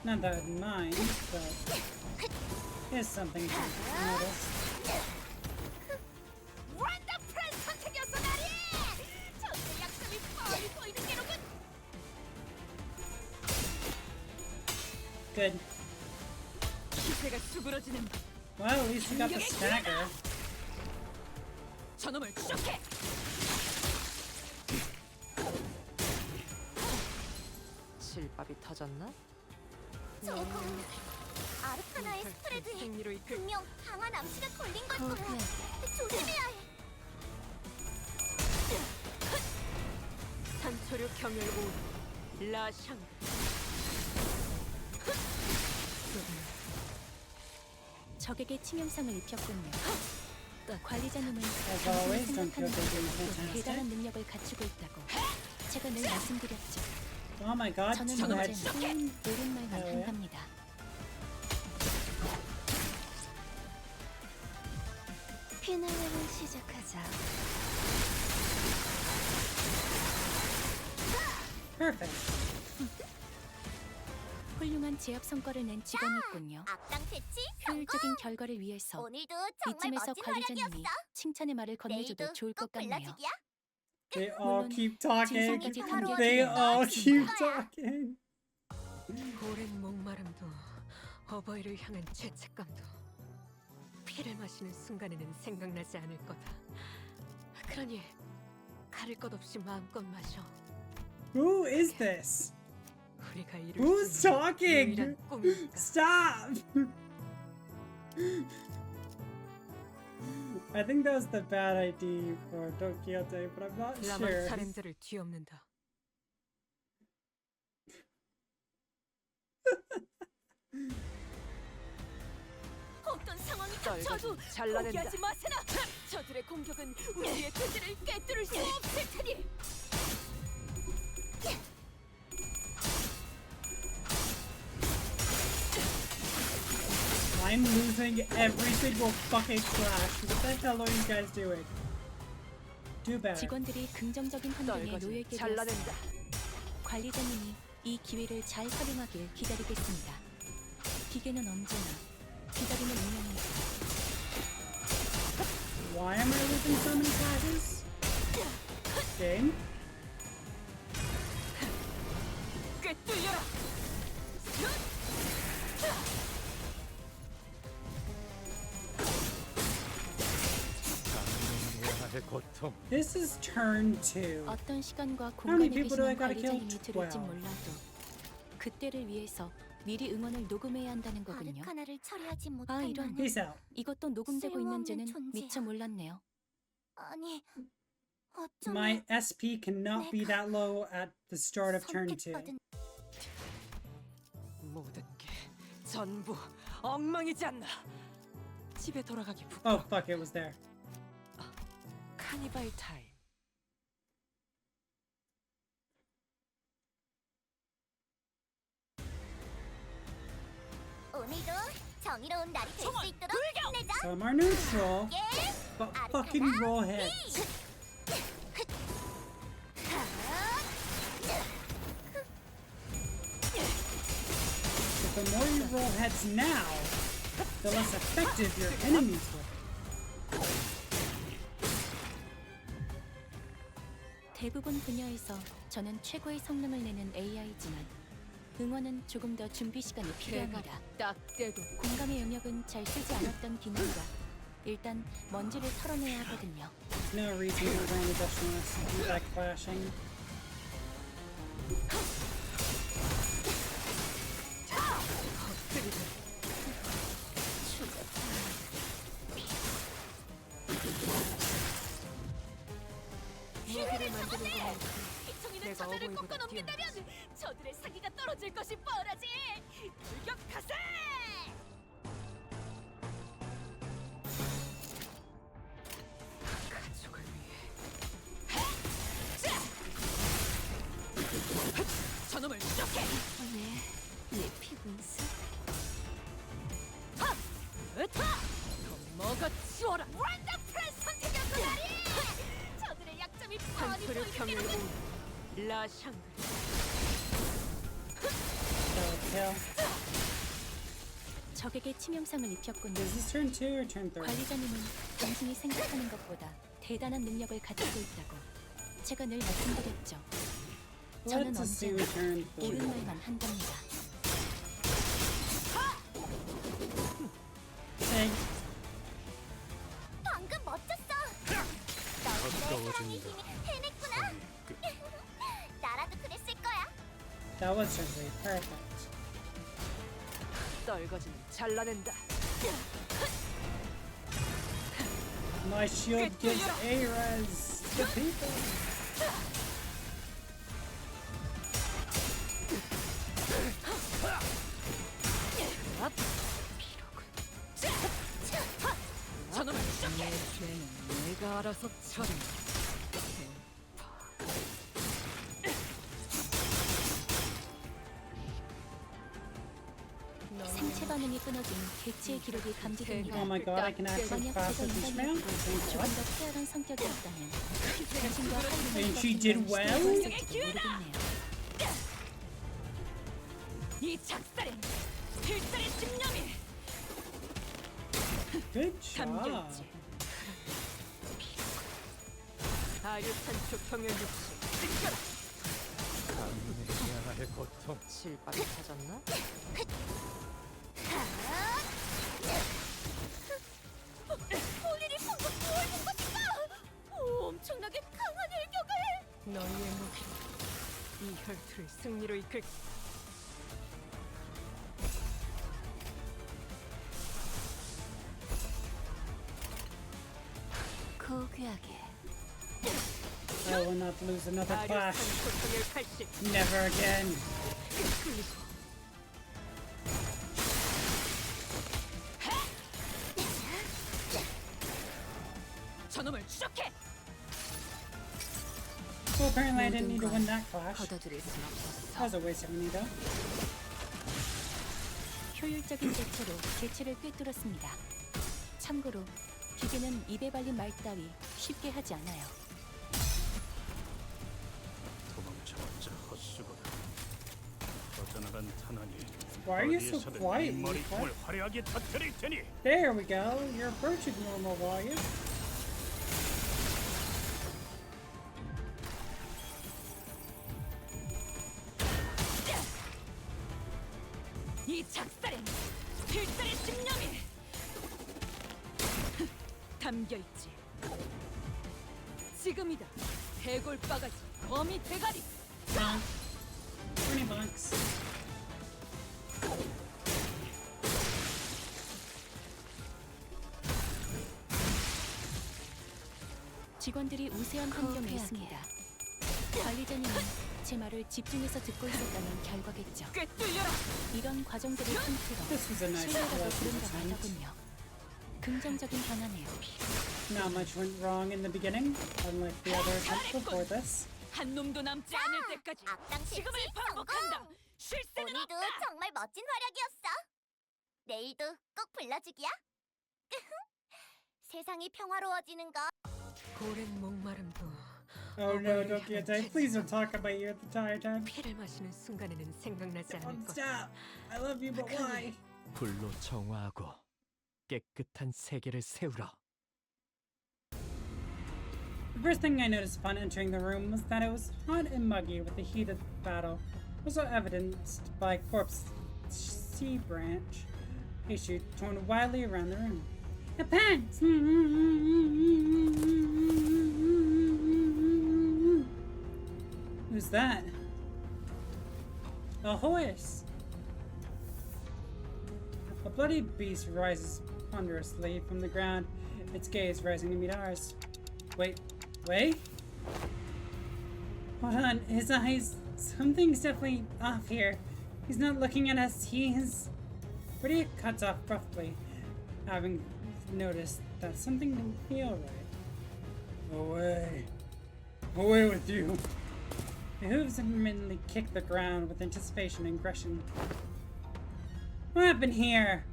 Not that I'd mind, but it's something to notice.
원더풀한 선택이었어, 나리. 전투 약점이 뻔히 보이는 게로군.
Good.
기세가 수그러지는
Well, at least you got the stagger.
저놈을 추적해! 실밥이 터졌나?
저거 아르카나의 스프레드에
생리로 이끌
분명 강한 암시가 걸린 걸 거야.
거기에
조심해야 해.
산초류 경혈 오 라샹
적에게 치명상을 입혔군요. 관리자님은
As always, don't feel they're doing
대단한
fantastic.
능력을 가지고 있다고 제가 늘 말씀드렸죠.
Oh my god,
저는
two
언제나
heads.
옳은 말만
네.
한답니다.
피날레를 시작하자.
Perfect.
훌륭한 제압 성과를 낸 직원이 있군요.
악당 퇴치
효율적인 결과를 위해서
오늘도 정말
이쯤에서
멋진
관리자님이
활약이었어.
칭찬의 말을 건네줘도
내일도
좋을 것
꼭
같네요.
불러주기야.
They all
물론
keep talking.
진상까지 담겨있지는
They all keep
않습니다.
talking.
오랜 목마름도 어버이를 향한 죄책감도 피를 마시는 순간에는 생각나지 않을 거다. 그러니 가릴 것 없이 마음껏 마셔.
Who is this?
우리가 이룰
Who's
수 있는
talking?
유일한 꿈이니까.
Stop! I think that was the bad ID for Don Quixote, but I'm not
라만
sure.
사람들을 뒤엎는다.
어떤 상황이
썰거든
닥쳐도
잘라낸다.
포기하지 마세나. 저들의 공격은 우리의 토지를 꿰뚫을 수 없을 테니.
I'm losing every single fucking clash. What the hell are you guys doing? Do better.
직원들이 긍정적인 환경에
썰거든
놓여있게
잘라낸다.
되었습니다. 관리자님이 이 기회를 잘 활용하길 기다리겠습니다. 기계는 언제나 기다림을 운영합니다.
Why am I losing so many clashes? Game?
꿰뚫려라.
This is turn 2.
어떤 시간과
many
공간에
people do I
계시는
gotta kill?
관리자님이 들을진
12.
몰라도 그때를 위해서 미리 응원을 녹음해야 한다는 거군요.
아르카나를 처리하지
아,
못한
이런.
나는
Peace out.
이것도 녹음되고
쓸모없는
있는지는
존재야.
미처 몰랐네요.
아니
My
어쩌면
SP cannot be that low at the start of turn 2.
선택받은
모든 게 전부 엉망이지 않나. 집에 돌아가기 부끄.
Oh fuck, it was there.
카니발 타임.
오늘도 정의로운 날이 될 수
총알
있도록
돌격!
힘내자.
Some are neutral,
예.
but fucking roll heads.
the more you roll heads now, the less effective your enemies will be.
대부분 분야에서 저는 최고의 성능을 내는 AI지만 응원은 조금 더 준비 시간이 필요합니다.
딱 떼도
공감의 영역은 잘 쓰지 않았던 기능과 일단 먼지를 털어내야 하거든요.
No reason to run additional backflashing.
무기를 만드는 거면
피청이는
내가
저들을
어머니보다
꺾어 넘긴다면 저들의 사기가 떨어질 것이 뻔하지. 돌격하세!
가족을 위해 저놈을 쫓게!
내 피분수?
더 먹어치워라!
원더풀 선택이었구나리! 저들의 약점이 뻔히
한표를
보이는
경외고 라샹글
Kill.
적에게 치명상을 입혔군요.
Is this turn 2 or turn 3?
관리자님은 당신이 생각하는 것보다 대단한 능력을 가지고 있다고 제가 늘 말씀드렸죠. 저는
Let's assume
언제나
turn 4.
옳은 말만 한답니다.
Hey,
방금 멋졌어. 너의 사랑의 힘이 해냈구나. 나라도 그랬을 거야.
that was turn 3. Perfect.
떨거지는 잘라낸다.
My shield gives A-res to people.
저놈을 쫓게! 내 죄는 내가 알아서 처리한다.
생체 반응이 끊어진 개체의 기록이 감지됩니다.
Oh my god, I can actually
만약
pass
제가
with this man?
인간이었고 조금 더 쾌활한 성격이었다면 당신과
And she did well?
모르겠네요.
이 작살엔 필살의 집념이
Good job.
담겨있지. 아류탄초 경연육수 뜯겨라.
강해야의 고통.
실밥이 찾았나?
폴리리 방금 뭘본 것인가? 엄청나게 강한 일격을.
너희의 무기로 이 혈투를 승리로 이끌.
고귀하게
I will not lose another clash.
아류탄초 경열 80.
Never again.
그리고 저놈을 쫓게!
Well, apparently I didn't need to win that clash.
걷어들일 순 없었어.
That was a waste of money though.
효율적인 대처로 개체를 꿰뚫었습니다. 참고로 기계는 입에 발린 말 따위 쉽게 하지 않아요.
도망쳐봤자 헛수고다. 퍼져나간 탄환이
Why are you so
어디에서든
quiet,
이 머리통을
Luca?
화려하게 터뜨릴 테니.
There we go. You're approaching normal volume.
이 작살엔 필살의 집념이 담겨있지. 지금이다. 해골바가지 거미 대가리.
20 bucks.
직원들이 우세한 환경에 있습니다. 관리자님은 제 말을 집중해서 듣고 있었다는 결과겠죠.
꿰뚫려라.
이런 과정들을 통틀어
This was a nice
신뢰라고
collection
부른다고
of
하더군요. 긍정적인 변화네요.
Not much went wrong in the beginning, unlike the other attempts before this.
한 놈도 남지 않을 때까지
악당
지금을
퇴치
반복한다.
성공!
쉴 새는
오늘도
없다.
정말 멋진 활약이었어. 내일도 꼭 불러주기야. 세상이 평화로워지는 거
고랜 목마름도
Oh no, don't get tight. Please don't talk about you the entire time.
피를 마시는 순간에는 생각나지 않을
Don't
거다.
stop. I love you, but why?
불로 정화하고 깨끗한 세계를 세우라.
The first thing I noticed upon entering the room was that it was hot and muggy with the heat of battle, also evidenced by corpse sea branch issue torn wildly around the room. A pants! Who's that? A horse! A bloody beast rises ponderously from the ground, its gaze rising to meet ours. Wait. Hold on, his eyes. Something's definitely off here. He's not looking at us, he's... Brady cuts off abruptly, having noticed that something didn't feel right. Away. Away with you. The hooves intermittently kick the ground with anticipation and aggression. What happened here?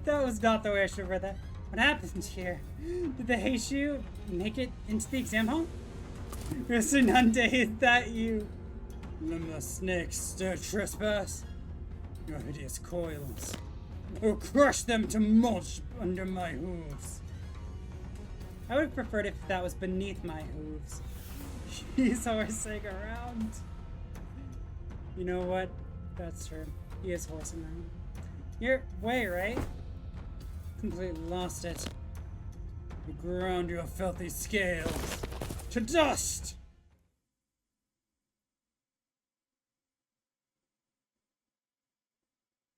That was not the way I should have read that. What happened here? Did the Heishu make it into the exam hall? Mr. Nande, is that you? Limbus snakes dare trespass? Your hideous coils. I will crush them to mulch under my hooves. I would have preferred if that was beneath my hooves. He's horsing around. You know what? That's true. He is horsing around. You're way, right? Completely lost it. You ground your filthy scales to dust!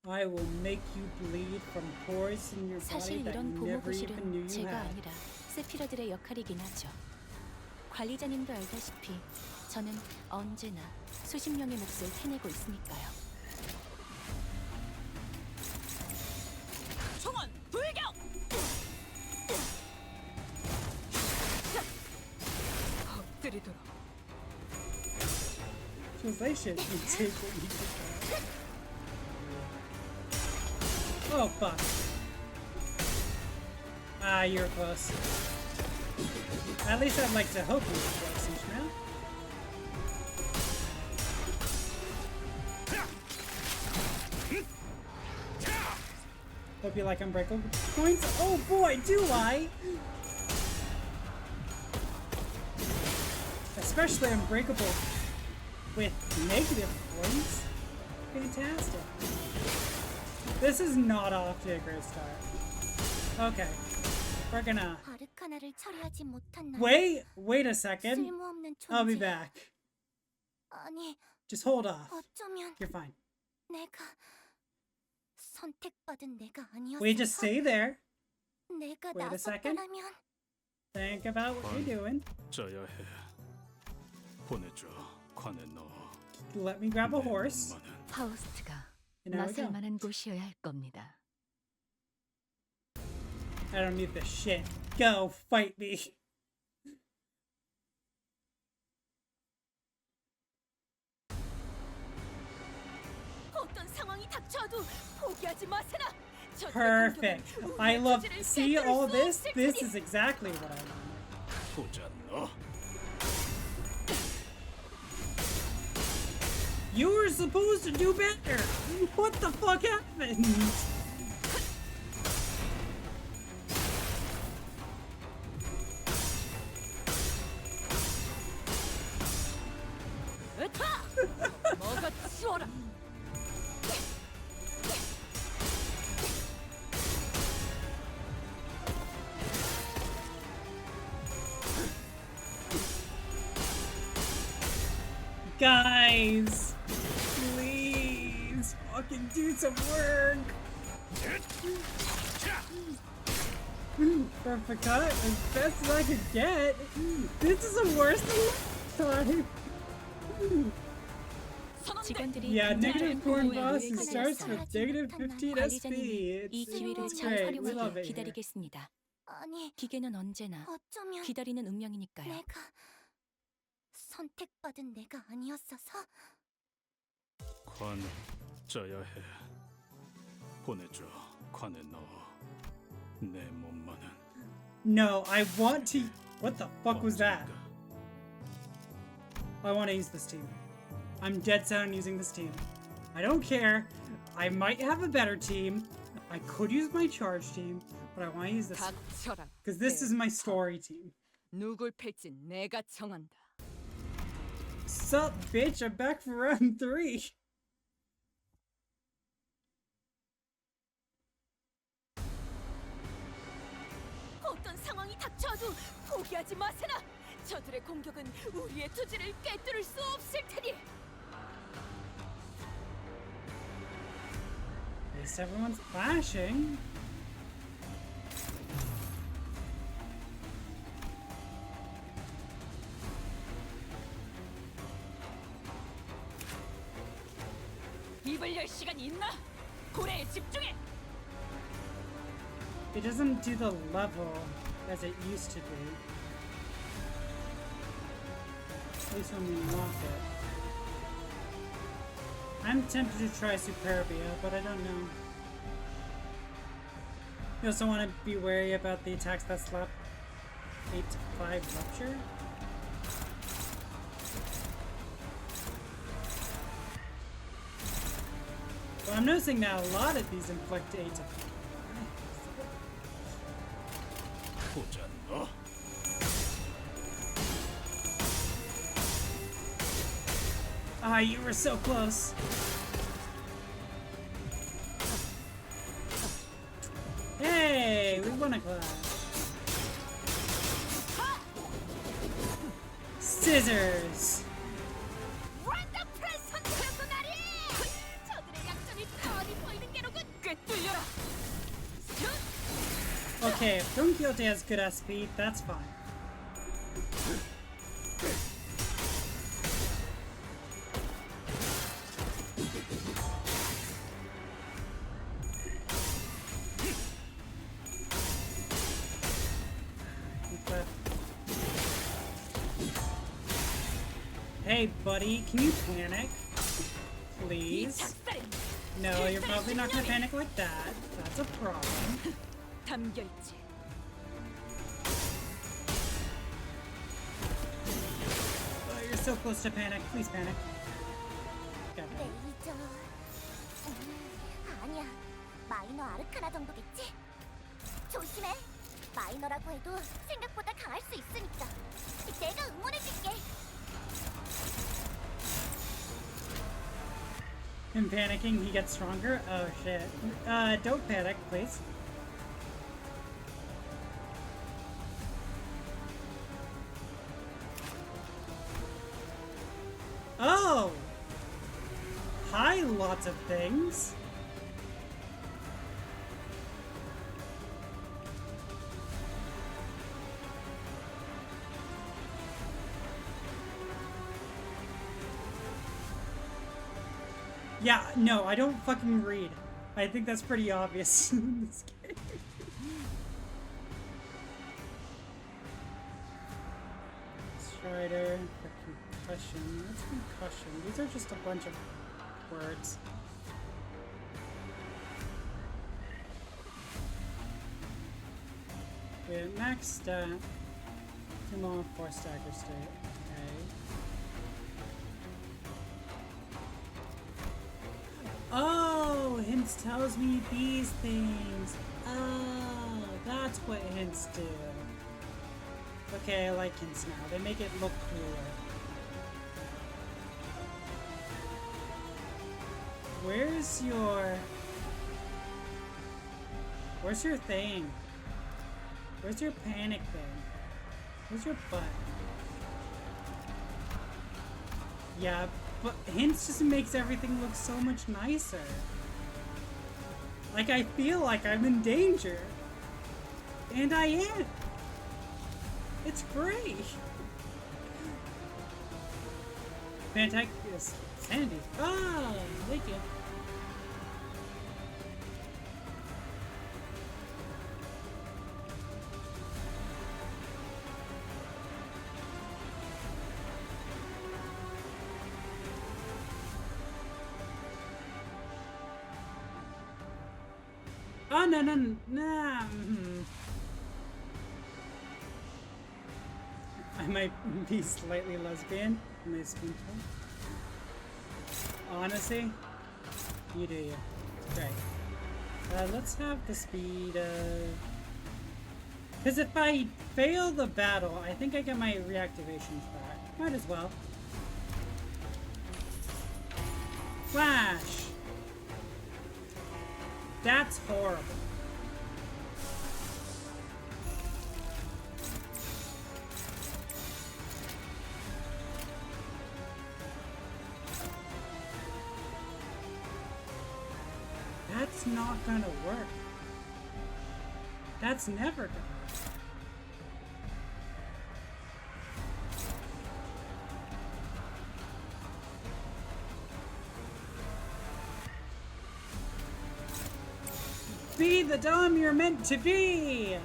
I will make you bleed from pores in your body
사실
that
이런
you never even knew
보호구실은
you
제가
had.
아니라 세피러들의 역할이긴 하죠. 관리자님도 알다시피 저는 언제나 수십 명의 몫을 해내고 있으니까요.
총원 불격! 엎드리도록.
Translation, you take what you get. Oh, fuck. Ah, you're close. At least I'd like to hope you were close, Ishmael. Hope you like unbreakable points. Oh boy, do I! Especially unbreakable with negative points. Fantastic. This is not off to a great start. Okay. We're gonna...
아르카나를 처리하지 못한 나.
Wait a second.
쓸모없는
I'll be
존재.
back.
아니,
Just hold off.
어쩌면
You're fine.
내가 선택받은 내가 아니었어.
Wait, just stay there.
내가
Wait a second.
나섰더라면
Think about what you're doing.
짜야 해. 보내줘. 관에 넣어.
Let me grab a horse.
엄마는
파우스트가
And now we go.
나설 만한 곳이어야 할 겁니다.
I don't need this shit. Go, fight me.
어떤 상황이 닥쳐도 포기하지 마세나.
Perfect. I love... See all this? This is exactly what I want.
보자 너.
You were supposed to do better. What the fuck happened?
뭐가 치워라.
Guys, please fucking do some work. Perfect cut, as best as I could get. This is worse than last time.
직원들이
Yeah,
긴장을
negative corn
보호해
boss
노예가
starts
되었어요.
with negative 15 SP.
관리자님이 이 기회를
It's
잘
great. We love
활용하길
it here.
기다리겠습니다.
아니,
기계는 언제나
어쩌면
기다리는 운명이니까요.
내가 선택받은 내가 아니었어서.
관 짜야 해. 보내줘. 관에 넣어. 내 몸만은
No, I want to... What the fuck was that? I want to use this team. I'm dead set on using this team. I don't care. I might have a better team. I could use my charge team, but I want to use this
닥쳐라.
because this is my story team.
누굴 팰진 내가 정한다.
Sup, bitch? I'm back for round 3.
어떤 상황이 닥쳐도 포기하지 마세나. 저들의 공격은 우리의 투지를 꿰뚫을 수 없을 테니.
At least everyone's flashing.
입을 열 시간이 있나? 고래에 집중해.
It doesn't do the level as it used to do. At least when we lock it. I'm tempted to try Superbia, but I don't know. You also want to be wary about the attacks that slap 8 to 5 rupture. Well, I'm noticing that a lot of these inflict 8 to 5.
보자 너.
Ah, you were so close. Hey, we won a class. Scissors.
원더풀 선택해서 나리. 저들의 약점이 뻔히 보이는 게로군. 꿰뚫려라.
Okay, if Don Quixote has good SP, that's fine. Hey, buddy, can you panic? Please? No, you're probably not gonna panic like that. That's a problem.
담겨있지.
Oh, you're so close to panic. Please panic. Got that.
레이저. 아니야. 마이너 아르카나 정도겠지? 조심해. 마이너라고 해도 생각보다 강할 수 있으니까. 내가 응원해줄게.
Him panicking, he gets stronger? Oh shit. Don't panic, please. Oh! Hi, lots of things. Yeah, no, I don't fucking read. I think that's pretty obvious in this game. Strider, for concussion. What's concussion? These are just a bunch of words. Okay, max stat. 2 more 4 stagger state. Okay. Oh, hints tells me these things. Oh, that's what hints do. Okay, I like hints now. They make it look cooler. Where's your thing? Where's your panic thing? Where's your butt? Yeah, but hints just makes everything look so much nicer. Like, I feel like I'm in danger. And I am. It's great. Fantastic is Sandy. Oh, thank you. Oh, no. might be slightly lesbian. Only a spoonful. Honestly, you do you. Great. Let's have the speed. Because if I fail the battle, I think I get my reactivations back. Might as well. Flash! That's horrible. That's not gonna work. That's never gonna work. Be the Dom you're meant to be!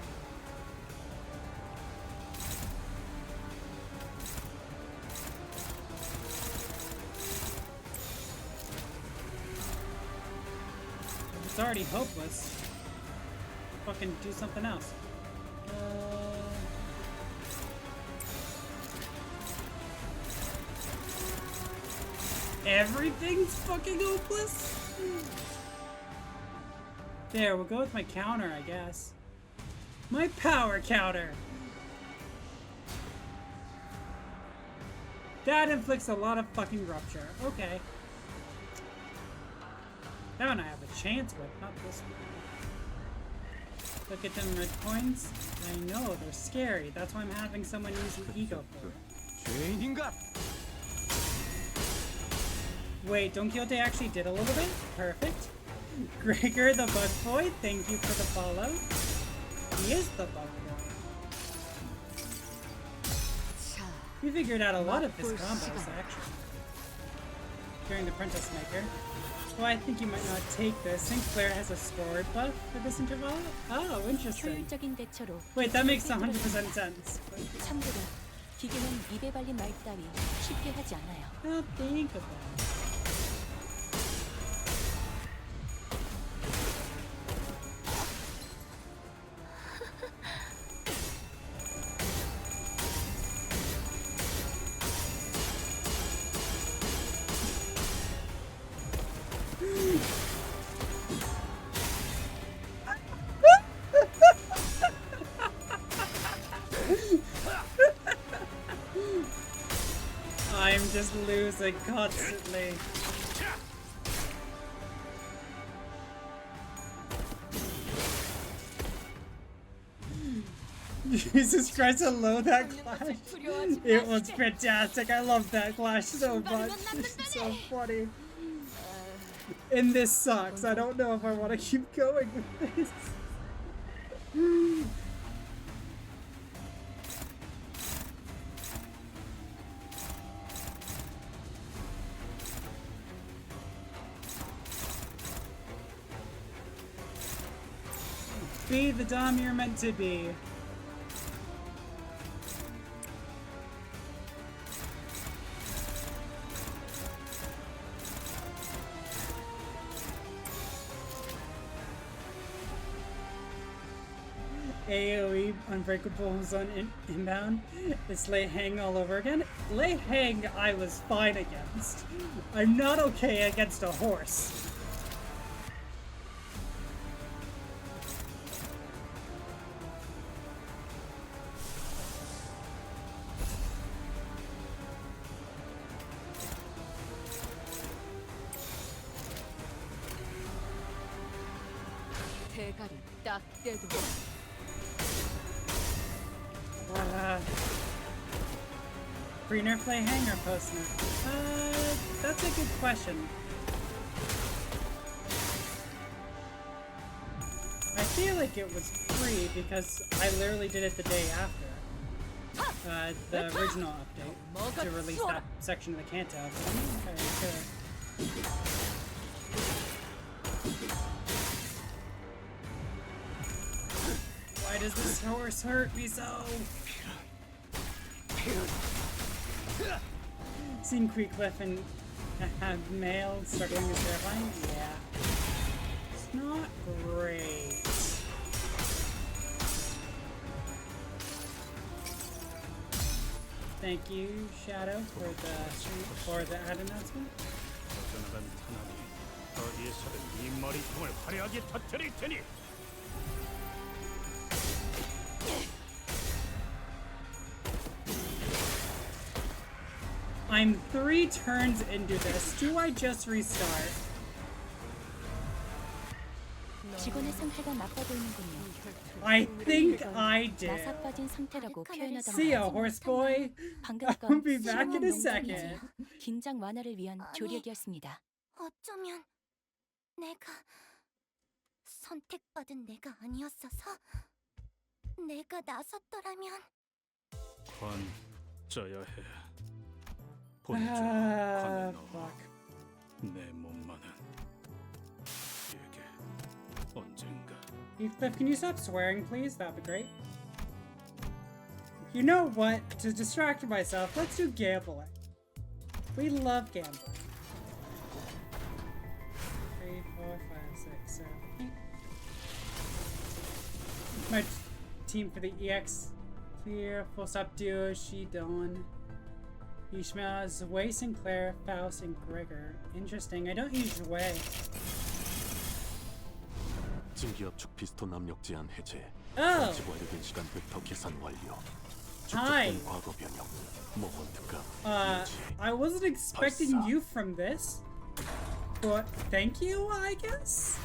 It's already hopeless. Fucking do something else. Everything's fucking hopeless? There, we'll go with my counter, I guess. My power counter! That inflicts a lot of fucking rupture. Okay. That one I have a chance with, not this one. Look at them red coins. I know, they're scary. That's why I'm having someone use an ego for it. Wait, Don Quixote actually did a little bit? Perfect. Gregor the Bug Boy, thank you for the follow. He is the Bug Boy. We figured out a lot of his combos, actually. During the Princess Maker. Well, I think you might not take this. Sinclair has a sword buff for this interval. Oh, interesting.
효율적인 대처로
Wait, that makes 100% sense.
참고로 기계는 입에 발린 말 따위 쉽게 하지 않아요.
I'll think about it. I'm just losing constantly. Jesus Christ, hello, that clash. It was fantastic. I love that clash so much. It's so funny. And this sucks. I don't know if I want to keep going with this. Be the Dom you're meant to be. AoE Unbreakable Zone inbound. It's lay hang all over again. Lay hang I was fine against. I'm not okay against a horse.
대가리 딱 떼도
Pre-nerf play hang or post-nerf? That's a good question. I feel like it was free because I literally did it the day after the original update to release that section of the Kanto. But I'm not entirely sure. Why does this horse hurt me so? Seen Creekcliff and male struggling is terrifying? Yeah. It's not great. Thank you, Shadow, for the ad announcement.
어전하던 탄환이 어디에서든 이 머리통을 화려하게 터뜨릴 테니.
I'm 3 turns into this. Do I just restart?
직원의 상태가 나빠 보이는군요.
I think I
나사
did.
빠진 상태라고 표현하던가.
See ya, horse boy.
방금
I'll
건
be back in a
실망
second.
농담이지. 긴장 완화를 위한 조력이었습니다.
어쩌면 내가 선택받은 내가 아니었어서 내가 나섰더라면
관져야 해. 보내줘,
Ah,
관에 넣어.
fuck.
내 몸만은 이게 언젠가.
Heathcliff, can you stop swearing, please? That'd be great. You know what? To distract myself, let's do gambling. We love gambling. 3, 4, 5, 6, 7, 8. My team for the EX clear. Full stop duo. She done. Ishmael, Zway, Sinclair, Faust, and Gregor. Interesting. I don't use Zway.
증기압축 피스톤 압력 제한 해제.
Oh!
지구 완료된 시간 벡터 계산 완료.
Hi.
축적된 과거 변형. 모먼트가
I wasn't expecting you from this. But thank you, I guess?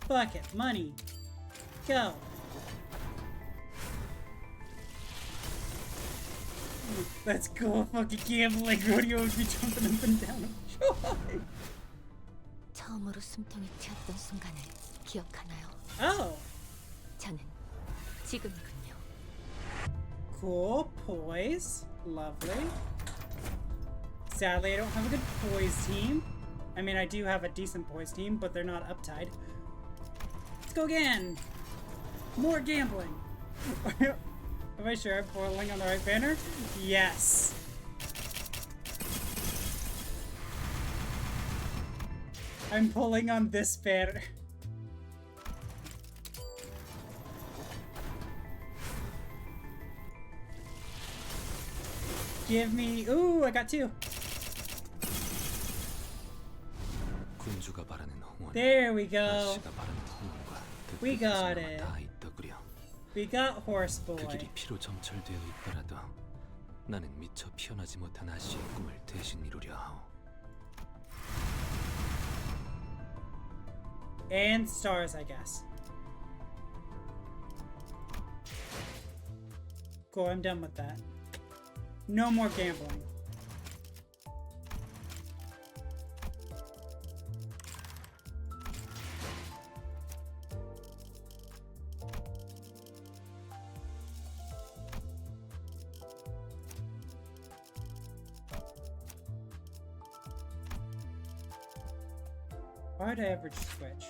Fuck it. Money. Go. Let's go fucking gambling. Rodeo would be jumping up and down of joy.
처음으로 숨통이 튀었던 순간을 기억하나요?
Oh.
저는 지금이군요.
Cool. Poise. Lovely. Sadly, I don't have a good poise team. I mean, I do have a decent poise team, but they're not uptied. Let's go again. More gambling. Am I sure I'm pulling on the right banner? Yes. I'm pulling on this banner. Give me... Ooh, I got 2.
군주가 바라는 홍원.
There we go.
날씨가 바라는 홍원과
We got it.
다 있더구려.
We got Horse
그 길이
Boy.
피로 점철되어 있더라도 나는 미처 피어나지 못한 아씨의 꿈을 대신 이루려 하오.
And stars, I guess. Cool, I'm done with that. No more gambling. Why would I ever switch?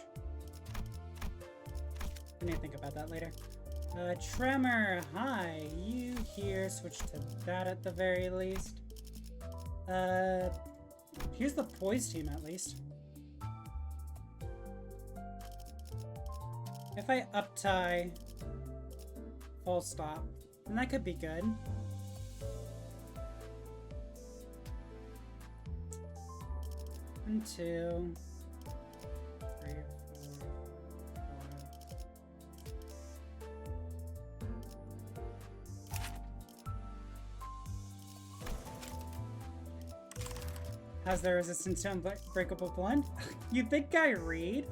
I need to think about that later. Tremor, hi. You here? Switch to that at the very least. Here's the poise team at least. If I up-tie full stop, then that could be good. One, 2, 3, 4, 5. Has the resistance to unbreakable blend? You think I read?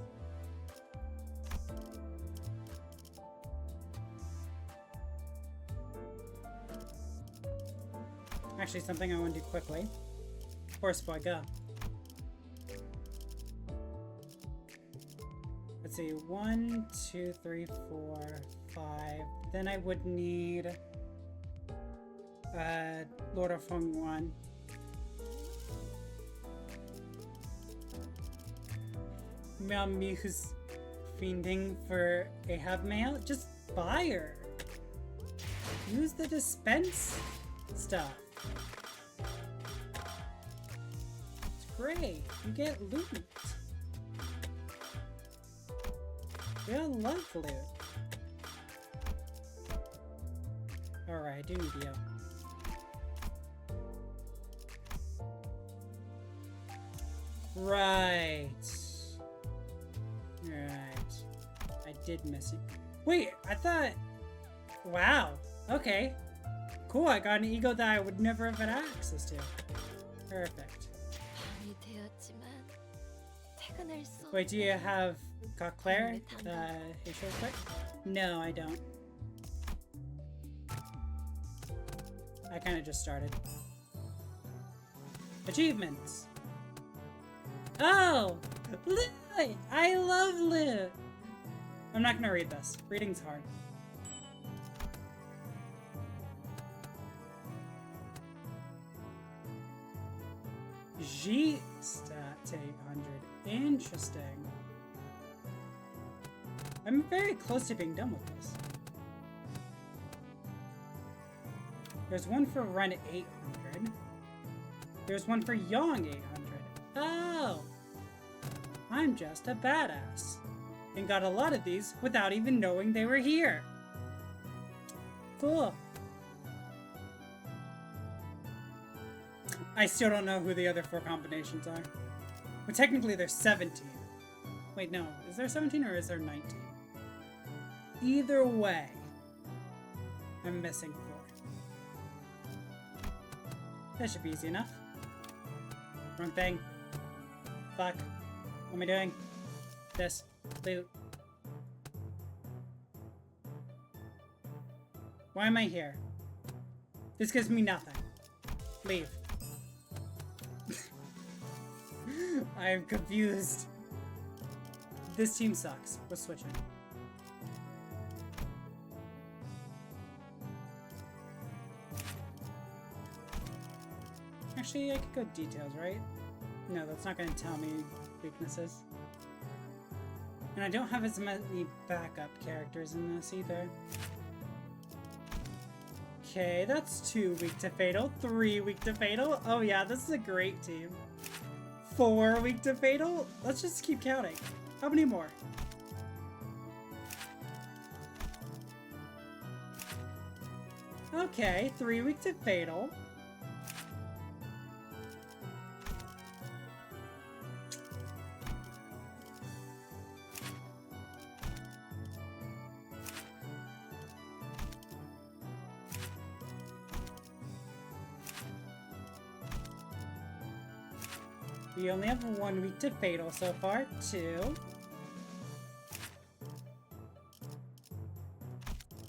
Actually, something I want to do quickly. Horse boy, go. Let's see, 1, 2, 3, 4, 5. Then I would need Lord of Hong 1. Me who's fiending for Ahab mail? Just buy her. Use the dispense stuff. It's great. You get loot.
We all love loot. Alright, I do need you. Right. Right. I did miss you. Wait, I thought... Wow. Okay. Cool, I got an ego that I would never have had access to. Perfect.
밤이 되었지만 퇴근할 수
Wait, do you have got Claire? Hey, short quick? No, I don't. I kind of just started. Achievements. Oh, loot! I love loot. I'm not gonna read this. Reading's hard. G stat to 800. Interesting. I'm very close to being done with this. There's one for run 800. There's one for Yang 800. Oh! I'm just a badass. And got a lot of these without even knowing they were here. Cool. I still don't know who the other 4 combinations are. Well, technically there's 17. Wait, no. Is there 17 or is there 19? Either way, I'm missing 4. That should be easy enough. Wrong thing. Fuck. What am I doing? This. Loot. Why am I here? This gives me nothing. Leave. I am confused. This team sucks. We're switching. Actually, I could go details, right? No, that's not going to tell me weaknesses. And I don't have as many backup characters in this either. Okay, that's 2 weak to fatal, 3 weak to fatal. Oh yeah, this is a great team. 4 weak to fatal? Let's just keep counting. How many more? Okay, 3 weak to fatal. We only have 1 week to fatal so far. 2.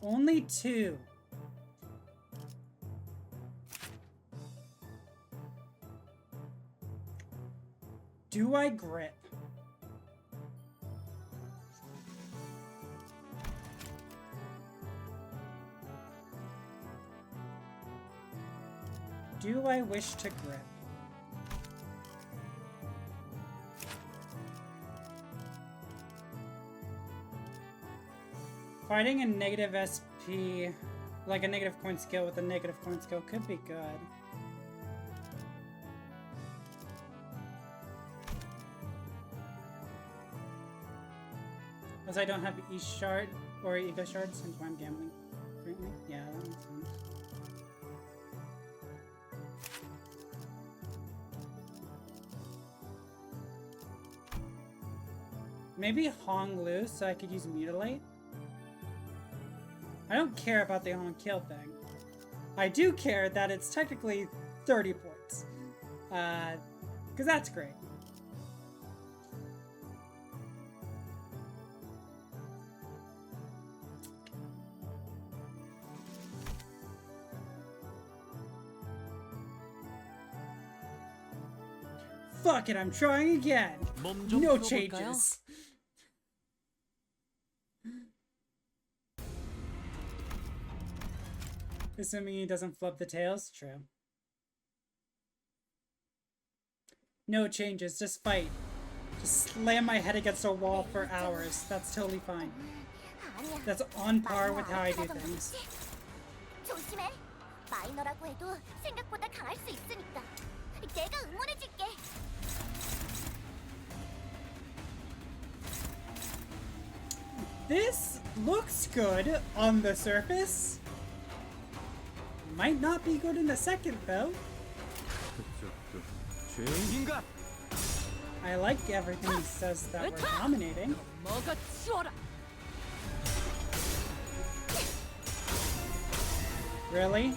Only 2. Do I grip? Do I wish to grip? Fighting a negative SP, like a negative coin skill with a negative coin skill, could be good. As I don't have E shard or ego shard since I'm gambling currently. Yeah, that makes sense. Maybe Hong Lu so I could use Mutilate? I don't care about the on kill thing. I do care that it's technically 30 points. Because that's great. Fuck it, I'm trying again. No changes. Assuming he doesn't flub the tails? True. No changes, just fight. Just slam my head against a wall for hours. That's totally fine. That's on par with how I do things.
조심해. 마이너라고 해도 생각보다 강할 수 있으니까. 내가 응원해줄게.
This looks good on the surface. Might not be good in a second, though.
그쪽도 죄인인가?
I like everything he says that we're dominating.
먹어 치워라.
Really?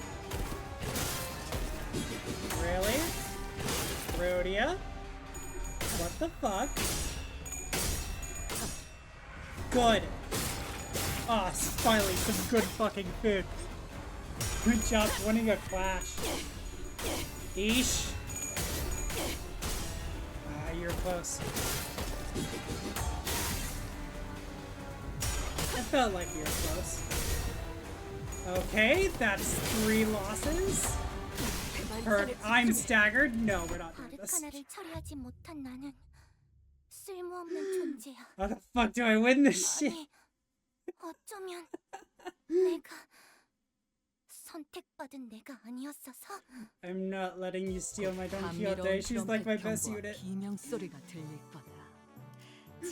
Really? Rhodia? What the fuck? Good. Ah, finally some good fucking food. Good job winning a clash. Eesh. Ah, you're close. I felt like you were close. Okay, that's 3 losses. I'm staggered. No, we're not doing this.
아르카나를 처리하지 못한 나는 쓸모없는 존재야.
How the fuck do I win this shit?
아니, 어쩌면 내가 선택받은 내가 아니었어서.
I'm not letting you steal my Don Quixote. She's like my best unit.
비명 소리가 들릴 거다.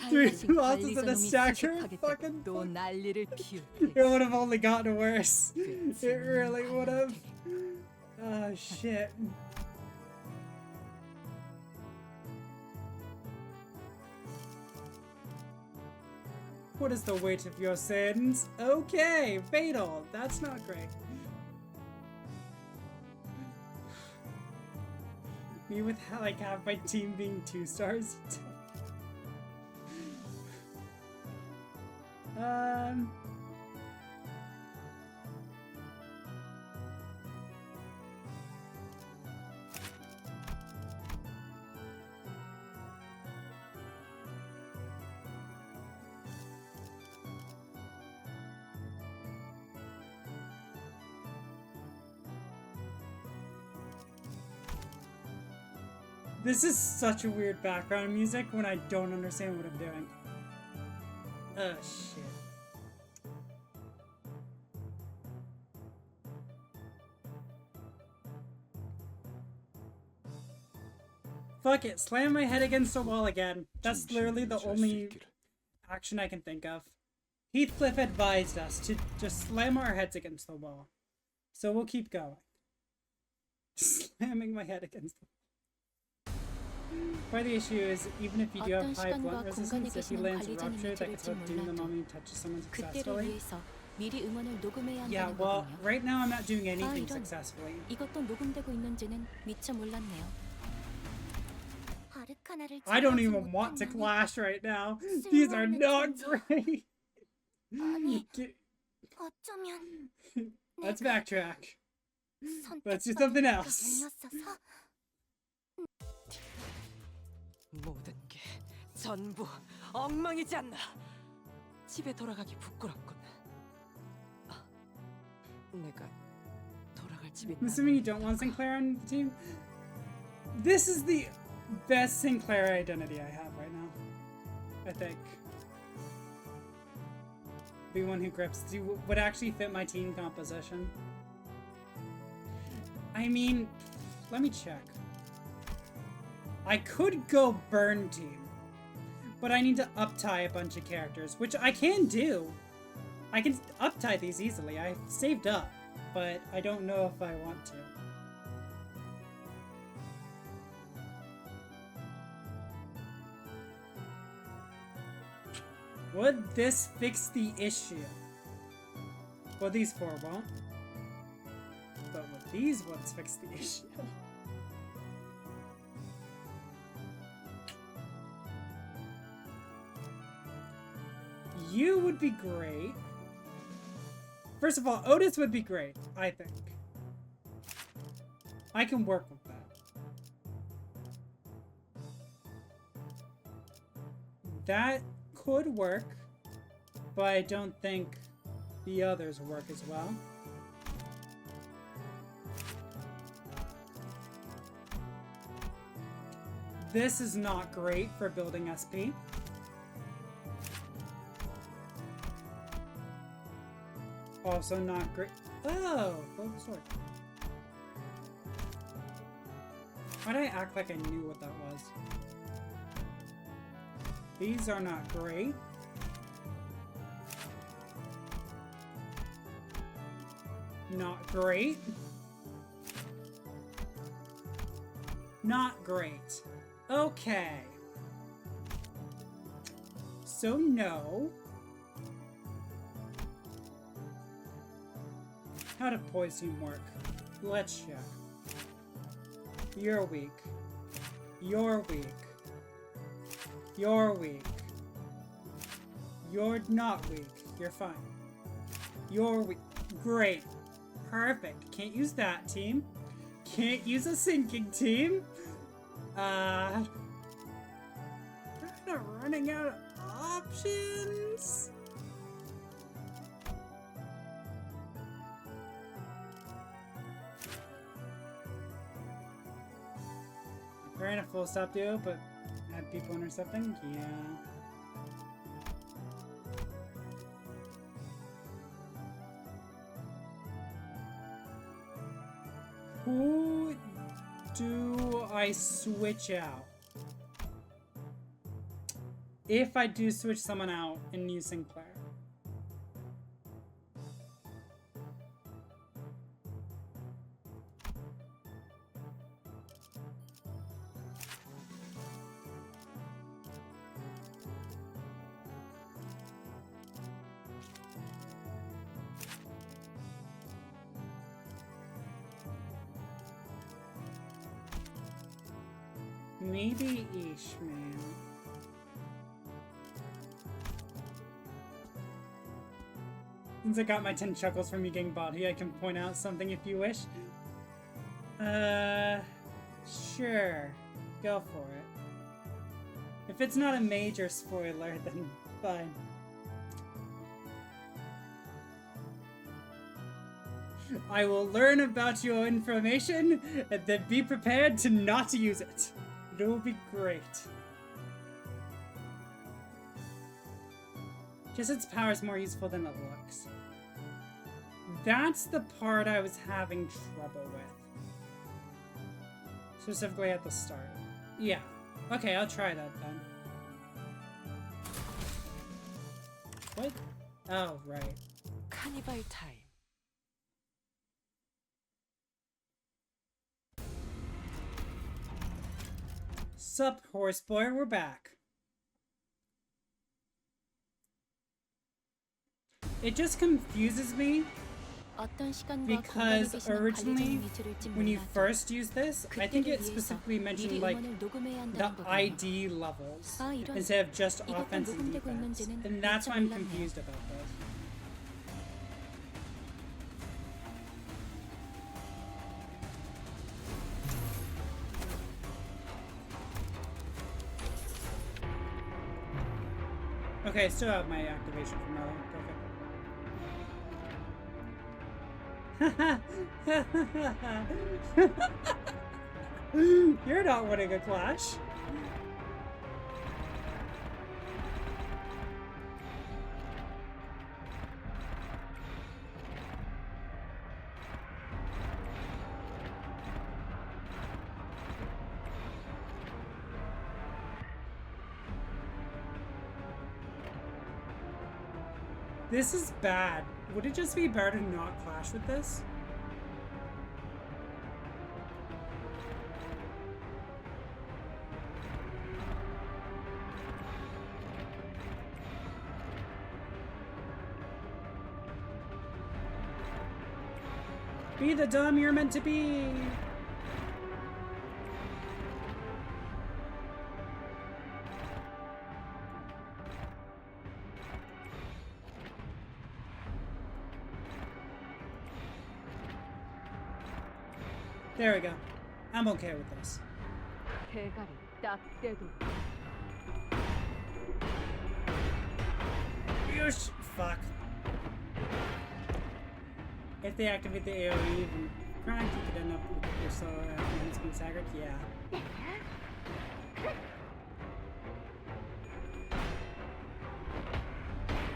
3 losses and a stagger? Fucking
또 난리를 피울
It would have only gotten worse. It really would have. Oh shit. What is the weight of your sins? Okay, fatal. That's not great. Me with like half my team being 2 stars. This is such a weird background music when I don't understand what I'm doing. Oh shit. Fuck it, slam my head against a wall again. That's literally the only action I can think of. Heathcliff advised us to just slam our heads against the wall. So we'll keep going. Slamming my head against the wall. Part of the issue is, even if you do have high blunt resistance, if you land a rupture, that could help doom the moment you touch someone successfully. Yeah, well, right now I'm not doing anything successfully.
이것도 녹음되고 있는지는 미처 몰랐네요.
아르카나를
I don't
처리하지
even want to
못한
clash right now. These are not great.
나는 아니, 어쩌면
Let's backtrack.
선택받은
Let's do something
내가
else.
아니었어서.
모든 게 전부 엉망이지 않나. 집에 돌아가기 부끄럽군. 내가 돌아갈 집이
I'm assuming you don't want Sinclair on the team. This is the best Sinclair identity I have right now. I think. The one who grips would actually fit my team composition. I mean, let me check. I could go burn team, but I need to uptie a bunch of characters, which I can do. I can uptie these easily. I saved up, but I don't know if I want to. Would this fix the issue? Well, these 4 won't. But would these ones fix the issue? You would be great. First of all, Otis would be great, I think. I can work with that. That could work, but I don't think the others work as well. This is not great for building SP. Also not great. Oh, focus sword. Why did I act like I knew what that was? These are not great. Not great. Not great. Okay. So no. How to poison work? Let's check. You're weak. You're weak. You're weak. You're not weak. You're fine. You're weak. Great. Perfect. Can't use that team. Can't use a sinking team. Kind of running out of options. Ran a full stop duo, but had people intercepting? Yeah. Who do I switch out? If I do switch someone out and use Sinclair. Maybe Ishmael. Since I got my 10 chuckles from you getting body, I can point out something if you wish. Sure. Go for it. If it's not a major spoiler, then fine. I will learn about your information and then be prepared to not use it. It will be great. Just its power is more useful than it looks. That's the part I was having trouble with. Specifically at the start. Yeah. Okay, I'll try that then. What? Oh, right.
카니발 타임.
Sup, horseboy, we're back. It just confuses me because originally, when you first use this, I think it specifically mentioned like the ID levels instead of just offense and defense, and that's why I'm confused about this. Okay, I still have my activation from earlier. Perfect. You're not winning a clash. This is bad. Would it just be better to not clash with this? Be the dumb you're meant to be! There we go. I'm okay with this. Yosh! Fuck. If they activate the AoE and crank, you could end up with your solo and being staggered. Yeah.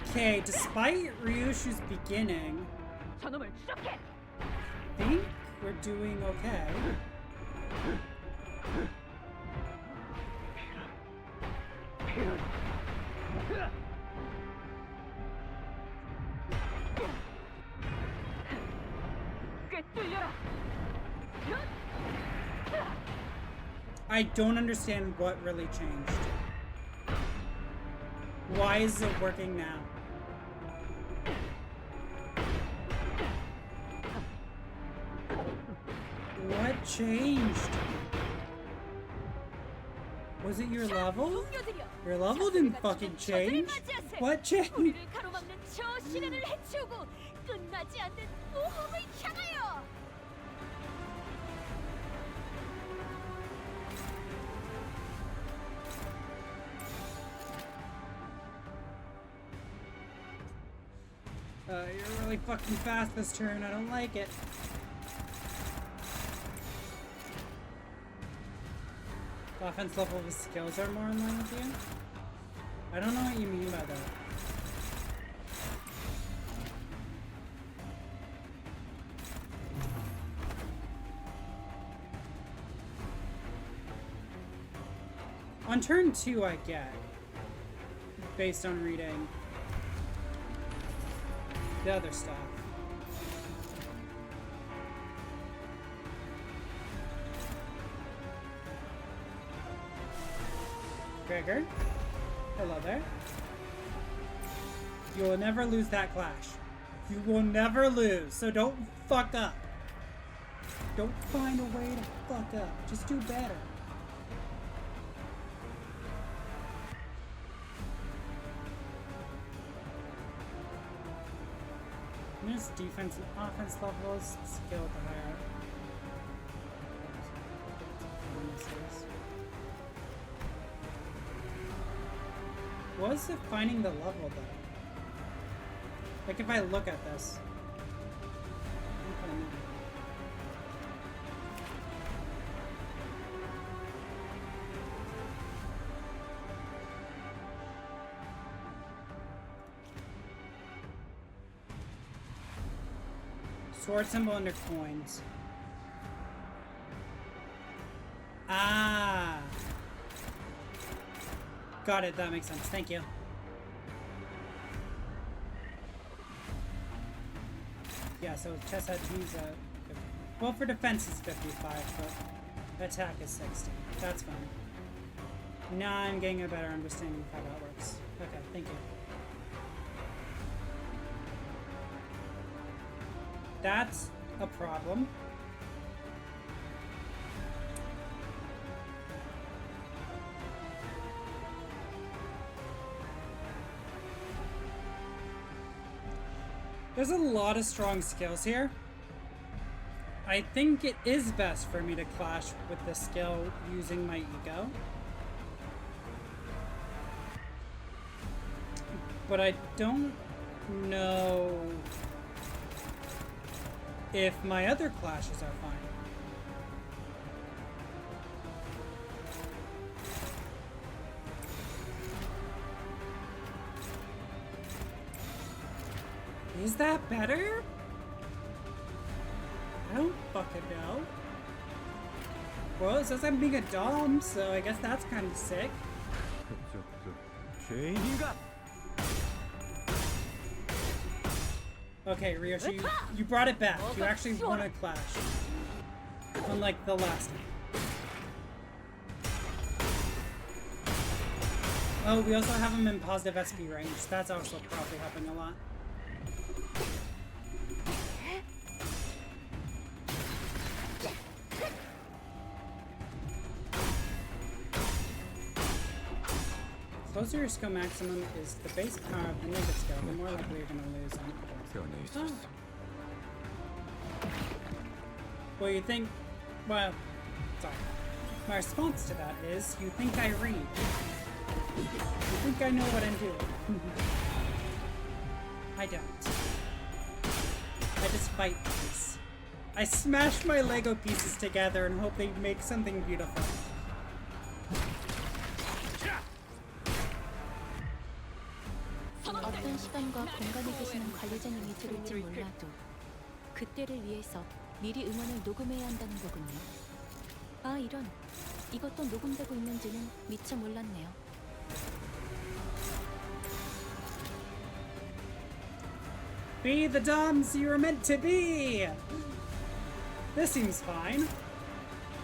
Okay, despite Ryushu's beginning, I think we're doing okay. I don't understand what really changed. Why is it working now? What changed? Was it your level? Your level didn't fucking change. What changed?
우리를 가로막는 저 시련을 해치우고 끝나지 않는 모험을 향하여.
You're really fucking fast this turn. I don't like it. The offense level of his skills are more in line with you? I don't know what you mean by that. On turn 2, I get, based on reading the other stuff. Gregor, hello there. You will never lose that clash. You will never lose, so don't fuck up. Don't find a way to fuck up. Just do better. There's defense and offense levels, skill at the higher. What is it finding the level though? Like if I look at this. Sword symbol under coins. Ah. Got it, that makes sense. Thank you. Yeah, so chest head, he's well, for defense is 55, but attack is 60. That's fine. Now I'm getting a better understanding of how that works. Okay, thank you. That's a problem. There's a lot of strong skills here. I think it is best for me to clash with the skill using my ego. But I don't know if my other clashes are fine. Is that better? I don't fucking know. Well, it says I'm being a dom, so I guess that's kind of sick. Okay, Ryoshi, you brought it back. You actually won a clash. Unlike the last time. Oh, we also have him in positive SP range. That's also probably helping a lot. The closer your skill maximum is the base power of the negative skill, the more likely you're going to lose on it. Oh. Well, you think... Well, sorry. My response to that is, you think I read. You think I know what I'm doing. I don't. I just fight things. I smash my Lego pieces together and hope they make something beautiful.
어떤 시간과 공간에 계시는 관리자님이 들을지 몰라도 그때를 위해서 미리 음원을 녹음해야 한다는 거군요. 아, 이런. 이것도 녹음되고 있는지는 미처 몰랐네요.
Be the doms you were meant to be! This seems fine.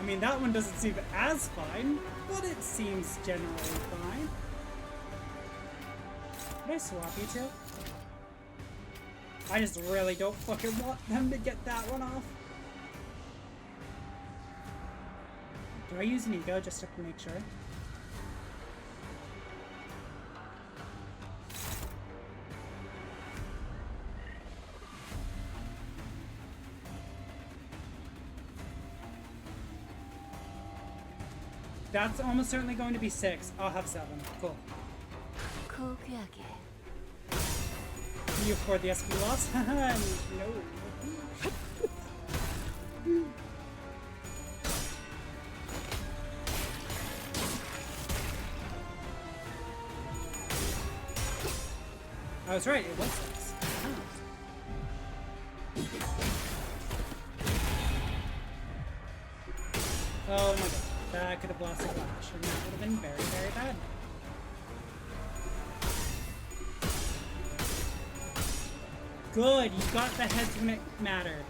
I mean, that one doesn't seem as fine, but it seems generally fine. Can I swap you two? I just really don't fucking want them to get that one off. Do I use an ego just to make sure? That's almost certainly going to be 6. I'll have 7. Cool.
고귀하게.
Can you afford the SP loss? No. I was right, it was 6. Oh my god. That could have lost a flash, and that would have been very, very bad. Good, you got the heads when it mattered.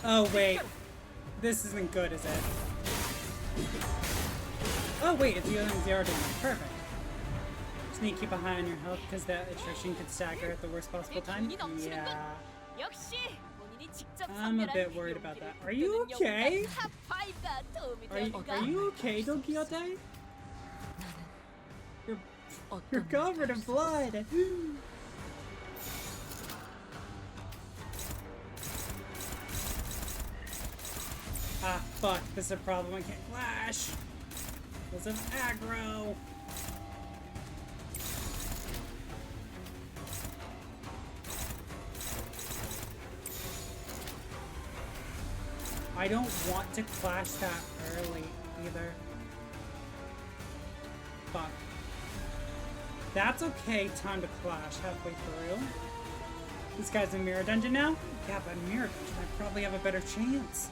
Oh wait, this isn't good, is it? Oh wait, it's the other things they are doing. Perfect. Just need to keep a eye on your health because that attrition could stagger at the worst possible time. Yeah. I'm a bit worried about that. Are you okay? Are you okay, Don Quixote? You're covered in blood. Ah, fuck. This is a problem. I can't flash. Because of aggro. I don't want to clash that early either. Fuck. That's okay. Time to clash halfway through. This guy's in Mirror Dungeon now? Yeah, but in Mirror Dungeon I probably have a better chance.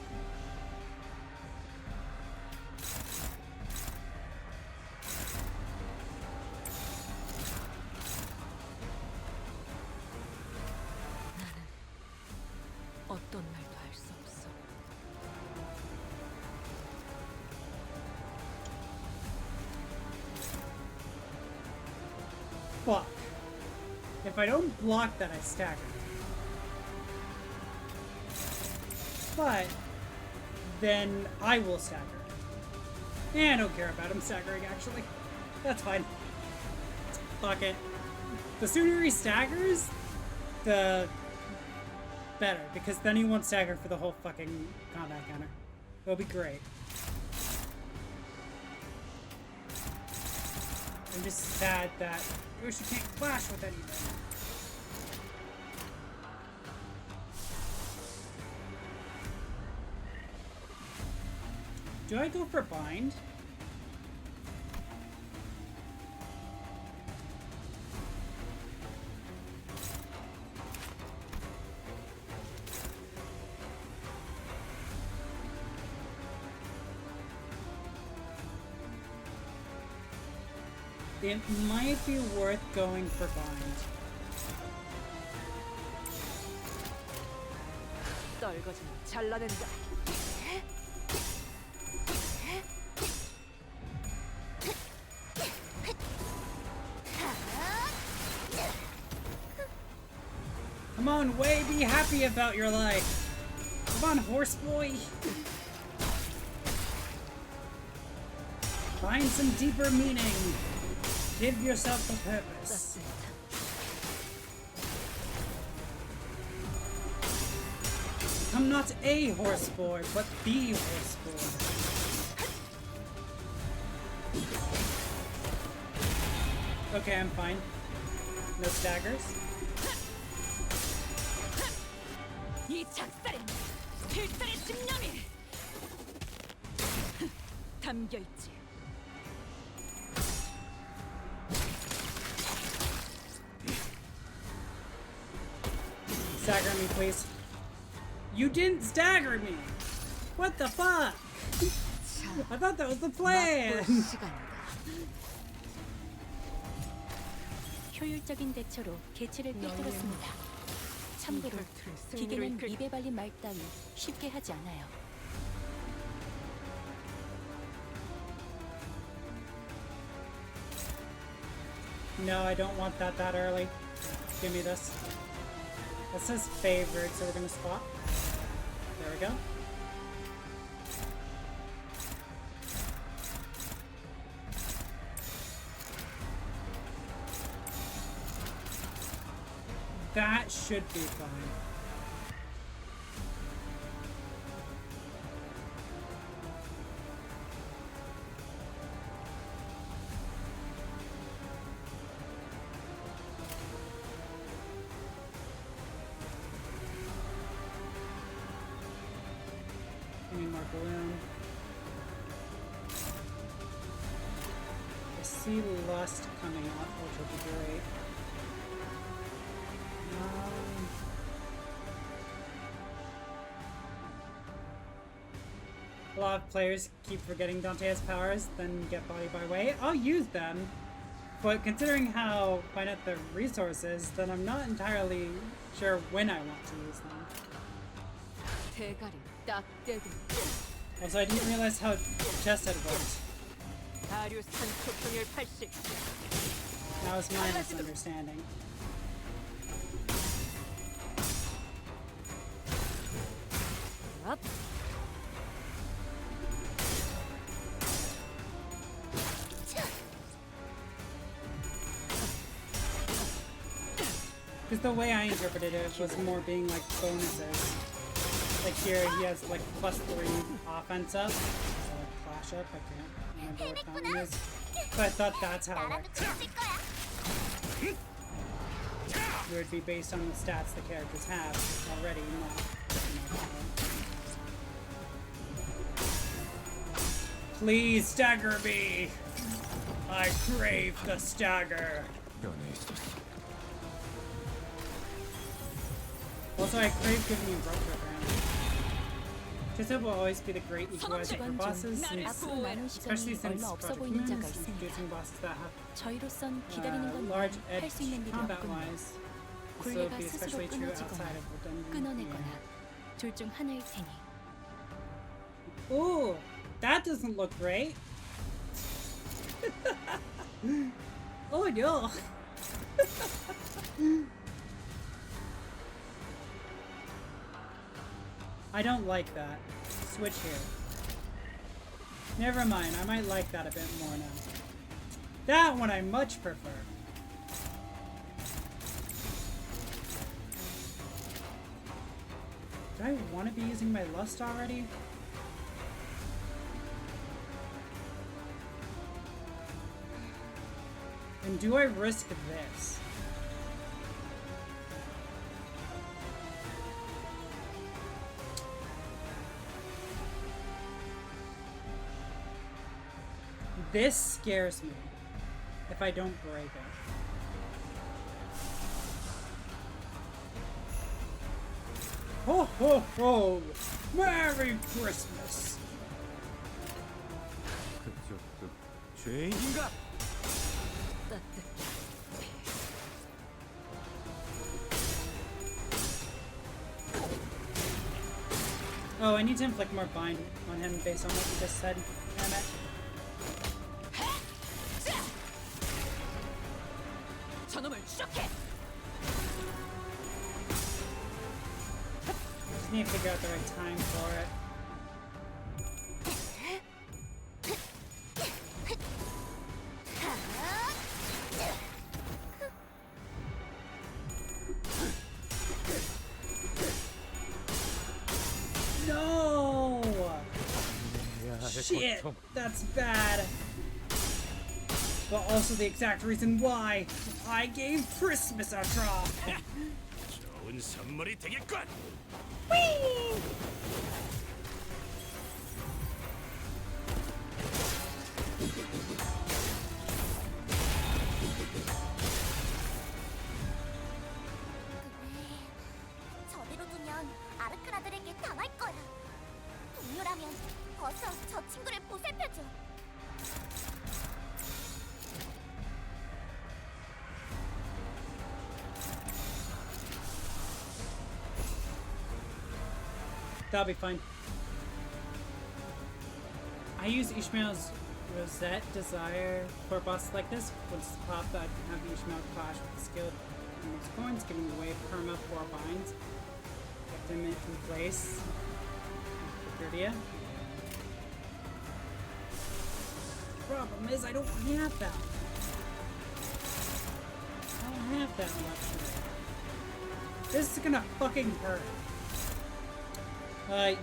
Fuck. If I don't block that, I stagger. But then I will stagger. Yeah, I don't care about him staggering, actually. That's fine. Fuck it. The sooner he staggers, the better, because then he won't stagger for the whole fucking combat counter. It'll be great. I'm just sad that Yoshi can't clash with anything. Do I go for bind? It might be worth going for bind.
떨거지면 잘라낸다.
Come on, Way, be happy about your life. Come on, horse boy. Find some deeper meaning. Give yourself a purpose. I'm not a horse boy, but the horse boy. Okay, I'm fine. No staggers.
이 작살엔 필살의 집념이 담겨 있지.
Stagger me, please. You didn't stagger me! What the fuck?
I thought that was the plan!
효율적인 대처로 개체를 꿰뚫었습니다. 참고로 기계는 입에 발린 말 따위 쉽게 하지 않아요.
No, I don't want that early. Give me this. It says favored, so we're gonna swap. There we go. That should be fine. Give me more balloon. I see lust coming up, which will be great. A lot of players keep forgetting Dante has powers, then get body by way. I'll use them, but considering how finite the resources, then I'm not entirely sure when I want to use them.
대가리 딱 떼고
Also, I didn't realize how chested worked.
다류산 초평열 80
That was my misunderstanding.
업
Because the way I interpreted it was more being like bonuses. Like here, he has like +3 offense up, so like clash up. I can't remember what fountain is, but I thought that's how it
나라도
worked.
찾을 거야.
It would be based on the stats the characters have already, not. Please stagger me! I crave the stagger!
연애 있었어.
Also, I crave giving you rope around. Chisa will always be the great equalizer for bosses, since,
앞으로 남은
especially
시간이
since
얼마 없어
Project
보이는
Moon
자가
is
있습니다.
introducing bosses that have
저희로선 기다리는 건
large
할 수 있는
edge
일이 없군요.
combat-wise. This will
굴레가
be
스스로
especially true outside
끊어지거나
of the dungeon.
끊어내거나 둘 중 하나일 테니.
Ooh, that doesn't look great. Oh no. I don't like that. Switch here. Never mind, I might like that a bit more now. That one I much prefer. Do I want to be using my lust already? And do I risk this? This scares me if I don't break it. Ho ho ho! Merry Christmas!
그쪽 죄인인가?
Oh, I need to inflict more bind on him based on what you just said. Damn it.
저놈을 추적해.
Just need to figure out the right time for it. No! Shit, that's bad. But also the exact reason why I gave Christmas a draw.
좋은 선물이 되겠군.
저대로 두면 아르카나들에게 당할 거야. 동료라면 어서 저 친구를 보살펴줘.
That'll be fine. I use Ishmael's Rosette Desire for bosses like this. Once it's popped, I'd have Ishmael clash with the skill in those coins, giving away perma 4 binds. Kept him in place. Security. Problem is, I don't have that. I don't have that luxury. This is gonna fucking hurt.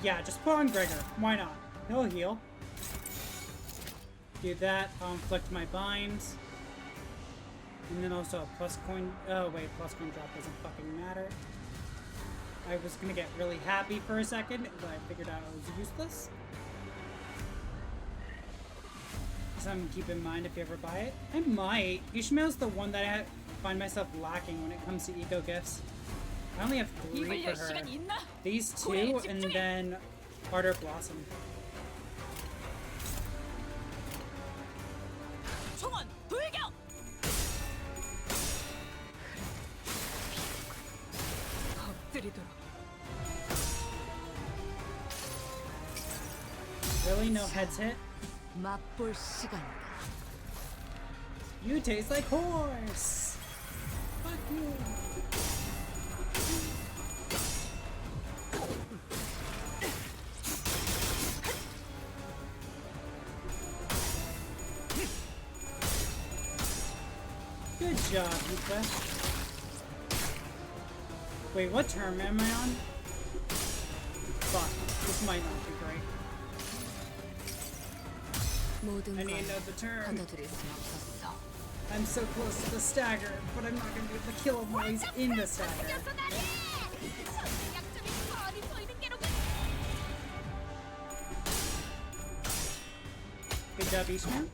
Yeah, just put on Gregor. Why not? He'll heal. Do that. I'll inflict my binds. And then also a plus coin. Oh, wait, plus coin drop doesn't fucking matter. I was gonna get really happy for a second, but I figured out it was useless. Something to keep in mind if you ever buy it. I might. Ishmael's the one that I find myself lacking when it comes to eco gifts. I only have 3 for her. These 2, and then Harder Blossom.
총원 불격! 엎드리도록.
Really? No heads hit?
맛볼 시간이다.
You taste like horse! Fuck you! Good job, Yuka. Wait, what term am I on? Fuck, this might not be great. I need another turn. I'm so close to the stagger, but I'm not gonna be able to kill him while he's in the stagger. Good job, Ishmael.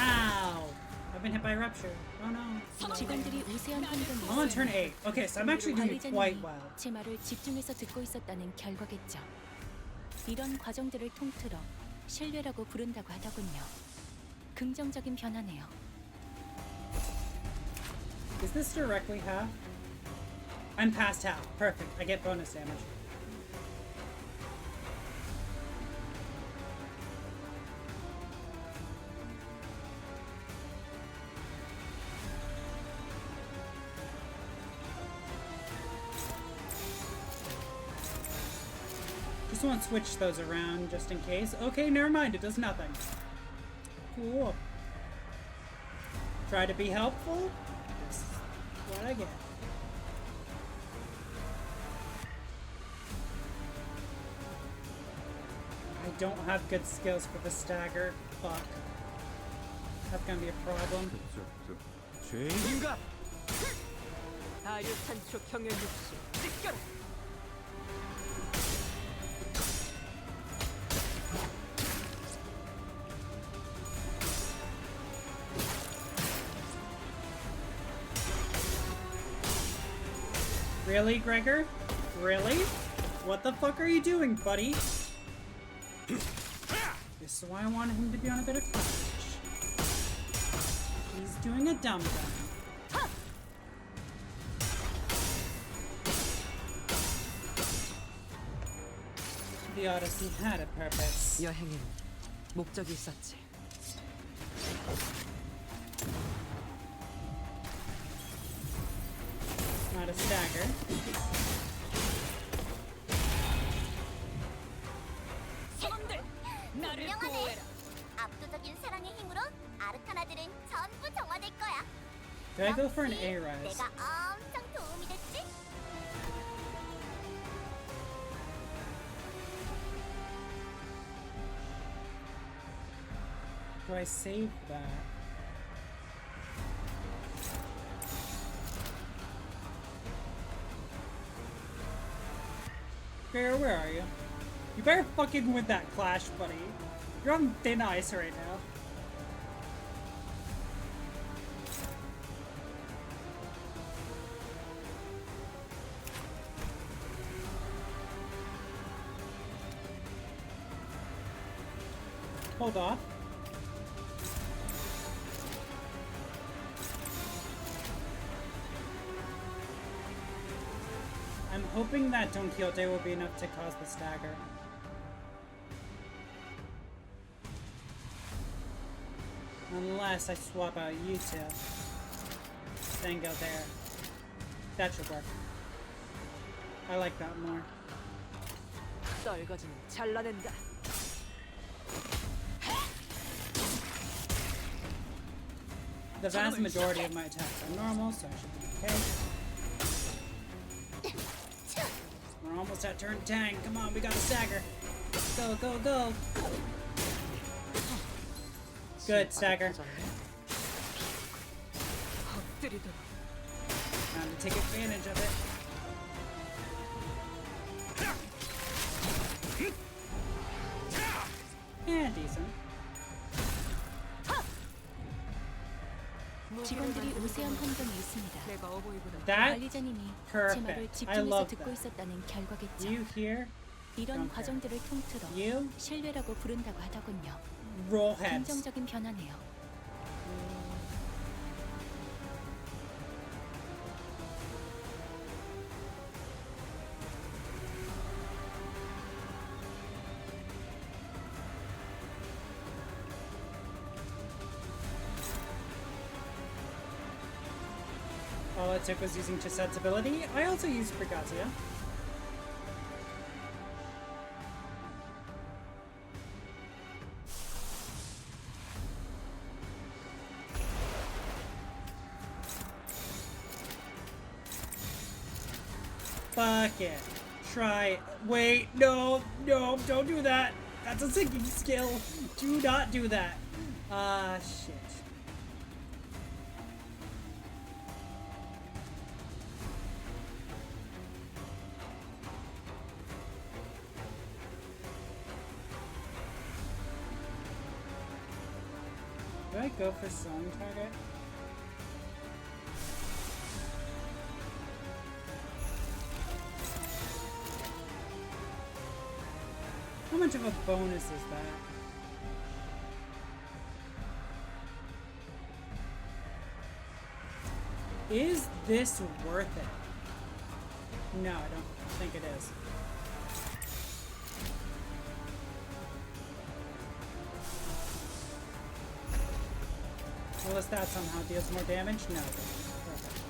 Ow! I've been hit by rupture. Oh no.
직원들이 우세한 환경에서
I'm on turn 8. Okay, so I'm actually doing quite well.
제 말을 집중해서 듣고 있었다는 결과겠죠. 이런 과정들을 통틀어 신뢰라고 부른다고 하더군요. 긍정적인 변화네요.
Is this directly half? I'm past half. Perfect. I get bonus damage. Just want to switch those around just in case. Okay, never mind. It does nothing. Cool. Try to be helpful. This is what I get. I don't have good skills for the stagger. Fuck. That's gonna be a problem.
죄인인가?
아류 산초 경연 육수 찢겨라.
Really, Gregor? Really? What the fuck are you doing, buddy? This is why I wanted him to be on a bit of courage. He's doing a dum-dum. The Odyssey had a purpose.
여행엔 목적이 있었지.
Not a stagger.
사람들 나를
분명하네.
보호해라.
압도적인 사랑의 힘으로 아르카나들은 전부 정화될 거야.
Do I go for an A rise?
내가 엄청 도움이 됐지?
Do I save that? Gregor, where are you? You better fucking win that clash, buddy. You're on thin ice right now. Hold off. I'm hoping that Don Quixote will be enough to cause the stagger. Unless I swap out you two. Then go there. That should work. I like that more.
떨거지는 잘라낸다.
The vast majority of my attacks are normal, so I should be okay. We're almost at turn 10. Come on, we got a stagger. Go, go, go. Good, stagger.
엎드리도록.
Time to take advantage of it. Yeah, decent.
직원들이 우세한 환경에 있습니다.
내가 어버이보다
That
관리자님이 제 말을
perfect. I
집중해서
love
듣고
that.
있었다는 결과겠죠.
You here?
이런
don't care.
과정들을 통틀어
You
신뢰라고 부른다고 하더군요.
roll heads.
긍정적인 변화네요.
All it took was using Chisette's ability. I also used Brigazia. Fuck it. Try. Wait, no, no, don't do that. That's a sinking skill. Do not do that. Ah, shit. Do I go for song target? How much of a bonus is that? Is this worth it? No, I don't think it is. Unless that somehow deals more damage? No. It doesn't. Perfect.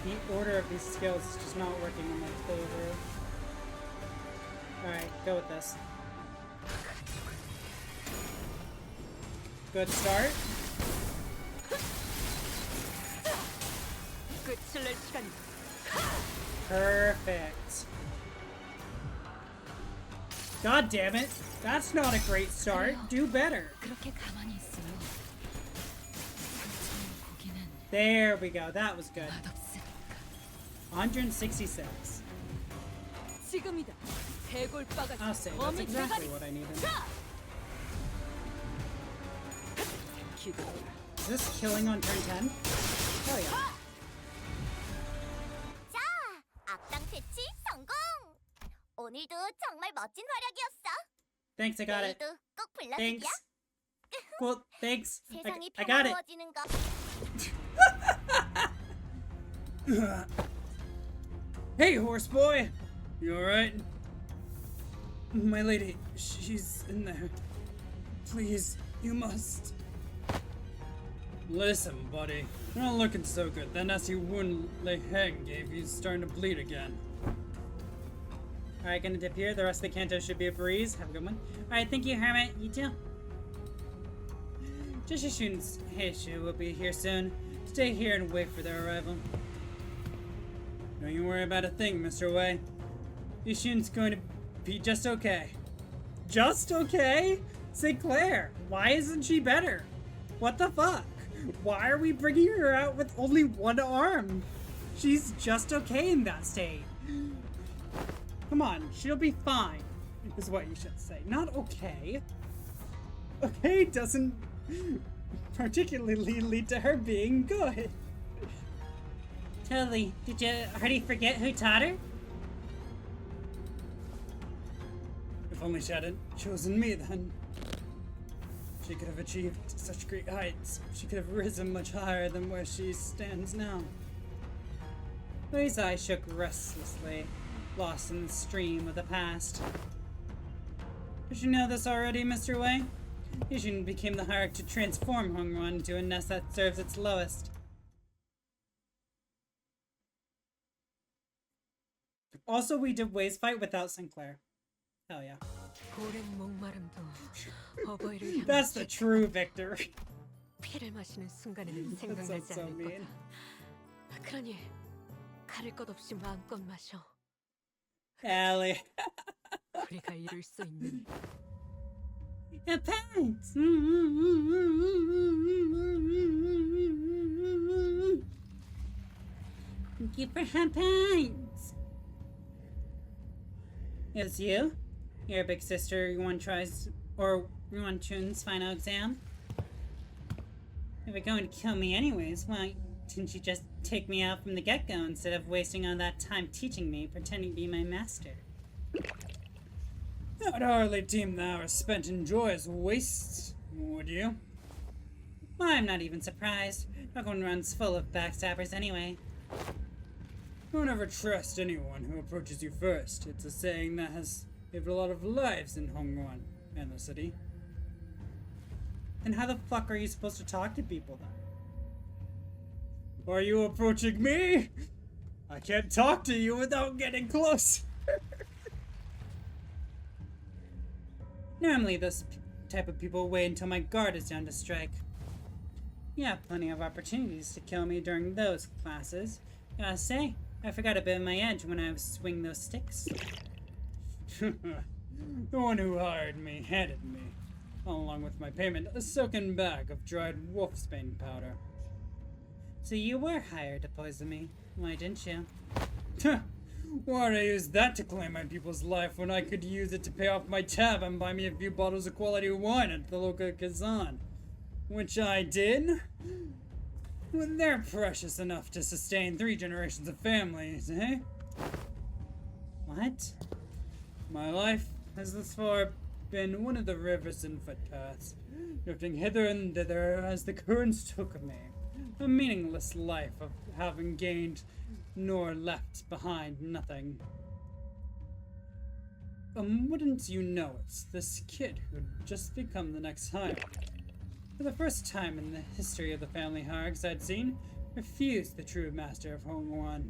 The order of these skills is just not working in my favor. Alright, go with this. Good start.
끝을 낼 시간이다.
Perfect. God damn it. That's not a great start. Do better.
그렇게 가만히 있으면 상처를 보기는
There we go. That was good.
맛없으니까.
166.
지금이다. 대골바가지.
I'll say that's exactly what I needed.
기도해라.
Is this killing on turn 10? Oh yeah.
자, 악당 퇴치 성공! 오늘도 정말 멋진 활약이었어.
Thanks, I got it.
내일도 꼭
Thanks.
불러줄게.
Cool, thanks.
세상이
I got it.
평화로워지는 거.
Hey, horse boy. You alright? My lady, she's in there. Please, you must. Listen, buddy. You're not looking so good. That nasty wound Le Heng gave you starting to bleed again. Alright, gonna dip here. The rest of the canto should be a breeze. Have a good one. Alright, thank you, Hermit. You too. Jishishun's Heishu will be here soon. Stay here and wait for their arrival. Don't you worry about a thing, Mr. Wei. Yishun's going to be just okay. Just okay? Sinclair, why isn't she better? What the fuck? Why are we bringing her out with only one arm? She's just okay in that state. Come on, she'll be fine, is what you should say. Not okay. okay, doesn't particularly lead to her being good.
Totally. Did you already forget who taught her?
If only she hadn't chosen me then. She could have achieved such great heights. She could have risen much higher than where she stands now.
Louis' eyes shook restlessly, lost in the stream of the past. Did you know this already, Mr. Wei? Yushin became the hierarch to transform Hongrun into a nest that serves its lowest. Also, we did Wei's fight without Sinclair. Hell yeah. That's the true victory.
피를 마시는 순간에는
That
생각나지
sounds so
않을
mean.
거다. 그러니 가릴 것 없이 마음껏 마셔.
Allie.
우리가 이룰 수 있는
Thanks. Thank you for her pints. It was you? Your big sister Yuan tries, or Yuan Chun's final exam? If you're going to kill me anyways, why didn't you just take me out from the get-go instead of wasting all that time teaching me, pretending to be my master?
I'd hardly deem the hours spent in joy as wastes, would you?
Well, I'm not even surprised. Everyone runs full of backstabbers anyway.
Don't ever trust anyone who approaches you first. It's a saying that has saved a lot of lives in Hongguan and the city.
Then how the fuck are you supposed to talk to people then?
Are you approaching me? I can't talk to you without getting close.
Normally, those type of people wait until my guard is down to strike. You have plenty of opportunities to kill me during those classes. Gotta say, I forgot a bit of my edge when I was swinging those sticks.
The one who hired me handed me, along with my payment, a silken bag of dried wolfsbane powder.
So you were hired to poison me. Why didn't you?
Why'd I use that to claim my people's life when I could use it to pay off my tab and buy me a few bottles of quality wine at the local Kazan? Which I did? When they're precious enough to sustain 3 generations of families, eh?
What?
My life has thus far been one of the rivers and footpaths, drifting hither and thither as the currents took me. A meaningless life of having gained nor left behind nothing. Wouldn't you know it, this kid who'd just become the next hierarch, for the first time in the history of the family hierarchs I'd seen, refused the true master of Hongguan.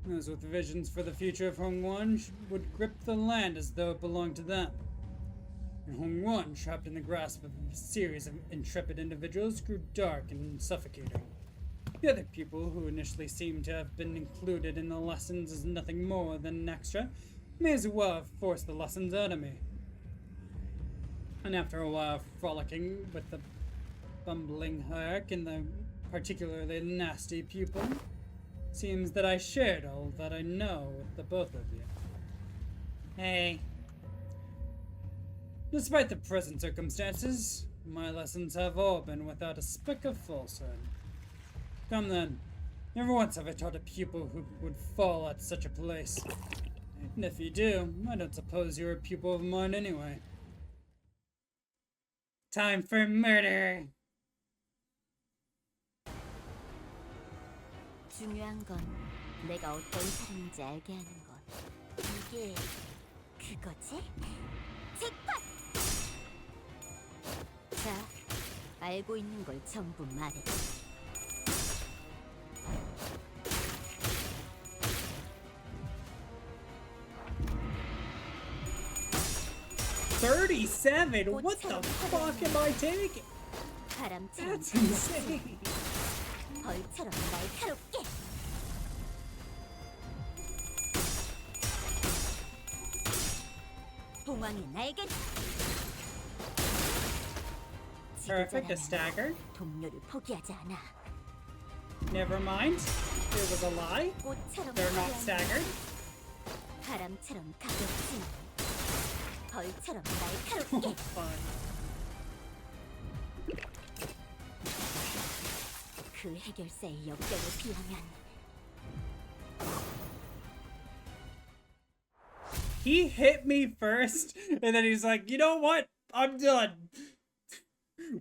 Those with visions for the future of Hongguan would grip the land as though it belonged to them. And Hongguan, trapped in the grasp of a series of intrepid individuals, grew dark and suffocating. The other people, who initially seemed to have been included in the lessons as nothing more than an extra, may as well have forced the lessons out of me. And after a while of frolicking with the bumbling hierarch and the particularly nasty pupil, seems that I shared all that I know with the both of you.
Hey.
Despite the present circumstances, my lessons have all been without a speck of falsehood. Come then, never once have I taught a pupil who would fall at such a place. And if you do, I don't suppose you're a pupil of mine anyway.
Time for murder!
중요한 건 내가 어떤 사람인지 알게 하는 것. 이게 그거지? 잭팟! 자, 알고 있는 걸 전부 말해.
37? What the fuck am I taking?
바람처럼
That's insane.
벌처럼 날카롭게. 봉황의 날개.
Perfect, a stagger.
동료를 포기하지 않아.
Never mind. It was a lie.
꽃처럼
They're not
화려한
staggered.
바람처럼 가볍지. 벌처럼 날카롭게. 그 해결사의 역경에 비하면
He hit me first, and then he's like, you know what? I'm done.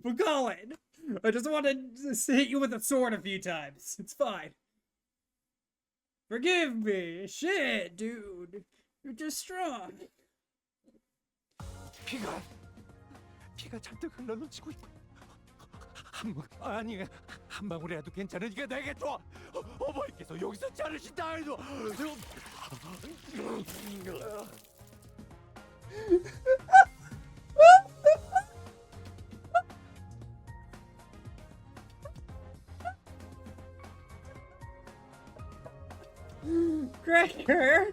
We'll call it. I just want to hit you with a sword a few times. It's fine. Forgive me. Shit, dude. You're just strong.
피가 잔뜩 흘러넘치고 있고 아니 한 방울이라도 괜찮으니까 내게 줘. 어머니께서 여기서 자르신다 해도
Gregor!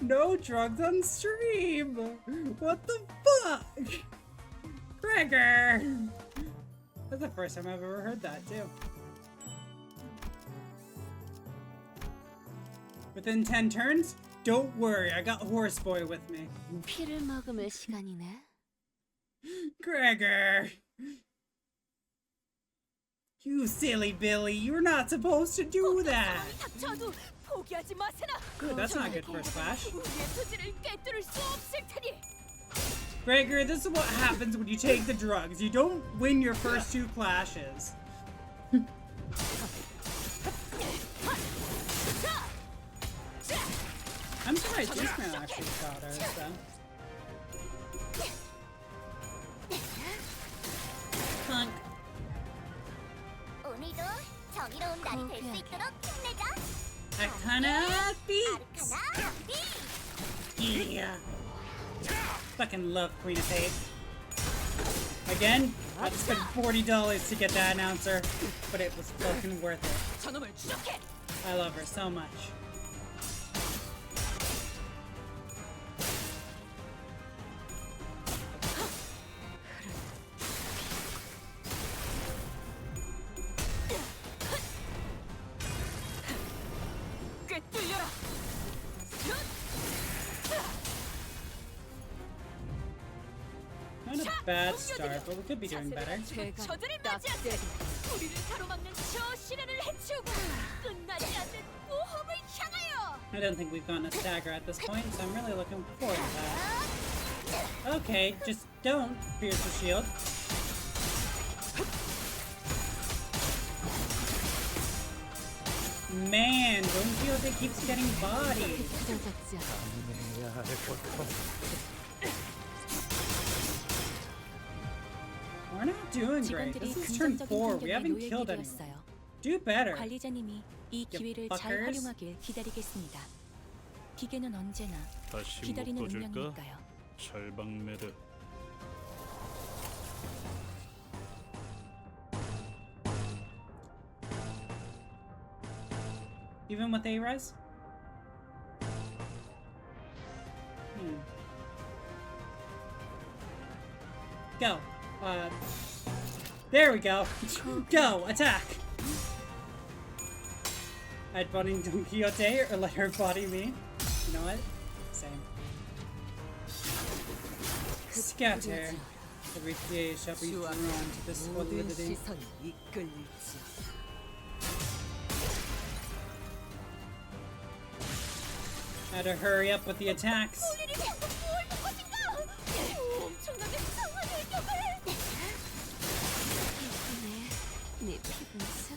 No drugs on stream! What the fuck? Gregor! That's the first time I've ever heard that, too. Within 10 turns? Don't worry, I got Horseboy with me.
피를 먹으면 시간이네.
Gregor! You silly Billy, you're not supposed to do that!
닥쳐도 포기하지 마세나.
Ooh, that's not good for a splash.
우리의 토지를 꿰뚫을 수 없을 테니.
Gregor, this is what happens when you take the drugs. You don't win your first 2 clashes. I'm surprised Ismail actually shot us, though. Punk.
오늘도 정의로운 날이 될 수 있도록 힘내자.
Arcana beats!
아르카나 비.
Yeah. Fucking love Queen of Hate. Again, I had to spend $40 to get that announcer, but it was fucking worth it.
저놈을 추적해.
I love her so much.
꿰뚫려라.
Not a bad start, but we could be doing better.
저들을 맞이하세. 우리를 가로막는 저 시련을 해치우고 끝나지 않는 모험을 향하여.
I don't think we've gotten a stagger at this point, so I'm really looking forward to that. Okay, just don't pierce the shield. Man, Don Quixote keeps getting bodied. We're not doing great.
직원들이
This is turn
긍정적인
4. We
환경에
haven't
놓이게
killed anyone.
되었어요.
Do better.
관리자님이 이 기회를 잘
fuckers.
활용하길 기다리겠습니다. 기계는 언제나
다시
기다리는
묶어줄까?
운명이니까요.
철방매드.
Even with A-Res? Go. There we go. Go, attack! I'd body Don Quixote or let her body me. You know what? Same. Scatter. Every fear shall be drawn to this validity. Had to hurry up with the attacks.
우리를 계속 뭘 것인가? 엄청나게 강한 일격을.
네 피분수.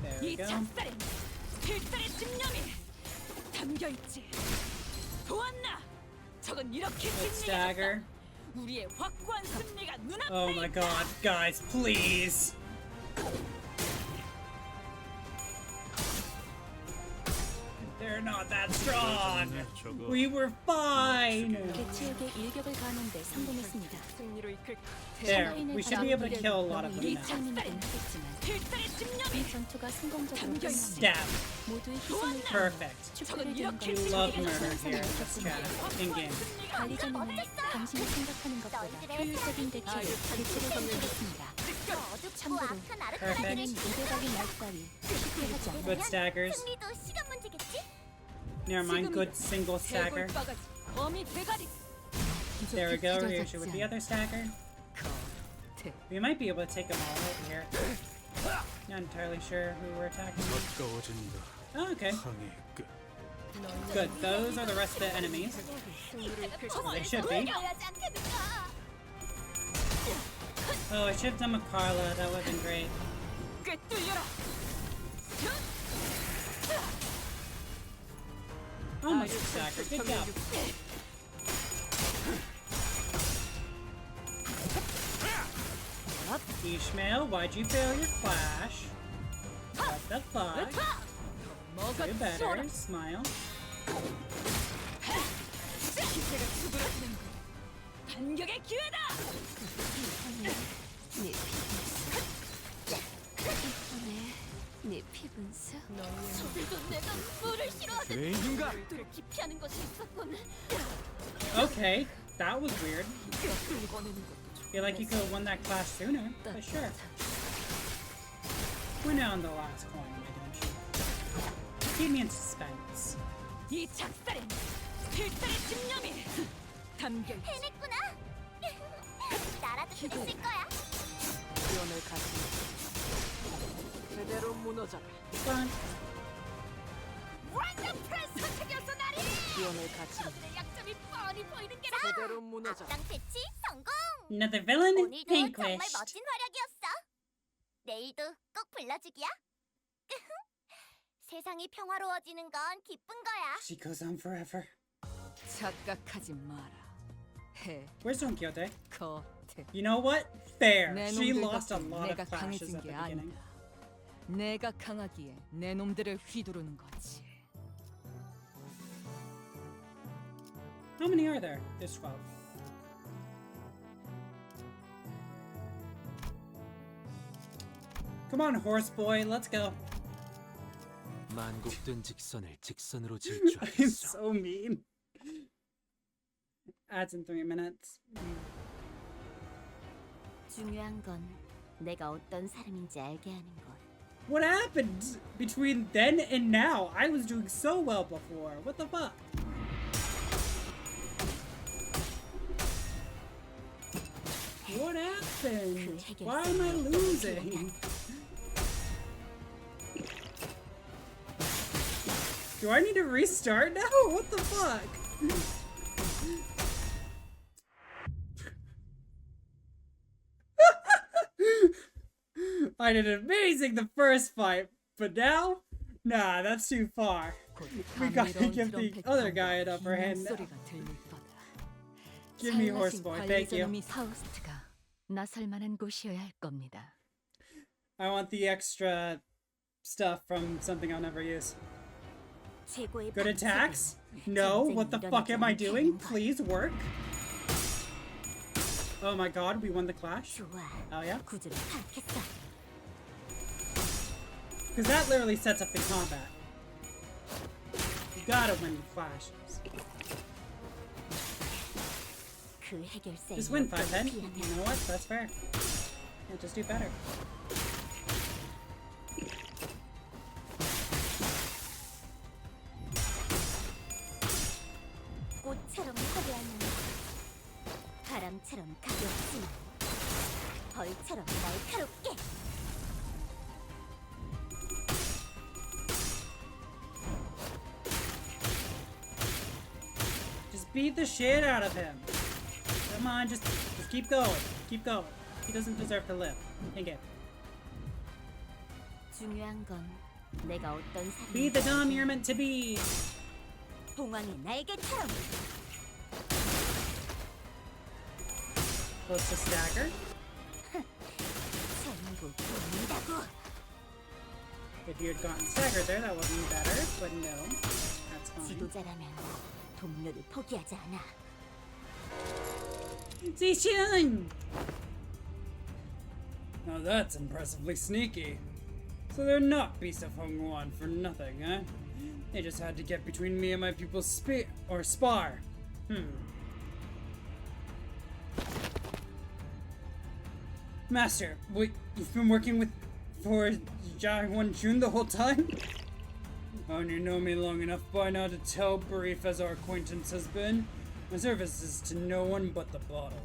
There we
이
go.
작살엔 필살의 집념이 담겨 있지. 보았나? 저건 이렇게
Stagger.
진리가 우리의 확고한 승리가 눈앞에
Oh my
있다.
god, guys, please! They're not that strong!
저거
We were fine!
개체에게 일격을 가하는데 성공했습니다.
승리로 이끌
There, we should be able to kill a lot of them
이
now.
타이밍이긴 하겠지만
필살의 집념이
이 전투가 성공적으로 끝나면
Stab.
모두의 희생을
Perfect.
축하를 드는
You
건
love
저에게
murder
항상
here in this chat.
있었습니다.
In-game.
관리자님은 당신이 생각하는 것보다 효율적인 대체로 개체를 선택했습니다.
어둡고
참고로
악한 아르카나들의
Perfect.
이들은 이대적인 날 따위 쉽게 하지 않아요.
Good staggers.
승리도 시간 문제겠지?
Never mind, good single stagger.
대골바가지 거미 대가리.
There we go,
기다렸지
Ryushu with the
않아.
other stagger.
겉에
We might be able to take them all over here. Not entirely sure who we're attacking.
가까워진다.
Oh, okay.
항해 끝.
Good. Those are the rest of the enemies. They should be.
해야지 않겠는가?
Oh, I should have done with Carla. That would have been great.
꿰뚫려라.
Almost a stagger. Good job. Ishmael, why'd you fail your clash? What the fuck? Do better. Smile.
기세가 수그러지는 거. 반격의 기회다.
네 피분수.
저들도 내가 물을 싫어하는
죄인인가?
를 기피하는 것이 있었군.
Okay, that was weird.
꺼내는 것도
Feel like you could have won that clash sooner, but sure. We're now on the last coin, why don't you? Keep me in suspense.
이 작살엔 필살의 집념이 담겨 있지.
해냈구나. 나라도 그랬을 거야.
기원을 가지고 제대로 무너져라.
Fun.
완전 프레스 선택이었어 나리.
기원을 가지고
저들의 약점이 뻔히 보이는 게라.
제대로 무너져라.
악당 배치 성공.
Another villain
오늘도 정말
vanquished.
멋진 활약이었어. 내일도 꼭 불러주기야. 세상이 평화로워지는 건 기쁜 거야.
She goes on forever.
착각하지 마라. 해
Where's Don Quixote?
겉에
You know what? Fair.
내
She
놈들
lost a
덕분에
lot
내가
of clashes
강해진
at
게
the beginning.
아니다. 내가 강하기에 내 놈들을 휘두르는 거지.
How many are there? There's 12. Come on, horse boy, let's go.
만곡된 직선을 직선으로 질 줄
I'm
알았어.
so mean. Ads in 3 minutes.
중요한 건 내가 어떤 사람인지 알게 하는 것.
What happened between then and now? I was doing so well before. What the fuck? What happened? Why am I losing? Do I need to restart now? What the fuck? I did amazing the first fight, but now? Nah, that's too far. We gotta give the other guy an upper hand now.
소리가 들릴 거다.
Give me horse boy, thank you.
파우스트가 나설 만한 곳이어야 할 겁니다.
I want the extra stuff from something I'll never use.
최고의
Good
방식은
attacks? No, what the fuck am I doing? Please work. Oh my god, we won the clash?
좋아.
Oh yeah?
구조를 파악했어.
Because that literally sets up the combat. You gotta win the clashes.
그 해결사에
Just win 5 then.
피하면
You know what? That's fair. Yeah, just do better.
꽃처럼 화려한 바람처럼 가볍지 벌처럼 날카롭게
Just beat the shit out of him. Come on, just keep going. Keep going. He doesn't deserve to live. Think it.
중요한 건 내가 어떤
Be the Dom
사람인지
you're meant to be.
봉황의 날개처럼
Close to stagger.
전부 보인다고
If you had gotten staggered there, that would be better. But no, that's fine.
지도자라면 동료를 포기하지 않아.
Zishin! Now that's impressively sneaky. So they're not beasts of Hongwan for nothing, huh? They just had to get between me and my pupil's spar. Master, wait, you've been working for Jai Wan Jun the whole time?
And you know me long enough by now to tell, brief as our acquaintance has been, my service is to no one but the bottle.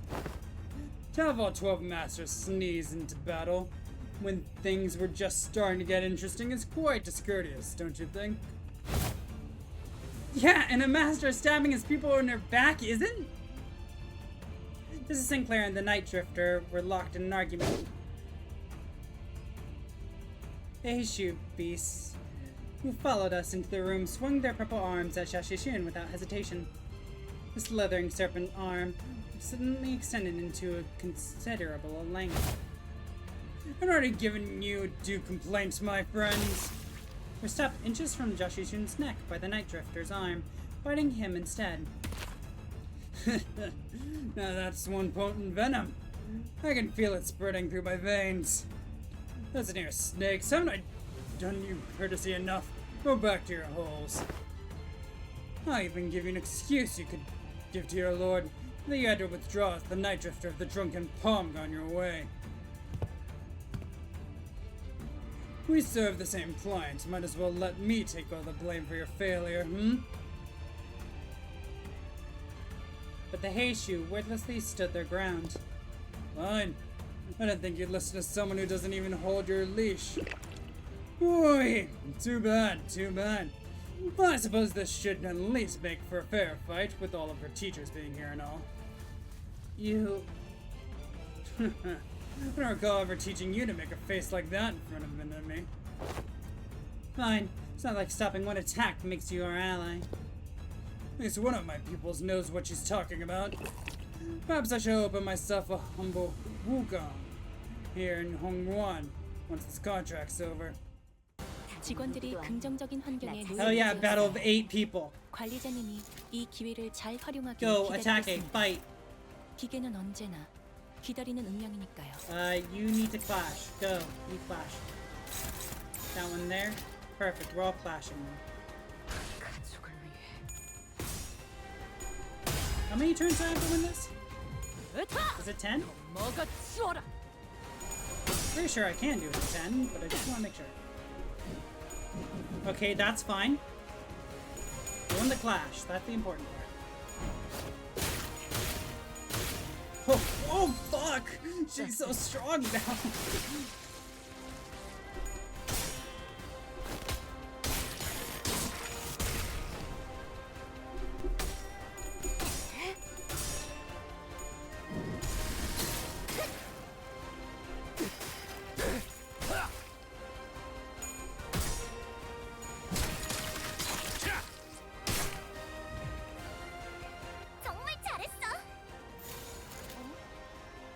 To have all 12 masters sneeze into battle when things were just starting to get interesting is quite discourteous, don't you think? Yeah, and a master stabbing his people in their back isn't? Mrs. Sinclair and the Night Drifter were locked in an argument. They shoot beasts who followed us into the room swung their purple arms at Shashishun without hesitation. The slithering serpent arm suddenly extended into a considerable length. I've already given you due complaints, my friends. We're stopped inches from Joshishun's neck by the Night Drifter's arm, biting him instead. Now that's one potent venom. I can feel it spreading through my veins. Listen here, snakes. Haven't I done you courtesy enough? Go back to your holes. I'll even give you an excuse you could give to your lord. That you had to withdraw as the Night Drifter of the drunken palm gone your way. We serve the same client. Might as well let me take all the blame for your failure,
But the Heishu wordlessly stood their ground.
Fine. I didn't think you'd listen to someone who doesn't even hold your leash. Boy, too bad, too bad. Well, I suppose this should at least make for a fair fight, with all of her teachers being here and all.
You...
I don't recall ever teaching you to make a face like that in front of an enemy.
Fine. It's not like stopping one attack makes you our ally.
At least one of my pupils knows what she's talking about. Perhaps I should open myself a humble wukong here in Hongguan once this contract's over.
직원들이 긍정적인 환경에
Hell yeah,
놓여
battle
있어요.
of 8 people.
관리자님이 이 기회를 잘 활용하길
Go, attack it,
기다리겠습니다.
fight.
기계는 언제나 기다리는 운명이니까요.
You need to clash. Go, you clash. That one there. Perfect, we're all clashing. How many turns do I have to win this? Is it 10? Pretty sure I can do it at 10, but I just want to make sure. Okay, that's fine. We won the clash. That's the important part. Oh, oh fuck! She's so strong now.
정말 잘했어.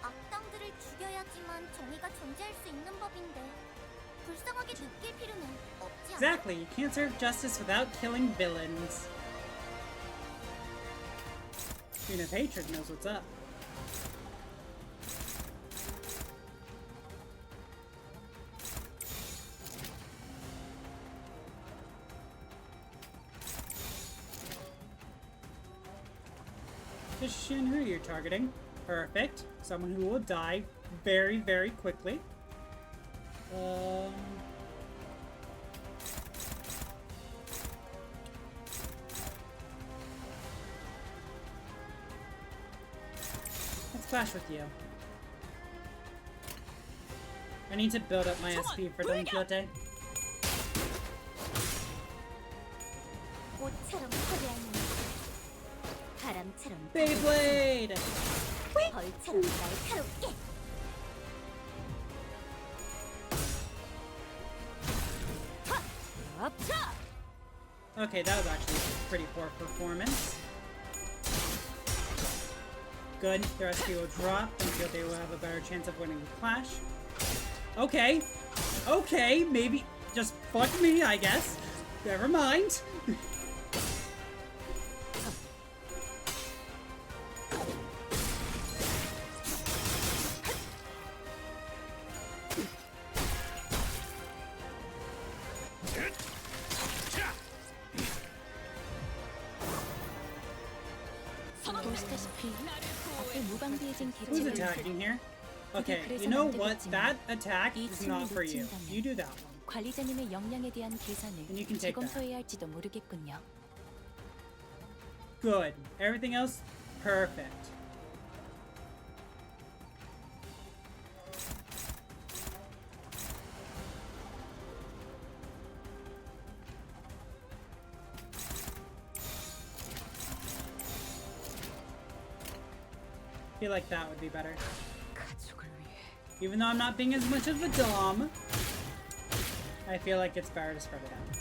악당들을 죽여야지만 정의가 존재할 수 있는 법인데 불쌍하게 느낄 필요는 없지 않아?
Exactly, you can't serve justice without killing villains. Even if hatred knows what's up. Shin, who you're targeting? Perfect. Someone who will die very, very quickly. Let's clash with you. I need to build up my SP for Don Quixote.
꽃처럼 화려한 바람처럼
Beyblade!
벌처럼 날카롭게.
Okay, that was actually a pretty poor performance. Good, the rest of you will drop. Don Quixote will have a better chance of winning the clash. Okay. Okay, maybe just fuck me, I guess. Never mind.
보시다시피 앞에 무방비해진
Who's
개체를
attacking here? Okay, you know what? That attack is not for you. You do that one.
관리자님의 역량에 대한 계산을
And you can take that.
재검토해야 할지도 모르겠군요.
Good. Everything else, perfect. I feel like that would be better. Even though I'm not being as much of a dom, I feel like it's better to spread it out.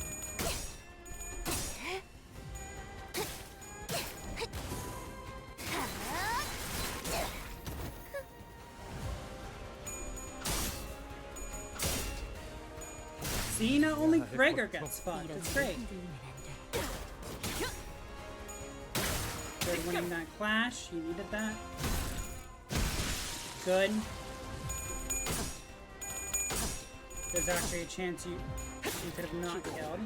See, not only Gregor gets fucked, it's great. Good, winning that clash, you needed that. Good. There's actually a chance you could have not killed.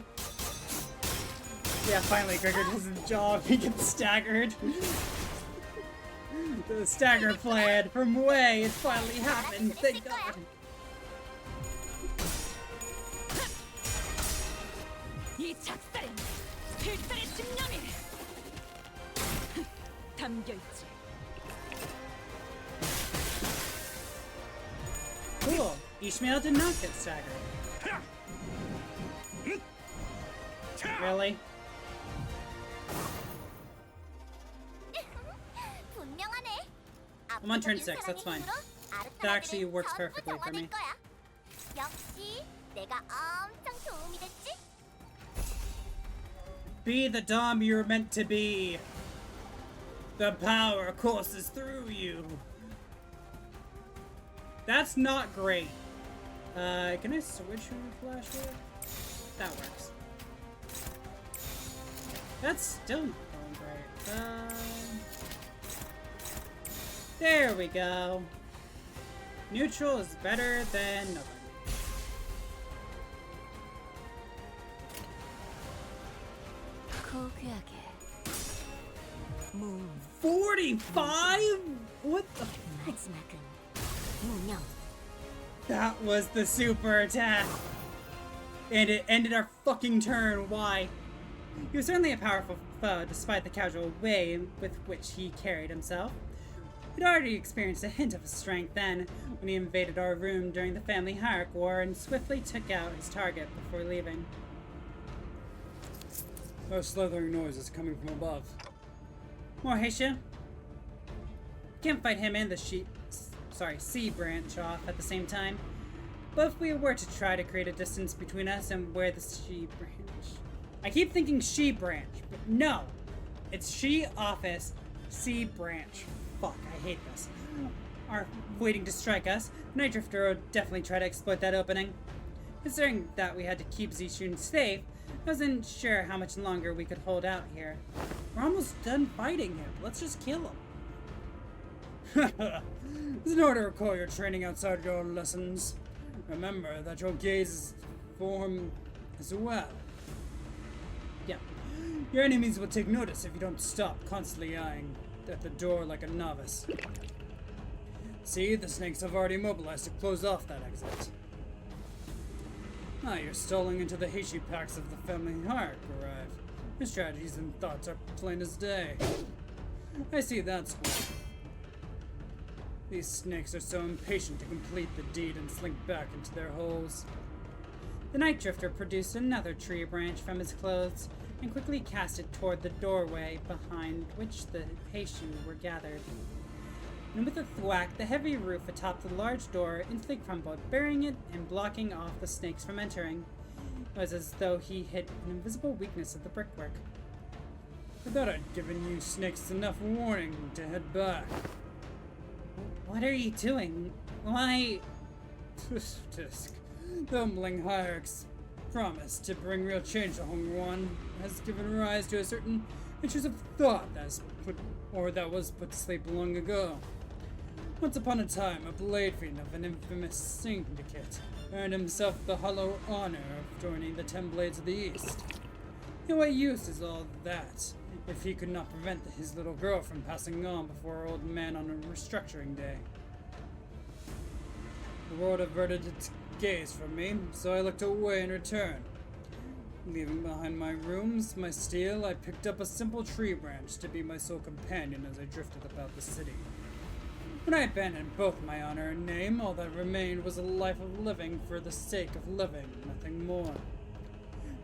Yeah, finally Gregor does his job. He gets staggered. The stagger plan from Way, it finally happened, thank God.
이 작살엔 필살의 집념이 담겨있지.
Cool. Ishmael did not get staggered. Really?
분명하네.
I'm on turn 6, that's fine. That actually works perfectly for me.
역시 내가 엄청 도움이 됐지?
Be the Dom you're meant to be. The power courses through you. That's not great. Can I switch who flash with? That works. That's still not going great. There we go. Neutral is better than nothing.
고귀하게
45? What the?
마지막은 무명.
That was the super attack. And it ended our fucking turn. Why? He was certainly a powerful foe, despite the casual way with which he carried himself. We'd already experienced a hint of his strength then, when he invaded our room during the family hierarch war and swiftly took out his target before leaving.
Those slithering noises coming from above.
More Heisha. Can't fight him and the sea branch off at the same time. But if we were to try to create a distance between us and where the she branch... I keep thinking she branch, but no! It's she office, sea branch. Fuck, I hate this. Are waiting to strike us. Night Drifter would definitely try to exploit that opening. Considering that we had to keep Zishun safe, I wasn't sure how much longer we could hold out here. We're almost done fighting him. Let's just kill him.
There's no to recall your training outside your lessons. Remember that your gaze is form as well.
Yeah.
Your enemies will take notice if you don't stop constantly eyeing at the door like a novice. See, the snakes have already mobilized to close off that exit. Ah, you're stalling into the Heishi packs of the family hierarch arrive. Your strategies and thoughts are plain as day. I see that's why. These snakes are so impatient to complete the deed and slink back into their holes.
The Night Drifter produced another tree branch from his clothes and quickly cast it toward the doorway behind which the Heishu were gathered. And with a thwack, the heavy roof atop the large door instantly crumbled, burying it and blocking off the snakes from entering. It was as though he hit an invisible weakness of the brickwork.
I thought I'd given you snakes enough warning to head back.
What are you doing? Why?
Tisk. The humbling hierarch's promise to bring real change to Hongruan has given rise to a certain intrusive thought that was put to sleep long ago. Once upon a time, a blade fiend of an infamous syndicate earned himself the hollow honor of joining the 10 Blades of the East. And what use is all that if he could not prevent his little girl from passing on before her old man on a restructuring day? The world averted its gaze from me, so I looked away in return. Leaving behind my rooms, my steel, I picked up a simple tree branch to be my sole companion as I drifted about the city. When I abandoned both my honor and name, all that remained was a life of living for the sake of living, nothing more.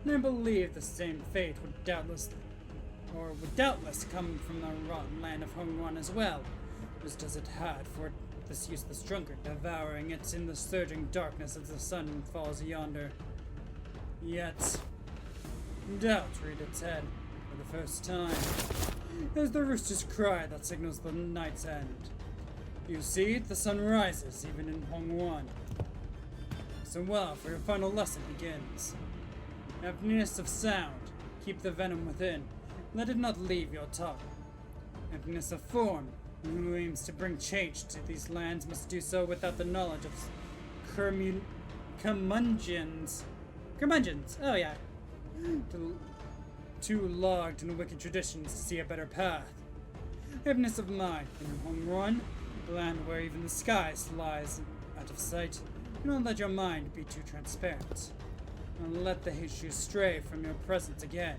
And I believe the same fate would doubtless come from the rotten land of Hongwan as well, just as it had for this useless drunkard, devouring it in the surging darkness as the sun falls yonder. Yet, doubt reared its head for the first time. It was the rooster's cry that signals the night's end. You see, the sun rises even in Hongwan. Listen well, for your final lesson begins. Emptiness of sound, keep the venom within. Let it not leave your tongue. Emptiness of form, who aims to bring change to these lands must do so without the knowledge of curmudgeons. Curmudgeons, oh yeah. Too logged in wicked traditions to see a better path. Emptiness of mind, in Hongwan, the land where even the sky lies out of sight. Do not let your mind be too transparent. Don't let the issue stray from your presence again,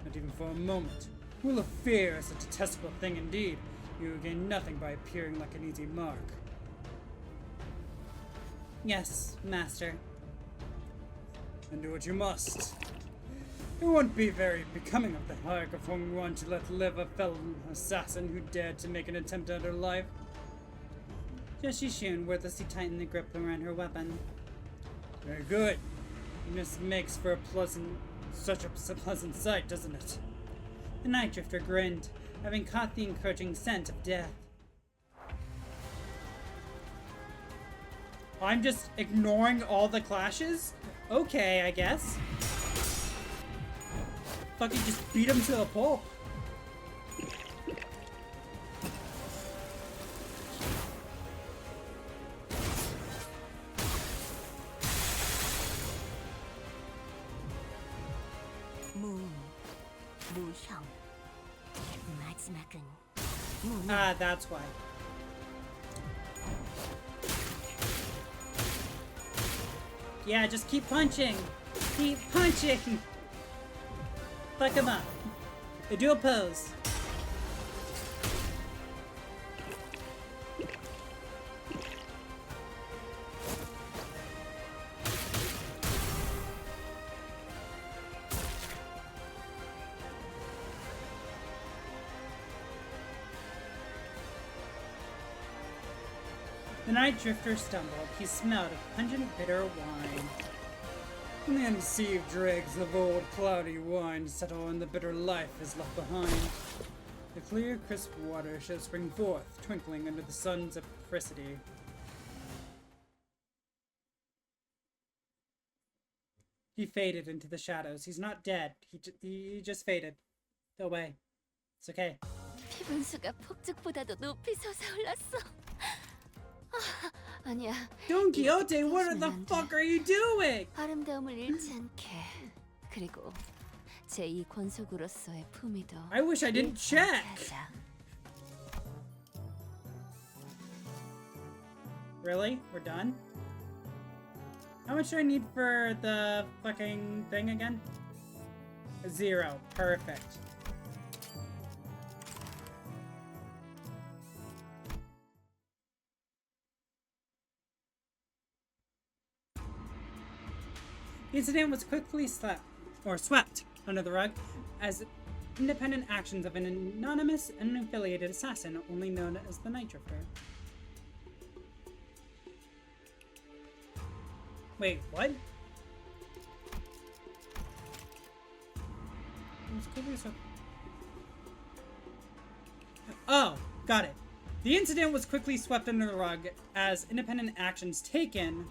not even for a moment. Rule of fear is a detestable thing indeed. You will gain nothing by appearing like an easy mark.
Yes, master.
And do what you must. It won't be very becoming of the hierarch of Hongwan to let live a fellow assassin who dared to make an attempt at her life.
Joshi Shun wordlessly tightened the grip around her weapon.
Very good. This makes for such a pleasant sight, doesn't it?
The Night Drifter grinned, having caught the encroaching scent of death. I'm just ignoring all the clashes? Okay, I guess. Fucking just beat him to a pulp. Ah, that's why. Yeah, just keep punching. Keep punching. Fuck him up. Do a pose. The Night Drifter stumbled. He smelled a pungent, bitter wine.
And the undeceived dregs of old cloudy wine settle and the bitter life is left behind. The clear, crisp water shall spring forth, twinkling under the sun's apricity.
He faded into the shadows. He's not dead. He just faded away. It's okay.
피분수가 폭죽보다도 높이 솟아올랐어. 아니야.
Don Quixote, what the fuck are you doing?
아름다움을 잃지 않게. 그리고 제2 권속으로서의 품위도.
I wish I didn't check. Really? We're done? How much do I need for the fucking thing again? 0. Perfect. The incident was quickly swept under the rug as independent actions of an anonymous and unaffiliated assassin only known as the Night Drifter. Wait, what? Oh, got it. The incident was quickly swept under the rug as independent actions taken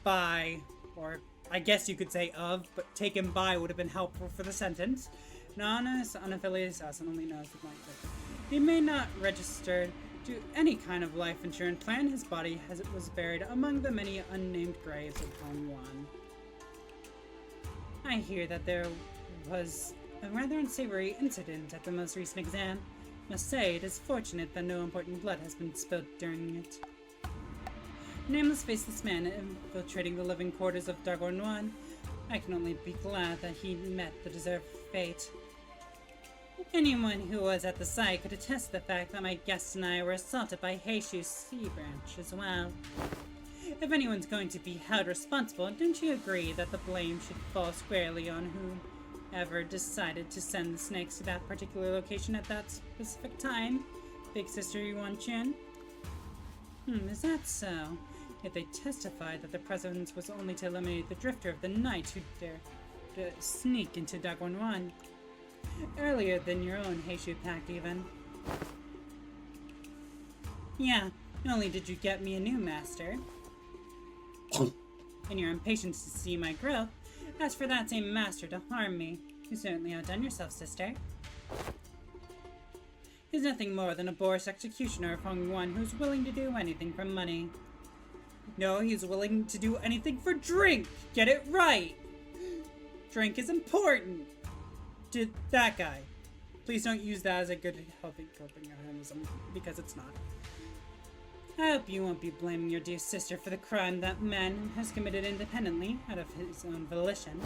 by, or I guess you could say of, but taken by would have been helpful for the sentence. An honest, unaffiliated assassin only knows the Night Drifter. He may not register to any kind of life insurance plan. His body was buried among the many unnamed graves of Hongwan. I hear that there was a rather unsavory incident at the most recent exam. Must say it is fortunate that no important blood has been spilled during it. Nameless faceless man infiltrating the living quarters of Dagorn. I can only be glad that he met the deserved fate. Anyone who was at the site could attest to the fact that my guests and I were assaulted by Heishu's sea branch as well. If anyone's going to be held responsible, don't you agree that the blame should fall squarely on whoever decided to send the snakes to that particular location at that specific time? Big Sister Yuan-chin? Is that so? Yet they testified that the presence was only to eliminate the drifter of the night who dared to sneak into Dagwon-wan. Earlier than your own Heishu pack, even. Yeah, not only did you get me a new master, in your impatience to see my growth, as for that same master to harm me, you certainly outdone yourself, sister. He's nothing more than a boorish executioner of Hongwan who's willing to do anything for money. No, he's willing to do anything for drink! Get it right! Drink is important! To that guy. Please don't use that as a good helping mechanism, because it's not. I hope you won't be blaming your dear sister for the crime that man has committed independently, out of his own volition.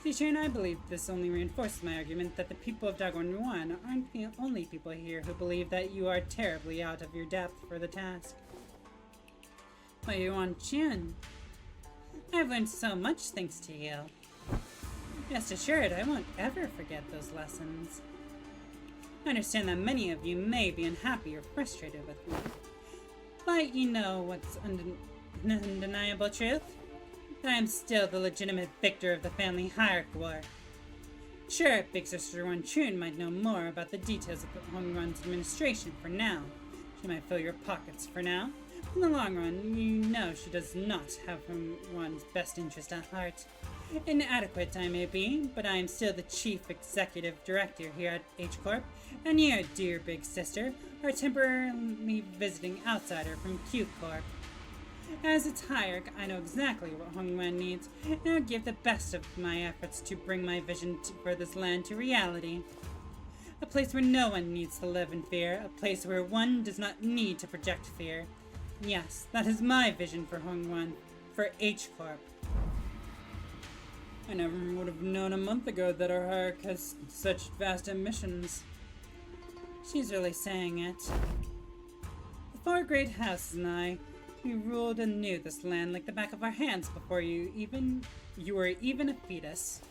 Teacher, and I believe this only reinforces my argument that the people of Dagorn Yuan aren't the only people here who believe that you are terribly out of your depth for the task. But Yuan-chin, I've learned so much thanks to you. Rest assured, I won't ever forget those lessons. I understand that many of you may be unhappy or frustrated with me. But you know what's undeniable truth? That I am still the legitimate victor of the family hierarchy war. Sure, Big Sister Yuan-chin might know more about the details of the Hongwan's administration for now. She might fill your pockets for now. In the long run, you know she does not have Hongwan's best interest at heart. Inadequate I may be, but I am still the chief executive director here at H-Corp, and you, dear big sister, are a temporarily visiting outsider from Q-Corp. As its hierarch, I know exactly what Hongwan needs, and I'll give the best of my efforts to bring my vision for this land to reality. A place where no one needs to live in fear, a place where one does not need to project fear. Yes, that is my vision for Hongwan, for H-Corp.
I never would have known a month ago that our hierarch has such vast ambitions.
She's really saying it. The four great houses and I, we ruled and knew this land like the back of our hands before you were even a fetus.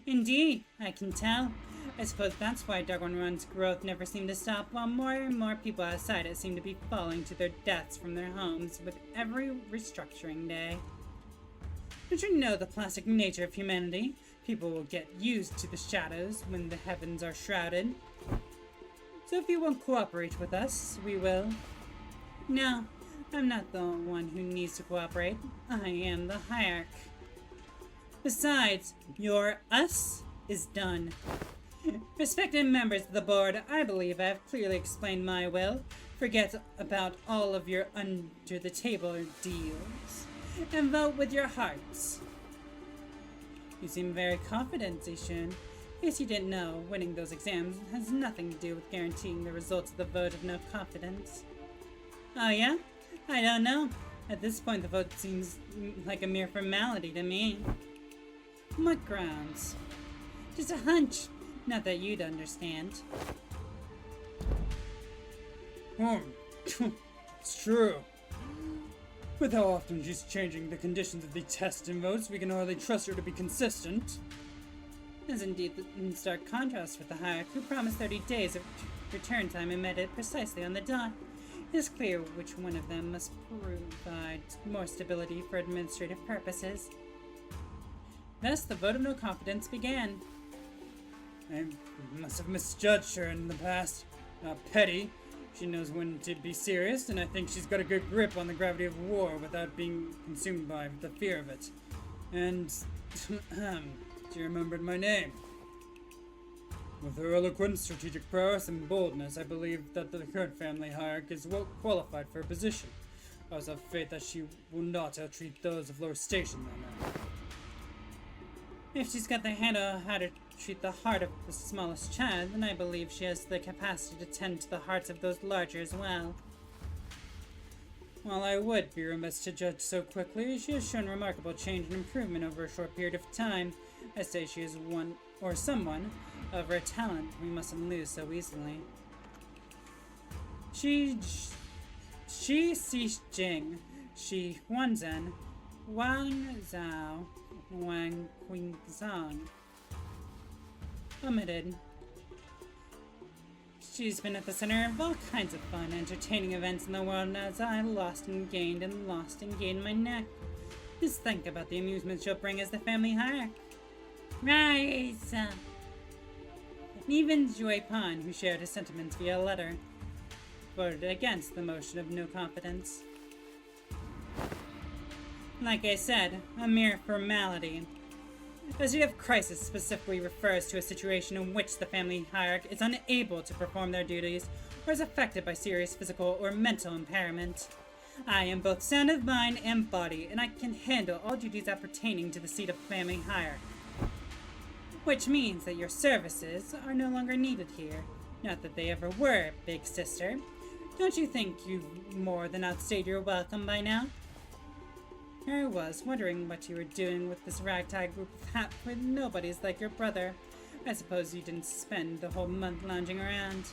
Indeed, I can tell. I suppose that's why Dagwon-run's growth never seemed to stop, while more and more people outside it seem to be falling to their deaths from their homes with every restructuring day. Don't you know the plastic nature of humanity? People will get used to the shadows when the heavens are shrouded. So if you won't cooperate with us, we will. No, I'm not the one who needs to cooperate. I am the hierarch. Besides, your us is done. Respected members of the board, I believe I have clearly explained my will. Forget about all of your under-the-table deals, and vote with your hearts. You seem very confident, Zishun. In case you didn't know, winning those exams has nothing to do with guaranteeing the results of the vote of no confidence. Oh yeah? I don't know. At this point, the vote seems like a mere formality to me. On what grounds? Just a hunch. Not that you'd understand.
It's true. With how often she's changing the conditions of the test and votes, we can hardly trust her to be consistent.
Is indeed in stark contrast with the hierarch who promised 30 days of return time and met it precisely on the dot. It is clear which one of them must provide more stability for administrative purposes. Thus, the vote of no confidence began.
I must have misjudged her in the past. Not petty. She knows when to be serious, and I think she's got a good grip on the gravity of war without being consumed by the fear of it. And, she remembered my name. With her eloquence, strategic prowess, and boldness, I believe that the current family hierarch is well qualified for her position. I also have faith that she will not ill-treat those of lower station than her.
If she's got the handle on how to treat the heart of the smallest child, then I believe she has the capacity to tend to the hearts of those larger as well.
While I would be remiss to judge so quickly, she has shown remarkable change and improvement over a short period of time. I say she is one or someone of her talent we mustn't lose so easily. Shi Jing, Shi Huanzhen, Wang Zhao, Wang Qingzang. Omitted. She's been at the center of all kinds of fun, entertaining events in the world as I lost and gained my neck. Just think about the amusement she'll bring as the family hierarch. Rise! And even Joy Pan, who shared his sentiments via letter, voted against the motion of no confidence. Like I said, a mere formality. The state of crisis specifically refers to a situation in which the family hierarch is unable to perform their duties or is affected by serious physical or mental impairment. I am both sound of mind and body, and I can handle all duties appertaining to the seat of family hierarch. Which means that your services are no longer needed here. Not that they ever were, big sister. Don't you think you've more than outstayed your welcome by now? Here I was, wondering what you were doing with this ragtag group of half-wit nobodies like your brother. I suppose you didn't spend the whole month lounging around.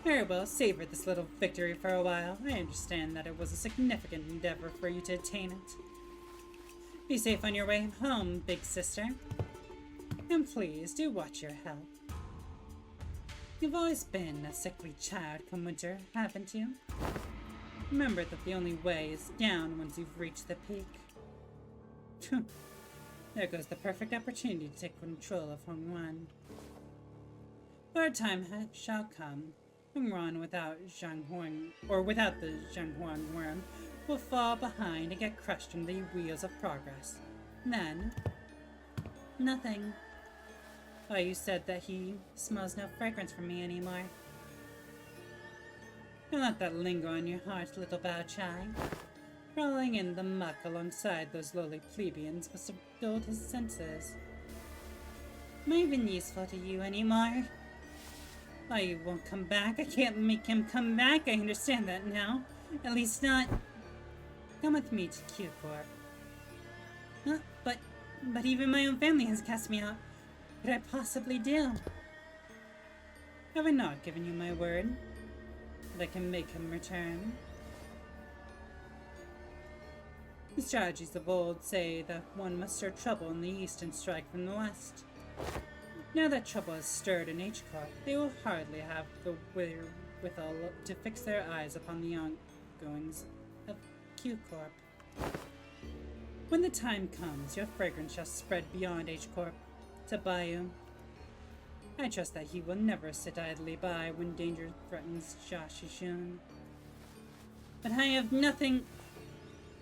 Very well, savor this little victory for a while. I understand that it was a significant endeavor for you to attain it. Be safe on your way home, big sister. And please, do watch your health. You've always been a sickly child come winter, haven't you? Remember that the only way is down once you've reached the peak. There goes the perfect opportunity to take control of Hongwan. But our time shall come. Hongwan without the Zhanghuan worm will fall behind and get crushed under the wheels of progress. Then, nothing. Oh, you said that he smells no fragrance from me anymore. Don't let that linger on your heart, little Bao Chai. Crawling in the muck alongside those lowly plebeians must have dulled his senses. Am I even useful to you anymore? Oh, you won't come back? I can't make him come back, I understand that now. At least not... Come with me to Q Corp. Huh? But even my own family has cast me out. What could I possibly do? Have I not given you my word? That I can make him return? The strategies of old say that one must stir trouble in the east and strike from the west. Now that trouble has stirred in H Corp, they will hardly have the wherewithal to fix their eyes upon the ongoings of Q Corp. When the time comes, your fragrance shall spread beyond H Corp to Bayou. I trust that he will never sit idly by when danger threatens Shashishun. But I have nothing...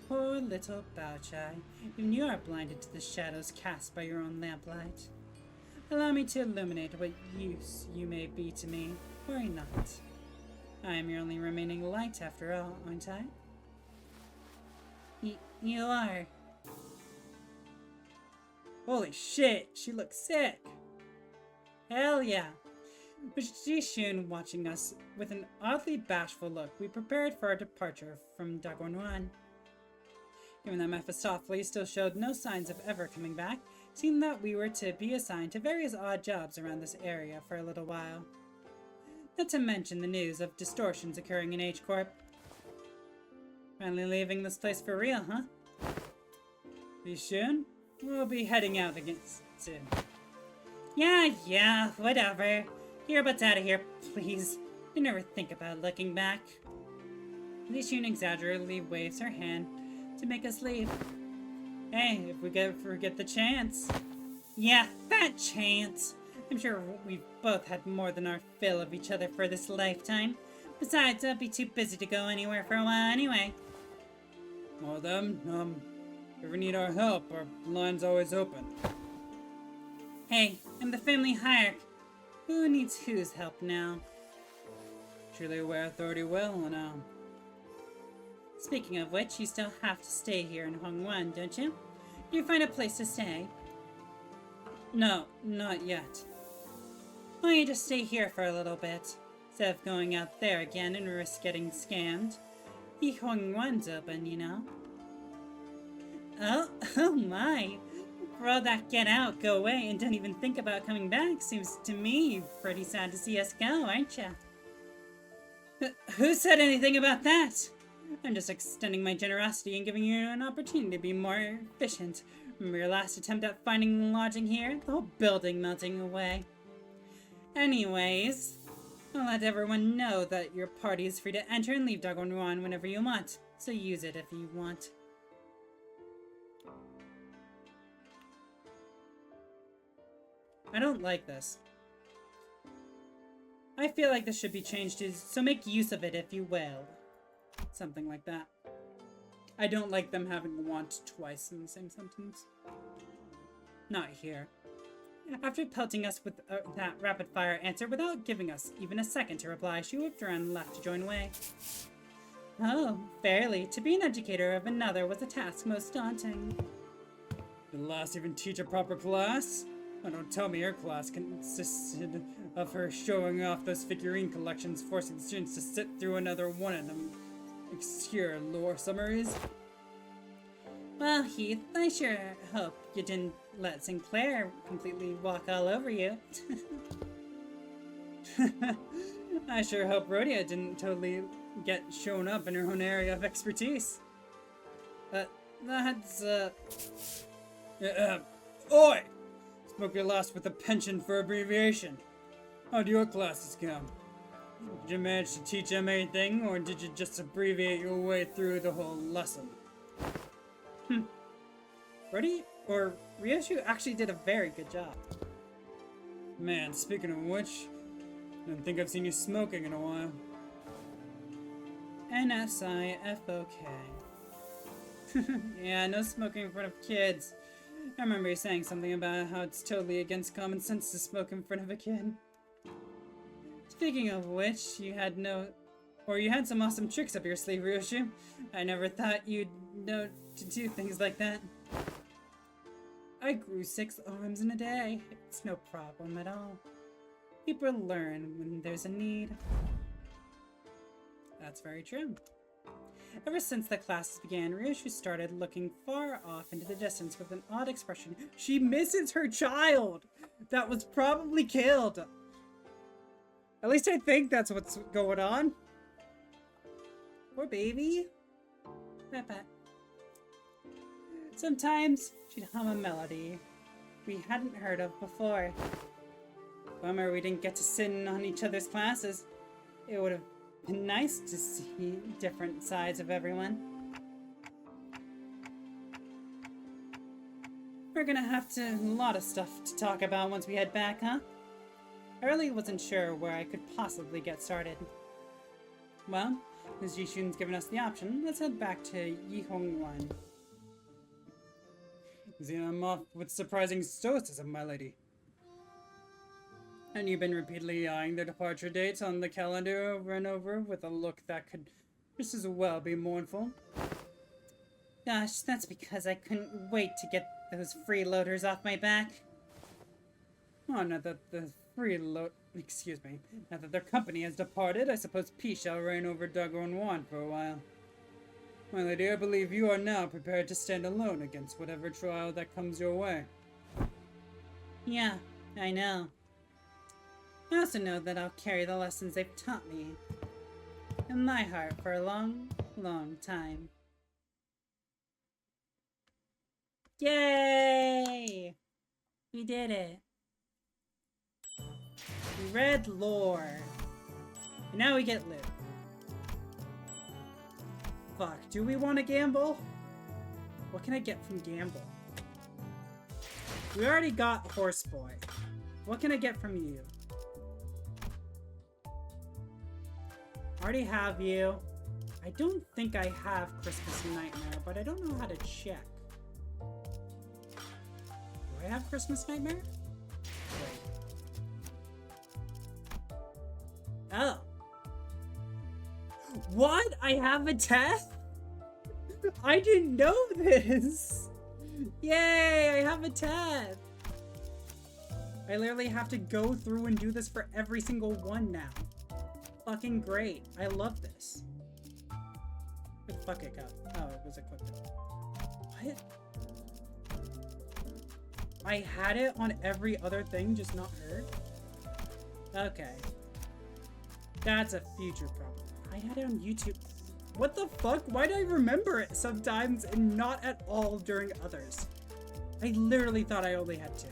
Poor little Bao Chai, even you are blinded to the shadows cast by your own lamplight. Allow me to illuminate what use you may be to me, or not. I am your only remaining light after all, aren't I? You are. Holy shit, she looks sick! Hell yeah! With Jishun watching us with an oddly bashful look, we prepared for our departure from Dagornuan. Given that Mephistopheles still showed no signs of ever coming back, it seemed that we were to be assigned to various odd jobs around this area for a little while. Not to mention the news of distortions occurring in H Corp. Finally leaving this place for real, huh? Jishun? We'll be heading out again soon. Yeah, whatever. Your butts out of here, please. You never think about looking back. Jishun exaggeratedly waves her hand to make us leave. Hey, if we forget the chance. Yeah, that chance. I'm sure we've both had more than our fill of each other for this lifetime. Besides, I'll be too busy to go anywhere for a while anyway. Well then, if you ever need our help, our line's always open.
Hey, I'm the family hierarch. Who needs whose help now?
Surely where authority will, and
Speaking of which, you still have to stay here in Hongwan, don't you? You find a place to stay?
No, not yet.
Why don't you just stay here for a little bit, instead of going out there again and risk getting scammed?
Yihongwan's open, you know. Oh my. For all that get out, go away, and don't even think about coming back, seems to me pretty sad to see us go, aren't ya? Who said anything about that? I'm just extending my generosity and giving you an opportunity to be more efficient. Remember your last attempt at finding lodging here? The whole building melting away. Anyways, I'll let everyone know that your party is free to enter and leave Dagonwan whenever you want, so use it if you want. I don't like this. I feel like this should be changed to, so make use of it if you will. Something like that. I don't like them having want twice in the same sentence. Not here. After pelting us with that rapid-fire answer without giving us even a second to reply, she whipped around and left to join Wei. Oh, fairly. To be an educator of another was a task most daunting.
Did Lass even teach a proper class? Oh, don't tell me her class consisted of her showing off those figurine collections, forcing the students to sit through another one of them obscure lore summaries.
Well, Heath, I sure hope you didn't let Sinclair completely walk all over you.
I sure hope Rhodia didn't totally get shown up in her own area of expertise. Oi! Smoke your last with a penchant for abbreviation. How do your classes come? Did you manage to teach them anything, or did you just abbreviate your way through the whole lesson?
Ryoshu actually did a very good job.
Man, speaking of which, I don't think I've seen you smoking in a while.
NSIFOK. Yeah, no smoking in front of kids. I remember you saying something about how it's totally against common sense to smoke in front of a kid. Speaking of which, you had some awesome tricks up your sleeve, Ryoshu. I never thought you'd know to do things like that. I grew 6 arms in a day. It's no problem at all. People learn when there's a need. That's very true. Ever since the classes began, Ryoshu started looking far off into the distance with an odd expression. She misses her child that was probably killed. At least I think that's what's going on. Poor baby. Pat. Sometimes she'd hum a melody we hadn't heard of before. Bummer we didn't get to sit in on each other's classes. It would have been nice to see different sides of everyone. We're gonna have a lot of stuff to talk about once we head back, huh? I really wasn't sure where I could possibly get started. Well, as Yishun's given us the option, let's head back to Yihongwan.
I'm off with surprising stoicism, my lady. And you've been repeatedly eyeing the departure dates on the calendar over and over with a look that could just as well be mournful.
Gosh, that's because I couldn't wait to get those freeloaders off my back.
Oh, now that their company has departed, I suppose peace shall reign over Dagonwan for a while. My lady, I believe you are now prepared to stand alone against whatever trial that comes your way.
Yeah, I know. I also know that I'll carry the lessons they've taught me in my heart for a long, long time. Yay! We did it. We read lore. And now we get loot. Fuck, do we want to gamble? What can I get from gamble? We already got Horse Boy. What can I get from you? Already have you. I don't think I have Christmas Nightmare, but I don't know how to check. Do I have Christmas Nightmare? Wait. Oh. What? I have a test? I didn't know this! Yay! I have a test! I literally have to go through and do this for every single one now. Fucking great. I love this.
bucket cup. Oh, it was equipped. What? I had it on every other thing, just not her? Okay. That's a future problem. I had it on YouTube. What the fuck? Why do I remember it sometimes and not at all during others? I literally thought I only had 2.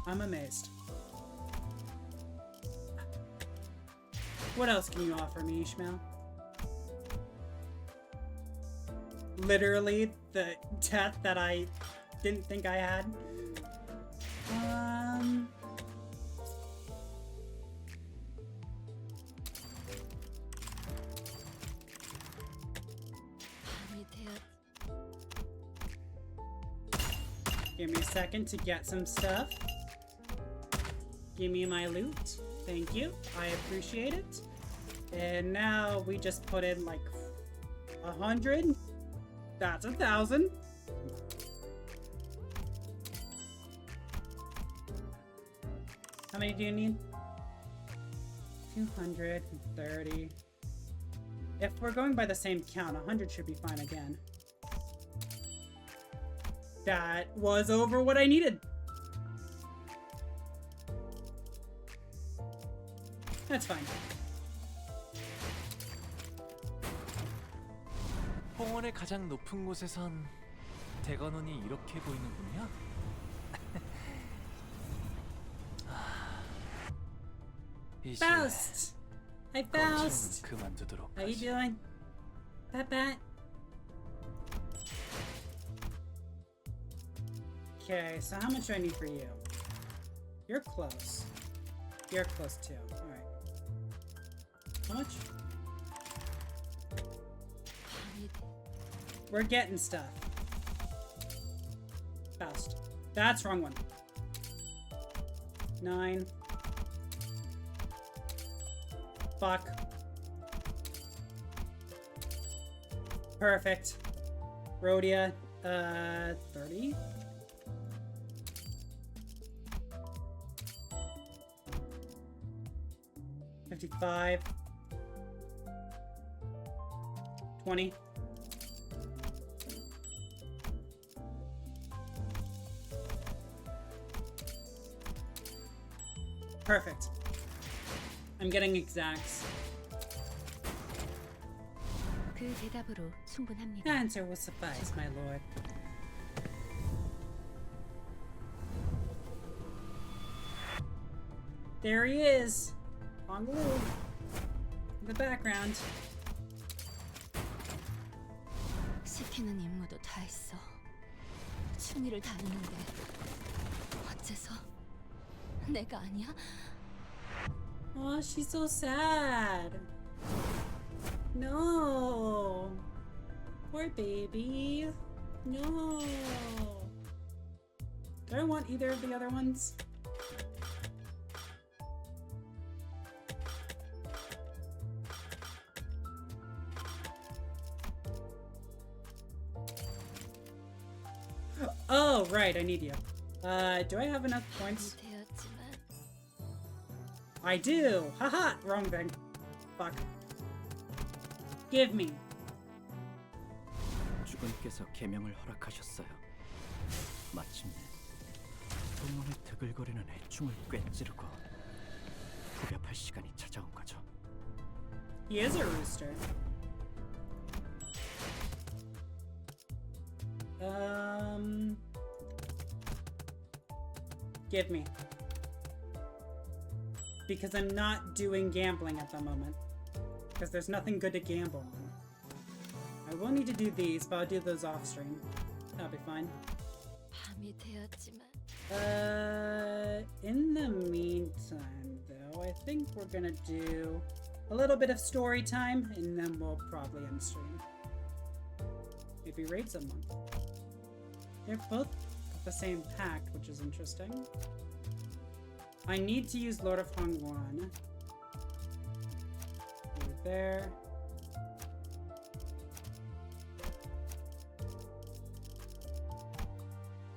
I'm amazed. What else can you offer me, Ishmael? Literally the death that I didn't think I had. Give me a second to get some stuff. Give me my loot. Thank you. I appreciate it. And now we just put in like 100. That's 1,000. How many do you need? 230. If we're going by the same count, 100 should be fine again. That was over what I needed. That's fine.
홍원의 가장 높은 곳에선 대관원이 이렇게 보이는군요.
Faust! Hi, Faust!
그만두도록
How you
하지.
doing? Pat. Okay, so how much do I need for you? You're close. You're close too. Alright. How much? We're getting stuff. Faust. That's wrong one. 9. Fuck. Perfect. Rhodia, 30? $55. 20. Perfect. I'm getting exacts.
그 대답으로 충분합니다.
The answer will suffice, my lord. There he is. On in the background.
시키는 임무도 다 했어. 충의를 다했는데 어째서 내가 아니야?
Oh, she's so sad. No. Poor baby. No. Do I want either of the other ones? Oh, right, I need you. Do I have enough points?
되었지만
I do! Haha! Wrong thing. Fuck. Give me.
주군께서 계명을 허락하셨어요. 마침내 동문을 드글거리는 해충을 꿰찌르고 후벼팔 시간이 찾아온 거죠.
He is a rooster. Give me. Because I'm not doing gambling at the moment. Because there's nothing good to gamble on. I will need to do these, but I'll do those off stream. That'll be fine.
밤이 되었지만
In the meantime, though, I think we're gonna do a little bit of story time, and then we'll probably end stream. Maybe raid someone. They're both the same pact, which is interesting. I need to use Lord of Hongwan. Over there.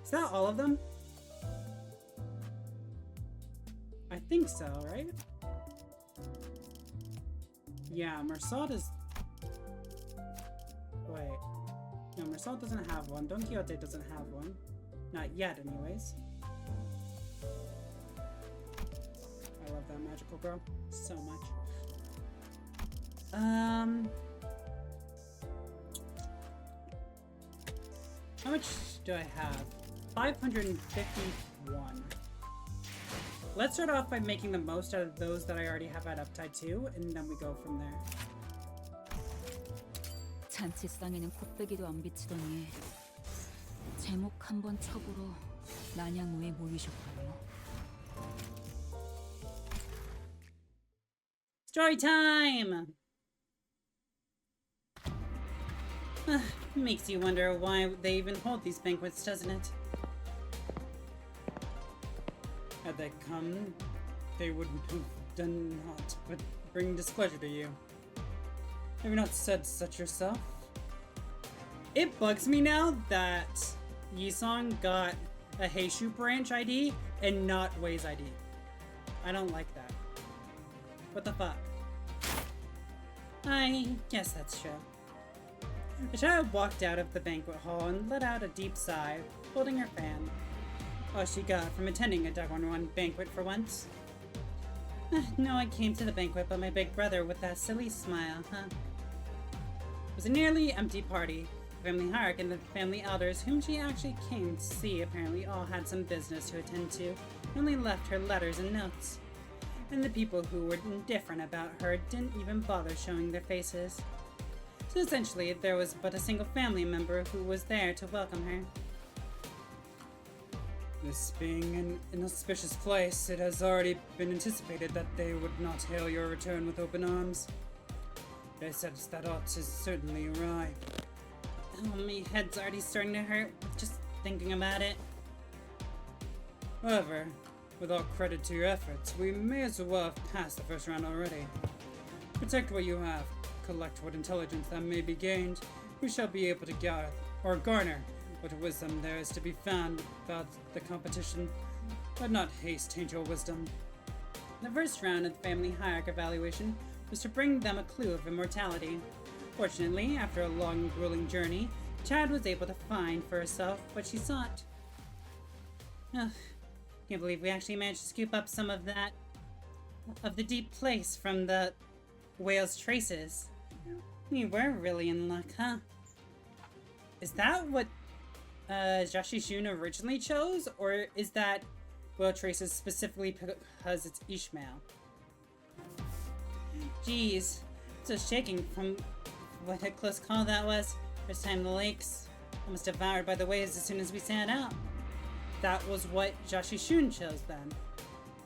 Is that all of them? I think so, right? Yeah, Mersad is
No, Marcel doesn't have one. Don Quixote doesn't have one. Not yet, anyways. I love that magical girl so much. How much do I have? 551. Let's start off by making the most out of those that I already have at Uptide 2, and then we go from there.
잔치상에는 곱빼기도 안 비치더니 제목 한번 쳐보러 난양우에 모이셨군요.
Story time! Makes you wonder why they even hold these banquets, doesn't it? Had they come, they wouldn't have done naught but bring displeasure to you. Have you not said such yourself? It bugs me now that Yisong got a Heishu branch ID and not Wei's ID. I don't like that. What the fuck? I guess that's true. The child walked out of the banquet hall and let out a deep sigh, holding her fan. All she got from attending a Dagwon banquet for once. No, I came to the banquet but my big brother with that silly smile, huh? It was a nearly empty party. The family hierarch and the family elders whom she actually came to see apparently all had some business to attend to, and only left her letters and notes. And the people who were indifferent about her didn't even bother showing their faces. So essentially, there was but a single family member who was there to welcome her.
This being an inauspicious place, it has already been anticipated that they would not hail your return with open arms. They said that ought is certainly awry.
Oh, my head's already starting to hurt just thinking about it.
However, with all credit to your efforts, we may as well have passed the first round already. Protect what you have, collect what intelligence that may be gained. We shall be able to garner what wisdom there is to be found about the competition, but not haste taint your wisdom.
The first round of the family hierarch evaluation was to bring them a clue of immortality. Fortunately, after a long, grueling journey, Chad was able to find for herself what she sought. Ugh, can't believe we actually managed to scoop up some of that, of the deep place from the whale's traces. We were really in luck, huh? Is that what Jashishun originally chose, or is that whale traces specifically because it's Ishmael? Jeez, I'm so shaking from what a close call that was. First time in the lakes, almost devoured by the waves as soon as we set out. That was what Jashishun chose then,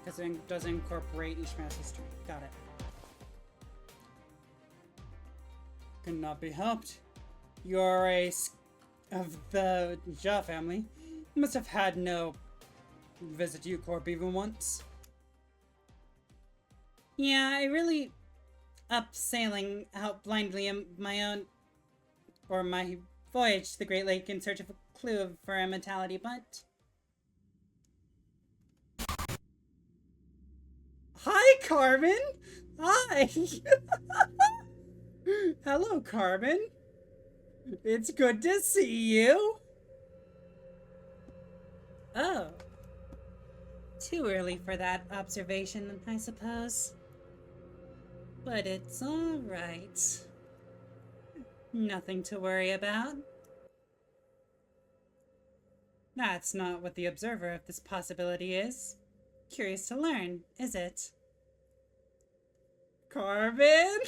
because it does incorporate Ishmael's history. Got it.
Could not be helped. You are of the Ja family. You must have had no visit Ucorp even once.
Yeah, I really up sailing out blindly in my voyage to the Great Lake in search of a clue for immortality, but... Hi, Carmen! Hi! Hello, Carmen! It's good to see you! Oh. Too early for that observation, I suppose. But it's alright. Nothing to worry about. That's not what the observer of this possibility is. Curious to learn, is it? Carmen?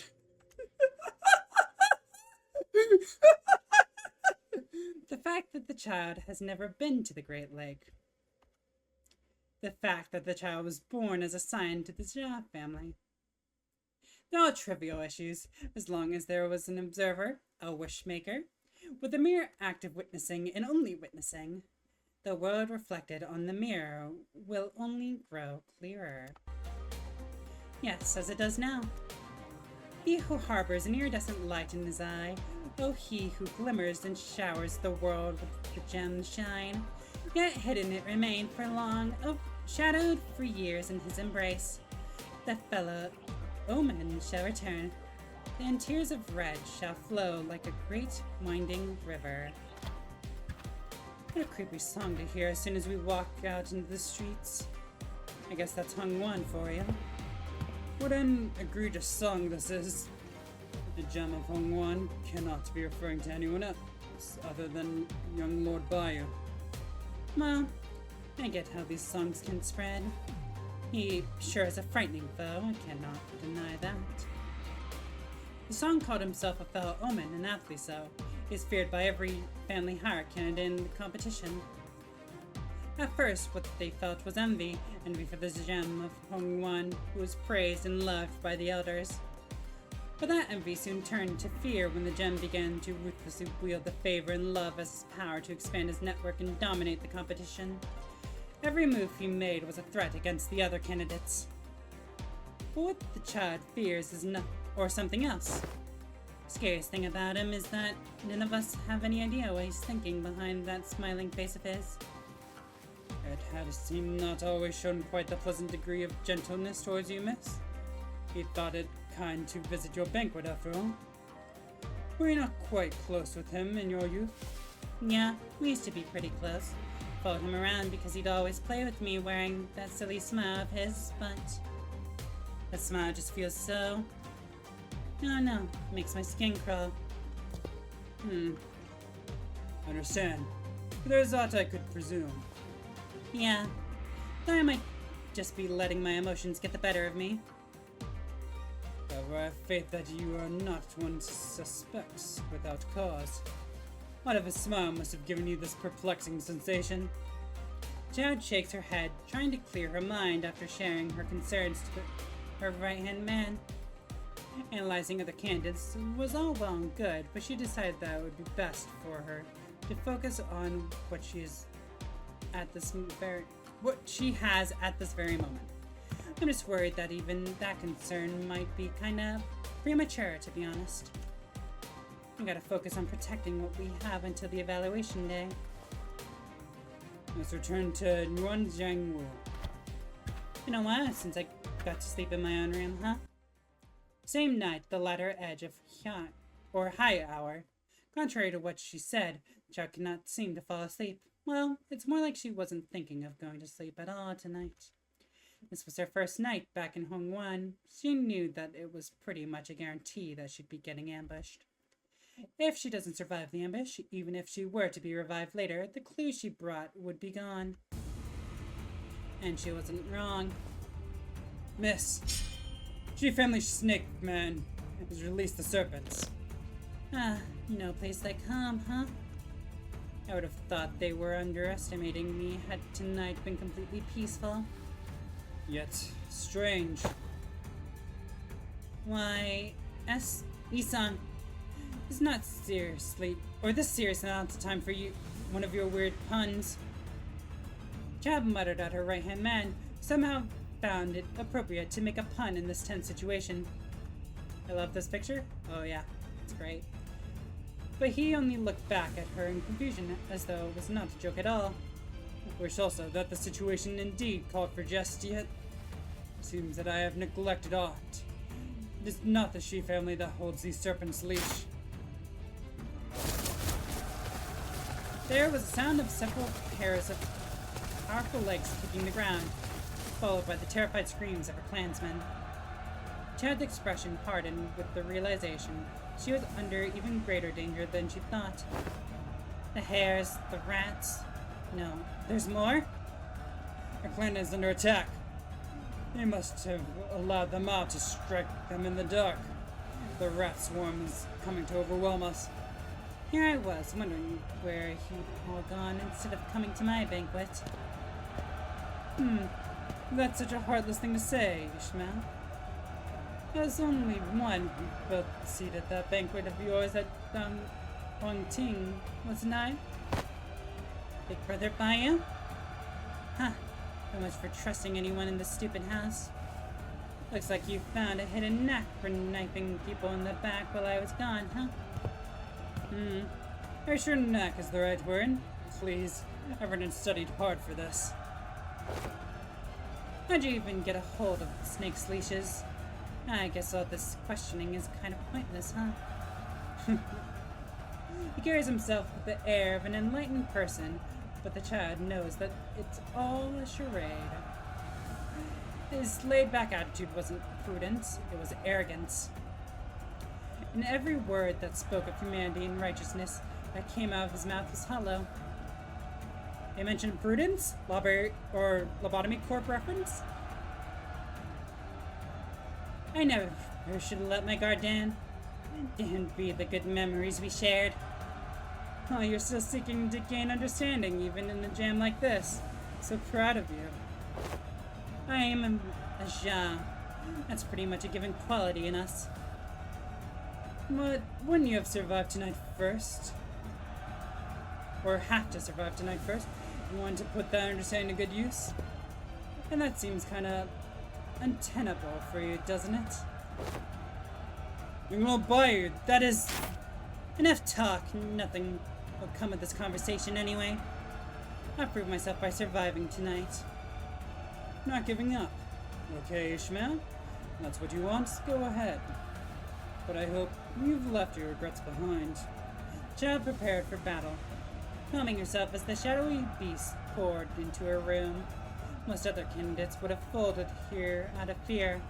The fact that the child has never been to the Great Lake. The fact that the child was born as a sign to the Ja family. They're all trivial issues, as long as there was an observer, a wishmaker, with a mere act of witnessing and only witnessing. The world reflected on the mirror will only grow clearer. Yes, as it does now. He who harbors an iridescent light in his eye, oh he who glimmers and showers the world with the gem's shine, yet hidden it remained for long, oh, shadowed for years in his embrace. The fellow omen shall return, and tears of red shall flow like a great winding river. What a creepy song to hear as soon as we walk out into the streets. I guess that's Hung One for you.
What an egregious song this is. The gem of Hung Wan cannot be referring to anyone else other than young Lord Bayou.
Well, I get how these songs can spread. He sure is a frightening foe, I cannot deny that. The song called himself a foul omen, and aptly so. He is feared by every family hierarch candidate in the competition. At first, what they felt was envy for the gem of Hong Wan, who was praised and loved by the elders. But that envy soon turned to fear when the gem began to ruthlessly wield the favor and love as his power to expand his network and dominate the competition. Every move he made was a threat against the other candidates. But what the child fears is something else. Scariest thing about him is that none of us have any idea what he's thinking behind that smiling face of his.
It had seemed not always shown quite the pleasant degree of gentleness towards you, miss. He thought it kind to visit your banquet after all. Were you not quite close with him in your youth?
Yeah, we used to be pretty close. Followed him around because he'd always play with me wearing that silly smile of his, but that smile just feels so... I don't know, makes my skin crawl.
Understand. There's that I could presume.
Yeah, thought I might just be letting my emotions get the better of me.
However, I have faith that you are not one suspects without cause. What if a smile must have given you this perplexing sensation?
Jade shakes her head, trying to clear her mind after sharing her concerns to her right-hand man. Analyzing other candidates was all well and good, but she decided that it would be best for her to focus on what she has at this very moment. I'm just worried that even that concern might be kinda premature, to be honest. We gotta focus on protecting what we have until the evaluation day.
Let's return to Nguyen Jiangwu.
Been a while since I got to sleep in my own room, huh? Same night, the latter edge of high hour. Contrary to what she said, Chao could not seem to fall asleep. Well, it's more like she wasn't thinking of going to sleep at all tonight. This was her first night back in Hong Wan. She knew that it was pretty much a guarantee that she'd be getting ambushed. If she doesn't survive the ambush, even if she were to be revived later, the clue she brought would be gone. And she wasn't wrong.
Miss, Chief Family Snake Man has released the serpents.
Ah, no place like home, huh? I would have thought they were underestimating me had tonight been completely peaceful.
Yet strange.
Why, Isan, it's not seriously, or this serious amount of time for you, one of your weird puns. Chab muttered at her right-hand man, somehow found it appropriate to make a pun in this tense situation. I love this picture. Oh yeah, it's great. But he only looked back at her in confusion, as though it was not a joke at all.
Wish also that the situation indeed called for jest, yet seems that I have neglected aught. It is not the she family that holds these serpents' leash.
There was a sound of several pairs of powerful legs kicking the ground, followed by the terrified screams of her clansmen. Chad's expression hardened with the realization she was under even greater danger than she thought. The hares, the rats... No, there's more?
Our clan is under attack. They must have allowed the mob to strike them in the dark. The rat swarm is coming to overwhelm us.
Here I was, wondering where he'd all gone instead of coming to my banquet.
That's such a heartless thing to say, Ishmael. There's only one who built the seat at that banquet of yours at Ting, wasn't I?
Big brother Bayou? Huh. So much for trusting anyone in this stupid house. Looks like you found a hidden knack for knifing people in the back while I was gone, huh?
Are you sure knack is the right word? Please, Everton studied hard for this.
How'd you even get a hold of the snake's leashes? I guess all this questioning is kind of pointless, huh? He carries himself with the air of an enlightened person, but the child knows that it's all a charade. His laid-back attitude wasn't prudence, it was arrogance. And every word that spoke of humanity and righteousness that came out of his mouth was hollow. They mentioned prudence? Or lobotomy corp reference? I never should have let my guard down. Damned be the good memories we shared. Oh, you're still seeking to gain understanding, even in a jam like this. So proud of you. I am a Jean. That's pretty much a given quality in us. But wouldn't you have survived tonight first? Or have to survive tonight first? You want to put that understanding to good use? And that seems kinda untenable for you, doesn't it? I'm gonna buy you. That is enough talk. Nothing will come of this conversation anyway. I proved myself by surviving tonight. Not giving up. Okay, Ishmael? That's what you want? Go ahead. But I hope you've left your regrets behind. Child prepared for battle, calming herself as the shadowy beast poured into her room. Most other candidates would have folded here out of fear,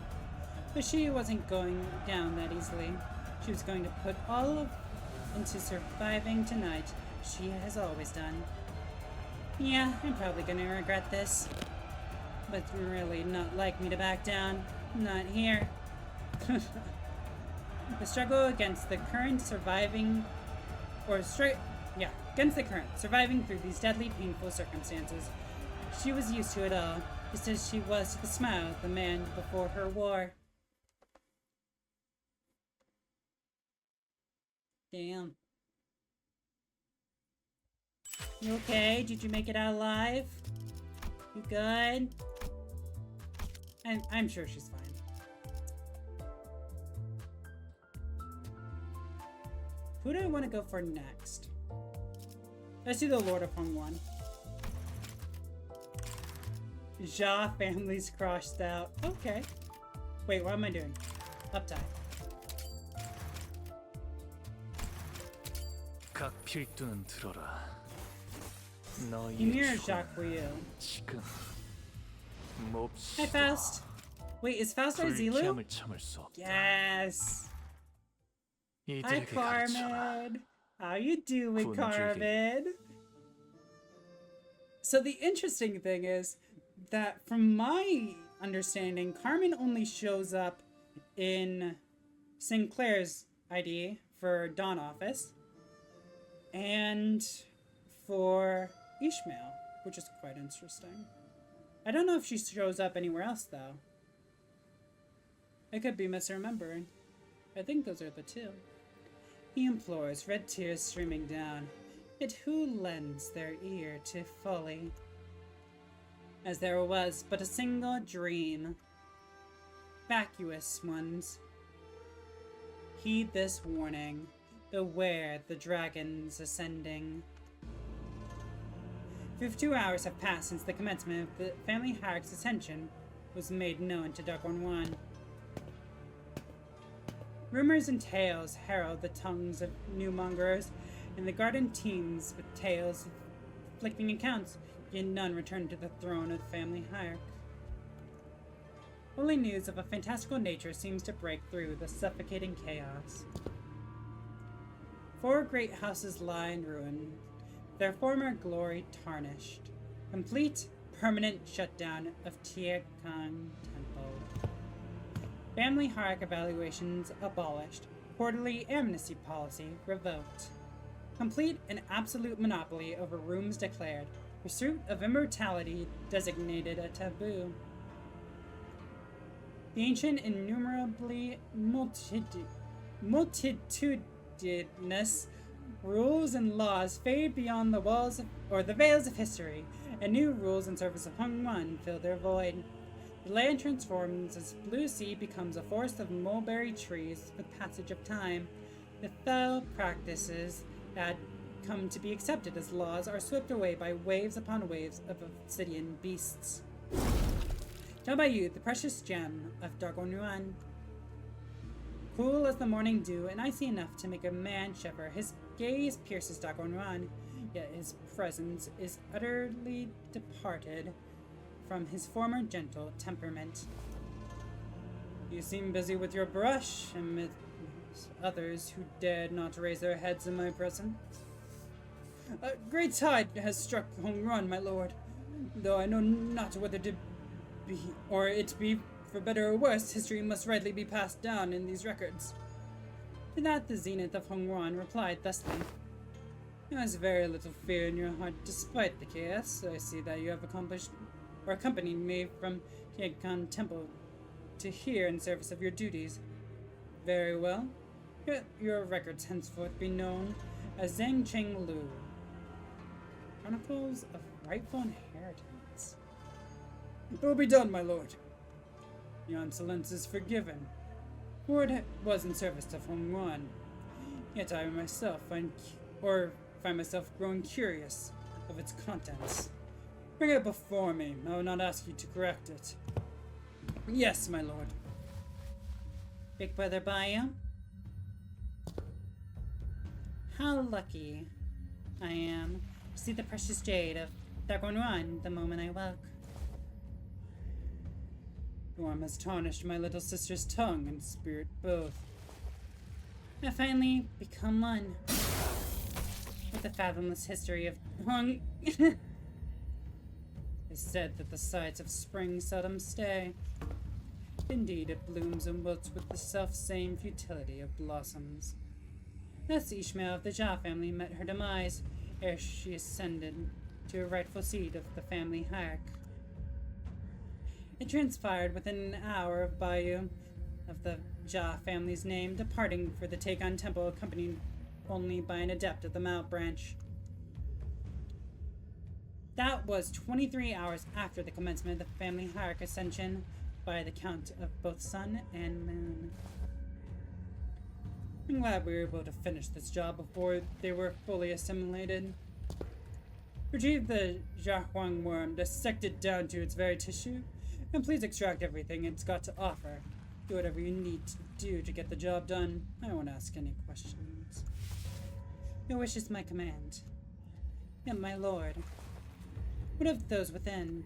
but she wasn't going down that easily. She was going to put all of into surviving tonight. She has always done. Yeah, I'm probably gonna regret this, but it's really not like me to back down. Not here. The struggle against the current surviving through these deadly, painful circumstances. She was used to it all, just as she was to the smile of the man before her war. Damn. You okay? Did you make it out alive? You good? I'm sure she's fine. Who do I want to go for next? Let's do the Lord of Hong one. Ja family's crossed out. Okay. Wait, what am I doing? Uptime.
각 필두는 들어라.
Ymir Jacques for you.
지금
Hi, Faust. Wait, is Faust our Zilu?
불쾌함을 참을 수 없다.
Yes. Hi,
이들에게 가르쳐라.
Carmen. How you doing,
군주에게.
Carmen? So the interesting thing is that from my understanding, Carmen only shows up in Sinclair's ID for Dawn Office and for Ishmael, which is quite interesting. I don't know if she shows up anywhere else, though. I could be misremembering. I think those are the two. He implores, red tears streaming down. Yet who lends their ear to folly? As there was but a single dream. Vacuous ones. Heed this warning. Beware the dragons ascending. 52 hours have passed since the commencement of the family hierarch's ascension was made known to Dagon One. Rumors and tales herald the tongues of newmongers, and the garden teems with tales of conflicting accounts, yet none return to the throne of the family hierarch. Only news of a fantastical nature seems to break through the suffocating chaos. 4 great houses lie in ruin, their former glory tarnished. Complete, permanent shutdown of Tie Khan Temple. Family hierarch evaluations abolished. Quarterly amnesty policy revoked. Complete and absolute monopoly over rooms declared. Pursuit of immortality designated a taboo. The ancient, innumerably multitudinous rules and laws fade beyond the walls or the veils of history, and new rules in service of Hung One fill their void. The land transforms as blue sea becomes a forest of mulberry trees with passage of time. The foul practices that come to be accepted as laws are swept away by waves upon waves of obsidian beasts. Tell by you the precious gem of Dagon Yuan. Cool as the morning dew and icy enough to make a man shiver, his gaze pierces Dagonran, yet his presence is utterly departed from his former gentle temperament. You seem busy with your brush, amid others who dared not raise their heads in my presence. A great tide has struck Hongrun, my lord, though I know not whether to be, or it be for better or worse. History must rightly be passed down in these records. To that the zenith of Hongrun replied thusly. There is very little fear in your heart despite the chaos. I see that you have accomplished or accompanied me from Tiakan Temple to here in service of your duties. Very well. Your records henceforth be known as Zhang Cheng Lu. Chronicles of Rightful Inheritance.
It will be done, my lord. Your insolence is forgiven, for it was in service of Hongwan. Yet I myself find myself growing curious of its contents. Bring it before me. I will not ask you to correct it. Yes, my lord.
Big brother Bayou? How lucky I am to see the precious jade of Dagonran the moment I woke.
Storm has tarnished my little sister's tongue and spirit both.
I finally become one with the fathomless history of Hong. It's said that the sights of spring seldom stay.
Indeed, it blooms and wilts with the self-same futility of blossoms.
Thus Ishmael of the Jha family met her demise ere she ascended to a rightful seat of the family hierarchy. It transpired within an hour of Bayou of the Jha family's name departing for the Taegon Temple, accompanied only by an adept of the Mount branch. That was 23 hours after the commencement of the family hierarchy ascension by the count of both sun and moon.
I'm glad we were able to finish this job before they were fully assimilated. Retrieve the Jiahuang worm, dissect it down to its very tissue, and please extract everything it's got to offer. Do whatever you need to do to get the job done. I won't ask any questions.
Your wish is my command. And my lord, what of those within?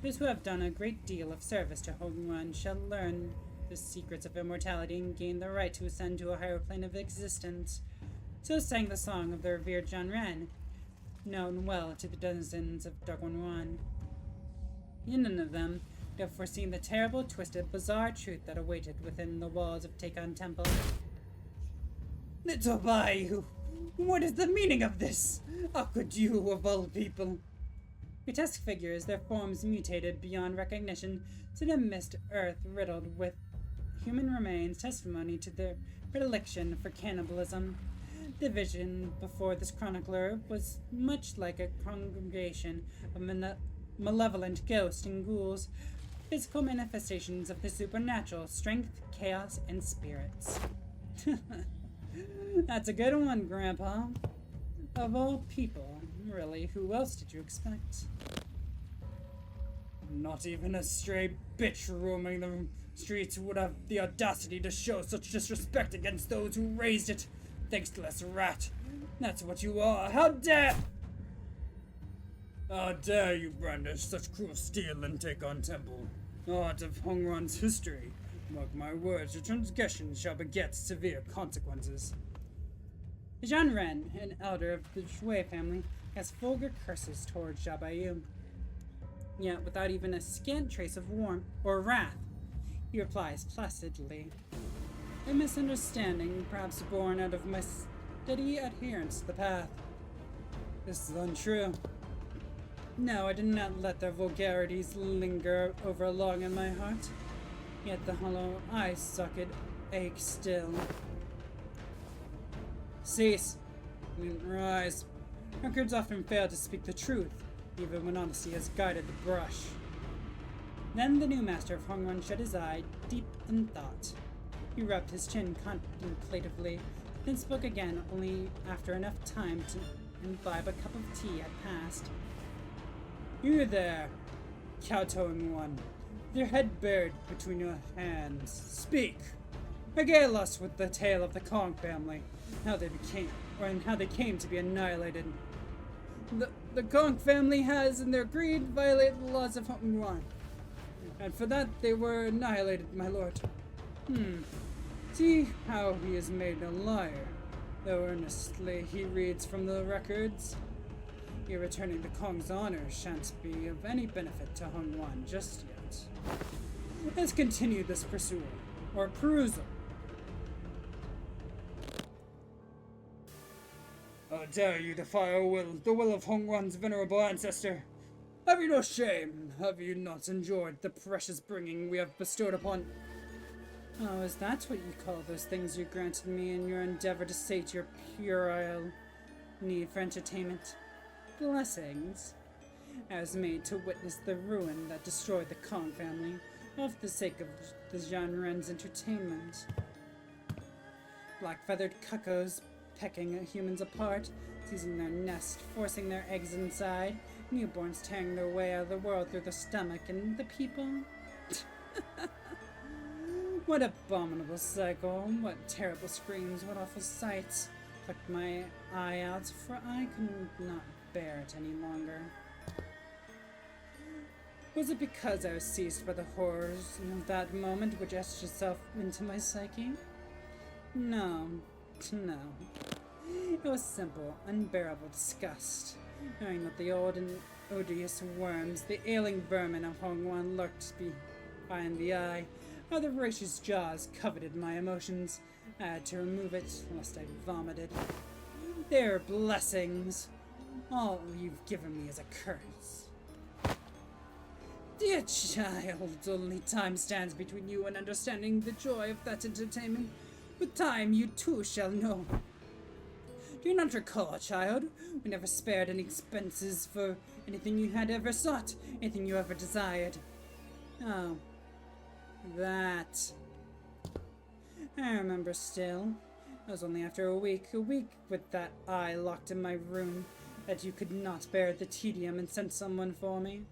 Those who have done a great deal of service to Hongwan shall learn the secrets of immortality and gain the right to ascend to a higher plane of existence. So sang the song of the revered John Ren, known well to the denizens of Dagonwan. None of them have foreseen the terrible, twisted, bizarre truth that awaited within the walls of Taegon Temple.
Little Bayou, what is the meaning of this? How could you, of all people?
Grotesque figures, their forms mutated beyond recognition, sit amidst earth riddled with human remains, testimony to their predilection for cannibalism. The vision before this chronicler was much like a congregation of malevolent ghosts and ghouls, physical manifestations of the supernatural, strength, chaos, and spirits.
That's a good one, Grandpa. Of all people, really, who else did you expect? Not even a stray bitch roaming the streets would have the audacity to show such disrespect against those who raised it. Thankless rat. That's what you are. How dare you brandish such cruel steel and take on Temple? Art of Hongran's history. Mark my words, your transgression shall beget severe consequences.
Jean Ren, an elder of the Shui family, has vulgar curses towards Jabayu. Yet, without even a scant trace of warmth or wrath, he replies placidly.
A misunderstanding, perhaps born out of my steady adherence to the path. This is untrue. No, I did not let their vulgarities linger over long in my heart. Yet the hollow eye socket aches still. Cease. Rise. Records often fail to speak the truth, even when honesty has guided the brush.
Then the new master of Hongran shut his eye, deep in thought. He rubbed his chin contemplatively, then spoke again only after enough time to imbibe a cup of tea had passed.
You there, kowtowing one, with your head buried between your hands. Speak! Regale us with the tale of the Kong family, how they came to be annihilated. The Kong family has, in their greed, violated the laws of Hong Yuan, and for that they were annihilated, my lord. See how he is made a liar, though earnestly he reads from the records. Your returning the Kong's honor shan't be of any benefit to Hong Yuan just yet. Let's continue this pursuit, or perusal. How dare you defy the will of Hong Yuan's venerable ancestor? Have you no shame? Have you not enjoyed the precious bringing we have bestowed upon?
Oh, is that what you call those things you granted me in your endeavor to sate your puerile need for entertainment? Blessings. I was made to witness the ruin that destroyed the Kong family, all for the sake of the Jianren's entertainment. Black-feathered cuckoos pecking humans apart, seizing their nest, forcing their eggs inside, newborns tearing their way out of the world through the stomach, and the people? What abominable cycle, what terrible screams, what awful sights. Plucked my eye out, for I could not bear it any longer. Was it because I was seized by the horrors of that moment which etched itself into my psyche? No. It was simple, unbearable disgust, knowing that the old and odious worms, the ailing vermin of Hong Yuan lurked behind the eye. How the voracious jaws coveted my emotions. I had to remove it, lest I vomited. They're blessings. All you've given me is a curse. Dear child, only time stands between you and understanding the joy of that entertainment. With time, you too shall know. Do you not recall, child? We never spared any expenses for anything you had ever sought, anything you ever desired. Oh. That. I remember still. It was only after a week with that eye locked in my room, that you could not bear the tedium and sent someone for me.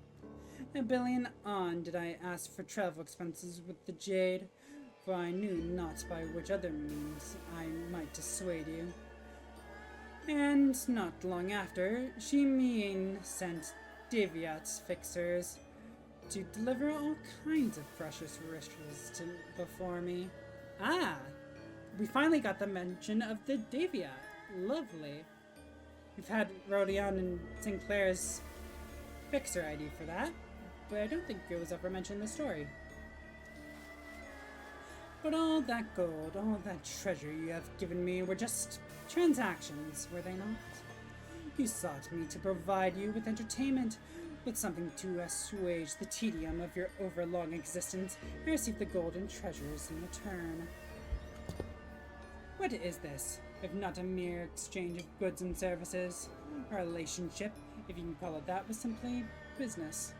A billion on did I ask for travel expenses with the jade, for I knew not by which other means I might dissuade you. And not long after, she sent Deviat fixers to deliver all kinds of precious riches before me. Ah! We finally got the mention of the Deviat. Lovely. We've had Rodion and Sinclair's fixer ID for that, but I don't think it was ever mentioned in the story. But all that gold, all that treasure you have given me were just transactions, were they not? You sought me to provide you with entertainment, with something to assuage the tedium of your overlong existence. I received the gold and treasures in return. What is this, if not a mere exchange of goods and services? Our relationship, if you can call it that, was simply business.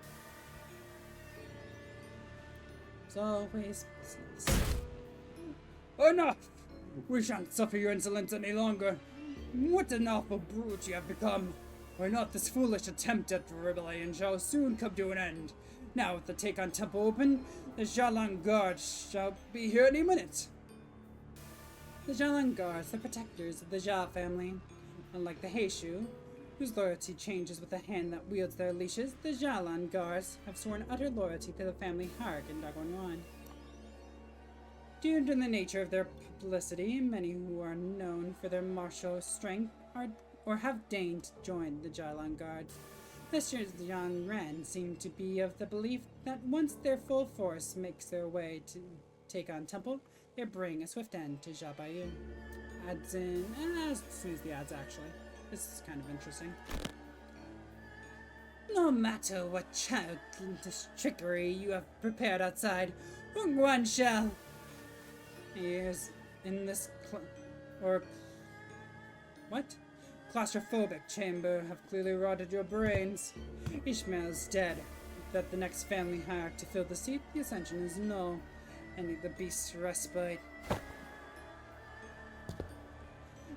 It's always business.
Enough! We shan't suffer your insolence any longer. What an awful brute you have become. Or not, this foolish attempt at rebellion shall soon come to an end. Now, with the take on Temple open, the Xiaolan Guard shall be here any minute.
The Xiaolan Guards, the protectors of the Jia family. Unlike the Heishu, whose loyalty changes with the hand that wields their leashes, the Xiaolan Guards have sworn utter loyalty to the family hierarch in Daguanyuan. Due to the nature of their publicity, many who are known for their martial strength or have deigned to join the Xiaolan Guards. This year's Jianren seem to be of the belief that once their full force makes their way to take on Temple, they bring a swift end to Jia Baiyu. Adds in, as soon as the ads actually. This is kind of interesting. No matter what childish trickery you have prepared outside, Hong Yuan shall. Years in this claustrophobic chamber have clearly rotted your brains. Ishmael's dead. That the next family hierarch to fill the seat, the ascension is null. Ending the beast's respite.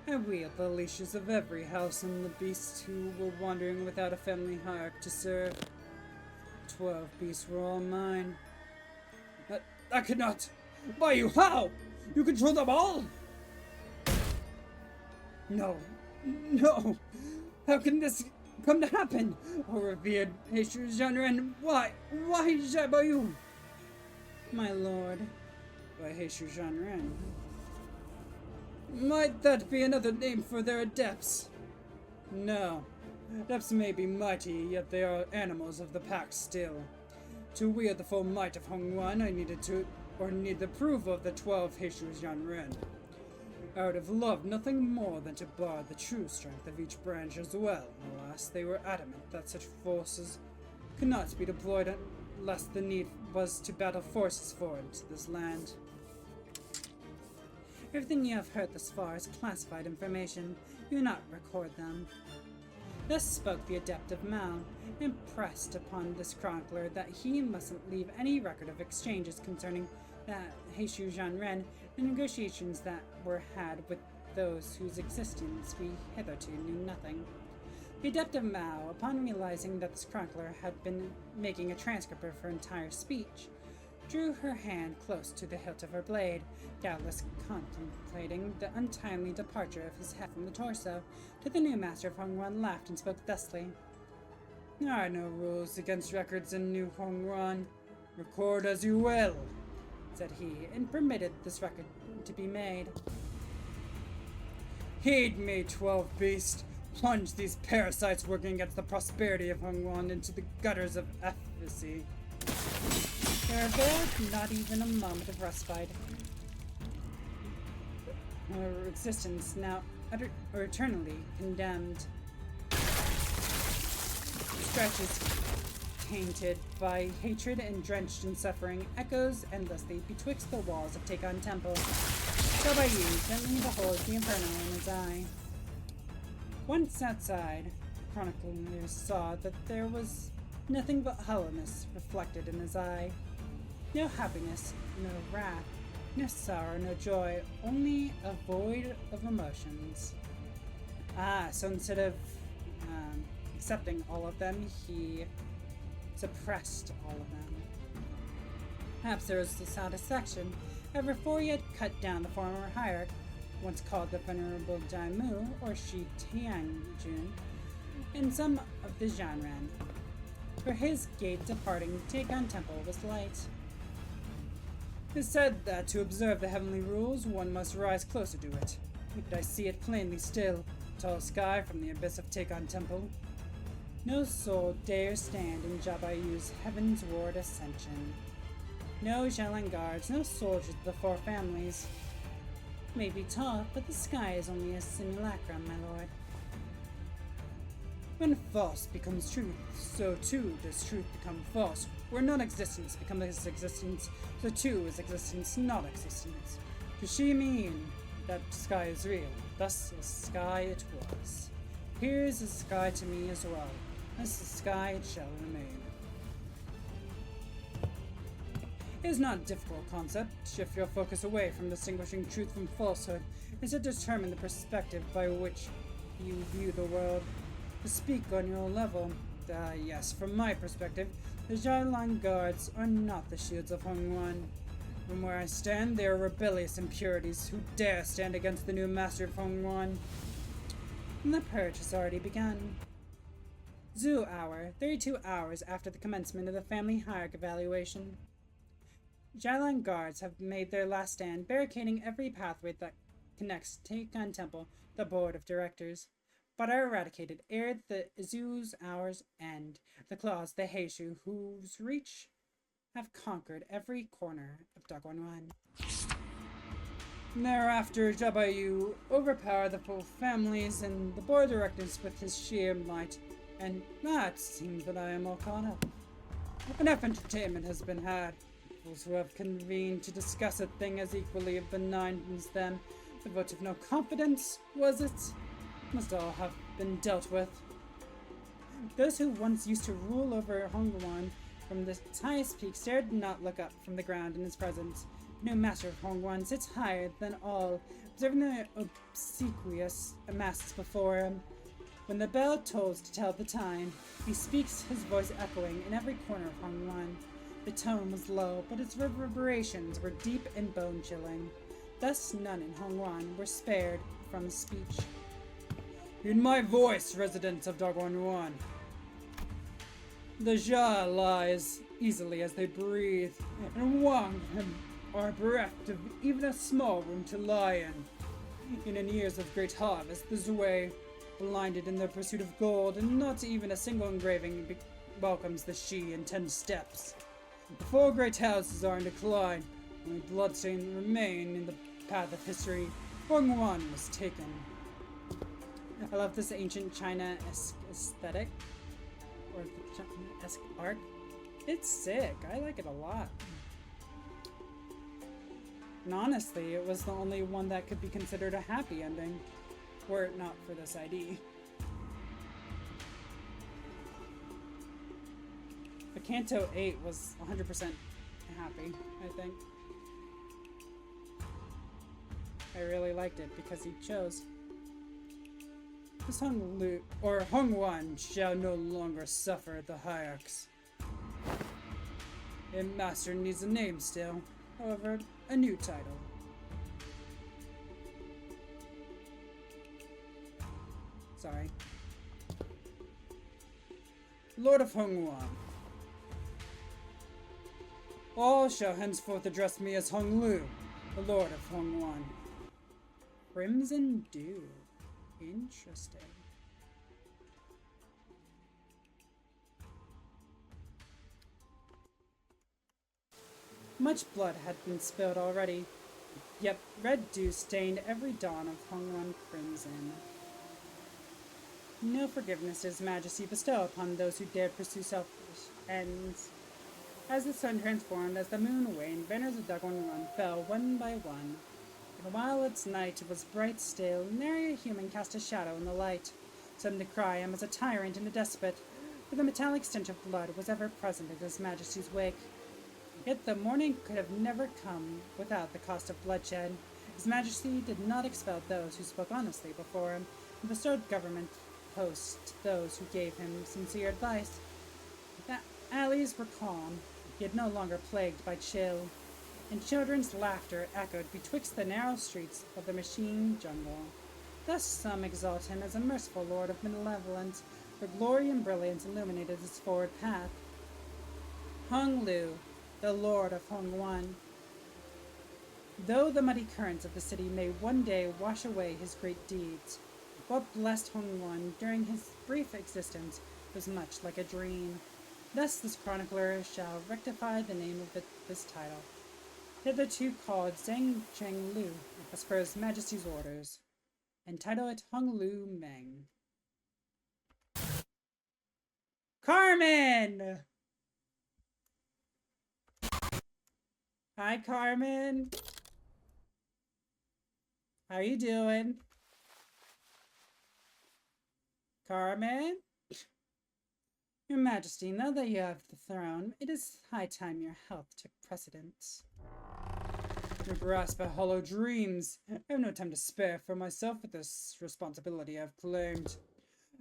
I wield the leashes of every house and the beasts who were wandering without a family hierarch to serve. 12 beasts were all mine.
I could not. By you, how? You control them all? No. No! How can this come to happen? Oh, revered Heishu Janren, why? Why Jabayu?
My lord, by Heishu Janren.
Might that be another name for their adepts?
No. Adepts may be mighty, yet they are animals of the pack still. To wield the full might of Hongwan, I need the approval of the 12 Heishu Janren. I would have loved nothing more than to bar the true strength of each branch as well. Alas, they were adamant that such forces could not be deployed unless the need was to battle forces foreign to this land.
Everything you have heard thus far is classified information. You do not record them. Thus spoke the Adept of Mao, impressed upon this chronicler that he mustn't leave any record of exchanges concerning the Heishu Janren and negotiations that were had with those whose existence we hitherto knew nothing. The Adept of Mao, upon realizing that this chronicler had been making a transcript of her entire speech, drew her hand close to the hilt of her blade, doubtless contemplating the untimely departure of his head from the torso. To the new master of Hongwan laughed and spoke thusly.
There are no rules against records in New Hongwan. Record as you will,
said he, and permitted this record to be made.
Heed me, 12 beast. Plunge these parasites working against the prosperity of Hongwan into the gutters of efficacy.
There availed not even a moment of respite. Her existence now eternally condemned. Stretches tainted by hatred and drenched in suffering, echoes endlessly betwixt the walls of Takon Temple. Jabayu gently beholds the inferno in his eye. Once outside, chroniclers saw that there was nothing but hollowness reflected in his eye. No happiness, no wrath, no sorrow, no joy, only a void of emotions. So instead of accepting all of them, he suppressed all of them. Perhaps there was the satisfaction of before he had cut down the former hierarch, once called the Venerable Daimu, or Shi Tianjun, in some of the Janren. For his gate departing Takon Temple was light.
It is said that to observe the heavenly rules, one must rise closer to it. Yet I see it plainly still, tall sky from the abyss of Takon Temple.
No soul dares stand in Jabayu's heavensward ascension. No Xiaolan guards, no soldiers of the four families. May be taught, but the sky is only a simulacrum, my lord.
When false becomes truth, so too does truth become false. Where non-existence becomes existence, so too is existence not existence. To she mean that sky is real, thus a sky it was. Here is a sky to me as well, as the sky it shall remain. It is not a difficult concept. Shift your focus away from distinguishing truth from falsehood, and to determine the perspective by which you view the world. To speak on your level, yes, from my perspective, the Xiaolan guards are not the shields of Hongwan. From where I stand, they are rebellious impurities who dare stand against the new master of Hongwan.
And the purge has already begun. Zoo hour, 32 hours after the commencement of the family hierarch evaluation. Xiaolan guards have made their last stand, barricading every pathway that connects Takon Temple, the board of directors, but are eradicated ere the zoo's hours end. The claws, the Heishu, whose reach have conquered every corner of Dagwanwan.
Thereafter, Jabayu overpowered the full families and the board of directors with his sheer might, and it seems that I am all caught up. Enough entertainment has been had. Those who have convened to discuss a thing as equally benign as them, the vote of no confidence, was it? Must all have been dealt with.
Those who once used to rule over Hongwan from the highest peak dared not look up from the ground in his presence. The new master of Hongwan sits higher than all, observing the obsequious masses before him. When the bell tolls to tell the time, he speaks, his voice echoing in every corner of Hongwan. The tone was low, but its reverberations were deep and bone-chilling.
Thus none in Hongwan were spared from speech. In my voice, residents of Dogwon-Wan. The jaw lies easily as they breathe, and Wang are bereft of even a small room to lie in. In years of great harvest, the Zhui, blinded in their pursuit of gold, and not even a single engraving welcomes the Shi in 10 steps. The 4 great houses are in decline, only bloodstains remain in the path of history. Hongwan was taken. I love this ancient China-esque aesthetic, or the China-esque art. It's sick. I like it a lot. And honestly, it was the only one that could be considered a happy ending, were it not for this ID. But Canto 8 was 100% happy, I think. I really liked it because he chose. This Hongwan shall no longer suffer the hierarchs. A master needs a name still, however, a new title. Sorry. Lord of Hongwan. All shall henceforth address me as Hong Lu, the Lord of Hongwan. Crimson Dew. Interesting. Much blood had been spilled already, yet red dew stained every dawn of Hongwan crimson. No forgiveness His Majesty bestow upon those who dared pursue selfish ends. As the sun transformed, as the moon waned, banners of Dagwon fell one by one. And while its night was bright still, nary a human cast a shadow in the light. Some decry him as a tyrant and a despot, for the metallic stench of blood was ever present at His Majesty's wake. Yet the morning could have never come without the cost of bloodshed. His Majesty did not expel those who spoke honestly before him, and bestowed government posts to those who gave him sincere advice. The alleys were calm, yet no longer plagued by chill, and children's laughter echoed betwixt the narrow streets of the machine jungle. Thus some exalt him as a merciful lord of malevolence, for glory and brilliance illuminated his forward path. Hong Lu, the Lord of Hongwan. Though the muddy currents of the city may one day wash away his great deeds, what blessed Hongwan during his brief existence was much like a dream. Thus this chronicler shall rectify the name of this title, hitherto called Zhang Cheng Lu, as per His Majesty's orders, and title it Hong Lu Meng. Carmen! Hi, Carmen. How you doing? Carmen? Your Majesty, now that you have the throne, it is high time your health took precedence. You grasp at hollow dreams. I have no time to spare for myself with this responsibility I've claimed.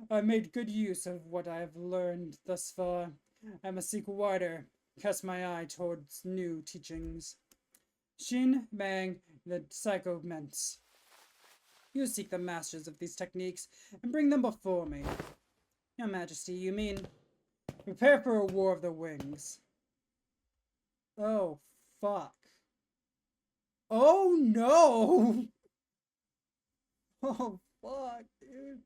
I've made good use of what I have learned thus far. I must seek wider, cast my eye towards new teachings. Xin, Bang, the psychoments. You seek the masters of these techniques and bring them before me. Your Majesty, you mean prepare for a war of the wings. Oh, fuck. Oh, no! Oh, fuck, dude.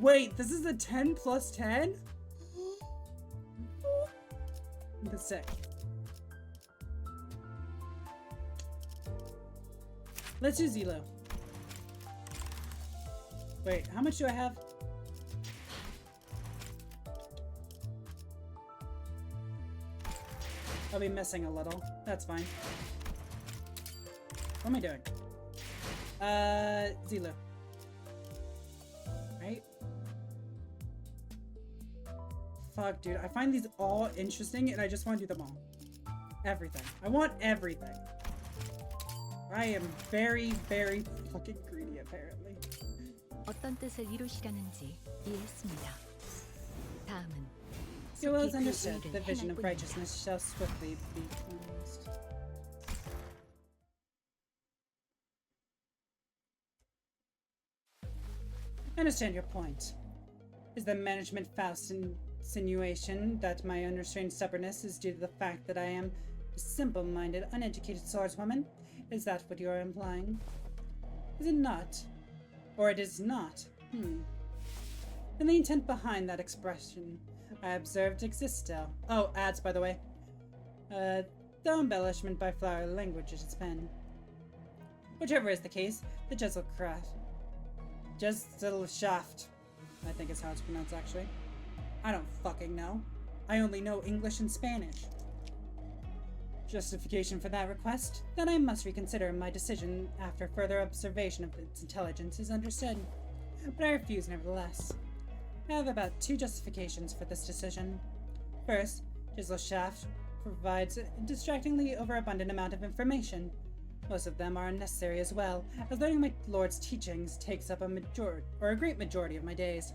Wait, this is a 10 plus 10? That's sick. Let's do Zilo. Wait, how much do I have? I'll be missing a little. That's fine. What am I doing? Zilo. Right? Fuck, dude. I find these all interesting and I just want to do them all. Everything. I want everything. I am very, very fucking greedy, apparently.
어떤 뜻을 이루시려는지 이해했습니다. 다음은
It was understood the vision of righteousness shall swiftly be cleansed.
I understand your point. Is the management Faust's insinuation that my unrestrained stubbornness is due to the fact that I am a simple-minded, uneducated swordswoman? Is that what you are implying? Is it not? Or it is not? And the intent behind that expression I observed exists still. Oh, ads, by the way. Though embellishment by flowery language it has been. Whichever is the case, the Jezelschaft, I think is how it's pronounced actually. I don't fucking know. I only know English and Spanish. Justification for that request? Then I must reconsider my decision after further observation of its intelligence is understood. But I refuse nevertheless. I have about 2 justifications for this decision. First, Jezelschaft provides a distractingly overabundant amount of information. Most of them are unnecessary as well, as learning my lord's teachings takes up a great majority of my days.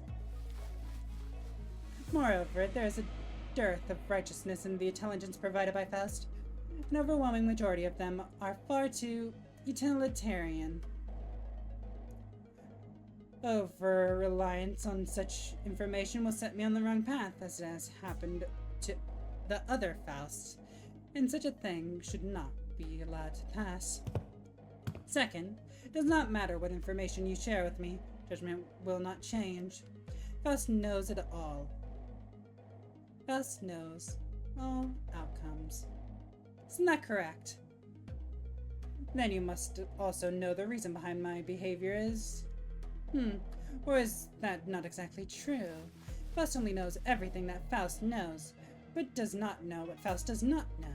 Moreover, there is a dearth of righteousness in the intelligence provided by Faust. An overwhelming majority of them are far too utilitarian. Over-reliance on such information will set me on the wrong path, as it has happened to the other Fausts, and such a thing should not be allowed to pass. Second, it does not matter what information you share with me, judgment will not change. Faust knows it all. Faust knows all outcomes. Isn't that correct? Then you must also know the reason behind my behavior is... Or is that not exactly true? Faust only knows everything that Faust knows, but does not know what Faust does not know.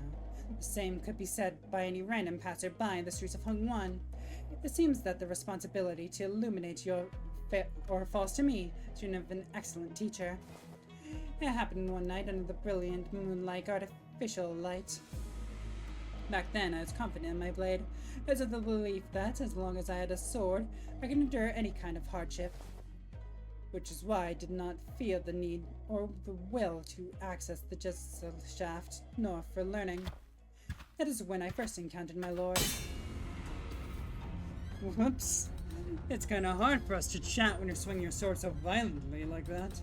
The same could be said by any random passerby in the streets of Hongwan. It seems that the responsibility to illuminate your falls to me, student of an excellent teacher. It happened one night under the brilliant moon-like artificial light. Back then, I was confident in my blade, as of the belief that, as long as I had a sword, I could endure any kind of hardship. Which is why I did not feel the need or the will to access the Jezelschaft, nor for learning. That is when I first encountered my lord.
Whoops. It's kinda hard for us to chat when you're swinging your sword so violently like that.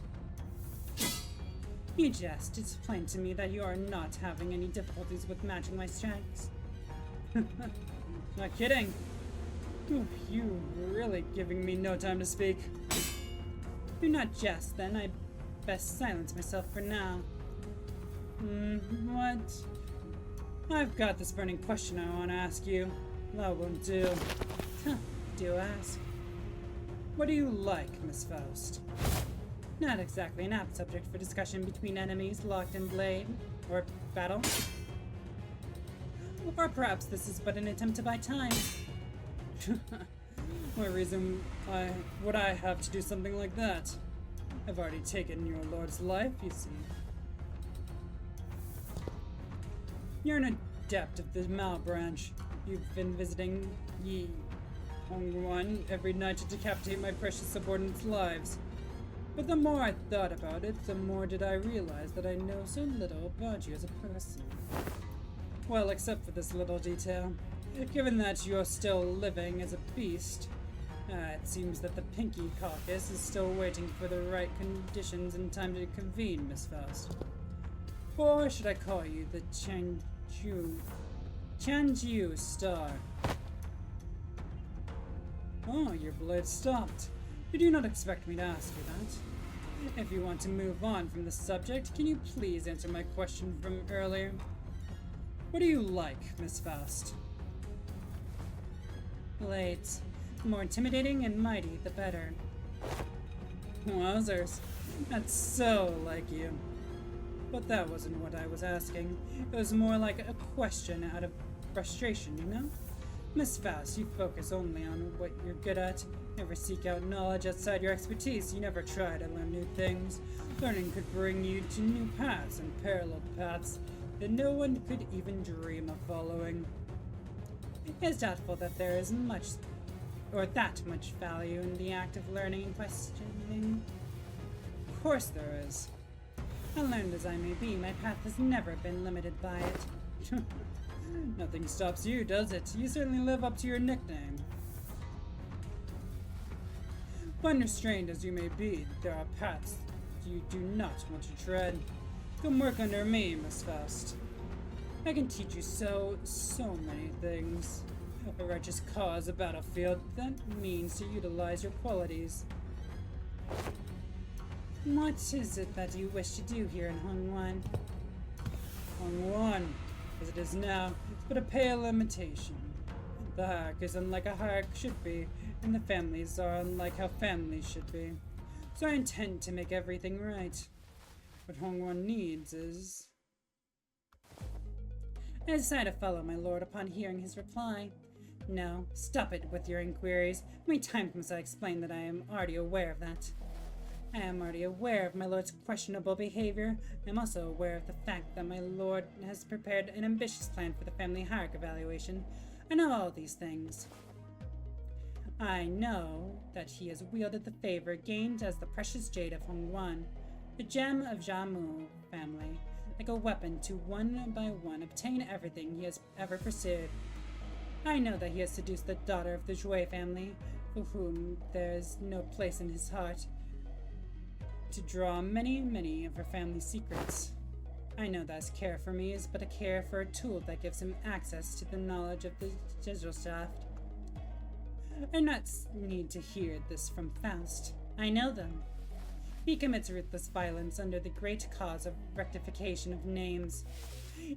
You jest. It's plain to me that you are not having any difficulties with matching my strengths.
Not kidding. Ooh, you really giving me no time to speak.
Do not jest, then. I best silence myself for now.
What? I've got this burning question I want to ask you. That won't do.
Huh, do ask.
What do you like, Miss Faust?
Not exactly an apt subject for discussion between enemies locked in blade or battle. Or perhaps this is but an attempt to buy time.
What reason would I have to do something like that? I've already taken your lord's life, you see. You're an adept of the Mao branch. You've been visiting Yi Hongwan every night to decapitate my precious subordinates' lives. But the more I thought about it, the more did I realize that I know so little about you as a person. Well, except for this little detail. Given that you're still living as a beast, it seems that the Pinky Caucus is still waiting for the right conditions and time to convene, Miss Faust. Or should I call you the Chanjiu Star? Oh, your blade stopped. You do not expect me to ask you that. If you want to move on from the subject, can you please answer my question from earlier? What do you like, Miss Faust?
Blades. The more intimidating and mighty, the better.
Wowzers. That's so like you. But that wasn't what I was asking. It was more like a question out of frustration, you know? Miss Faust, you focus only on what you're good at. Never seek out knowledge outside your expertise. You never try to learn new things. Learning could bring you to new paths and parallel paths that no one could even dream of following.
It is doubtful that there is much, or that much value in the act of learning and questioning.
Of course there is.
Unlearned as I may be, my path has never been limited by it.
Nothing stops you, does it? You certainly live up to your nickname. Unrestrained as you may be, there are paths you do not want to tread. Come work under me, Miss Faust. I can teach you so many things. A righteous cause, a battlefield, that means to utilize your qualities. What is it that you wish to do here in Hongwan? Hongwan, as it is now, is but a pale imitation. The hierarch is unlike a hierarch should be, and the families are unlike how families should be. So I intend to make everything right. What Hongwan needs is... I decided to follow my lord upon hearing his reply. No, stop it with your inquiries. How many times must I explain that I am already aware of that? I am already aware of my lord's questionable behavior. I am also aware of the fact that my lord has prepared an ambitious plan for the family hierarch evaluation. I know all these things. I know that he has wielded the favor gained as the precious jade of Hongwan, the gem of Jamu family, like a weapon to one by one obtain everything he has ever pursued. I know that he has seduced the daughter of the Jouet family, for whom there is no place in his heart, to draw many of her family's secrets. I know that his care for me is but a care for a tool that gives him access to the knowledge of the Gesellschaft. I do not need to hear this from Faust. I know them. He commits ruthless violence under the great cause of rectification of names.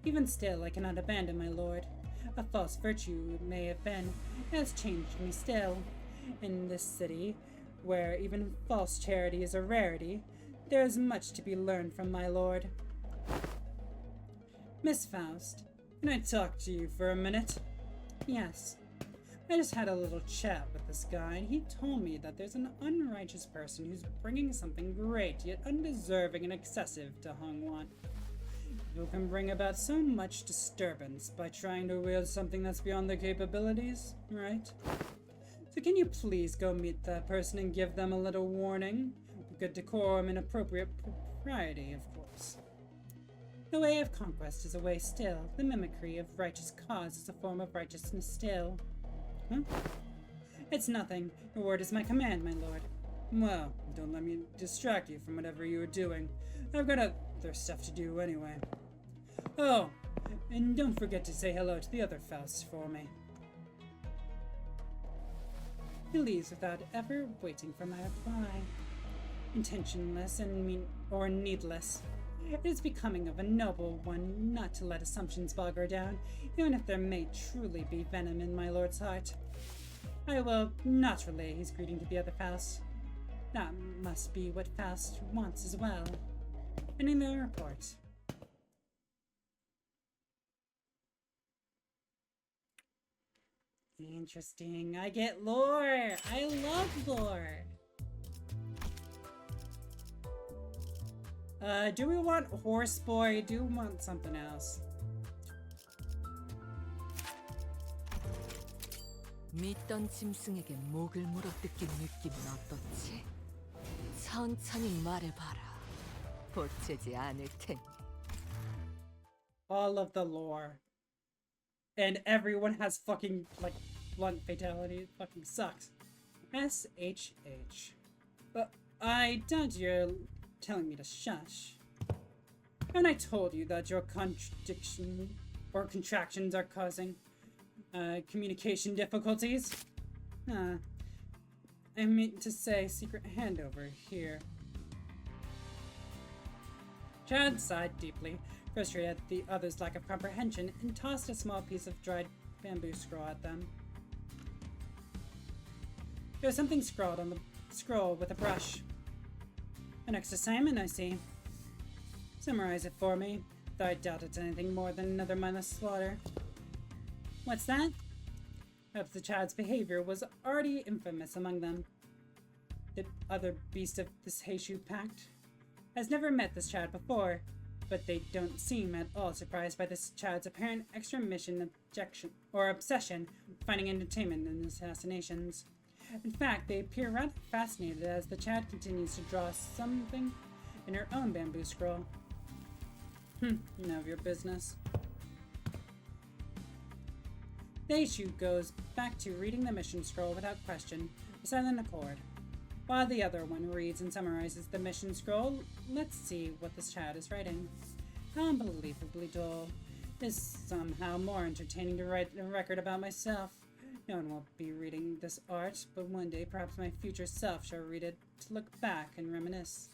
Even still, I cannot abandon my lord. A false virtue it may have been, it has changed me still. In this city, where even false charity is a rarity, there is much to be learned from my lord. Miss Faust, can I talk to you for a minute? Yes. I just had a little chat with this guy, and he told me that there's an unrighteous person who's bringing something great, yet undeserving and excessive to Hongwan. Who can bring about so much disturbance by trying to wield something that's beyond their capabilities, right? So can you please go meet that person and give them a little warning? Good decorum and appropriate propriety, of course. The way of conquest is a way still. The mimicry of righteous cause is a form of righteousness still. Huh? It's nothing. Your word is my command, my lord. Well, don't let me distract you from whatever you are doing. I've got other stuff to do anyway. Oh, and don't forget to say hello to the other Fausts for me. He leaves without ever waiting for my reply. Intentionless and needless. It is becoming of a noble one not to let assumptions bog her down, even if there may truly be venom in my lord's heart. I will not relay his greeting to the other Faust. That must be what Faust wants as well. Ending the report. Interesting. I get lore! I love lore! Do we want Horse Boy? Do we want something else?
믿던 짐승에게 목을 물어뜯긴 느낌은 어떻지? 천천히 말해봐라. 보채지 않을 테니.
All of the lore. And everyone has fucking, like, blunt fatality. It fucking sucks. SHH. But I doubt you're telling me to shush. And I told you that your contradiction or contractions are causing communication difficulties. I mean to say secret handover here. Chad sighed deeply, frustrated at the other's lack of comprehension, and tossed a small piece of dried bamboo scroll at them. There was something scrawled on the scroll with a brush. An next assignment, I see. Summarize it for me, though I doubt it's anything more than another mindless slaughter. What's that? Perhaps the child's behavior was already infamous among them. The other beast of this Heishu pact has never met this child before, but they don't seem at all surprised by this child's apparent extra-mission obsession with finding entertainment in assassinations. In fact, they appear rather fascinated as the child continues to draw something in her own bamboo scroll. None of your business. The Heishu goes back to reading the mission scroll without question, with silent accord.
While the other one reads and summarizes the mission scroll, let's see what this child is writing. How unbelievably dull. It is somehow more entertaining to write a record about myself. No one will be reading this art, but one day perhaps my future self shall read it to look back and reminisce.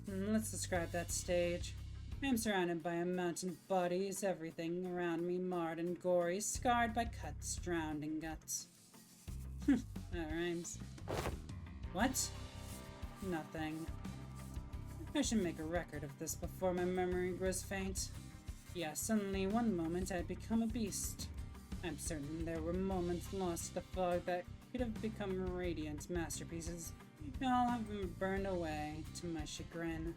Let's describe that stage. I am surrounded by a mountain of bodies, everything around me marred and gory, scarred by cuts, drowned in guts. That rhymes. What? Nothing. I should make a record of this before my memory grows faint. Yes, suddenly one moment I had become a beast. I'm certain there were moments lost to the fog that could have become radiant masterpieces, and all have been burned away to my chagrin.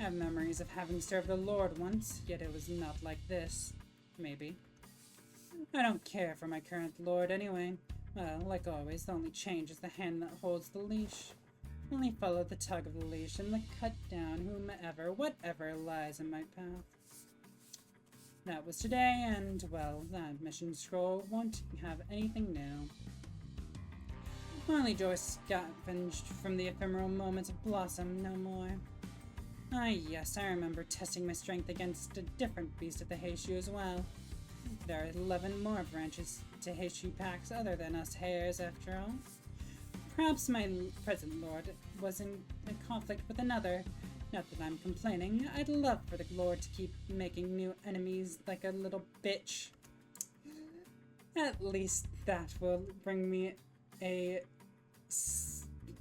I have memories of having served the Lord once, yet it was not like this. Maybe. I don't care for my current Lord anyway. Well, like always, the only change is the hand that holds the leash. Only follow the tug of the leash and cut down whomever, whatever lies in my path. That was today, and, well, that mission scroll won't have anything new. Only joy scavenged from the ephemeral moments of blossom, no more. Ah, yes, I remember testing my strength against a different beast at the Heishu as well. There are 11 more branches to Heishu packs other than us hares, after all. Perhaps my present lord was in a conflict with another. Not that I'm complaining. I'd love for the Lord to keep making new enemies like a little bitch. At least that will bring me a...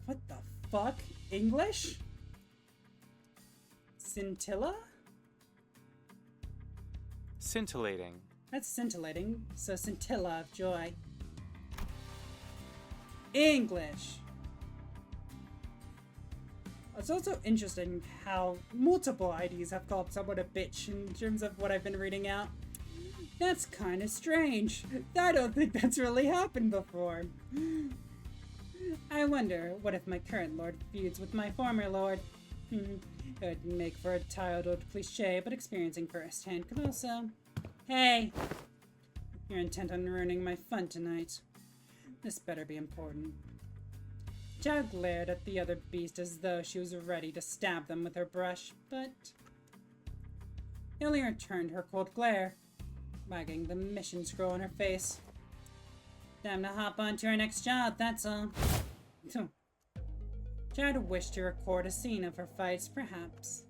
What the fuck? English? Scintilla?
Scintillating.
That's scintillating, so scintilla of joy. English! It's also interesting how multiple IDs have called someone a bitch in terms of what I've been reading out. That's kind of strange. I don't think that's really happened before. I wonder, what if my current lord feuds with my former lord? It would make for a tired old cliche, but experiencing firsthand could also... Hey! You're intent on ruining my fun tonight. This better be important. Chow glared at the other beast as though she was ready to stab them with her brush, but... Illy returned her cold glare, wagging the mission scroll in her face. Time to hop on to our next job, that's all. Chad wished to record a scene of her fights, perhaps.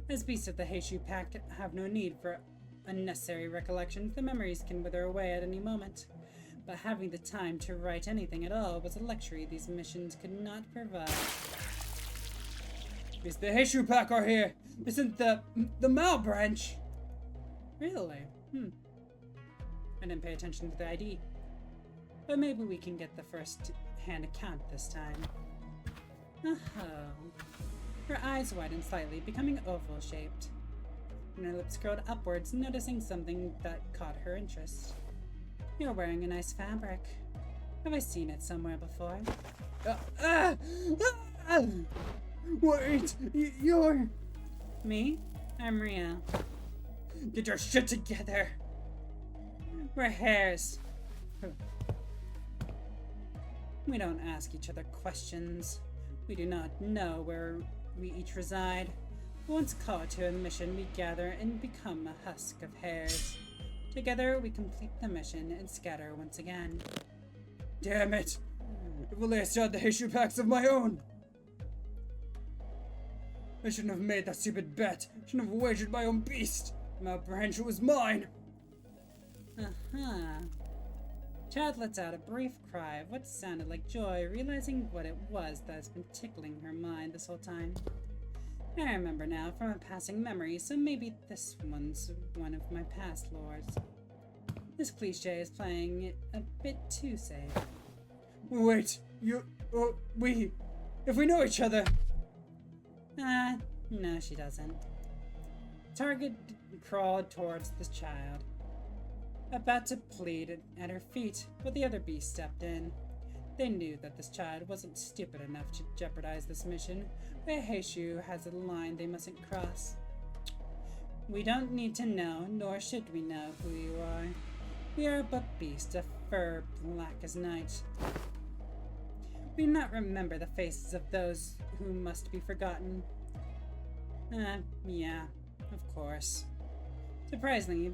As beasts of the Heishu Pact have no need for unnecessary recollections, the memories can wither away at any moment. But having the time to write anything at all was a luxury these missions could not provide.
It's the Heishu Pack are here! Isn't the Mao branch?
Really? I didn't pay attention to the ID. But maybe we can get the first-hand account this time. Oh. Her eyes widened slightly, becoming oval-shaped. And her lips curled upwards, noticing something that caught her interest. You're wearing a nice fabric. Have I seen it somewhere before?
Wait, you're...
Me? I'm Ria.
Get your shit together!
We're hares. We don't ask each other questions. We do not know where we each reside. Once called to a mission, we gather and become a husk of hares. Together, we complete the mission and scatter once again.
Damn it! If only I still had the Heishu packs of my own! I shouldn't have made that stupid bet. I shouldn't have wagered my own beast. My branch was mine.
Chad lets out a brief cry of what sounded like joy, realizing what it was that's been tickling her mind this whole time. I remember now from a passing memory, so maybe this one's one of my past lords. This cliche is playing it a bit too safe.
Wait, if we know each other...
No, she doesn't. Target crawled towards the child, about to plead at her feet, but the other beast stepped in. They knew that this child wasn't stupid enough to jeopardize this mission, but Heishu has a line they mustn't cross. We don't need to know, nor should we know who you are. We are but beasts, a fur black as night. We do not remember the faces of those who must be forgotten. Yeah, of course. Surprisingly,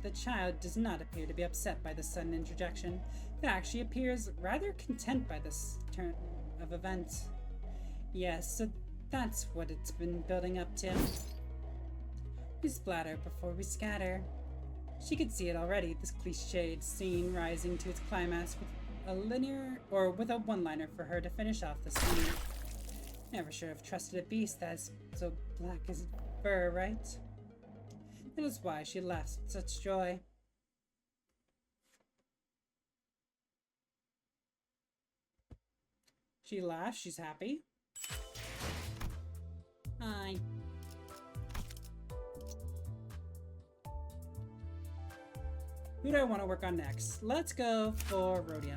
the child does not appear to be upset by the sudden interjection. In fact, she appears rather content by this turn of events. Yes, so that's what it's been building up to. We splatter before we scatter. She could see it already, this cliched scene rising to its climax with a one-liner for her to finish off the scene. Never should have trusted a beast that's so black as fur, right? That is why she laughs with such joy. She laughs, she's happy. Hi. Who do I want to work on next? Let's go for Rhodia.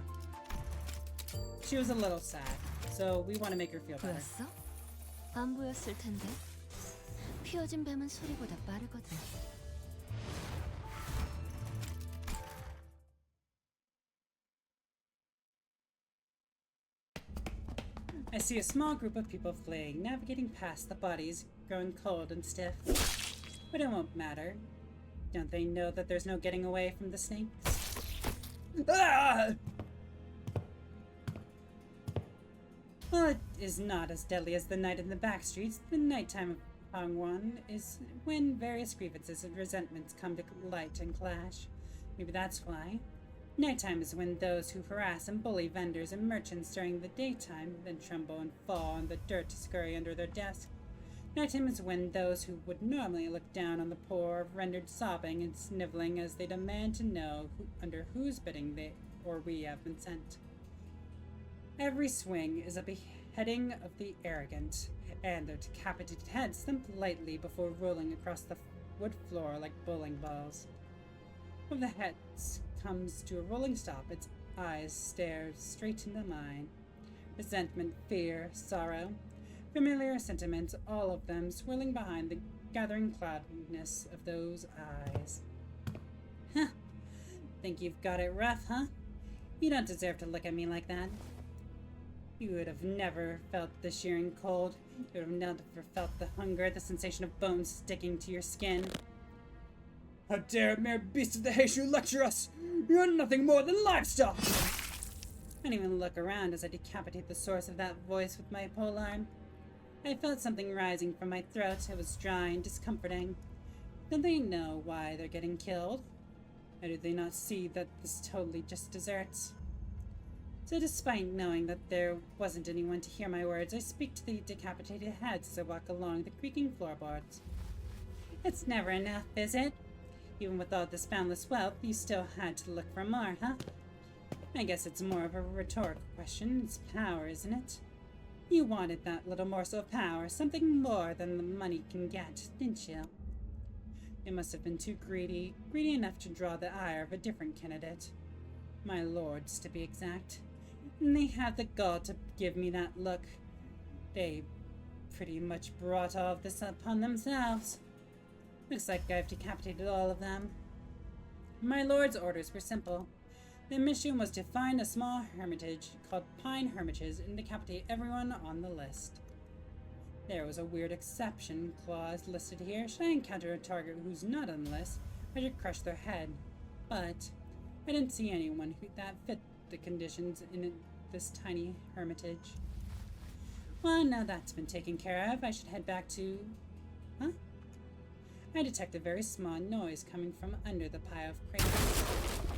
She was a little sad, so we want to make her feel better.
보였어? 안 보였을 텐데. 피어진 뱀은 소리보다 빠르거든.
I see a small group of people fleeing, navigating past the bodies, growing cold and stiff. But it won't matter. Don't they know that there's no getting away from the snakes? Ah! Well, it is not as deadly as the night in the back streets. The nighttime of Hongwan is when various grievances and resentments come to light and clash. Maybe that's why. Nighttime is when those who harass and bully vendors and merchants during the daytime then tremble and fall in the dirt to scurry under their desks. Nighttime is when those who would normally look down on the poor are rendered sobbing and sniveling as they demand to know under whose bidding they or we have been sent. Every swing is a beheading of the arrogant, and their decapitated heads thump lightly before rolling across the wood floor like bowling balls. One of the heads comes to a rolling stop, its eyes stare straight into mine. Resentment, fear, sorrow, familiar sentiments, all of them swirling behind the gathering cloudiness of those eyes. Huh. Think you've got it rough, huh? You don't deserve to look at me like that. You would have never felt the shearing cold. You would have never felt the hunger, the sensation of bones sticking to your skin.
How dare mere beast of the Heishu lecture us! You're nothing more than livestock!
I didn't even look around as I decapitate the source of that voice with my polearm. I felt something rising from my throat. It was dry and discomforting. Don't they know why they're getting killed? Or do they not see that this totally just deserts? So despite knowing that there wasn't anyone to hear my words, I speak to the decapitated heads as I walk along the creaking floorboards. It's never enough, is it? Even with all this boundless wealth, you still had to look for more, huh? I guess it's more of a rhetorical question. It's power, isn't it? You wanted that little morsel of power, something more than the money can get, didn't you? They must have been too greedy enough to draw the ire of a different candidate. My lords, to be exact. And they have the gall to give me that look. They pretty much brought all of this upon themselves. Looks like I've decapitated all of them. My lord's orders were simple. The mission was to find a small hermitage called Pine Hermitages and decapitate everyone on the list. There was a weird exception clause listed here. Should I encounter a target who's not on the list, I should crush their head. But I didn't see anyone that fit the conditions in this tiny hermitage. Well, now that's been taken care of, I should head back to... Huh? I detect a very small noise coming from under the pile of crates.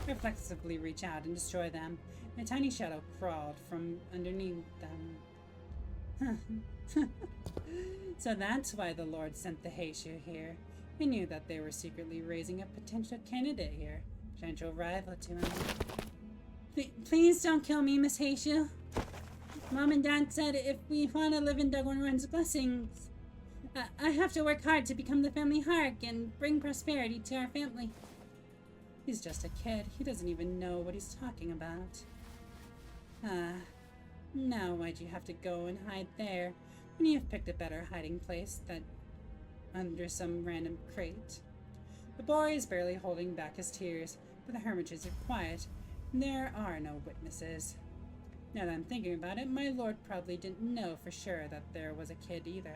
I reflexively reach out and destroy them, and a tiny shadow crawled from underneath them. So that's why the Lord sent the Heishu here. He knew that they were secretly raising a potential candidate here, potential rival to him. Please don't kill me, Miss Heishu. Mom and Dad said if we want to live in Dagwon's blessings, I have to work hard to become the family heart and bring prosperity to our family. He's just a kid. He doesn't even know what he's talking about. Now why'd you have to go and hide there when you've picked a better hiding place than under some random crate? The boy is barely holding back his tears, but the hermitages are quiet, and there are no witnesses. Now that I'm thinking about it, my lord probably didn't know for sure that there was a kid either.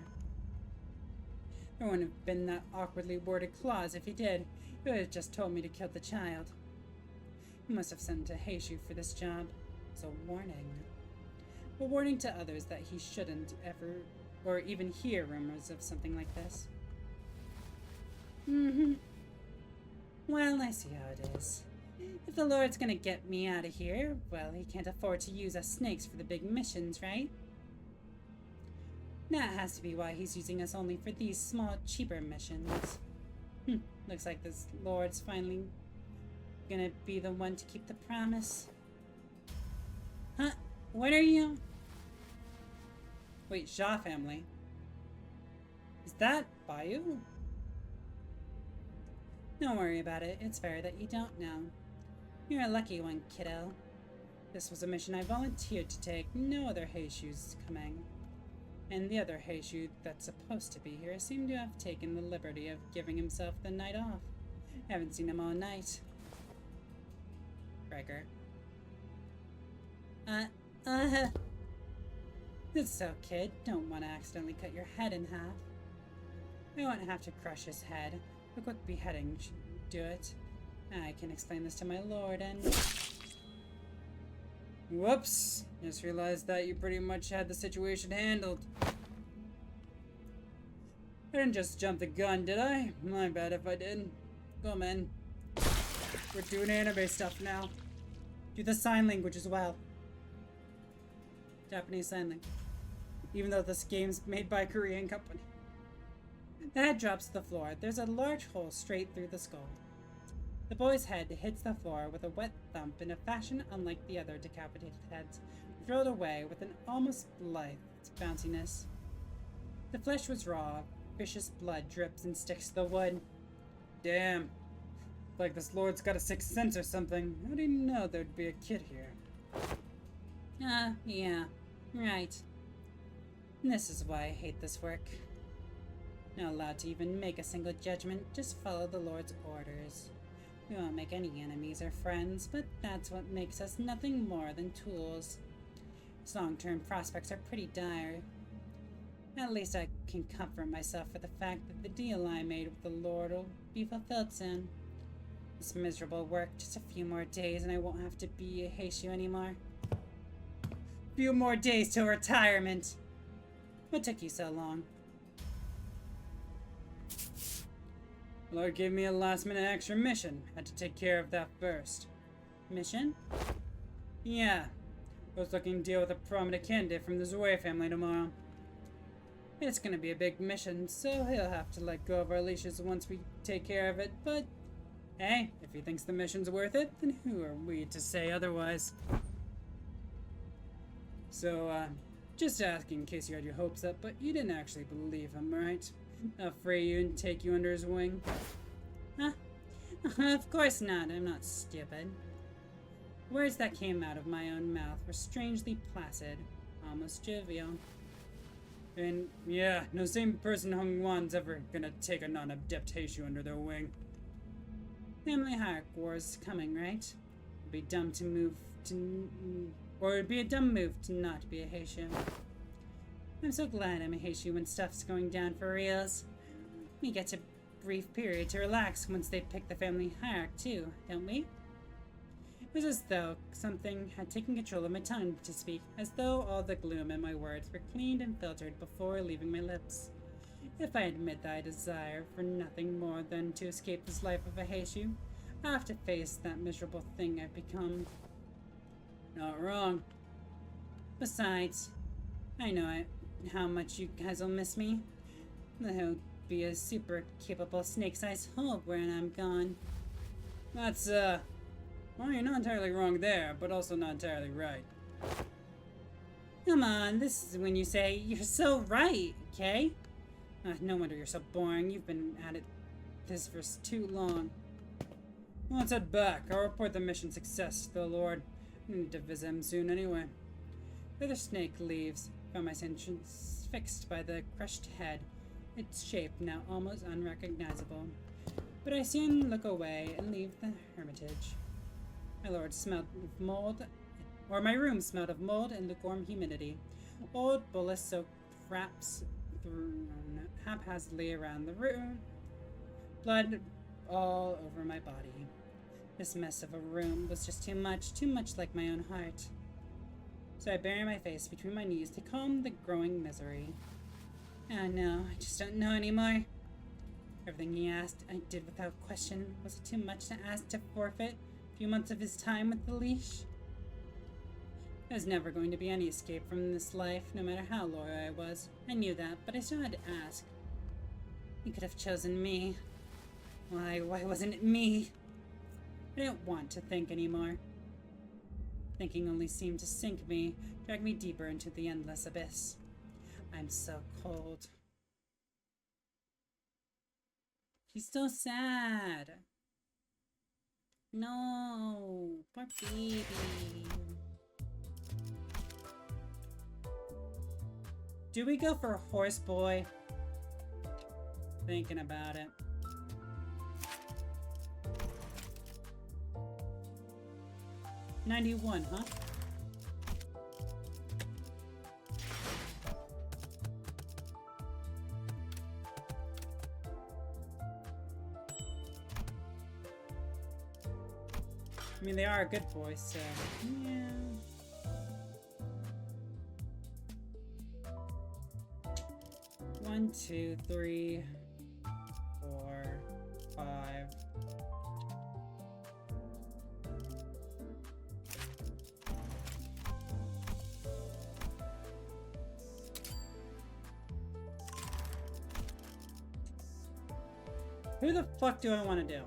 There wouldn't have been that awkwardly worded clause if he did. He would have just told me to kill the child. He must have sent to Heishu for this job. It's a warning. A warning to others that he shouldn't ever or even hear rumors of something like this. Well, I see how it is. If the Lord's gonna get me out of here, well, he can't afford to use us snakes for the big missions, right? That has to be why he's using us only for these small, cheaper missions. Looks like this Lord's finally gonna be the one to keep the promise. Huh? What are you? Wait, Shaw family. Is that Bayou? Don't worry about it. It's fair that you don't know. You're a lucky one, kiddo. This was a mission I volunteered to take. No other Heishu's coming. And the other Heishu that's supposed to be here seemed to have taken the liberty of giving himself the night off. I haven't seen him all night. Gregor. It's so, kid. Don't want to accidentally cut your head in half. I won't have to crush his head. A quick beheading should do it. I can explain this to my lord and...
Whoops! Just realized that you pretty much had the situation handled. I didn't just jump the gun, did I? My bad if I did. Go, man. We're doing anime stuff now.
Do the sign language as well. Japanese sign language. Even though this game's made by a Korean company. The head drops to the floor. There's a large hole straight through the skull. The boy's head hits the floor with a wet thump in a fashion unlike the other decapitated heads, rolled away with an almost blithe bounciness. The flesh was raw. Vicious blood drips and sticks to the wood.
Damn. Like this lord's got a sixth sense or something. How do you know there'd be a kid here?
Yeah. Right. This is why I hate this work. Not allowed to even make a single judgment, just follow the Lord's orders. We won't make any enemies or friends, but that's what makes us nothing more than tools. His long-term prospects are pretty dire. At least I can comfort myself with the fact that the deal I made with the Lord will be fulfilled soon. This miserable work, just a few more days and I won't have to be a Heishu anymore. Few more days till retirement! What took you so long?
Lord gave me a last-minute extra mission. Had to take care of that first.
Mission?
Yeah. I was looking to deal with a prominent candidate from the Zoe family tomorrow. It's gonna be a big mission, so he'll have to let go of our leashes once we take care of it, but hey, if he thinks the mission's worth it, then who are we to say otherwise? So, just asking in case you had your hopes up, but you didn't actually believe him, right? I'll free you and take you under his wing.
Huh? Of course not, I'm not stupid. Words that came out of my own mouth were strangely placid, almost jovial.
And yeah, no same person Hung Wan's ever gonna take a non-adept Heishu under their wing.
Family hierarchy war's coming, right? It'd be dumb to move to... Or it'd be a dumb move to not be a Heishu. I'm so glad I'm a Heishu when stuff's going down for reals. We get a brief period to relax once they pick the family hierarchy too, don't we? It was as though something had taken control of my tongue to speak, as though all the gloom in my words were cleaned and filtered before leaving my lips. If I admit that I desire for nothing more than to escape this life of a Heishu, I have to face that miserable thing I've become.
Not wrong.
Besides, I know how much you guys will miss me. There'll be a super capable snake-sized hole when I'm gone.
That's, well, you're not entirely wrong there, but also not entirely right.
Come on, this is when you say, you're so right, okay? No wonder you're so boring. You've been at this for too long.
Well, let's head back. I'll report the mission success to the Lord. I need to visit him soon anyway.
The other snake leaves, found my attention fixed by the crushed head, its shape now almost unrecognizable. But I soon look away and leave the hermitage. My lord smelled of mold, or my room smelled of mold and lukewarm humidity. Old bolus-soaked wraps thrown haphazardly around the room, blood all over my body. This mess of a room was just too much like my own heart. So I buried my face between my knees to calm the growing misery. Oh no, I just don't know anymore. Everything he asked, I did without question. Was it too much to ask to forfeit a few months of his time with the leash? There was never going to be any escape from this life, no matter how loyal I was. I knew that, but I still had to ask. He could have chosen me. Why wasn't it me? I didn't want to think anymore. Thinking only seemed to sink me, drag me deeper into the endless abyss. I'm so cold. She's so sad. No, poor baby. Do we go for a horse boy? Thinking about it. $91, huh? I mean, they are a good boy, so yeah. One, two, three, 4, 5. Who the fuck do I want to do?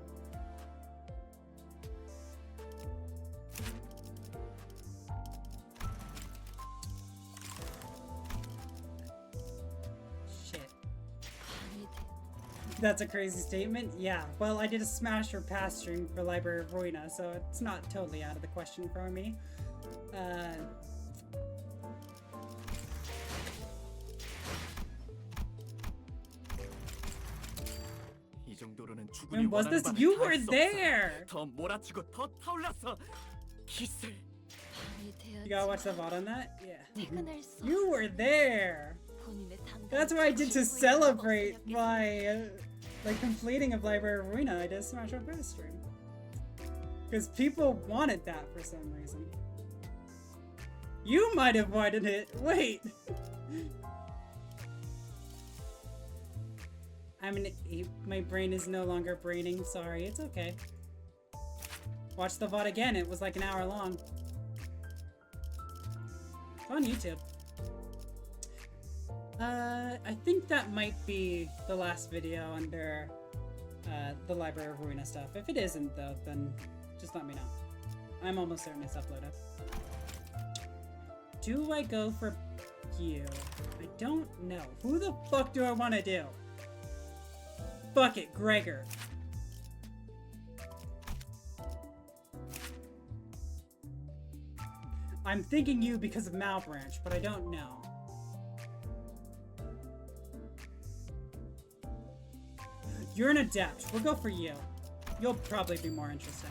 That's a crazy statement. Yeah, well, I did a smash or pass stream for Library of Ruina, so it's not totally out of the question for me. When was this? You were there! You gotta watch the VOD on that? Yeah. You were there! That's what I did to celebrate my completing of Library of Ruina. I did a Smash Up Pass stream. Because people wanted that for some reason. You might have wanted it! Wait! I'm an ape. My brain is no longer braining. Sorry, it's okay. Watch the VOD again. It was like an hour long. It's on YouTube. I think that might be the last video under the Library of Ruina stuff. If it isn't, though, then just let me know. I'm almost certain it's uploaded. Do I go for you? I don't know. Who the fuck do I want to do? Fuck it, Gregor. I'm thinking you because of Malbranch, but I don't know. You're an adept. We'll go for you. You'll probably be more interesting.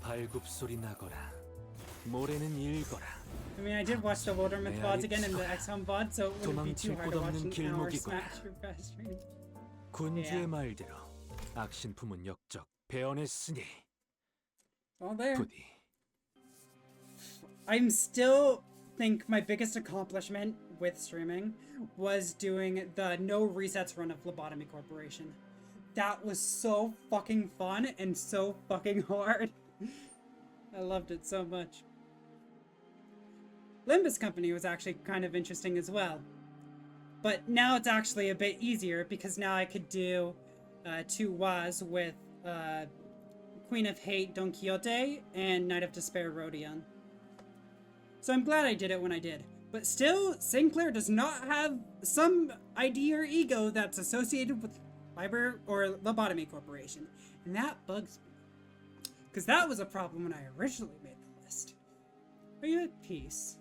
I mean, I did watch the Wildermyth VODs again in the XHome VOD, so it wouldn't be too hard to watch an hour Smash or Fast stream.
군주의 말대로 악신품은 역적 베어냈으니
All there.
부디
I'm still think my biggest accomplishment with streaming was doing the no resets run of Lobotomy Corporation. That was so fucking fun and so fucking hard. I loved it so much. Limbus Company was actually kind of interesting as well. But now it's actually a bit easier because now I could do 2 WAs with Queen of Hate Don Quixote and Knight of Despair Rodion. So I'm glad I did it when I did. But still, Sinclair does not have some idea or ego that's associated with Library or Lobotomy Corporation. And that bugs me. Because that was a problem when I originally made the list. Are you at peace?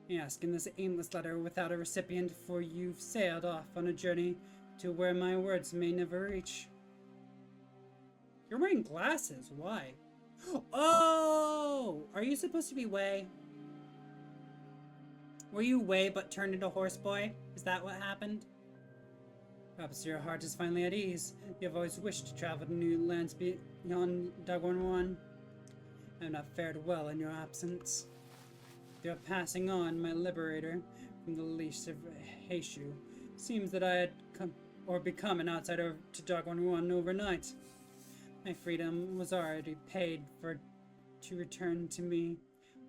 I ask in this aimless letter without a recipient, for you've sailed off on a journey to where my words may never reach. You're wearing glasses. Why? Oh! Are you supposed to be Wei? Were you Wei but turned into Horse Boy? Is that what happened? Perhaps your heart is finally at ease. You have always wished to travel to new lands beyond Dagwon. I have not fared well in your absence. You are passing on, my liberator, from the leash of Heishu. Seems that I had become an outsider to Dagwon overnight. My freedom was already paid for to return to me.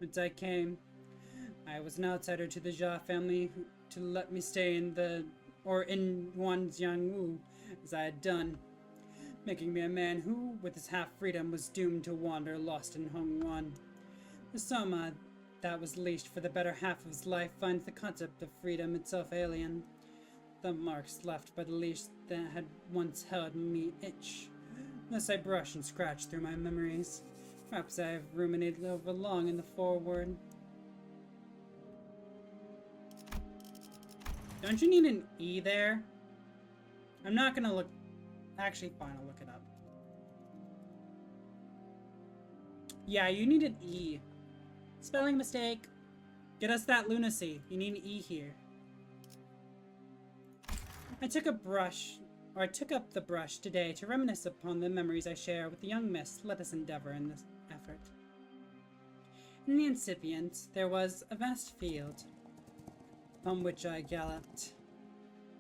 Once I came, I was an outsider to the Jia family to let me stay in Wanjiangwu as I had done, making me a man who, with his half-freedom, was doomed to wander lost in Hongwan. The Soma that was leashed for the better half of his life finds the concept of freedom itself alien. The marks left by the leash that had once held me itch. Thus I brush and scratch through my memories. Perhaps I have ruminated over long in the forward. Don't you need an E there? I'm not gonna look... Actually, fine, I'll look it up. Yeah, you need an E. Spelling mistake. Get us that lunacy. You need an E here. I took up the brush today to reminisce upon the memories I share with the young miss. Let us endeavor in this effort. In the incipient, there was a vast field upon which I galloped.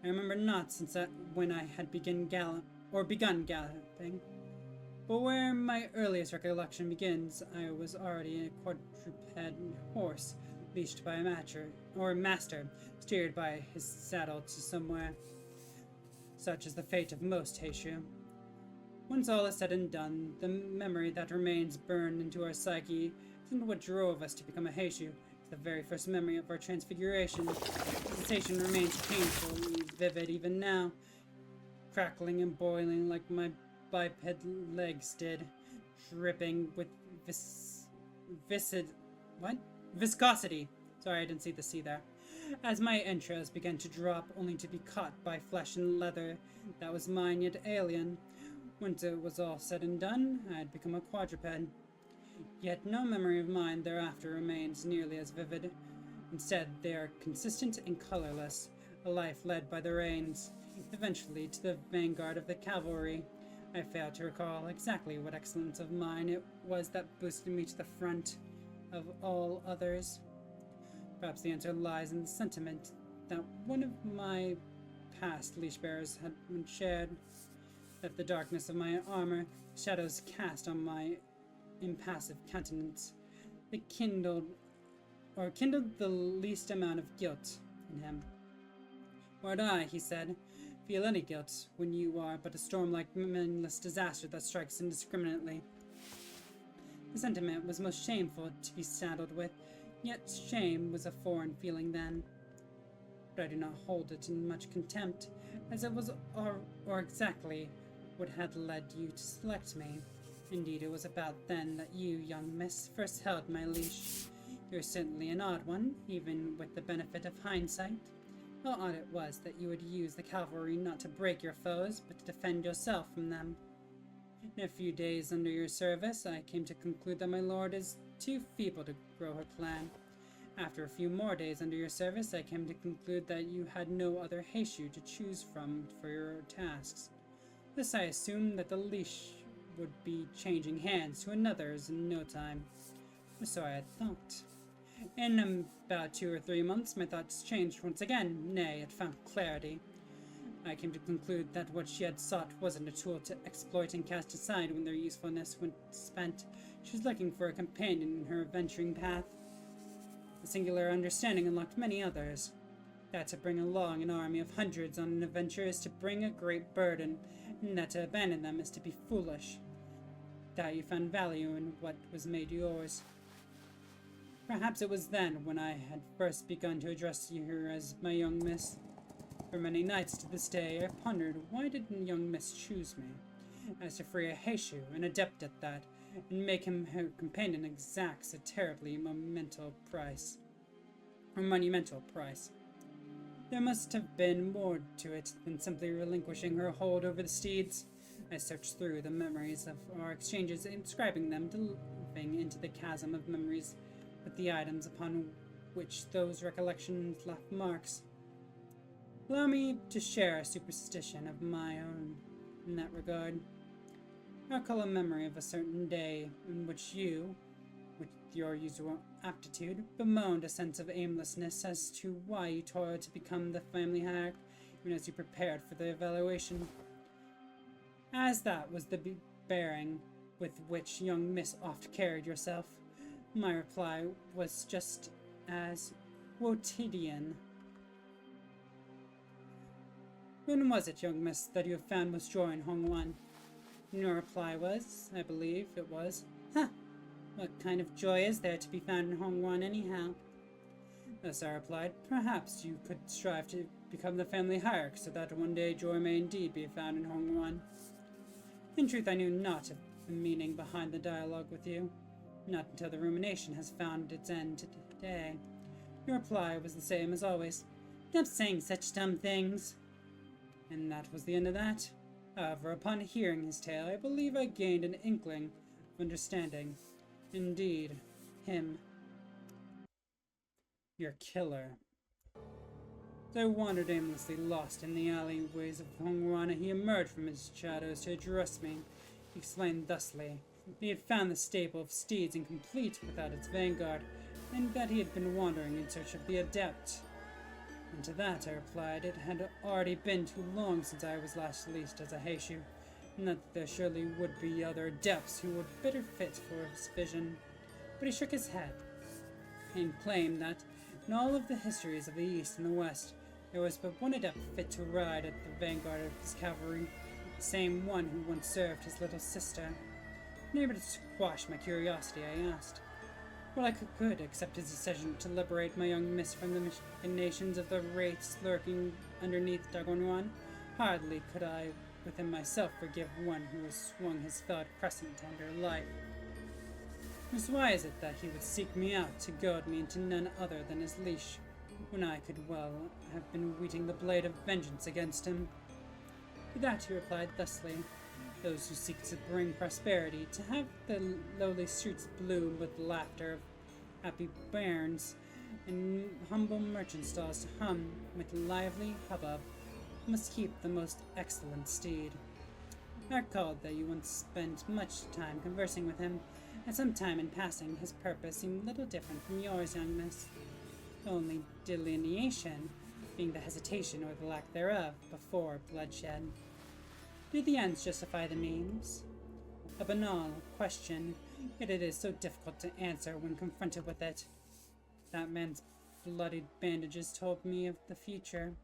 I remember not since when I had begun galloping, but where my earliest recollection begins, I was already a quadruped horse, leashed by a master, steered by his saddle to somewhere. Such is the fate of most Heishu. Once all is said and done, the memory that remains burned into our psyche isn't what drove us to become a Heishu. It's the very first memory of our transfiguration. The sensation remains painfully vivid even now, crackling and boiling like my biped legs did, dripping with viscosity. Sorry, I didn't see the C there. As my entrails began to drop, only to be caught by flesh and leather that was mine yet alien. Once it was all said and done, I had become a quadruped. Yet no memory of mine thereafter remains nearly as vivid. Instead, they are consistent and colorless, a life led by the reins, eventually to the vanguard of the cavalry. I fail to recall exactly what excellence of mine it was that boosted me to the front of all others. Perhaps the answer lies in the sentiment that one of my past leash bearers had shared, that the darkness of my armor, shadows cast on my impassive countenance, they kindled the least amount of guilt in him. Where'd I, he said, feel any guilt when you are but a storm-like meaningless disaster that strikes indiscriminately? The sentiment was most shameful to be saddled with, yet shame was a foreign feeling then. But I do not hold it in much contempt, as it was exactly what had led you to select me. Indeed, it was about then that you, young miss, first held my leash. You were certainly an odd one, even with the benefit of hindsight. How odd it was that you would use the cavalry not to break your foes, but to defend yourself from them. In a few days under your service, I came to conclude that my lord is too feeble to grow her clan. After a few more days under your service, I came to conclude that you had no other Heishu to choose from for your tasks. Thus I assumed that the leash would be changing hands to another's in no time. Or so I had thought. In about 2 or 3 months, my thoughts changed once again. Nay, it found clarity. I came to conclude that what she had sought wasn't a tool to exploit and cast aside when their usefulness went spent. She was looking for a companion in her venturing path. The singular understanding unlocked many others. That to bring along an army of hundreds on an adventure is to bring a great burden, and that to abandon them is to be foolish. That you found value in what was made yours. Perhaps it was then when I had first begun to address you as my young miss. For many nights to this day, I pondered why didn't young miss choose me? As to free a Heishu, an adept at that, and make him her companion exacts a terribly monumental price. There must have been more to it than simply relinquishing her hold over the steeds. I searched through the memories of our exchanges, inscribing them
delving into the chasm of memories with the items upon which those recollections left marks. Allow me to share a superstition of my own in that regard. I recall a memory of a certain day in which you, with your usual aptitude, bemoaned a sense of aimlessness as to why you toiled to become the family hierarch, even as you prepared for the evaluation. As that was the bearing with which young Miss oft carried yourself, my reply was just as quotidian. When was it, young Miss, that you found most joy in Hongwan? Your reply was, I believe it was, "Huh, what kind of joy is there to be found in Hongwan anyhow?" Thus I replied, "Perhaps you could strive to become the family hierarch, so that one day joy may indeed be found in Hongwan." In truth, I knew not of the meaning behind the dialogue with you, not until the rumination has found its end today. Your reply was the same as always, "Stop saying such dumb things." And that was the end of that. However, upon hearing his tale, I believe I gained an inkling of understanding. Indeed, him. Your killer. As I wandered aimlessly lost in the alleyways of Hongwana, he emerged from his shadows to address me. He explained thusly that he had found the stable of steeds incomplete without its vanguard, and that he had been wandering in search of the adept. And to that I replied it had already been too long since I was last released as a Heishu, and that there surely would be other adepts who would better fit for his vision. But he shook his head, and claimed that in all of the histories of the East and the West, there was but one adept fit to ride at the vanguard of his cavalry, the same one who once served his little sister. Unable to squash my curiosity, I asked. Well, I could accept his decision to liberate my young miss from the machinations of the wraiths lurking underneath Dagonwan. Hardly could I, within myself, forgive one who has swung his felled crescent under life. Just why is it that he would seek me out to goad me into none other than his leash, when I could well have been wheating the blade of vengeance against him? To that he replied thusly, "Those who seek to bring prosperity, to have the lowly streets bloom with the laughter of happy bairns, and humble merchant stalls to hum with lively hubbub, must keep the most excellent steed." I recalled that you once spent much time conversing with him. At some time in passing, his purpose seemed little different from yours, young miss. The only delineation being the hesitation or the lack thereof before bloodshed. Do the ends justify the means? A banal question, yet it is so difficult to answer when confronted with it. That man's bloodied bandages told me of the future.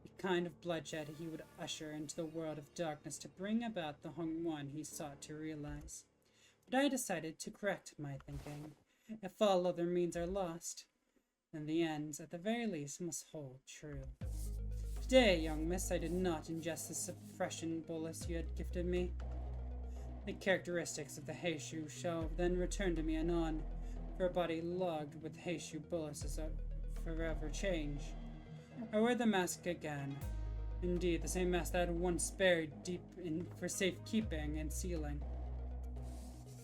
The kind of bloodshed he would usher into the world of darkness to bring about the Hongwan he sought to realize. But I decided to correct my thinking. If all other means are lost, then the ends, at the very least, must hold true. Today, young miss, I did not ingest the suppression bolus you had gifted me. The characteristics of the Heishu shall then return to me anon, for a body logged with Heishu boluses are forever change. I wear the mask again. Indeed, the same mask that I had once buried deep in for safekeeping and sealing.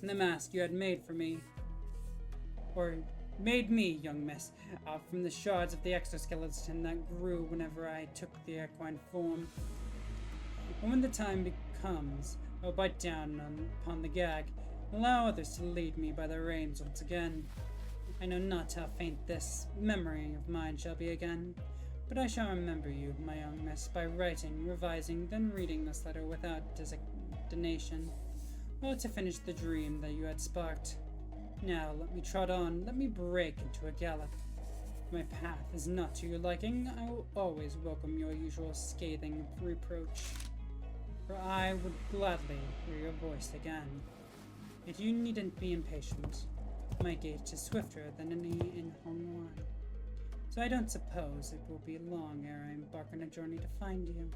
And the mask you had made for me, or made me, young miss, from the shards of the exoskeleton that grew whenever I took the equine form. And when the time comes, I will bite down upon the gag, and allow others to lead me by the reins once again. I know not how faint this memory of mine shall be again, but I shall remember you, my young miss, by writing, revising, then reading this letter without designation, or to finish the dream that you had sparked. Now let me trot on, let me break into a gallop. If my path is not to your liking, I will always welcome your usual scathing reproach, for I would gladly hear your voice again. Yet you needn't be impatient. My gait is swifter than any in Hongwan, so I don't suppose it will be long ere I embark on a journey to find you.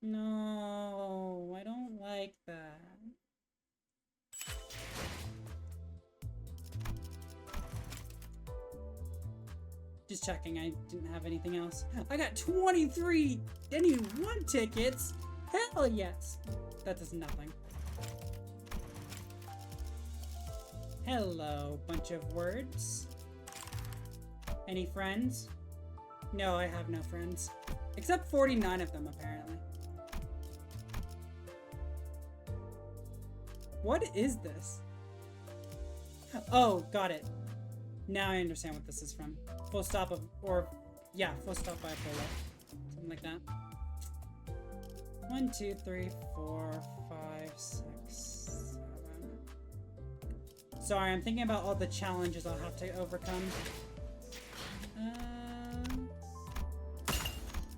No, I don't like that. Just checking, I didn't have anything else. I got 23 1 tickets
Hell yes! That does nothing. Hello, bunch of words. Any friends? No, I have no friends. Except 49 of them, apparently. What is this? Oh, got it. Now I understand what this is from. Full stop of, or, yeah, full stop by Apollo. Something like that. 1, 2, 3, 4, 5, 6, 7. Sorry, I'm thinking about all the challenges I'll have to overcome.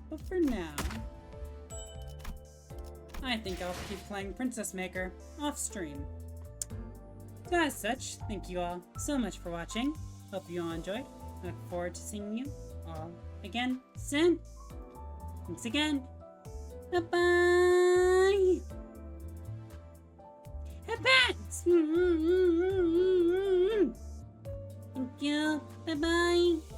But for now, I think I'll keep playing Princess Maker off stream. So as such, thank you all so much for watching. Hope you all enjoyed. I look forward to seeing you all again soon. Thanks again. Bye-bye! Headbands! Thank you. Bye-bye.